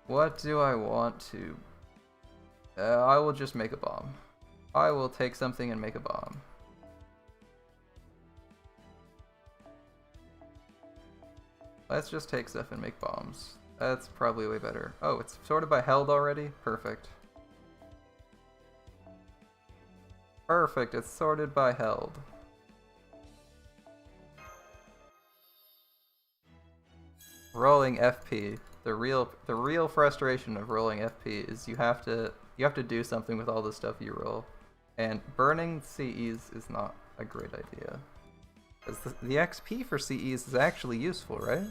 What do I want to... I will just make a bomb. I will take something and make a bomb. Let's just take stuff and make bombs. That's probably way better. Oh, it's sorted by held already? Perfect. Perfect, it's sorted by held. Rolling FP. The real frustration of rolling FP is you have to do something with all the stuff you roll. And burning CEs is not a great idea. Because the XP for CEs is actually useful, right?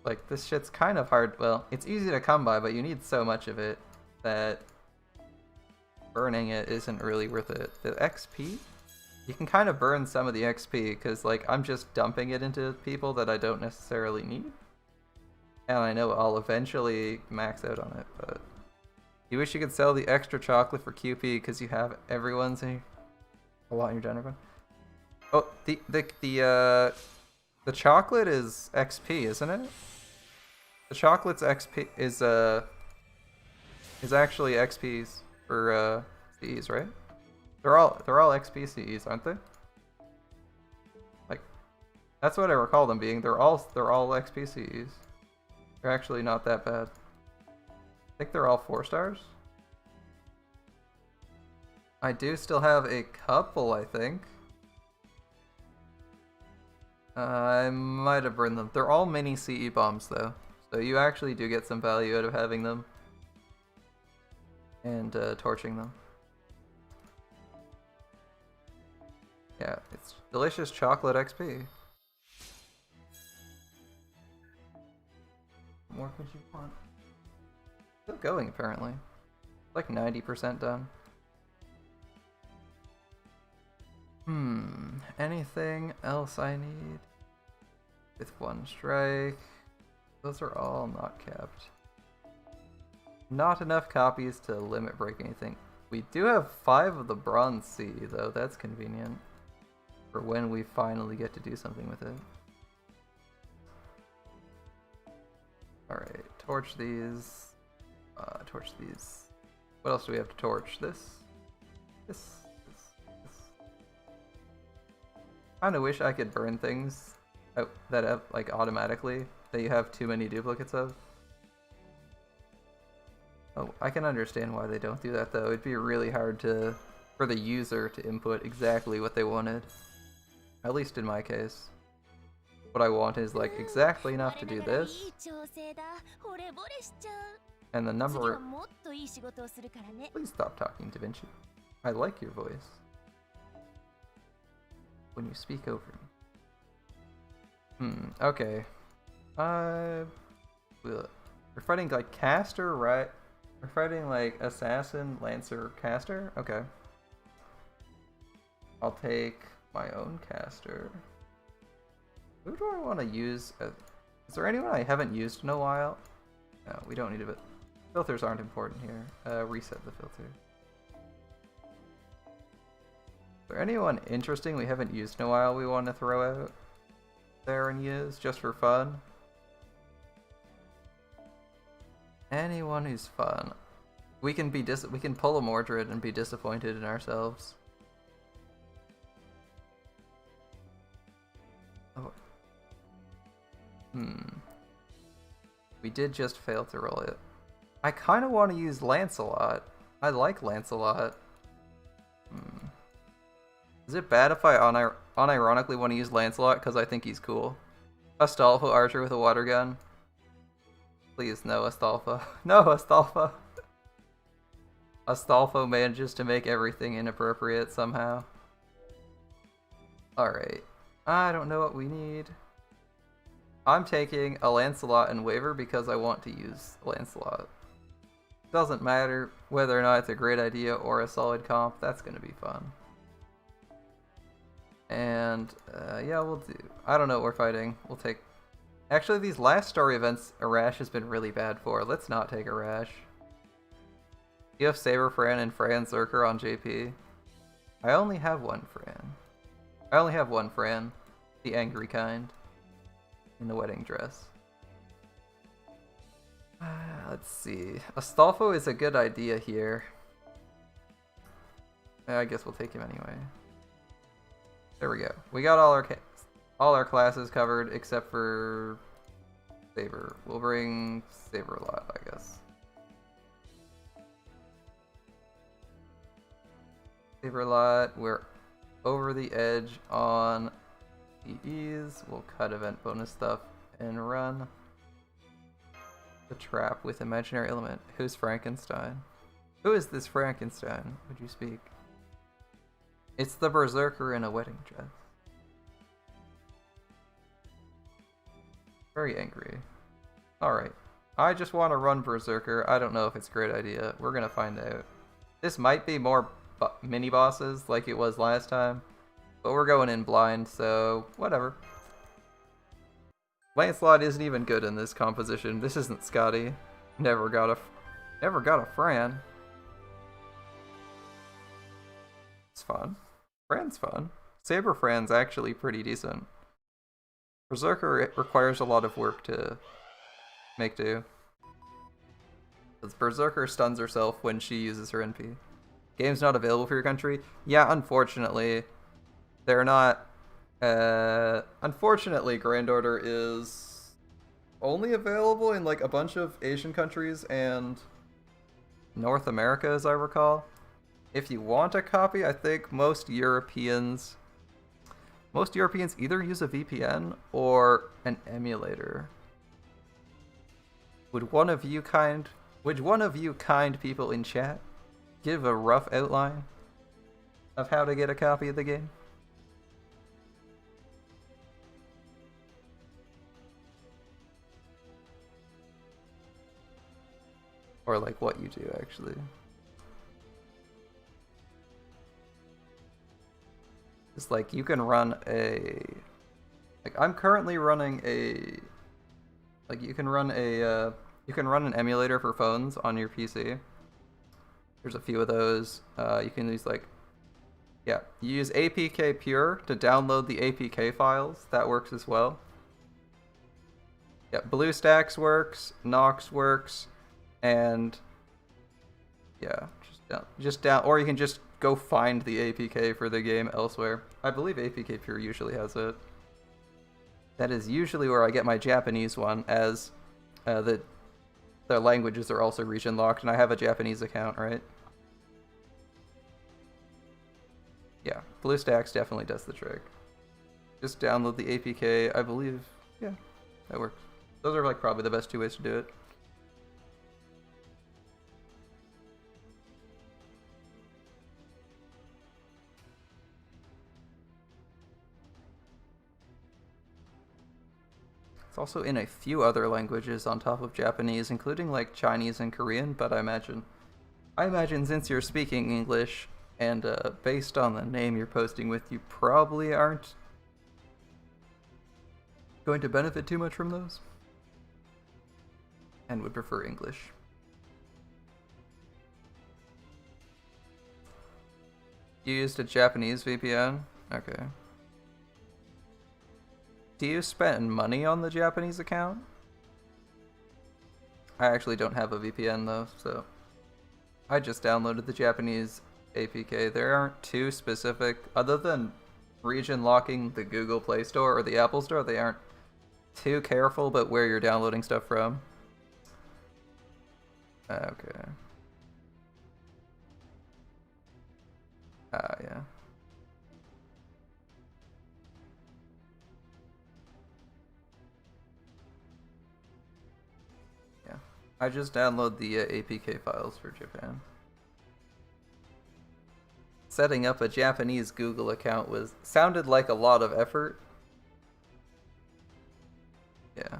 Like, this shit's kind of hard. Well, it's easy to come by, but you need so much of it that burning it isn't really worth it. The XP? You can kind of burn some of the XP, because, like, I'm just dumping it into people that I don't necessarily need. And I know I'll eventually max out on it, but... You wish you could sell the extra chocolate for QP, because you have everyone's a lot in your general. Oh, the chocolate is XP, isn't it? The chocolate's XP is actually XPs for CEs, right? They're all XP CEs, aren't they? Like, that's what I recall them being. They're all XP CEs. They're actually not that bad. I think they're all 4 stars. I do still have a couple, I think. I might have burned them. They're all mini CE bombs, though. So you actually do get some value out of having them. And torching them. Yeah, it's delicious chocolate XP. What more could you want? Still going, apparently. Like 90% done. Anything else I need? With 1 strike. Those are all not kept. Not enough copies to limit break anything. We do have 5 of the bronze C, though. That's convenient. For when we finally get to do something with it. Alright, torch these. Torch these. What else do we have to torch? This. Kinda wish I could burn things that have, like, automatically, that you have too many duplicates of. Oh, I can understand why they don't do that, though. It'd be really hard for the user to input exactly what they wanted. At least in my case. What I want is, like, exactly enough to do this. And the number... Please stop talking, Da Vinci. I like your voice. When you speak over me. Okay. We're fighting, like, caster, right? We're fighting, like, assassin, lancer, caster? Okay. I'll take my own caster. Who do I want to use? Is there anyone I haven't used in a while? No, we don't need it. Filters aren't important here. Reset the filter. Is there anyone interesting we haven't used in a while we want to throw out there and use just for fun? Anyone who's fun. We can pull a Mordred and be disappointed in ourselves. Oh. We did just fail to roll it. I kind of want to use Lancelot. I like Lancelot. Is it bad if I unironically want to use Lancelot because I think he's cool? Astolfo archer with a water gun. Please, no, Astolfo. No, Astolfo! Astolfo manages to make everything inappropriate somehow. Alright. I don't know what we need. I'm taking a Lancelot and Waver because I want to use Lancelot. Doesn't matter whether or not it's a great idea or a solid comp, that's gonna be fun. And, yeah, we'll do... I don't know what we're fighting. We'll take... Actually, these last story events, Arash has been really bad for. Let's not take Arash. You have Saber Fran and Fran Zerker on JP. I only have one Fran. I only have one Fran. The angry kind. In the wedding dress. Let's see. Astolfo is a good idea here. I guess we'll take him anyway. There we go. We got all our classes covered except for Saber. We'll bring Saber a lot, I guess. Saber a lot. We're over the edge on EEs. We'll cut event bonus stuff and run the trap with imaginary element. Who's Frankenstein? Who is this Frankenstein? Would you speak? It's the berserker in a wedding dress. Very angry. Alright. I just want to run berserker. I don't know if it's a great idea. We're gonna find out. This might be more mini bosses like it was last time, but we're going in blind, so whatever. Lancelot isn't even good in this composition. This isn't Scotty. Never got a Fran. It's fun. Fran's fun. Saber Fran's actually pretty decent. Berserker requires a lot of work to make do. Because Berserker stuns herself when she uses her NP. Game's not available for your country? Yeah, unfortunately. They're not. Unfortunately, Grand Order is only available in like a bunch of Asian countries and North America, as I recall. If you want a copy, I think most Europeans either use a VPN or an emulator. Would one of you kind people in chat give a rough outline of how to get a copy of the game? Or like what you do actually. It's like you can run a, like I'm currently running a, like you can run an emulator for phones on your PC. There's a few of those. You can use like, yeah, you use APK Pure to download the APK files. That works as well. Yeah, BlueStacks works, Nox works, and yeah, just down, or you can just go find the APK for the game elsewhere. I believe APK Pure usually has it. That is usually where I get my Japanese one, as the languages are also region locked, and I have a Japanese account, right? Yeah, BlueStacks definitely does the trick. Just download the APK, I believe. Yeah, that works. Those are like probably the best two ways to do it. It's also in a few other languages on top of Japanese, including like Chinese and Korean, but I imagine since you're speaking English and based on the name you're posting with, you probably aren't going to benefit too much from those and would prefer English. You used a Japanese VPN? Okay. Do you spend money on the Japanese account? I actually don't have a VPN though, so I just downloaded the Japanese APK. There aren't too specific, other than region locking the Google Play Store or the Apple Store, they aren't too careful about where you're downloading stuff from. Okay. Yeah. I just download the APK files for Japan. Setting up a Japanese Google account sounded like a lot of effort. Yeah.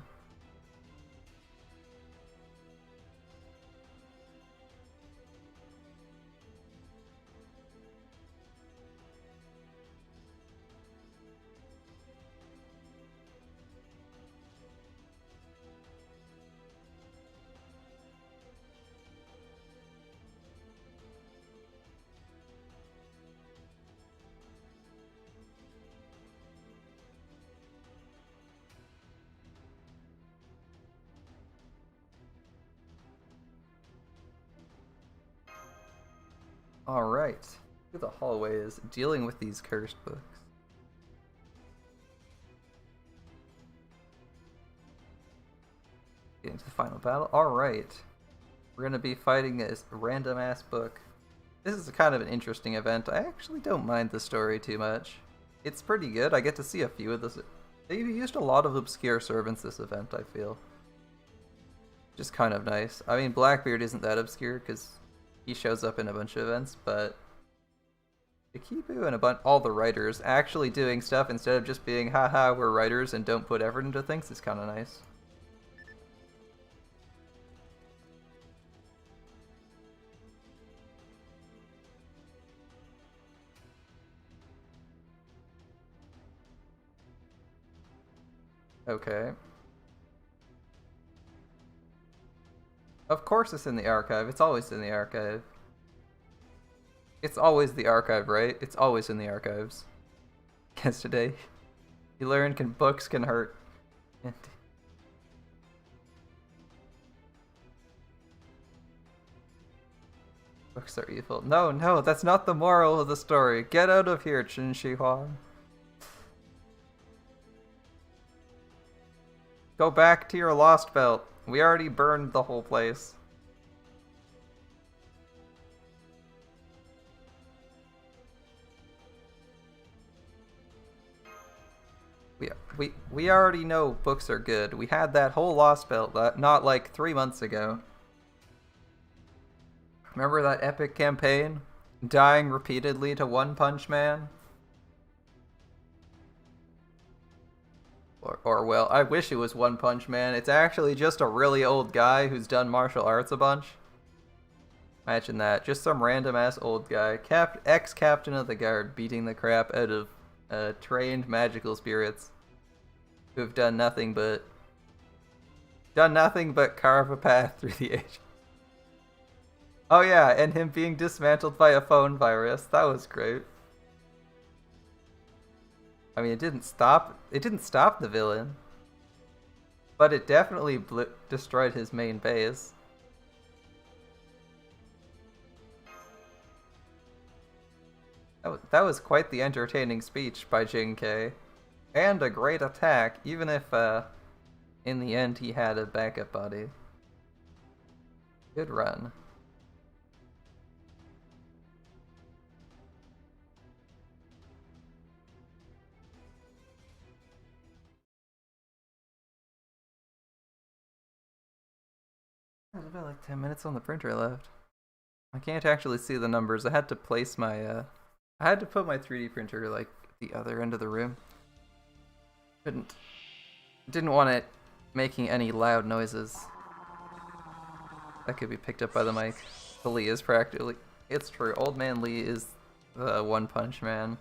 Alright. Through the hallways, dealing with these cursed books. Getting to the final battle. Alright. We're gonna be fighting this random ass book. This is kind of an interesting event. I actually don't mind the story too much. It's pretty good. I get to see a few of this. They used a lot of obscure servants this event, I feel. Just kind of nice. I mean, Blackbeard isn't that obscure because he shows up in a bunch of events, but Ikibu and all the writers actually doing stuff instead of just being, haha, we're writers and don't put effort into things is kind of nice. Okay. Of course it's in the archive. It's always in the archive. It's always the archive, right? It's always in the archives. Yesterday, you learn books can hurt. Books are evil. No, no, that's not the moral of the story. Get out of here, Qin Shi Huang. Go back to your lost belt. We already burned the whole place. We already know books are good. We had that whole lost belt not like 3 months ago. Remember that epic campaign? Dying repeatedly to One Punch Man? Or well, I wish it was One Punch Man. It's actually just a really old guy who's done martial arts a bunch. Imagine that. Just some random ass old guy. Ex-captain of the guard beating the crap out of trained magical spirits who have done nothing but carve a path through the age. Oh yeah, and him being dismantled by a phone virus. That was great. I mean, it didn't stop the villain, but it definitely destroyed his main base. That was quite the entertaining speech by Jinkei. And a great attack, even if, in the end he had a backup body. Good run. There's about like 10 minutes on the printer left. I can't actually see the numbers. I had to place my, I had to put my 3D printer like the other end of the room. Didn't want it making any loud noises that could be picked up by the mic. The Lee is practically, it's true. Old Man Lee is the One Punch Man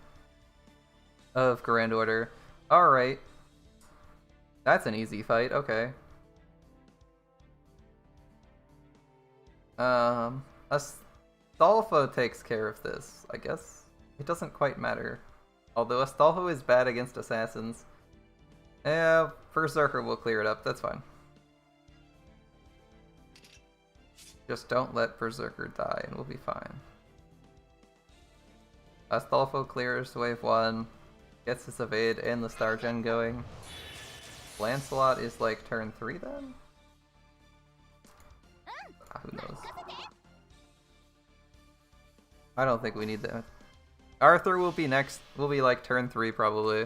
of Grand Order. Alright. That's an easy fight, okay. Astolfo takes care of this, I guess. It doesn't quite matter. Although Astolfo is bad against assassins. Yeah, Berserker will clear it up, that's fine. Just don't let Berserker die and we'll be fine. Astolfo clears wave 1, gets his evade and the star gen going. Lancelot is like turn 3 then? Who knows? I don't think we need that. Arthur will be next, will be like turn 3 probably.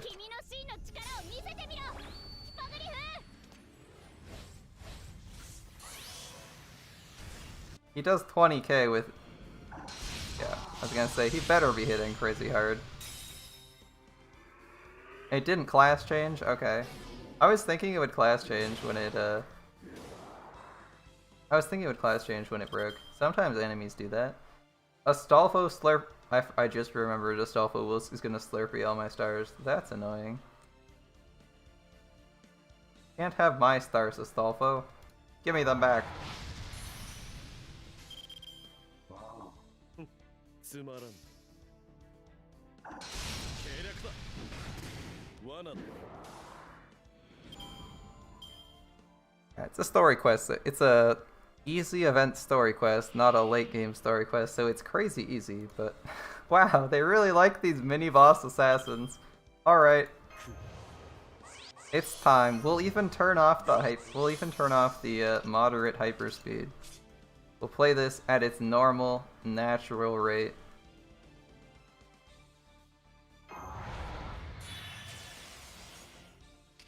He does 20k with... Yeah, I was gonna say, he better be hitting crazy hard. It didn't class change? Okay. I was thinking it would class change when it, broke. Sometimes enemies do that. Astolfo slurp... I just remembered Astolfo is gonna slurpee all my stars. That's annoying. Can't have my stars, Astolfo. Give me them back. Yeah, it's a story quest. It's a easy event story quest, not a late game story quest, so it's crazy easy, but wow, they really like these mini boss assassins. Alright. It's time. We'll even turn off the moderate hyperspeed. We'll play this at its normal, natural rate.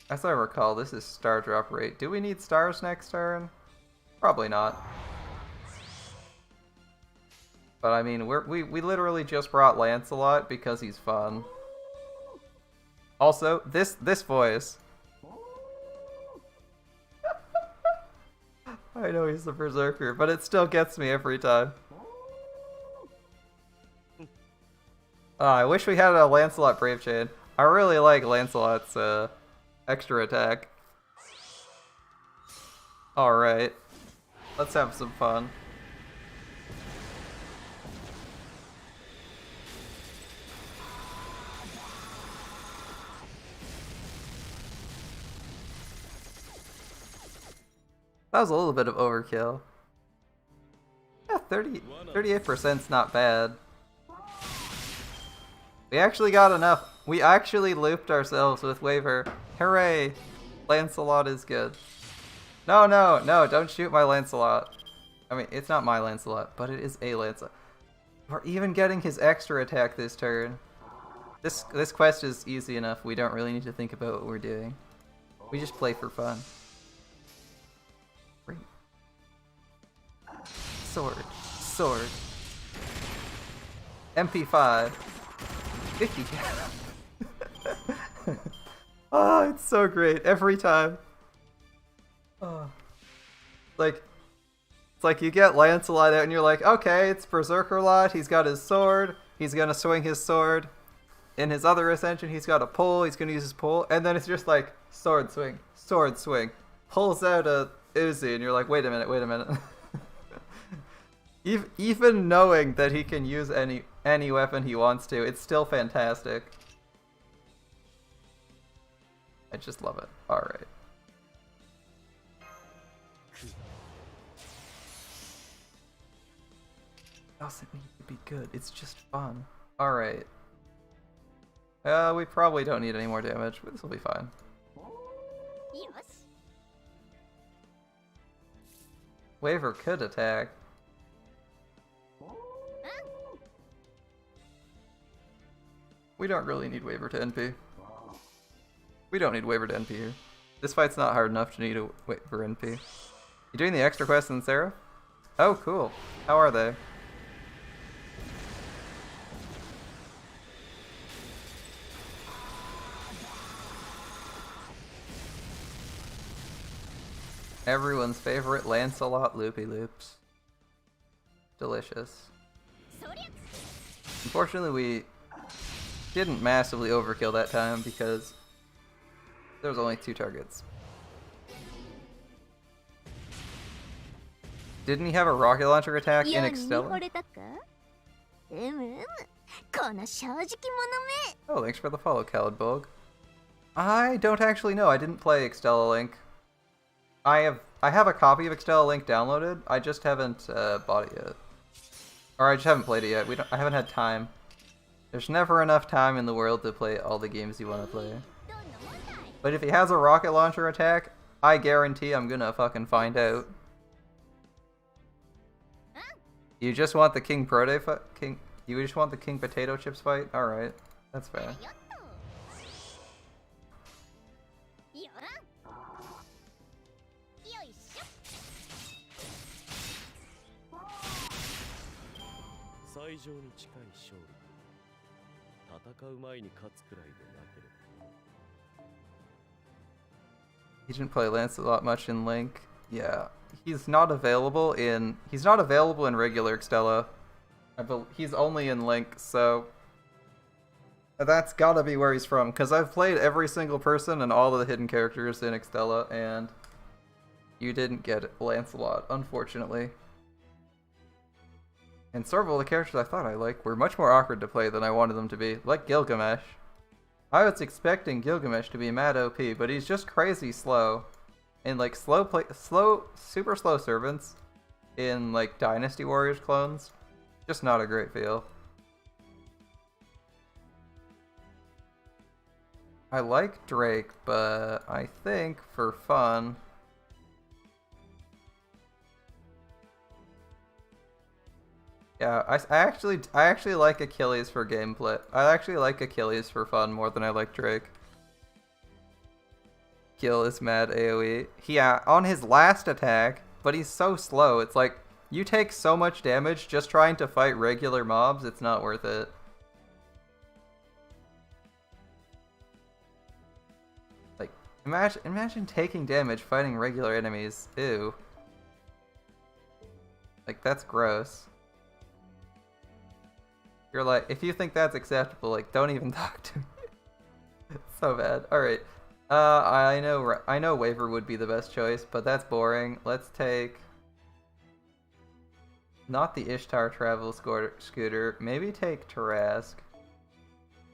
As I recall, this is star drop rate. Do we need stars next turn? Probably not. But I mean, we literally just brought Lancelot because he's fun. Also, this voice. I know he's the berserker, but it still gets me every time. I wish we had a Lancelot Brave Chain. I really like Lancelot's extra attack. Alright. Let's have some fun. That was a little bit of overkill. Yeah, 38%'s not bad. We actually got enough. We actually looped ourselves with Waver. Hooray! Lancelot is good. No, don't shoot my Lancelot. I mean, it's not my Lancelot, but it is a Lancelot. We're even getting his extra attack this turn. This quest is easy enough. We don't really need to think about what we're doing. We just play for fun. Sword. MP5. 50. Oh, it's so great every time. Oh. It's like you get Lancelot out and you're like, okay, it's Berserker Lot. He's got his sword. He's gonna swing his sword. In his other ascension, he's got a pole. He's gonna use his pole, and then it's just like sword swing. Pulls out a Uzi, and you're like, wait a minute. Even knowing that he can use any weapon he wants to, it's still fantastic. I just love it. Alright. Doesn't need to be good, it's just fun. Alright. We probably don't need any more damage, but this will be fine. Waver could attack. We don't really need Waver to NP. We don't need Waver to NP here. This fight's not hard enough to need a Waver NP. You doing the extra quest in Seraph? Oh, cool. How are they? Everyone's favorite Lancelot loopy loops. Delicious. Unfortunately, we didn't massively overkill that time because there was only 2 targets. Didn't he have a rocket launcher attack in Extella? Oh, thanks for the follow, Calidbog. I don't actually know. I didn't play Extella Link. I have a copy of Extella Link downloaded. I just haven't bought it yet, or I just haven't played it yet. I haven't had time. There's never enough time in the world to play all the games you want to play. But if he has a rocket launcher attack, I guarantee I'm gonna fucking find out. You just want the King Prode fight? You just want the King Potato Chips fight? Alright, that's fair. He didn't play Lancelot much in Link. Yeah, he's not available in regular Extella. He's only in Link, so that's gotta be where he's from. Because I've played every single person and all of the hidden characters in Extella, and you didn't get Lancelot, unfortunately. And several of the characters I thought I liked were much more awkward to play than I wanted them to be, like Gilgamesh. I was expecting Gilgamesh to be mad OP, but he's just crazy slow. And like super slow servants in like Dynasty Warriors clones. Just not a great feel. I like Drake, but I think for fun... Yeah, I actually like Achilles for gameplay. I actually like Achilles for fun more than I like Drake. Gil is mad AoE. Yeah, on his last attack, but he's so slow. It's like, you take so much damage just trying to fight regular mobs, it's not worth it. Like, imagine taking damage fighting regular enemies. Ew. Like, that's gross. You're like, if you think that's acceptable, like, don't even talk to me. It's so bad. Alright. I know Waver would be the best choice, but that's boring. Let's take... Not the Ishtar Travel Scooter. Maybe take Tarask.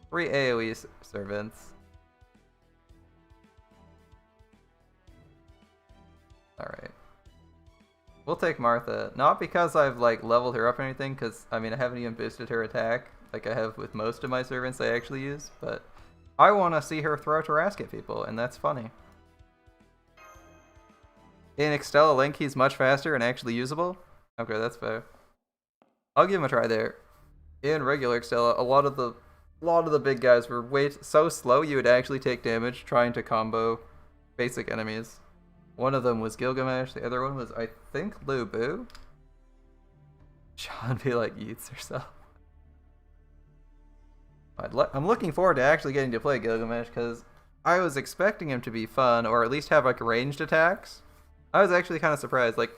3 AoE servants. Alright. We'll take Martha. Not because I've like leveled her up or anything, because I mean I haven't even boosted her attack like I have with most of my servants I actually use, but I want to see her throw Tarask at people, and that's funny. In Extella Link, he's much faster and actually usable. Okay, that's fair. I'll give him a try there. In regular Extella, a lot of the big guys were so slow you would actually take damage trying to combo basic enemies. One of them was Gilgamesh, the other one was, I think, Lu Bu. Sean be like Yeats herself. I'm looking forward to actually getting to play Gilgamesh, because I was expecting him to be fun, or at least have like ranged attacks. I was actually kind of surprised. Like,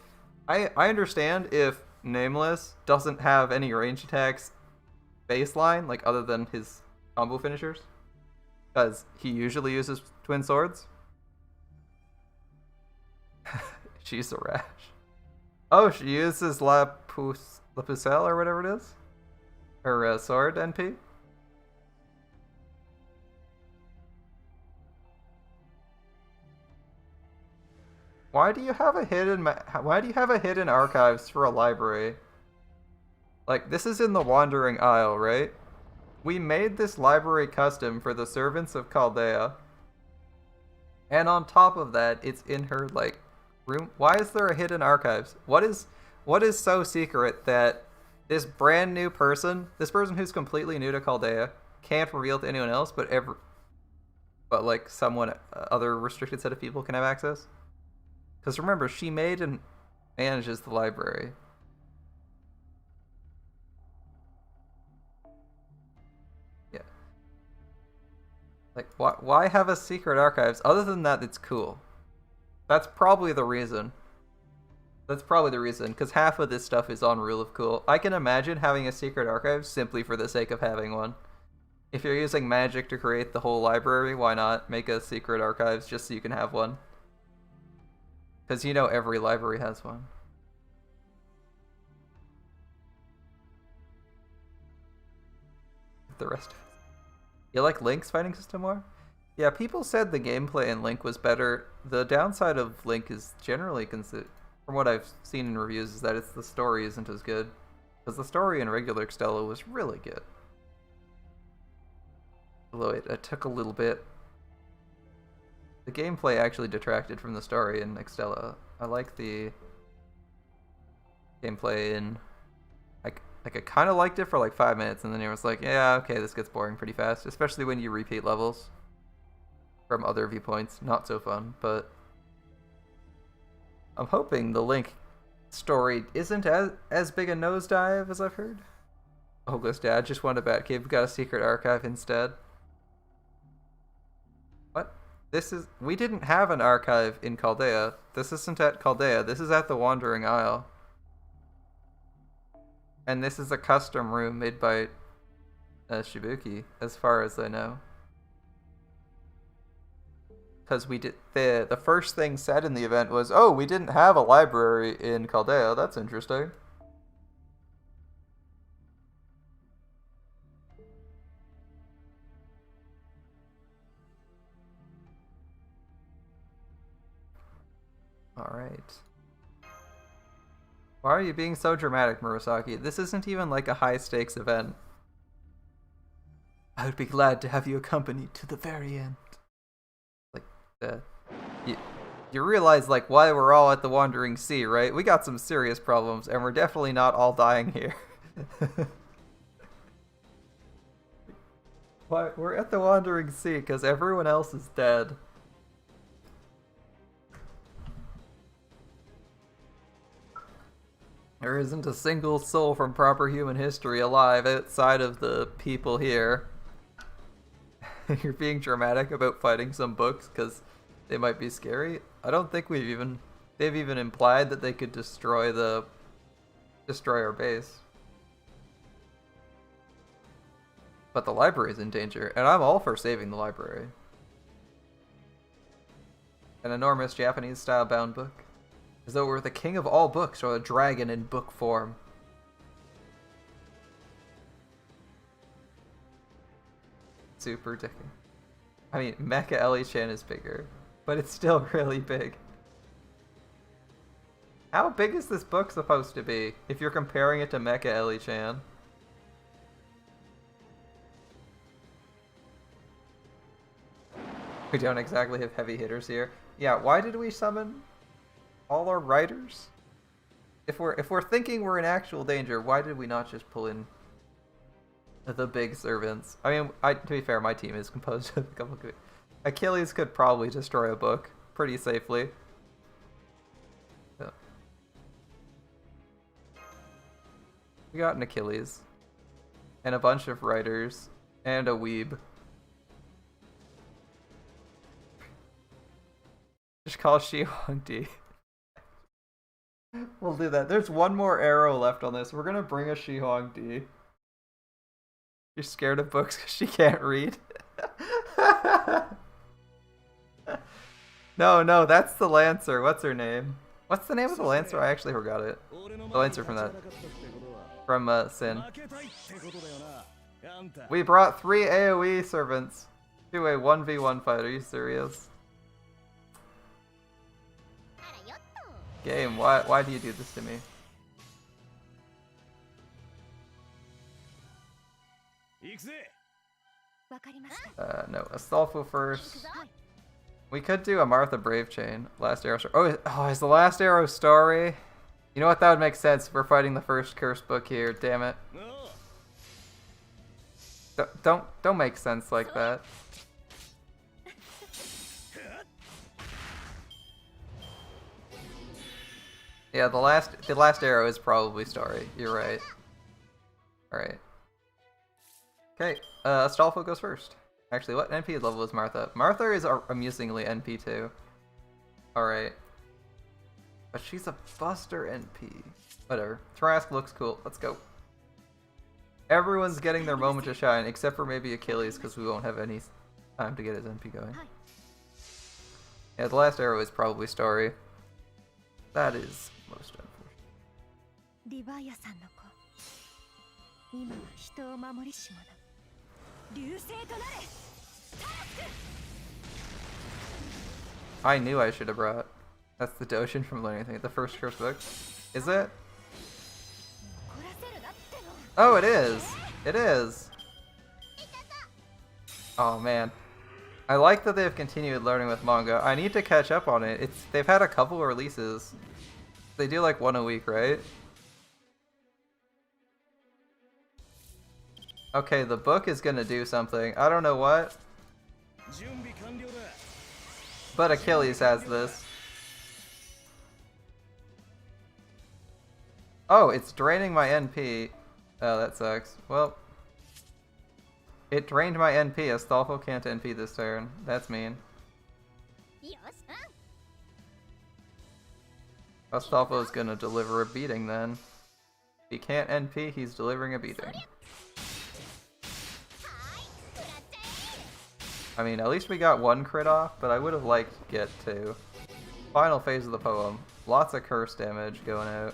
I understand if Nameless doesn't have any ranged attacks baseline, like other than his combo finishers, because he usually uses twin swords. She's a rash. Oh, she uses La Pucelle or whatever it is? Her sword NP? Why do you have a hidden archives for a library? Like, this is in the Wandering Isle, right? We made this library custom for the servants of Chaldea. And on top of that, it's in her, like, room. Why is there a hidden archives? What is so secret that this brand new person, this person who's completely new to Chaldea, can't reveal to anyone else, but like someone, other restricted set of people can have access? Because remember, she made and manages the library. Yeah. Like, why have a secret archives? Other than that, it's cool. That's probably the reason. Because half of this stuff is on Rule of Cool. I can imagine having a secret archive simply for the sake of having one. If you're using magic to create the whole library, why not make a secret archives just so you can have one? Because you know every library has one. The rest of it. You like Link's fighting system more? Yeah, people said the gameplay in Link was better. The downside of Link is generally, from what I've seen in reviews, is that the story isn't as good. Because the story in regular Extella was really good. Although it took a little bit. The gameplay actually detracted from the story in Extella. I like the gameplay in... I kind of liked it for like 5 minutes, and then it was like, yeah, okay, this gets boring pretty fast. Especially when you repeat levels from other viewpoints. Not so fun, but... I'm hoping the Link story isn't as big a nosedive as I've heard. Olga's dad just wanted a Batcave, got a secret archive instead. What? We didn't have an archive in Chaldea. This isn't at Chaldea, this is at the Wandering Isle. And this is a custom room made by Shibuki, as far as I know. Because we did the first thing said in the event was, oh, we didn't have a library in Chaldea. That's interesting. All right. Why are you being so dramatic, Murasaki? This isn't even like a high-stakes event. I would be glad to have you accompany to the very end. Like, you realize, like, why we're all at the Wandering Sea, right? We got some serious problems, and we're definitely not all dying here. Why? We're at the Wandering Sea because everyone else is dead. There isn't a single soul from proper human history alive outside of the people here. You're being dramatic about fighting some books because they might be scary. I don't think they've even implied that they could destroy our base. But the library is in danger, and I'm all for saving the library. An enormous Japanese-style bound book. As though we're the king of all books or a dragon in book form. Super dicky. I mean, Mecha Ellie-chan is bigger, but it's still really big. How big is this book supposed to be, if you're comparing it to Mecha Ellie-chan? We don't exactly have heavy hitters here. Yeah, why did we summon all our riders? If we're thinking we're in actual danger, why did we not just pull in the big servants? I mean, to be fair, my team is composed of a couple of... Achilles could probably destroy a book pretty safely. So. We got an Achilles. And a bunch of riders. And a weeb. Just call Shi Huangdi. We'll do that. There's one more arrow left on this. We're gonna bring a Shi Huangdi. You're scared of books because she can't read? No, that's the Lancer. What's her name? What's the name of the Lancer? I actually forgot it. The Lancer from Sin. We brought 3 AoE servants to a 1v1 fight. Are you serious? Game, why do you do this to me? No, Astolfo first. We could do a Martha Brave Chain. Last Arrow story. Oh, is the Last Arrow story? You know what? That would make sense. We're fighting the first curse book here. Damn it. Don't make sense like that. Yeah, the last arrow is probably story. You're right. Alright. Okay, Astolfo goes first. Actually, what NP level is Martha? Martha is amusingly NP too. Alright. But she's a Buster NP. Whatever. Trask looks cool. Let's go. Everyone's getting their moment to shine, except for maybe Achilles, because we won't have any time to get his NP going. Yeah, the last arrow is probably story. That is most unfortunate. I knew I should have brought. That's the Doshin from Learning Anything. The first curse book. Is it? Oh, it is! It is! Oh man. I like that they've continued learning with manga. I need to catch up on it. They've had a couple of releases. They do like one a week, right? Okay, the book is gonna do something. I don't know what. But Achilles has this. Oh, it's draining my NP. Oh, that sucks. Well, it drained my NP. Astolfo can't NP this turn. That's mean. Astolfo is gonna deliver a beating then. If he can't NP, he's delivering a beating. I mean, at least we got one crit off, but I would have liked to get 2. Final phase of the poem. Lots of curse damage going out.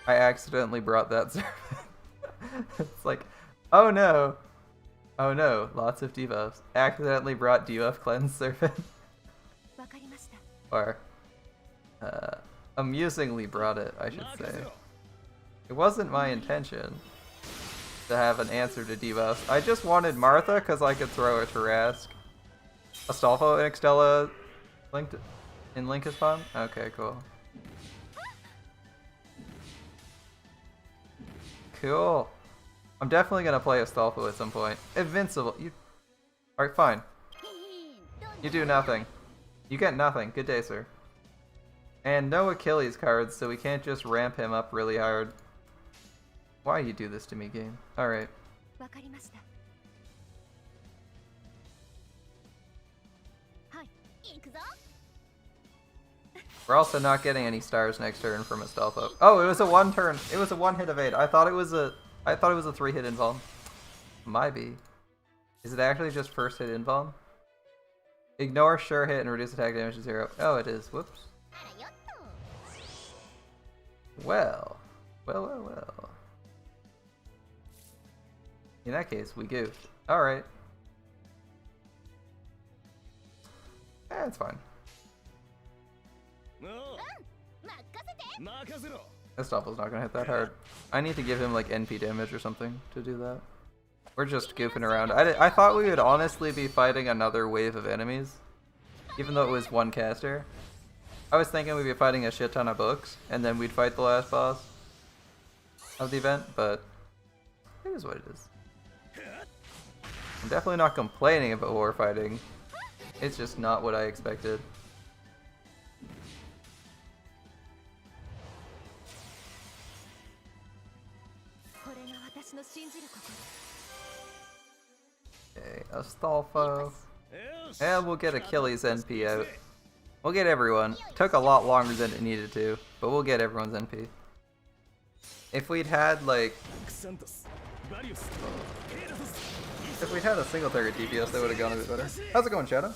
I accidentally brought that servant. It's like, oh no. Oh no, lots of debuffs. Accidentally brought debuff cleanse servant. かりました。 Or, amusingly brought it, I should say. It wasn't my intention to have an answer to debuffs. I just wanted Martha because I could throw a Tarask. Astolfo and Extella linked in Link is fun? Okay, cool. Cool. I'm definitely gonna play Astolfo at some point. Invincible. You. Alright, fine. You do nothing. You get nothing. Good day, sir. And no Achilles cards, so we can't just ramp him up really hard. Why do you do this to me, game? Alright. わかりました。はい、行くぞ。 We're also not getting any stars next turn from Astolfo. Oh, it was a one turn. It was a one hit evade. I thought it was a 3-hit invuln. Might be. Is it actually just first hit invuln? Ignore sure hit and reduce attack damage to 0. Oh, it is. Whoops. Well. Well. In that case, we goofed. Alright. It's fine. Astolfo's not gonna hit that hard. I need to give him like NP damage or something to do that. We're just goofing around. I thought we would honestly be fighting another wave of enemies, even though it was one caster. I was thinking we'd be fighting a shit ton of books, and then we'd fight the last boss of the event, but it is what it is. I'm definitely not complaining about war fighting. It's just not what I expected. Okay, Astolfo. And we'll get Achilles NP out. We'll get everyone. Took a lot longer than it needed to, but we'll get everyone's NP. If we'd had like... If we'd had a single target DPS, that would have gone a bit better. How's it going, Shadow?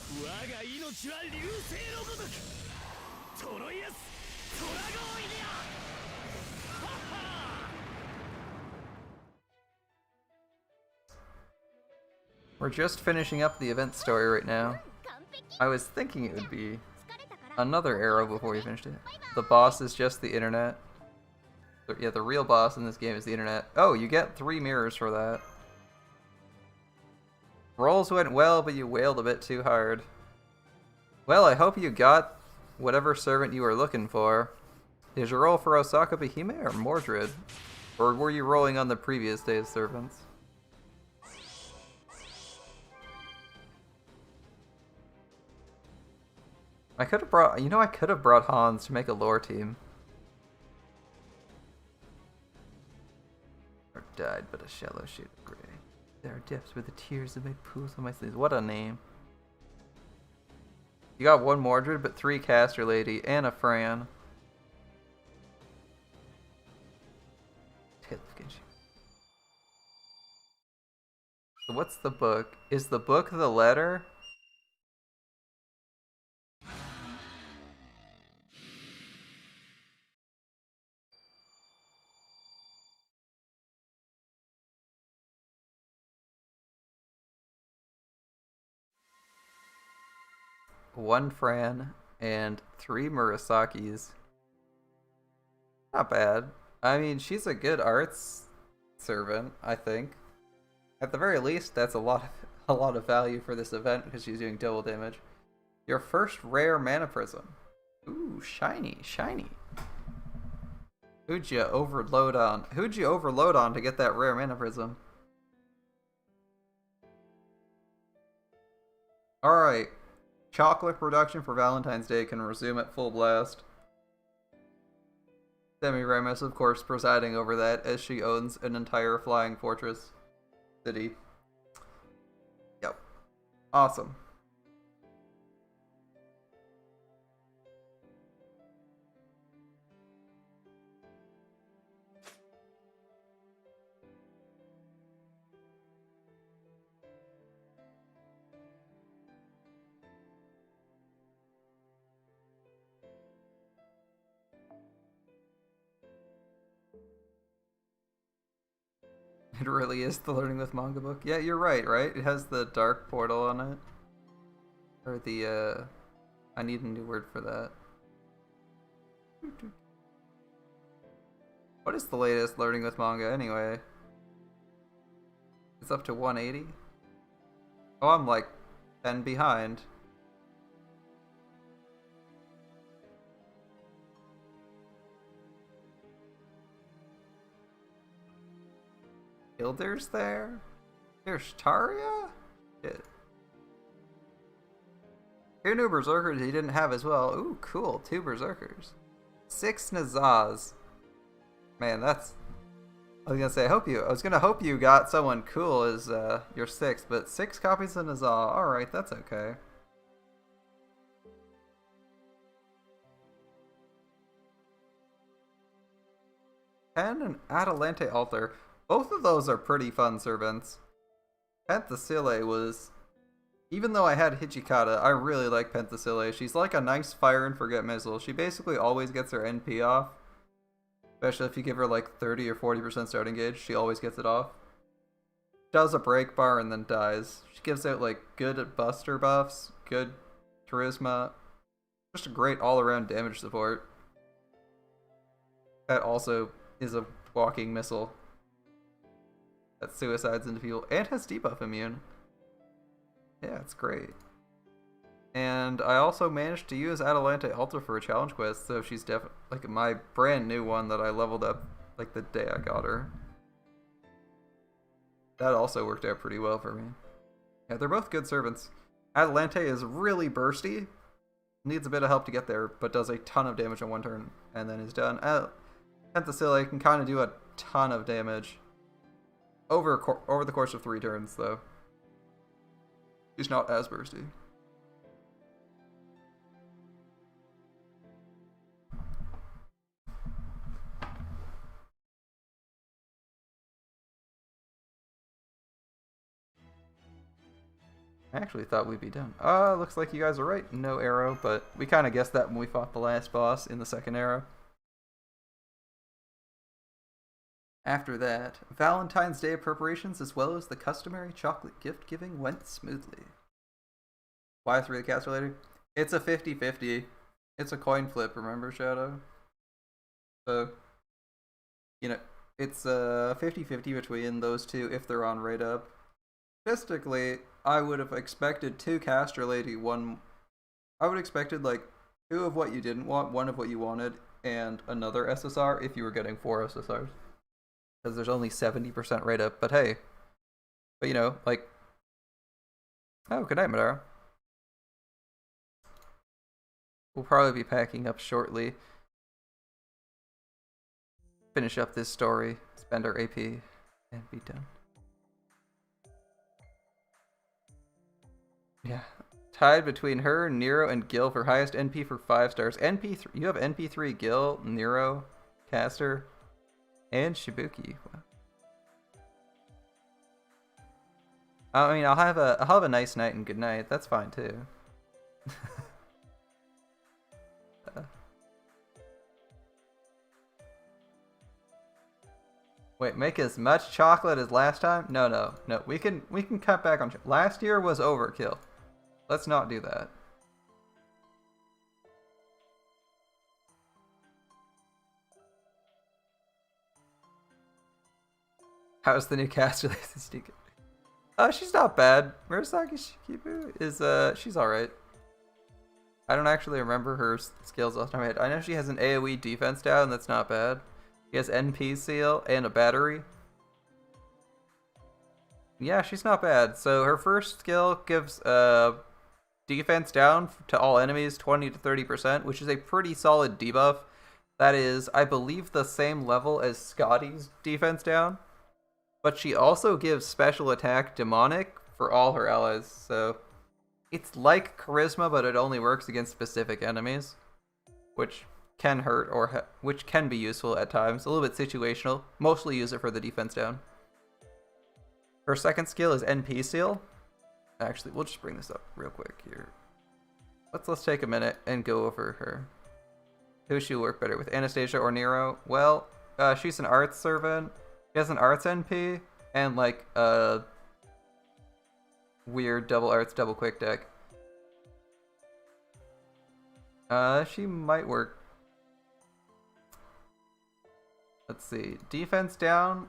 We're just finishing up the event story right now. I was thinking it would be another arrow before we finished it. The boss is just the internet. Yeah, the real boss in this game is the internet. Oh, you get 3 mirrors for that. Rolls went well, but you wailed a bit too hard. Well, I hope you got whatever servant you were looking for. Did you roll for Osaka Behime or Mordred? Or were you rolling on the previous day's servants? I could have brought, I could have brought Hans to make a lore team. Or died but a shallow shade of gray. There are depths where the tears that make pools on my sleeves. What a name. You got 1 Mordred, but 3 Caster Lady, and a Fran. Tale of Genshin. So what's the book? Is the book the letter? One Fran and 3 Murasakis. Not bad. I mean, she's a good arts servant, I think. At the very least, that's a lot of value for this event because she's doing double damage. Your first rare mana prism. Ooh, shiny. Who'd you overload on? Who'd you overload on to get that rare mana prism? Alright. Chocolate production for Valentine's Day can resume at full blast. Semiramis, of course, presiding over that as she owns an entire flying fortress city. Yep. Awesome. It really is the Learning with Manga book. Yeah, you're right? It has the dark portal on it. Or the, I need a new word for that. What is the latest learning with manga anyway? It's up to 180? Oh, I'm like 10 behind. Hilder's there? There's Taria? Shit. 2 new berserkers he didn't have as well. Ooh, cool. 2 berserkers. 6 Nazaz. Man, that's... I was gonna hope you got someone cool as your 6th, but 6 copies of Nazaz. Alright, that's okay. And Atalante Altar. Both of those are pretty fun servants. Penthesile was... Even though I had Hichikata, I really like Penthesile. She's like a nice fire and forget missile. She basically always gets her NP off. Especially if you give her like 30 or 40% starting gauge, she always gets it off. Does a break bar and then dies. She gives out like good buster buffs, good charisma. Just a great all-around damage support. That also is a walking missile that suicides into people and has debuff immune. Yeah, it's great. And I also managed to use Atalante Alta for a challenge quest, so she's definitely like my brand new one that I leveled up like the day I got her. That also worked out pretty well for me. Yeah, they're both good servants. Atalante is really bursty, needs a bit of help to get there, but does a ton of damage on one turn and then is done. Penthesile can kind of do a ton of damage over the course of 3 turns, though. She's not as bursty. I actually thought we'd be done. Looks like you guys are right. No arrow, but we kind of guessed that when we fought the last boss in the second arrow. After that, Valentine's Day preparations as well as the customary chocolate gift giving went smoothly. Why 3 the caster later? It's a 50-50. It's a coin flip, remember, Shadow? So, you know, it's a 50-50 between those two if they're on right up. Statistically, I would have expected 2 caster lady, 1... I would have expected, like, 2 of what you didn't want, 1 of what you wanted, and another SSR if you were getting 4 SSRs. Because there's only 70% right up, but hey. But you know, like... Oh, good night, Madara. We'll probably be packing up shortly. Finish up this story, spend our AP, and be done. Yeah. Tied between her, Nero, and Gil for highest NP for 5 stars. NP3, you have NP3 Gil, Nero, Caster, and Shibuki. Wow. I mean, I'll have a nice night and good night. That's fine too. Wait, make as much chocolate as last time? No. We can cut back on. Last year was overkill. Let's not do that. How's the new caster lady? She's not bad. Murasaki Shikibu is she's alright. I don't actually remember her skills off the top of my head. I know she has an AoE defense down, that's not bad. She has NP seal and a battery. Yeah, she's not bad. So her first skill gives defense down to all enemies 20 to 30%, which is a pretty solid debuff. That is, I believe, the same level as Scotty's defense down. But she also gives special attack demonic for all her allies, so it's like charisma, but it only works against specific enemies, which can hurt or which can be useful at times. A little bit situational. Mostly use it for the defense down. Her second skill is NP seal. Actually, we'll just bring this up real quick here. Let's take a minute and go over her. Who should work better with, Anastasia or Nero? Well, she's an arts servant. She has an arts NP and like a weird double arts double quick deck. She might work. Let's see. Defense down.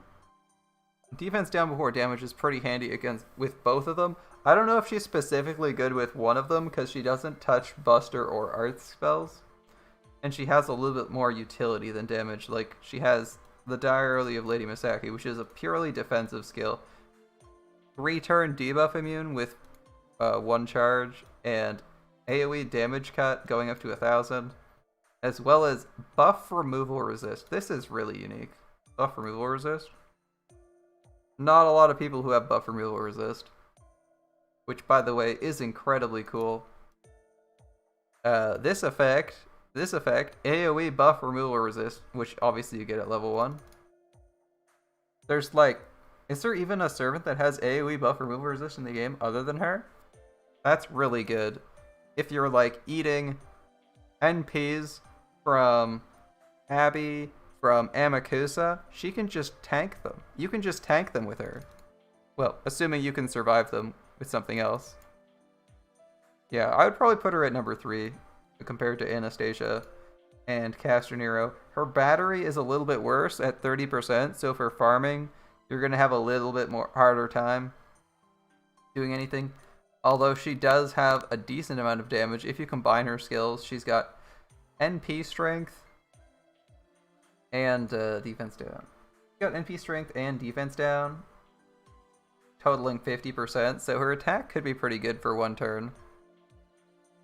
Defense down before damage is pretty handy against with both of them. I don't know if she's specifically good with one of them because she doesn't touch Buster or Art spells. And she has a little bit more utility than damage. Like, she has the Diary of Lady Misaki, which is a purely defensive skill. 3-turn debuff immune with 1 charge, and AoE damage cut going up to 1,000, as well as buff removal resist. This is really unique. Buff removal resist. Not a lot of people who have buff removal resist, which, by the way, is incredibly cool. This effect, AoE buff removal resist, which obviously you get at level 1. There's like, is there even a servant that has AoE buff removal resist in the game other than her? That's really good. If you're like eating NPs from Abby, from Amakusa, she can just tank them. You can just tank them with her. Well, assuming you can survive them with something else. Yeah, I would probably put her at number 3 compared to Anastasia and Caster Nero. Her battery is a little bit worse at 30%, so for farming, you're going to have a little bit more harder time doing anything. Although she does have a decent amount of damage if you combine her skills. She's got NP strength and defense down. She's got NP strength and defense down, totaling 50%, so her attack could be pretty good for 1 turn.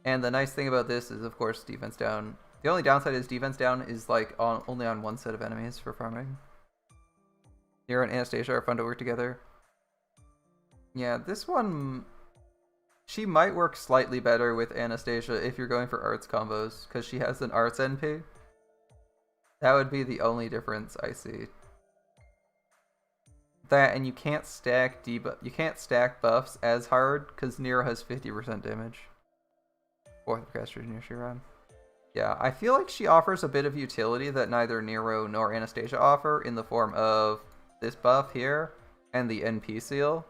And the nice thing about this is, of course, defense down. The only downside is defense down is like only on 1 set of enemies for farming. Nero and Anastasia are fun to work together. Yeah, this one, she might work slightly better with Anastasia if you're going for arts combos, because she has an arts NP. That would be the only difference I see. That, and you can't stack buffs as hard because Nero has 50% damage. 4th caster near Shiran. Yeah, I feel like she offers a bit of utility that neither Nero nor Anastasia offer in the form of this buff here and the NP seal.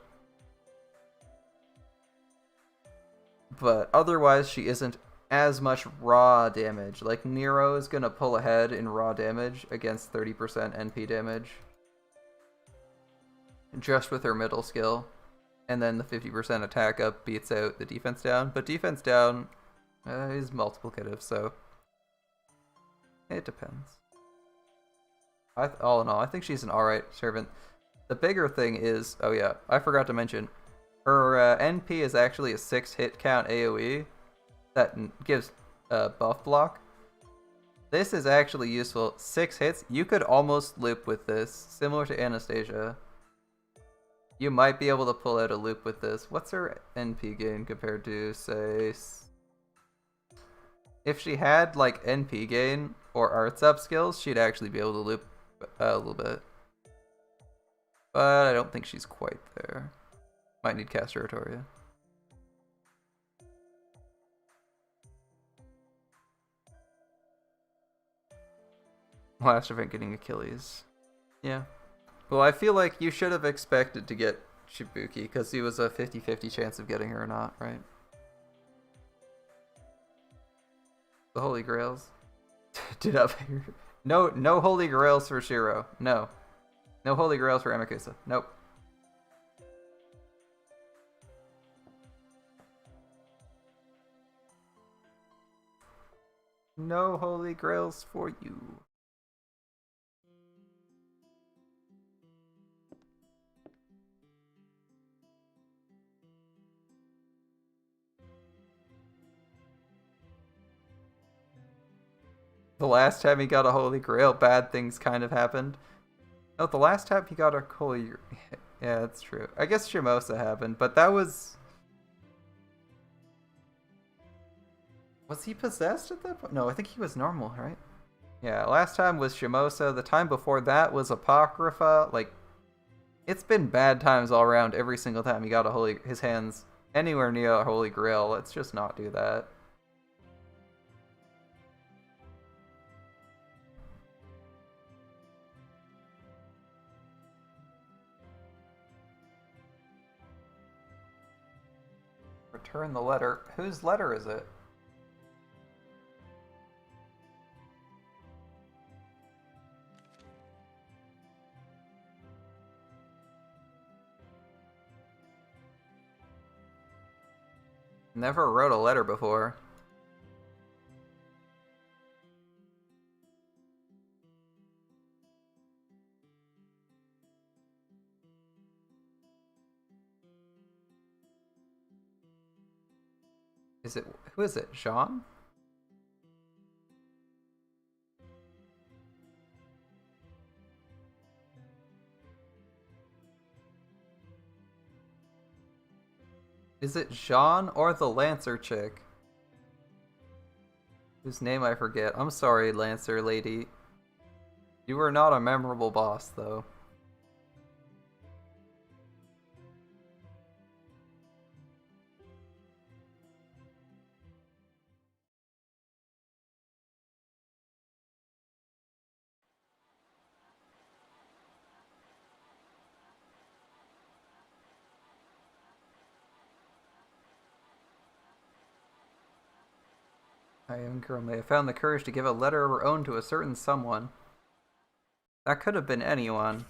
But otherwise, she isn't as much raw damage. Like, Nero is going to pull ahead in raw damage against 30% NP damage. Just with her middle skill. And then the 50% attack up beats out the defense down. But defense down is multiplicative, so it depends. All in all, I think she's an alright servant. The bigger thing is, oh yeah, I forgot to mention, her NP is actually a 6 hit count AoE that gives buff block. This is actually useful. 6 hits, you could almost loop with this, similar to Anastasia. You might be able to pull out a loop with this. What's her NP gain compared to, say, if she had like NP gain or arts up skills, she'd actually be able to loop a little bit. But I don't think she's quite there. Might need Caster Oratoria. Last event getting Achilles. Yeah. Well, I feel like you should have expected to get Shibuki because he was a 50-50 chance of getting her or not, right? The Holy Grails. Did up here. No Holy Grails for Shiro. No Holy Grails for Amakusa. Nope. No Holy Grails for you. The last time he got a Holy Grail, bad things kind of happened. No, the last time he got a Holy... Yeah, that's true. I guess Shimosa happened, but that was... Was he possessed at that point? No, I think he was normal, right? Yeah, last time was Shimosa. The time before that was Apocrypha. Like, it's been bad times all around every single time he got his hands anywhere near a Holy Grail. Let's just not do that. Return the letter. Whose letter is it? Never wrote a letter before. Who is it? Jean? Is it Jean or the Lancer chick? Whose name I forget. I'm sorry, Lancer lady. You were not a memorable boss, though. I am currently. I found the courage to give a letter of her own to a certain someone. That could have been anyone.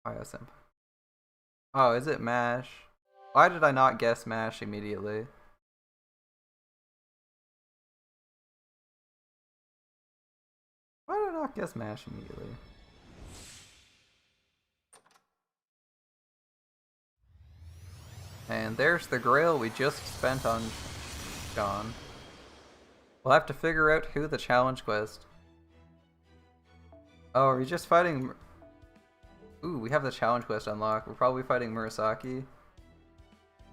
Hyacinth. Oh, is it MASH? Why did I not guess MASH immediately? Why did I not guess MASH immediately? And there's the grail we just spent on John. We'll have to figure out who the challenge quest. Oh, are we just fighting... Ooh, we have the challenge quest unlocked. We're probably fighting Murasaki.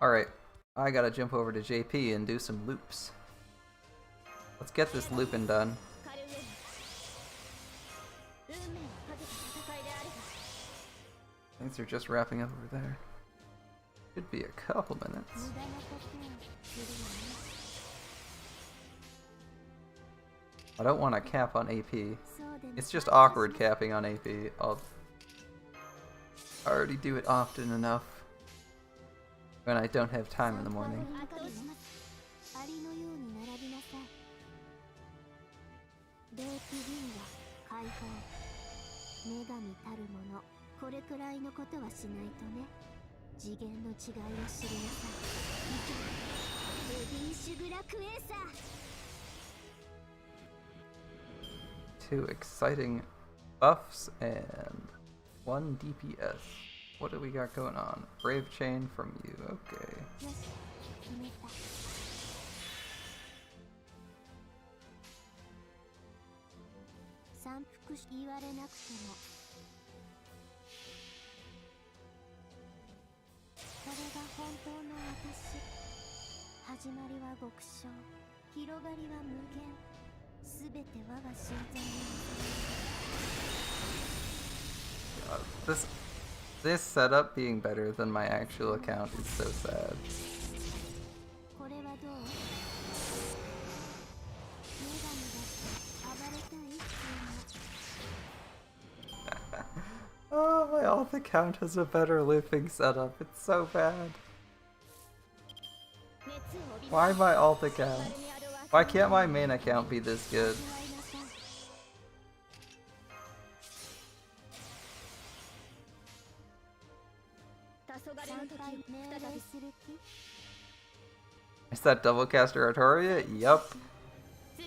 Alright, I gotta jump over to JP and do some loops. Let's get this looping done. Things are just wrapping up over there. Should be a couple minutes. I don't want to cap on AP. It's just awkward capping on AP. I already do it often enough when I don't have time in the morning. Two exciting buffs and 1 DPS. What do we got going on? Brave Chain from you, okay. This setup being better than my actual account is so sad. Oh, my alt account has a better looping setup. It's so bad. Why my alt account? Why can't my main account be this good? Is that double caster Artoria? Yup.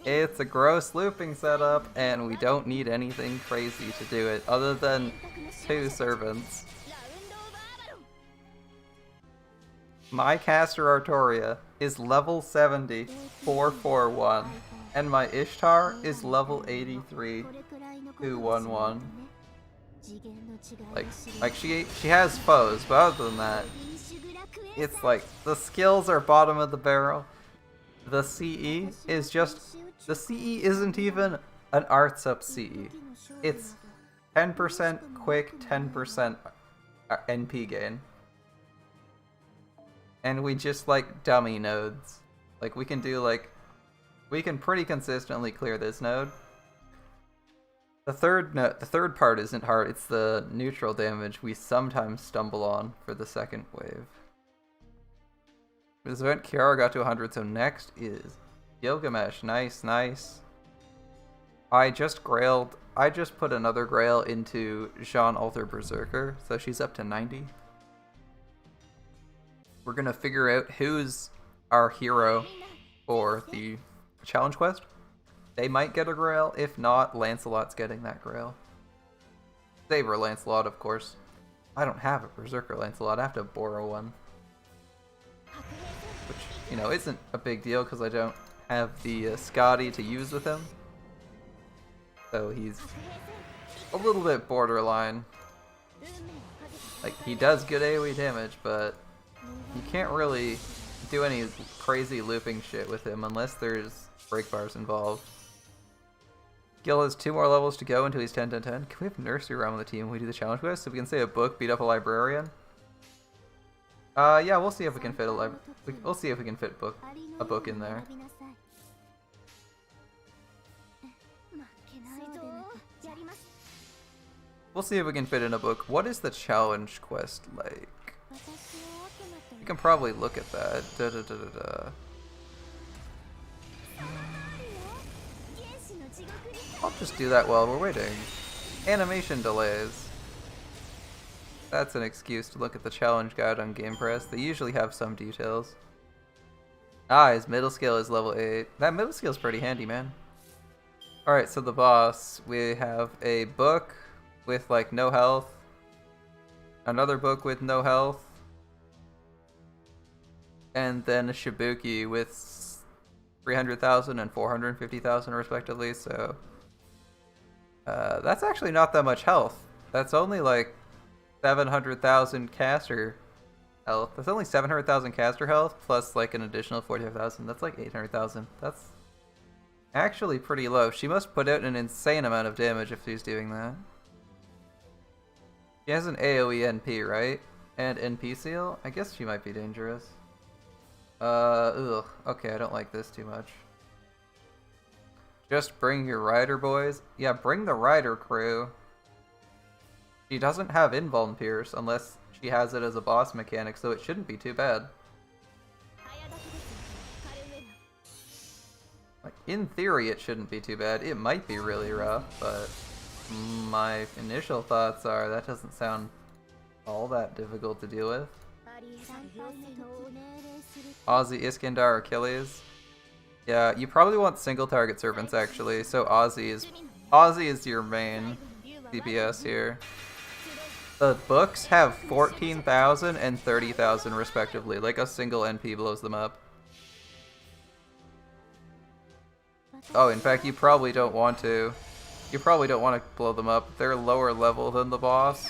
It's a gross looping setup, and we don't need anything crazy to do it, other than 2 servants. My caster Artoria is level 70, 441, and my Ishtar is level 83, 211. Like she has foes, but other than that, it's like the skills are bottom of the barrel. The CE is just the CE isn't even an arts up CE. It's 10% quick, 10% NP gain. And we just like dummy nodes. Like we can pretty consistently clear this node. The third part isn't hard, it's the neutral damage we sometimes stumble on for the second wave. For this event, Kiara got to 100, so next is Gilgamesh. Nice, nice. I just put another grail into Jean Alter Berserker, so she's up to 90. We're gonna figure out who's our hero for the challenge quest. They might get a grail, if not, Lancelot's getting that grail. Saber Lancelot, of course. I don't have a Berserker Lancelot, I have to borrow one. Which, you know, isn't a big deal because I don't have the Scotty to use with him. So he's a little bit borderline. Like, he does good AoE damage, but you can't really do any crazy looping shit with him unless there's break bars involved. Gil has 2 more levels to go until he's 10-10-10. Can we have Nursery Rhyme on the team when we do the challenge quest? So we can say a book, beat up a librarian? Yeah, we'll see if we can fit we'll see if we can fit a book in there. We'll see if we can fit in a book. What is the challenge quest like? You can probably look at that. I'll just do that while we're waiting. Animation delays. That's an excuse to look at the challenge guide on Game Press. They usually have some details. Ah, his middle skill is level 8. That middle skill is pretty handy, man. Alright, so the boss. We have a book with like no health. Another book with no health. And then a Shibuki with 300,000 and 450,000 respectively, so that's actually not that much health. That's only like 700,000 caster health. That's only 700,000 caster health plus like an additional 45,000. That's like 800,000. That's actually pretty low. She must put out an insane amount of damage if she's doing that. She has an AoE NP, right? And NP seal? I guess she might be dangerous. Ugh. Okay, I don't like this too much. Just bring your rider, boys. Yeah, bring the rider crew. She doesn't have invuln pierce unless she has it as a boss mechanic, so it shouldn't be too bad. Like, in theory, it shouldn't be too bad. It might be really rough, but my initial thoughts are that doesn't sound all that difficult to deal with. Ozzy, Iskandar, Achilles. Yeah, you probably want single target servants actually. So Ozzy is your main DPS here. The books have 14,000 and 30,000 respectively. Like a single NP blows them up. Oh, in fact, you probably don't want to. You probably don't want to blow them up. They're lower level than the boss.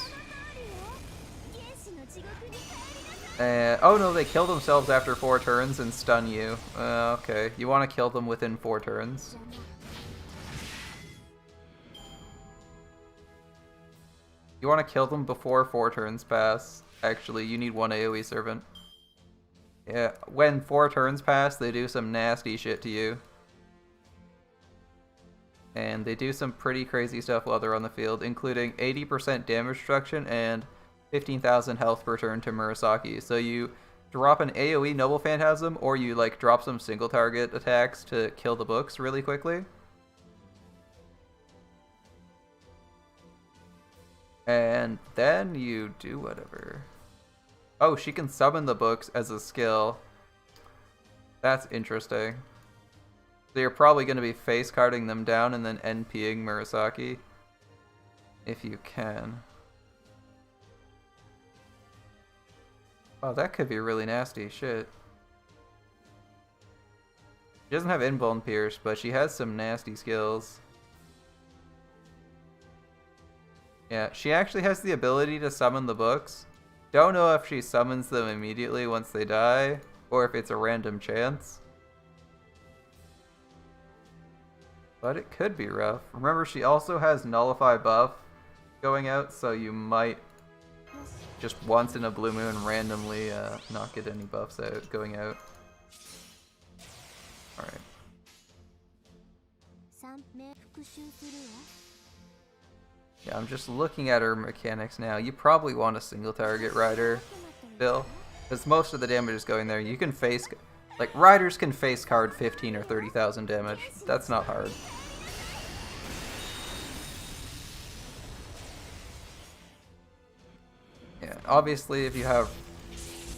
Oh no, they kill themselves after 4 turns and stun you. Okay, you want to kill them within 4 turns. You want to kill them before 4 turns pass. Actually, you need 1 AoE servant. Yeah, when 4 turns pass, they do some nasty shit to you. And they do some pretty crazy stuff while they're on the field, including 80% damage reduction and 15,000 health per turn to Murasaki. So you drop an AoE Noble Phantasm, or you like drop some single target attacks to kill the books really quickly. And then you do whatever. Oh, she can summon the books as a skill. That's interesting. So you're probably going to be face carding them down and then NPing Murasaki. If you can. Oh, that could be really nasty. Shit. She doesn't have Invuln Pierce, but she has some nasty skills. Yeah, she actually has the ability to summon the books. Don't know if she summons them immediately once they die, or if it's a random chance. But it could be rough. Remember, she also has Nullify buff going out, so you might just once in a blue moon randomly not get any buffs out going out. Alright. Yeah, I'm just looking at her mechanics now. You probably want a single target rider still, because most of the damage is going there. You can face, like, riders can face card 15 or 30,000 damage. That's not hard. obviously if you have,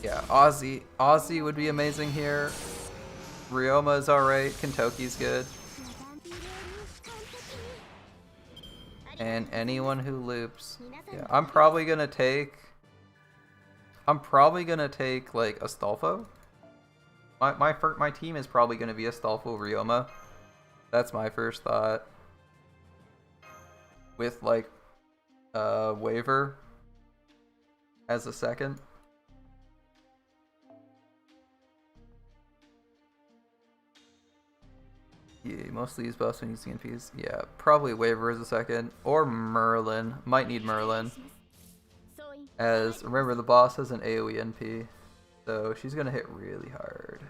yeah, Ozzy would be amazing here. Ryoma is alright, Kentoki's good. And anyone who loops. Yeah, I'm probably gonna take like Astolfo. My team is probably gonna be Astolfo Ryoma. That's my first thought. With like Waver as a second. Yeah, mostly use buffs when using NPs. Yeah, probably Waver as a second. Or Merlin. Might need Merlin. As, remember, the boss has an AoE NP. So she's gonna hit really hard.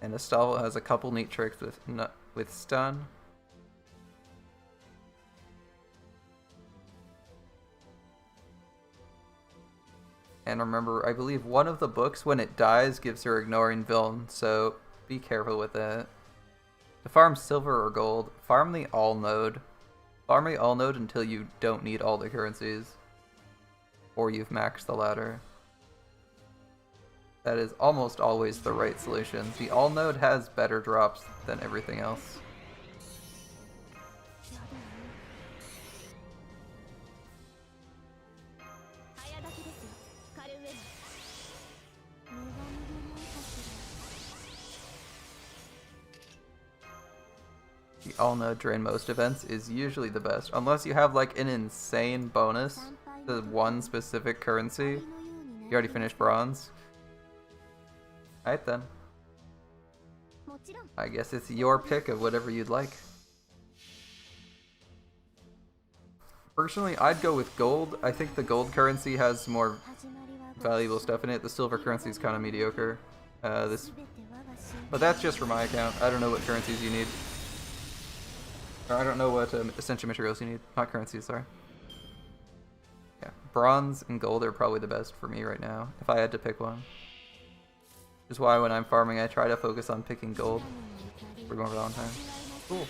And Astolfo has a couple neat tricks with stun. And remember, I believe one of the books, when it dies, gives her ignoring villain, so be careful with that. To farm silver or gold, farm the all node. Farm the all node until you don't need all the currencies. Or you've maxed the ladder. That is almost always the right solution. The all node has better drops than everything else. The all node during most events is usually the best, unless you have like an insane bonus to one specific currency. You already finished bronze. Alright then. I guess it's your pick of whatever you'd like. Personally, I'd go with gold. I think the gold currency has more valuable stuff in it. The silver currency is kind of mediocre. But that's just for my account. I don't know what currencies you need. Or I don't know what essential materials you need. Not currencies, sorry. Yeah, bronze and gold are probably the best for me right now, if I had to pick one. Which is why when I'm farming, I try to focus on picking gold for going Valentine. Cool.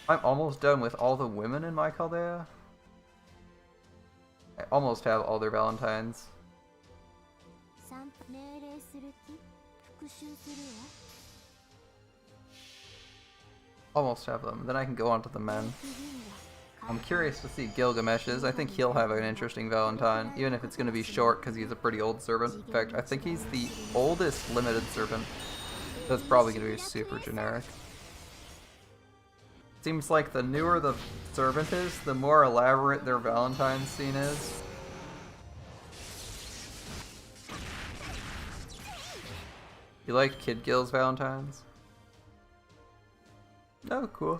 I'm almost done with all the women in my Chaldea. I almost have all their Valentines. Almost have them. Then I can go on to the men. I'm curious to see Gilgamesh's. I think he'll have an interesting Valentine, even if it's going to be short because he's a pretty old servant. In fact, I think he's the oldest limited servant. That's probably going to be super generic. Seems like the newer the servant is, the more elaborate their Valentine's scene is. You like Kid Gil's Valentines? Oh, cool.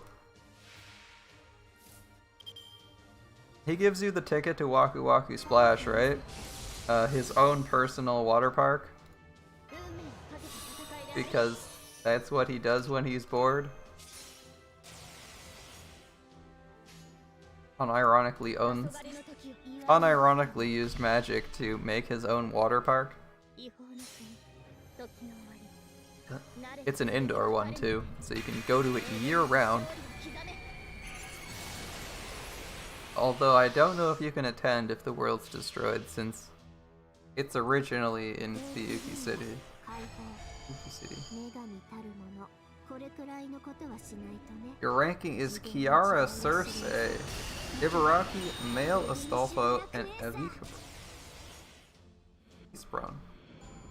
He gives you the ticket to Waku Waku Splash, right? His own personal water park. Because that's what he does when he's bored. Unironically used magic to make his own water park. It's an indoor one too, so you can go to it year-round. Although I don't know if you can attend if the world's destroyed, since it's originally in Fuyuki City. Your ranking is Kiara, Cersei, Ibaraki, Male, Astolfo, and Evie. Sprung.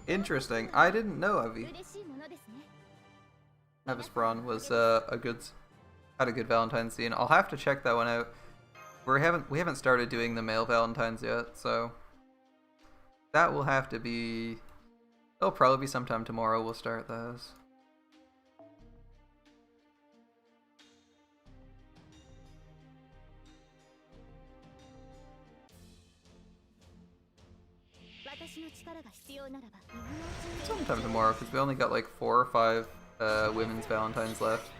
Interesting. I didn't know Evie. Evisbron was had a good Valentine's scene. I'll have to check that one out. We haven't started doing the male Valentines yet, so that will have to be. It'll probably be sometime tomorrow. We'll start those. Sometime tomorrow, because we only got like 4 or 5 women's Valentines left.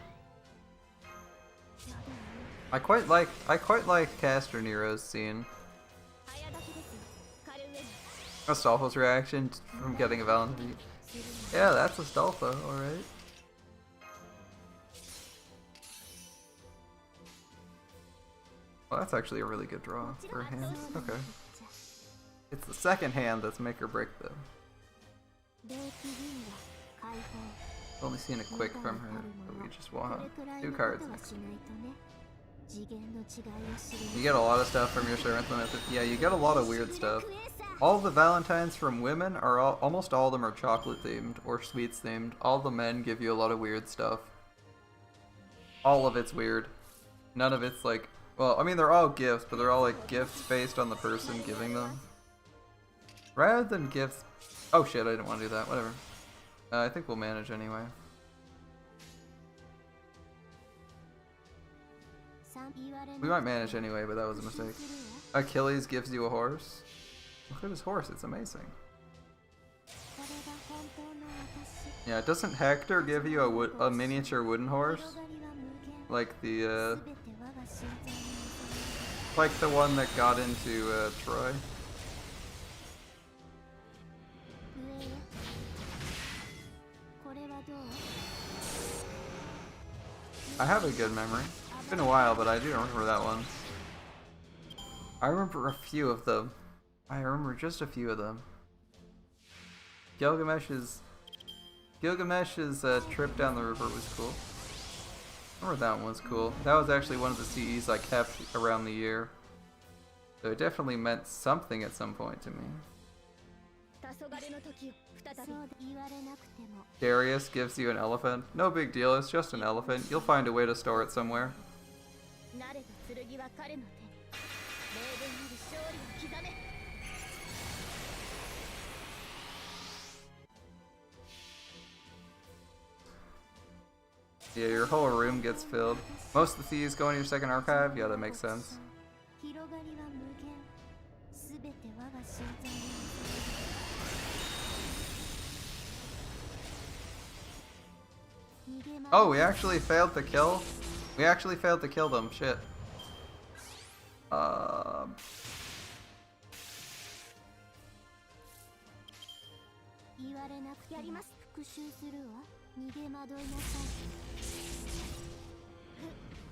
I quite like Caster Nero's scene. Astolfo's reaction from getting a Valentine. Yeah, that's Astolfo, alright. Well, that's actually a really good draw for a hand. Okay. It's the second hand that's make or break though. Only seen a quick from her, but we just want 2 cards next. You get a lot of stuff from your strength limit. Yeah, you get a lot of weird stuff. All the Valentines from women are almost all of them are chocolate themed or sweets themed. All the men give you a lot of weird stuff. All of it's weird. None of it's like, well, I mean they're all gifts, but they're all like gifts based on the person giving them. Rather than gifts. Oh shit, I didn't want to do that. Whatever. I think we'll manage anyway. We might manage anyway, but that was a mistake. Achilles gives you a horse. Look at his horse, it's amazing. Yeah, doesn't Hector give you a miniature wooden horse? Like the, like the one that got into, Troy? I have a good memory. It's been a while, but I do remember that one. I remember a few of them. I remember just a few of them. Gilgamesh's trip down the river was cool. I remember that one was cool. That was actually one of the CEs I kept around the year. So it definitely meant something at some point to me. Darius gives you an elephant. No big deal, it's just an elephant. You'll find a way to store it somewhere. Yeah, your whole room gets filled. Most of the thieves go in your second archive? Yeah, that makes sense. Oh, we actually failed to kill? We actually failed to kill them, shit.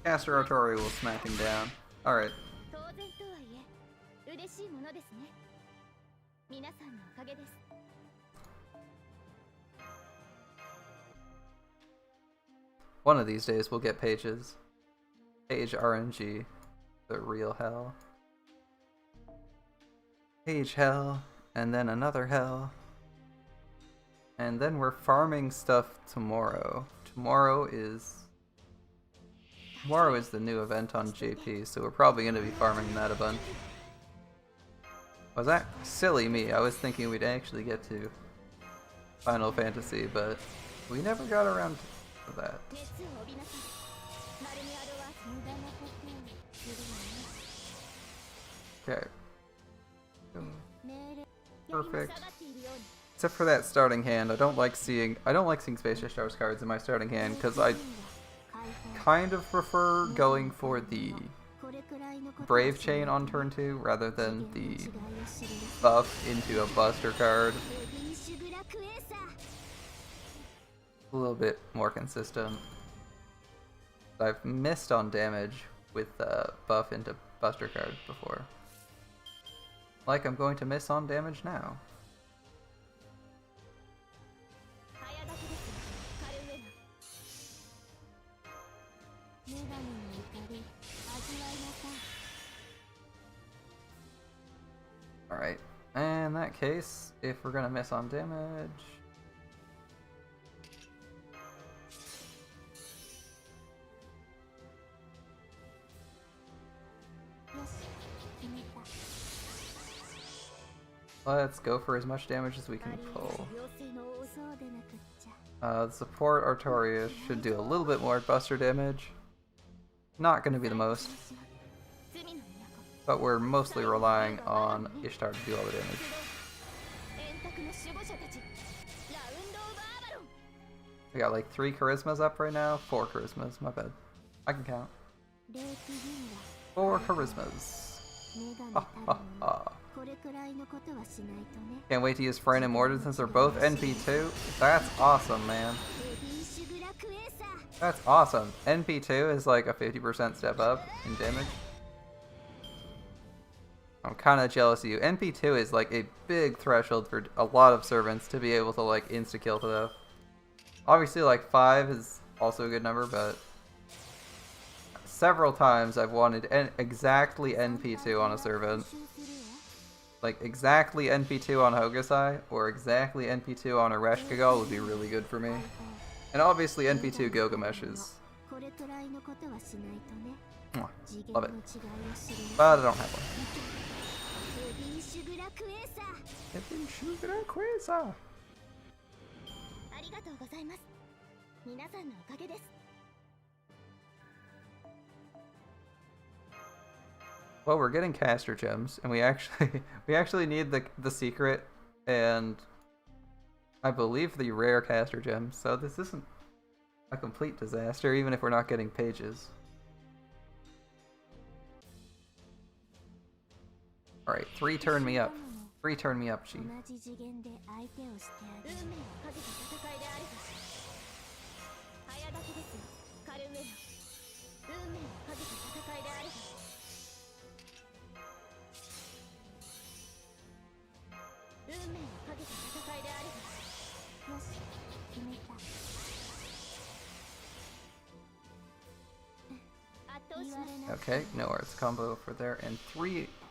Caster Artori will smack him down. Alright. One of these days we'll get pages. Page RNG. The real hell. Page hell. And then another hell. And then we're farming stuff tomorrow. Tomorrow is the new event on JP, so we're probably going to be farming that a bunch. Was that silly me? I was thinking we'd actually get to Final Fantasy, but we never got around to that. Okay. Perfect. Except for that starting hand, I don't like seeing Space Stars cards in my starting hand because I kind of prefer going for the Brave Chain on turn 2 rather than the buff into a Buster card. A little bit more consistent. I've missed on damage with buff into Buster card before. Like I'm going to miss on damage now. Alright, in that case, if we're gonna miss on damage... let's go for as much damage as we can pull. Support Artorias should do a little bit more Buster damage. Not gonna be the most. But we're mostly relying on Ishtar to do all the damage. We got like 3 charismas up right now. 4 charismas, my bad. I can count. 4 charismas. Ha ha ha. Can't wait to use Frain and Mordred since they're both NP2. That's awesome, man. That's awesome. NP2 is like a 50% step up in damage. I'm kind of jealous of you. NP2 is like a big threshold for a lot of servants to be able to like insta-kill to death. Obviously like 5 is also a good number, but several times I've wanted exactly NP2 on a servant. Like exactly NP2 on Hokusai or exactly NP2 on a Reshkigal would be really good for me. And obviously NP2 Gilgameshes. Love it. But I don't have one. Well, we're getting caster gems, and we actually need the secret and I believe the rare caster gems. So this isn't a complete disaster, even if we're not getting pages. All right, 3 turn me up. 3 turn me up, Chief. Okay, no arts combo for there, and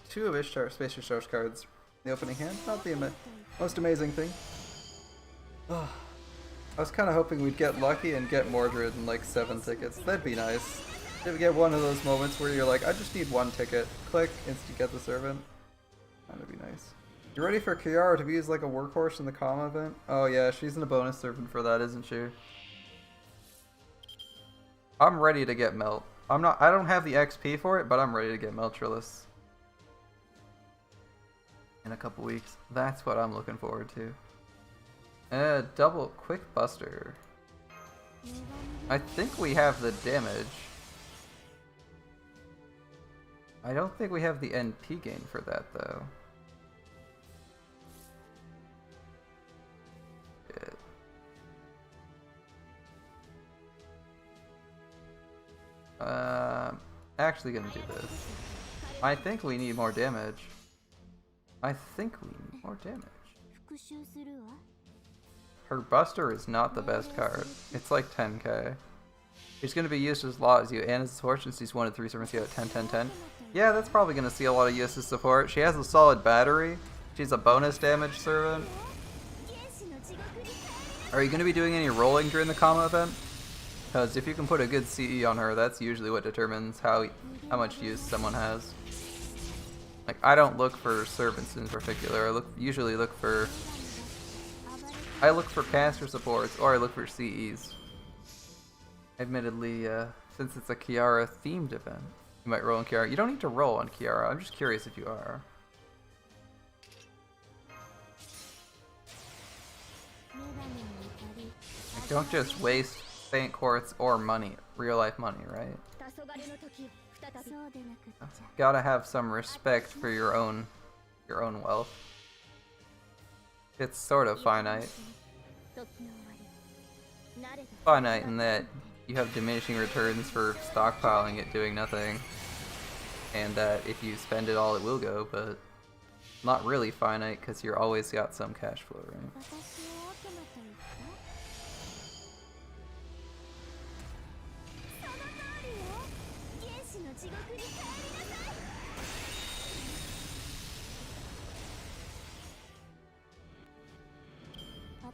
2 of Ishtar Space Ishtar's cards in the opening hand. Not the most amazing thing. I was kind of hoping we'd get lucky and get Mordred in like 7 tickets. That'd be nice. If we get one of those moments where you're like, I just need 1 ticket. Click, instant get the servant. That'd be nice. You ready for Kiara to be used like a workhorse in the Kama event? Oh yeah, she's in a bonus servant for that, isn't she? I'm ready to get Melt. I don't have the XP for it, but I'm ready to get Meltrilus in a couple weeks. That's what I'm looking forward to. Double quick buster. I think we have the damage. I don't think we have the NP gain for that though. Actually gonna do this. I think we need more damage. Her Buster is not the best card. It's like 10k. She's gonna be used as a lot as you, and as a support since she's 1 to 3 servants, you have 10, 10, 10. Yeah, that's probably gonna see a lot of use as support. She has a solid battery. She's a bonus damage servant. Are you gonna be doing any rolling during the Kama event? Because if you can put a good CE on her, that's usually what determines how much use someone has. Like, I don't look for servants in particular. I usually look for caster supports, or I look for CEs. Admittedly, since it's a Kiara themed event, you might roll on Kiara. You don't need to roll on Kiara. I'm just curious if you are. Like, don't just waste Faint Quartz or money, real life money, right? Gotta have some respect for your own wealth. It's sort of finite. Finite in that you have diminishing returns for stockpiling it doing nothing, and that if you spend it all, it will go, but not really finite because you're always got some cash flow, right?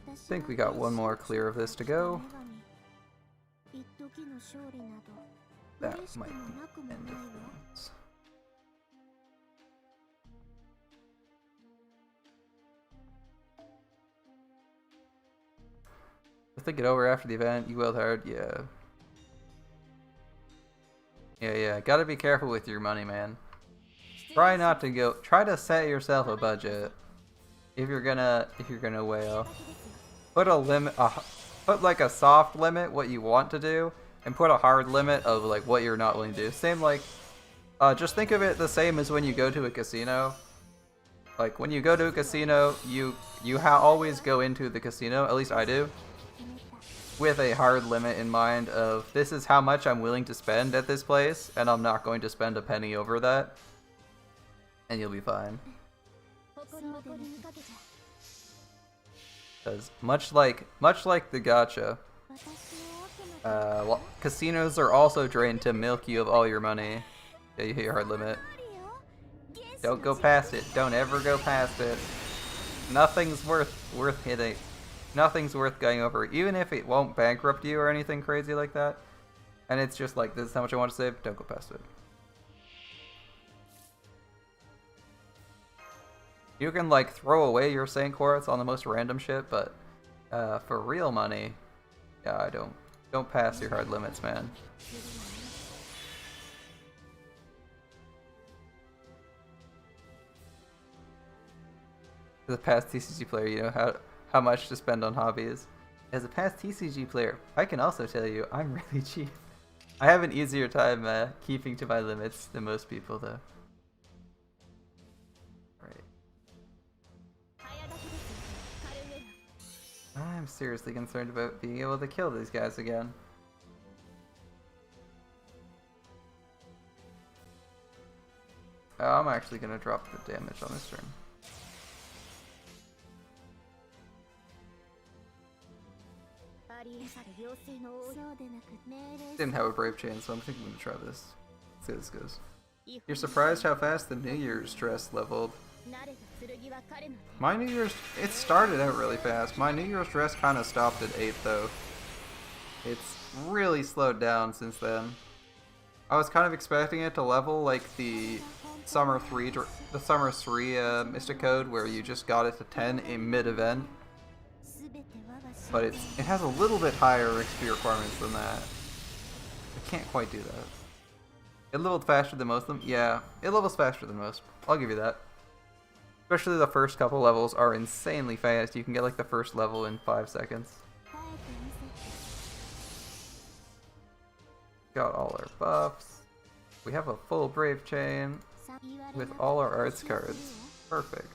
I think we got one more clear of this to go. That might be the end of things. Think it over after the event. You willed hard, yeah. Yeah. Gotta be careful with your money, man. Try not to go. Try to set yourself a budget if you're gonna whale. Put a limit. Put like a soft limit what you want to do, and put a hard limit of like what you're not willing to do. Same like, just think of it the same as when you go to a casino. Like when you go to a casino, you always go into the casino. At least I do. With a hard limit in mind of this is how much I'm willing to spend at this place, and I'm not going to spend a penny over that. and you'll be fine. Because much like the gacha, casinos are also trained to milk you of all your money. Yeah, you hit your hard limit. Don't go past it. Don't ever go past it. Nothing's worth hitting. Nothing's worth going over, even if it won't bankrupt you or anything crazy like that. And it's just like, this is how much I want to save. Don't go past it. You can like throw away your Saint Quartz on the most random shit, but for real money, yeah, don't pass your hard limits, man. As a past TCG player, you know how much to spend on hobbies. As a past TCG player, I can also tell you I'm really cheap. I have an easier time keeping to my limits than most people, though. I'm seriously concerned about being able to kill these guys again. I'm actually gonna drop the damage on this turn. Didn't have a Brave Chain, so I'm thinking I'm gonna try this. Let's see how this goes. You're surprised how fast the New Year's dress leveled. My New Year's, it started out really fast. My New Year's dress kind of stopped at 8 though. It's really slowed down since then. I was kind of expecting it to level like the Summer 3 Mystic Code, where you just got it to 10 in mid-event. But it has a little bit higher XP requirements than that. I can't quite do that. It leveled faster than most of them. Yeah, it levels faster than most. I'll give you that. Especially the first couple levels are insanely fast. You can get like the first level in 5 seconds. Got all our buffs. We have a full Brave Chain with all our arts cards. Perfect.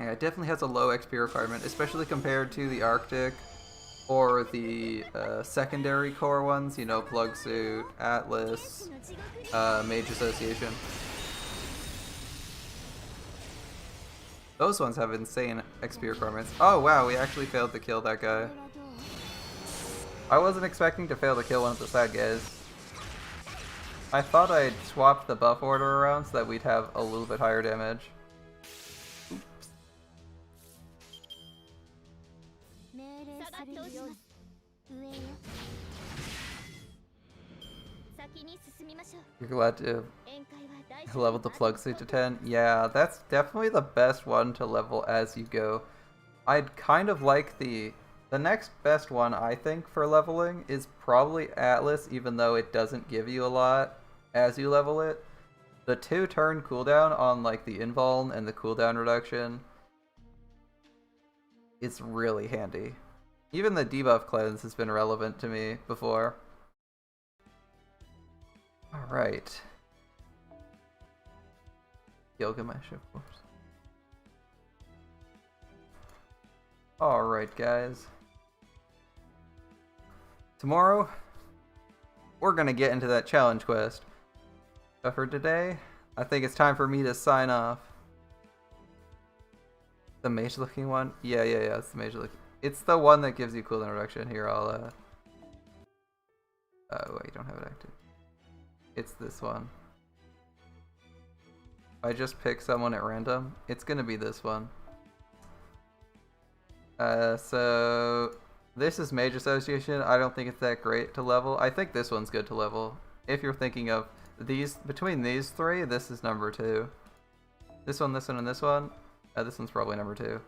Yeah, it definitely has a low XP requirement, especially compared to the Arctic or the secondary core ones, you know, Plug Suit, Atlas, Mage Association. Those ones have insane XP requirements. Oh wow, we actually failed to kill that guy. I wasn't expecting to fail to kill one of the side guys. I thought I'd swapped the buff order around so that we'd have a little bit higher damage. Oops. You're glad to level the Plug Suit to 10? Yeah, that's definitely the best one to level as you go. I'd kind of like the next best one, I think, for leveling is probably Atlas, even though it doesn't give you a lot as you level it. The 2-turn cooldown on like the invuln and the cooldown reduction is really handy. Even the debuff cleanse has been relevant to me before. Alright. Gilgamesh, of course. Alright, guys. Tomorrow, we're gonna get into that challenge quest. But for today, I think it's time for me to sign off. The mage looking one? Yeah, it's the mage looking. It's the one that gives you cooldown reduction. Here, I'll oh wait, you don't have it active. It's this one. If I just pick someone at random, it's gonna be this one. So this is Mage Association. I don't think it's that great to level. I think this one's good to level. If you're thinking of these, between these three, this is number 2. This one, and this one. This one's probably number 2.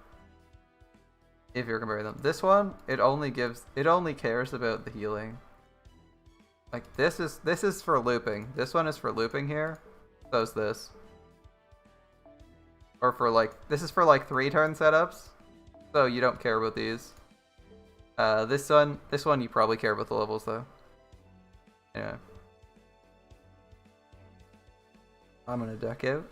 If you're comparing them. This one, it only cares about the healing. Like this is for looping. This one is for looping here. So is this. Or for like, this is for like 3-turn setups. So you don't care about these. This one you probably care about the levels though. Yeah. I'm gonna duck out.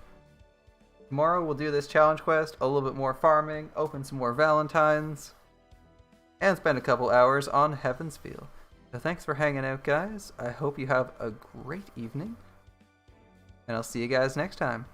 Tomorrow we'll do this challenge quest, a little bit more farming, open some more Valentines, and spend a couple hours on Heaven's Feel. So thanks for hanging out, guys. I hope you have a great evening. And I'll see you guys next time.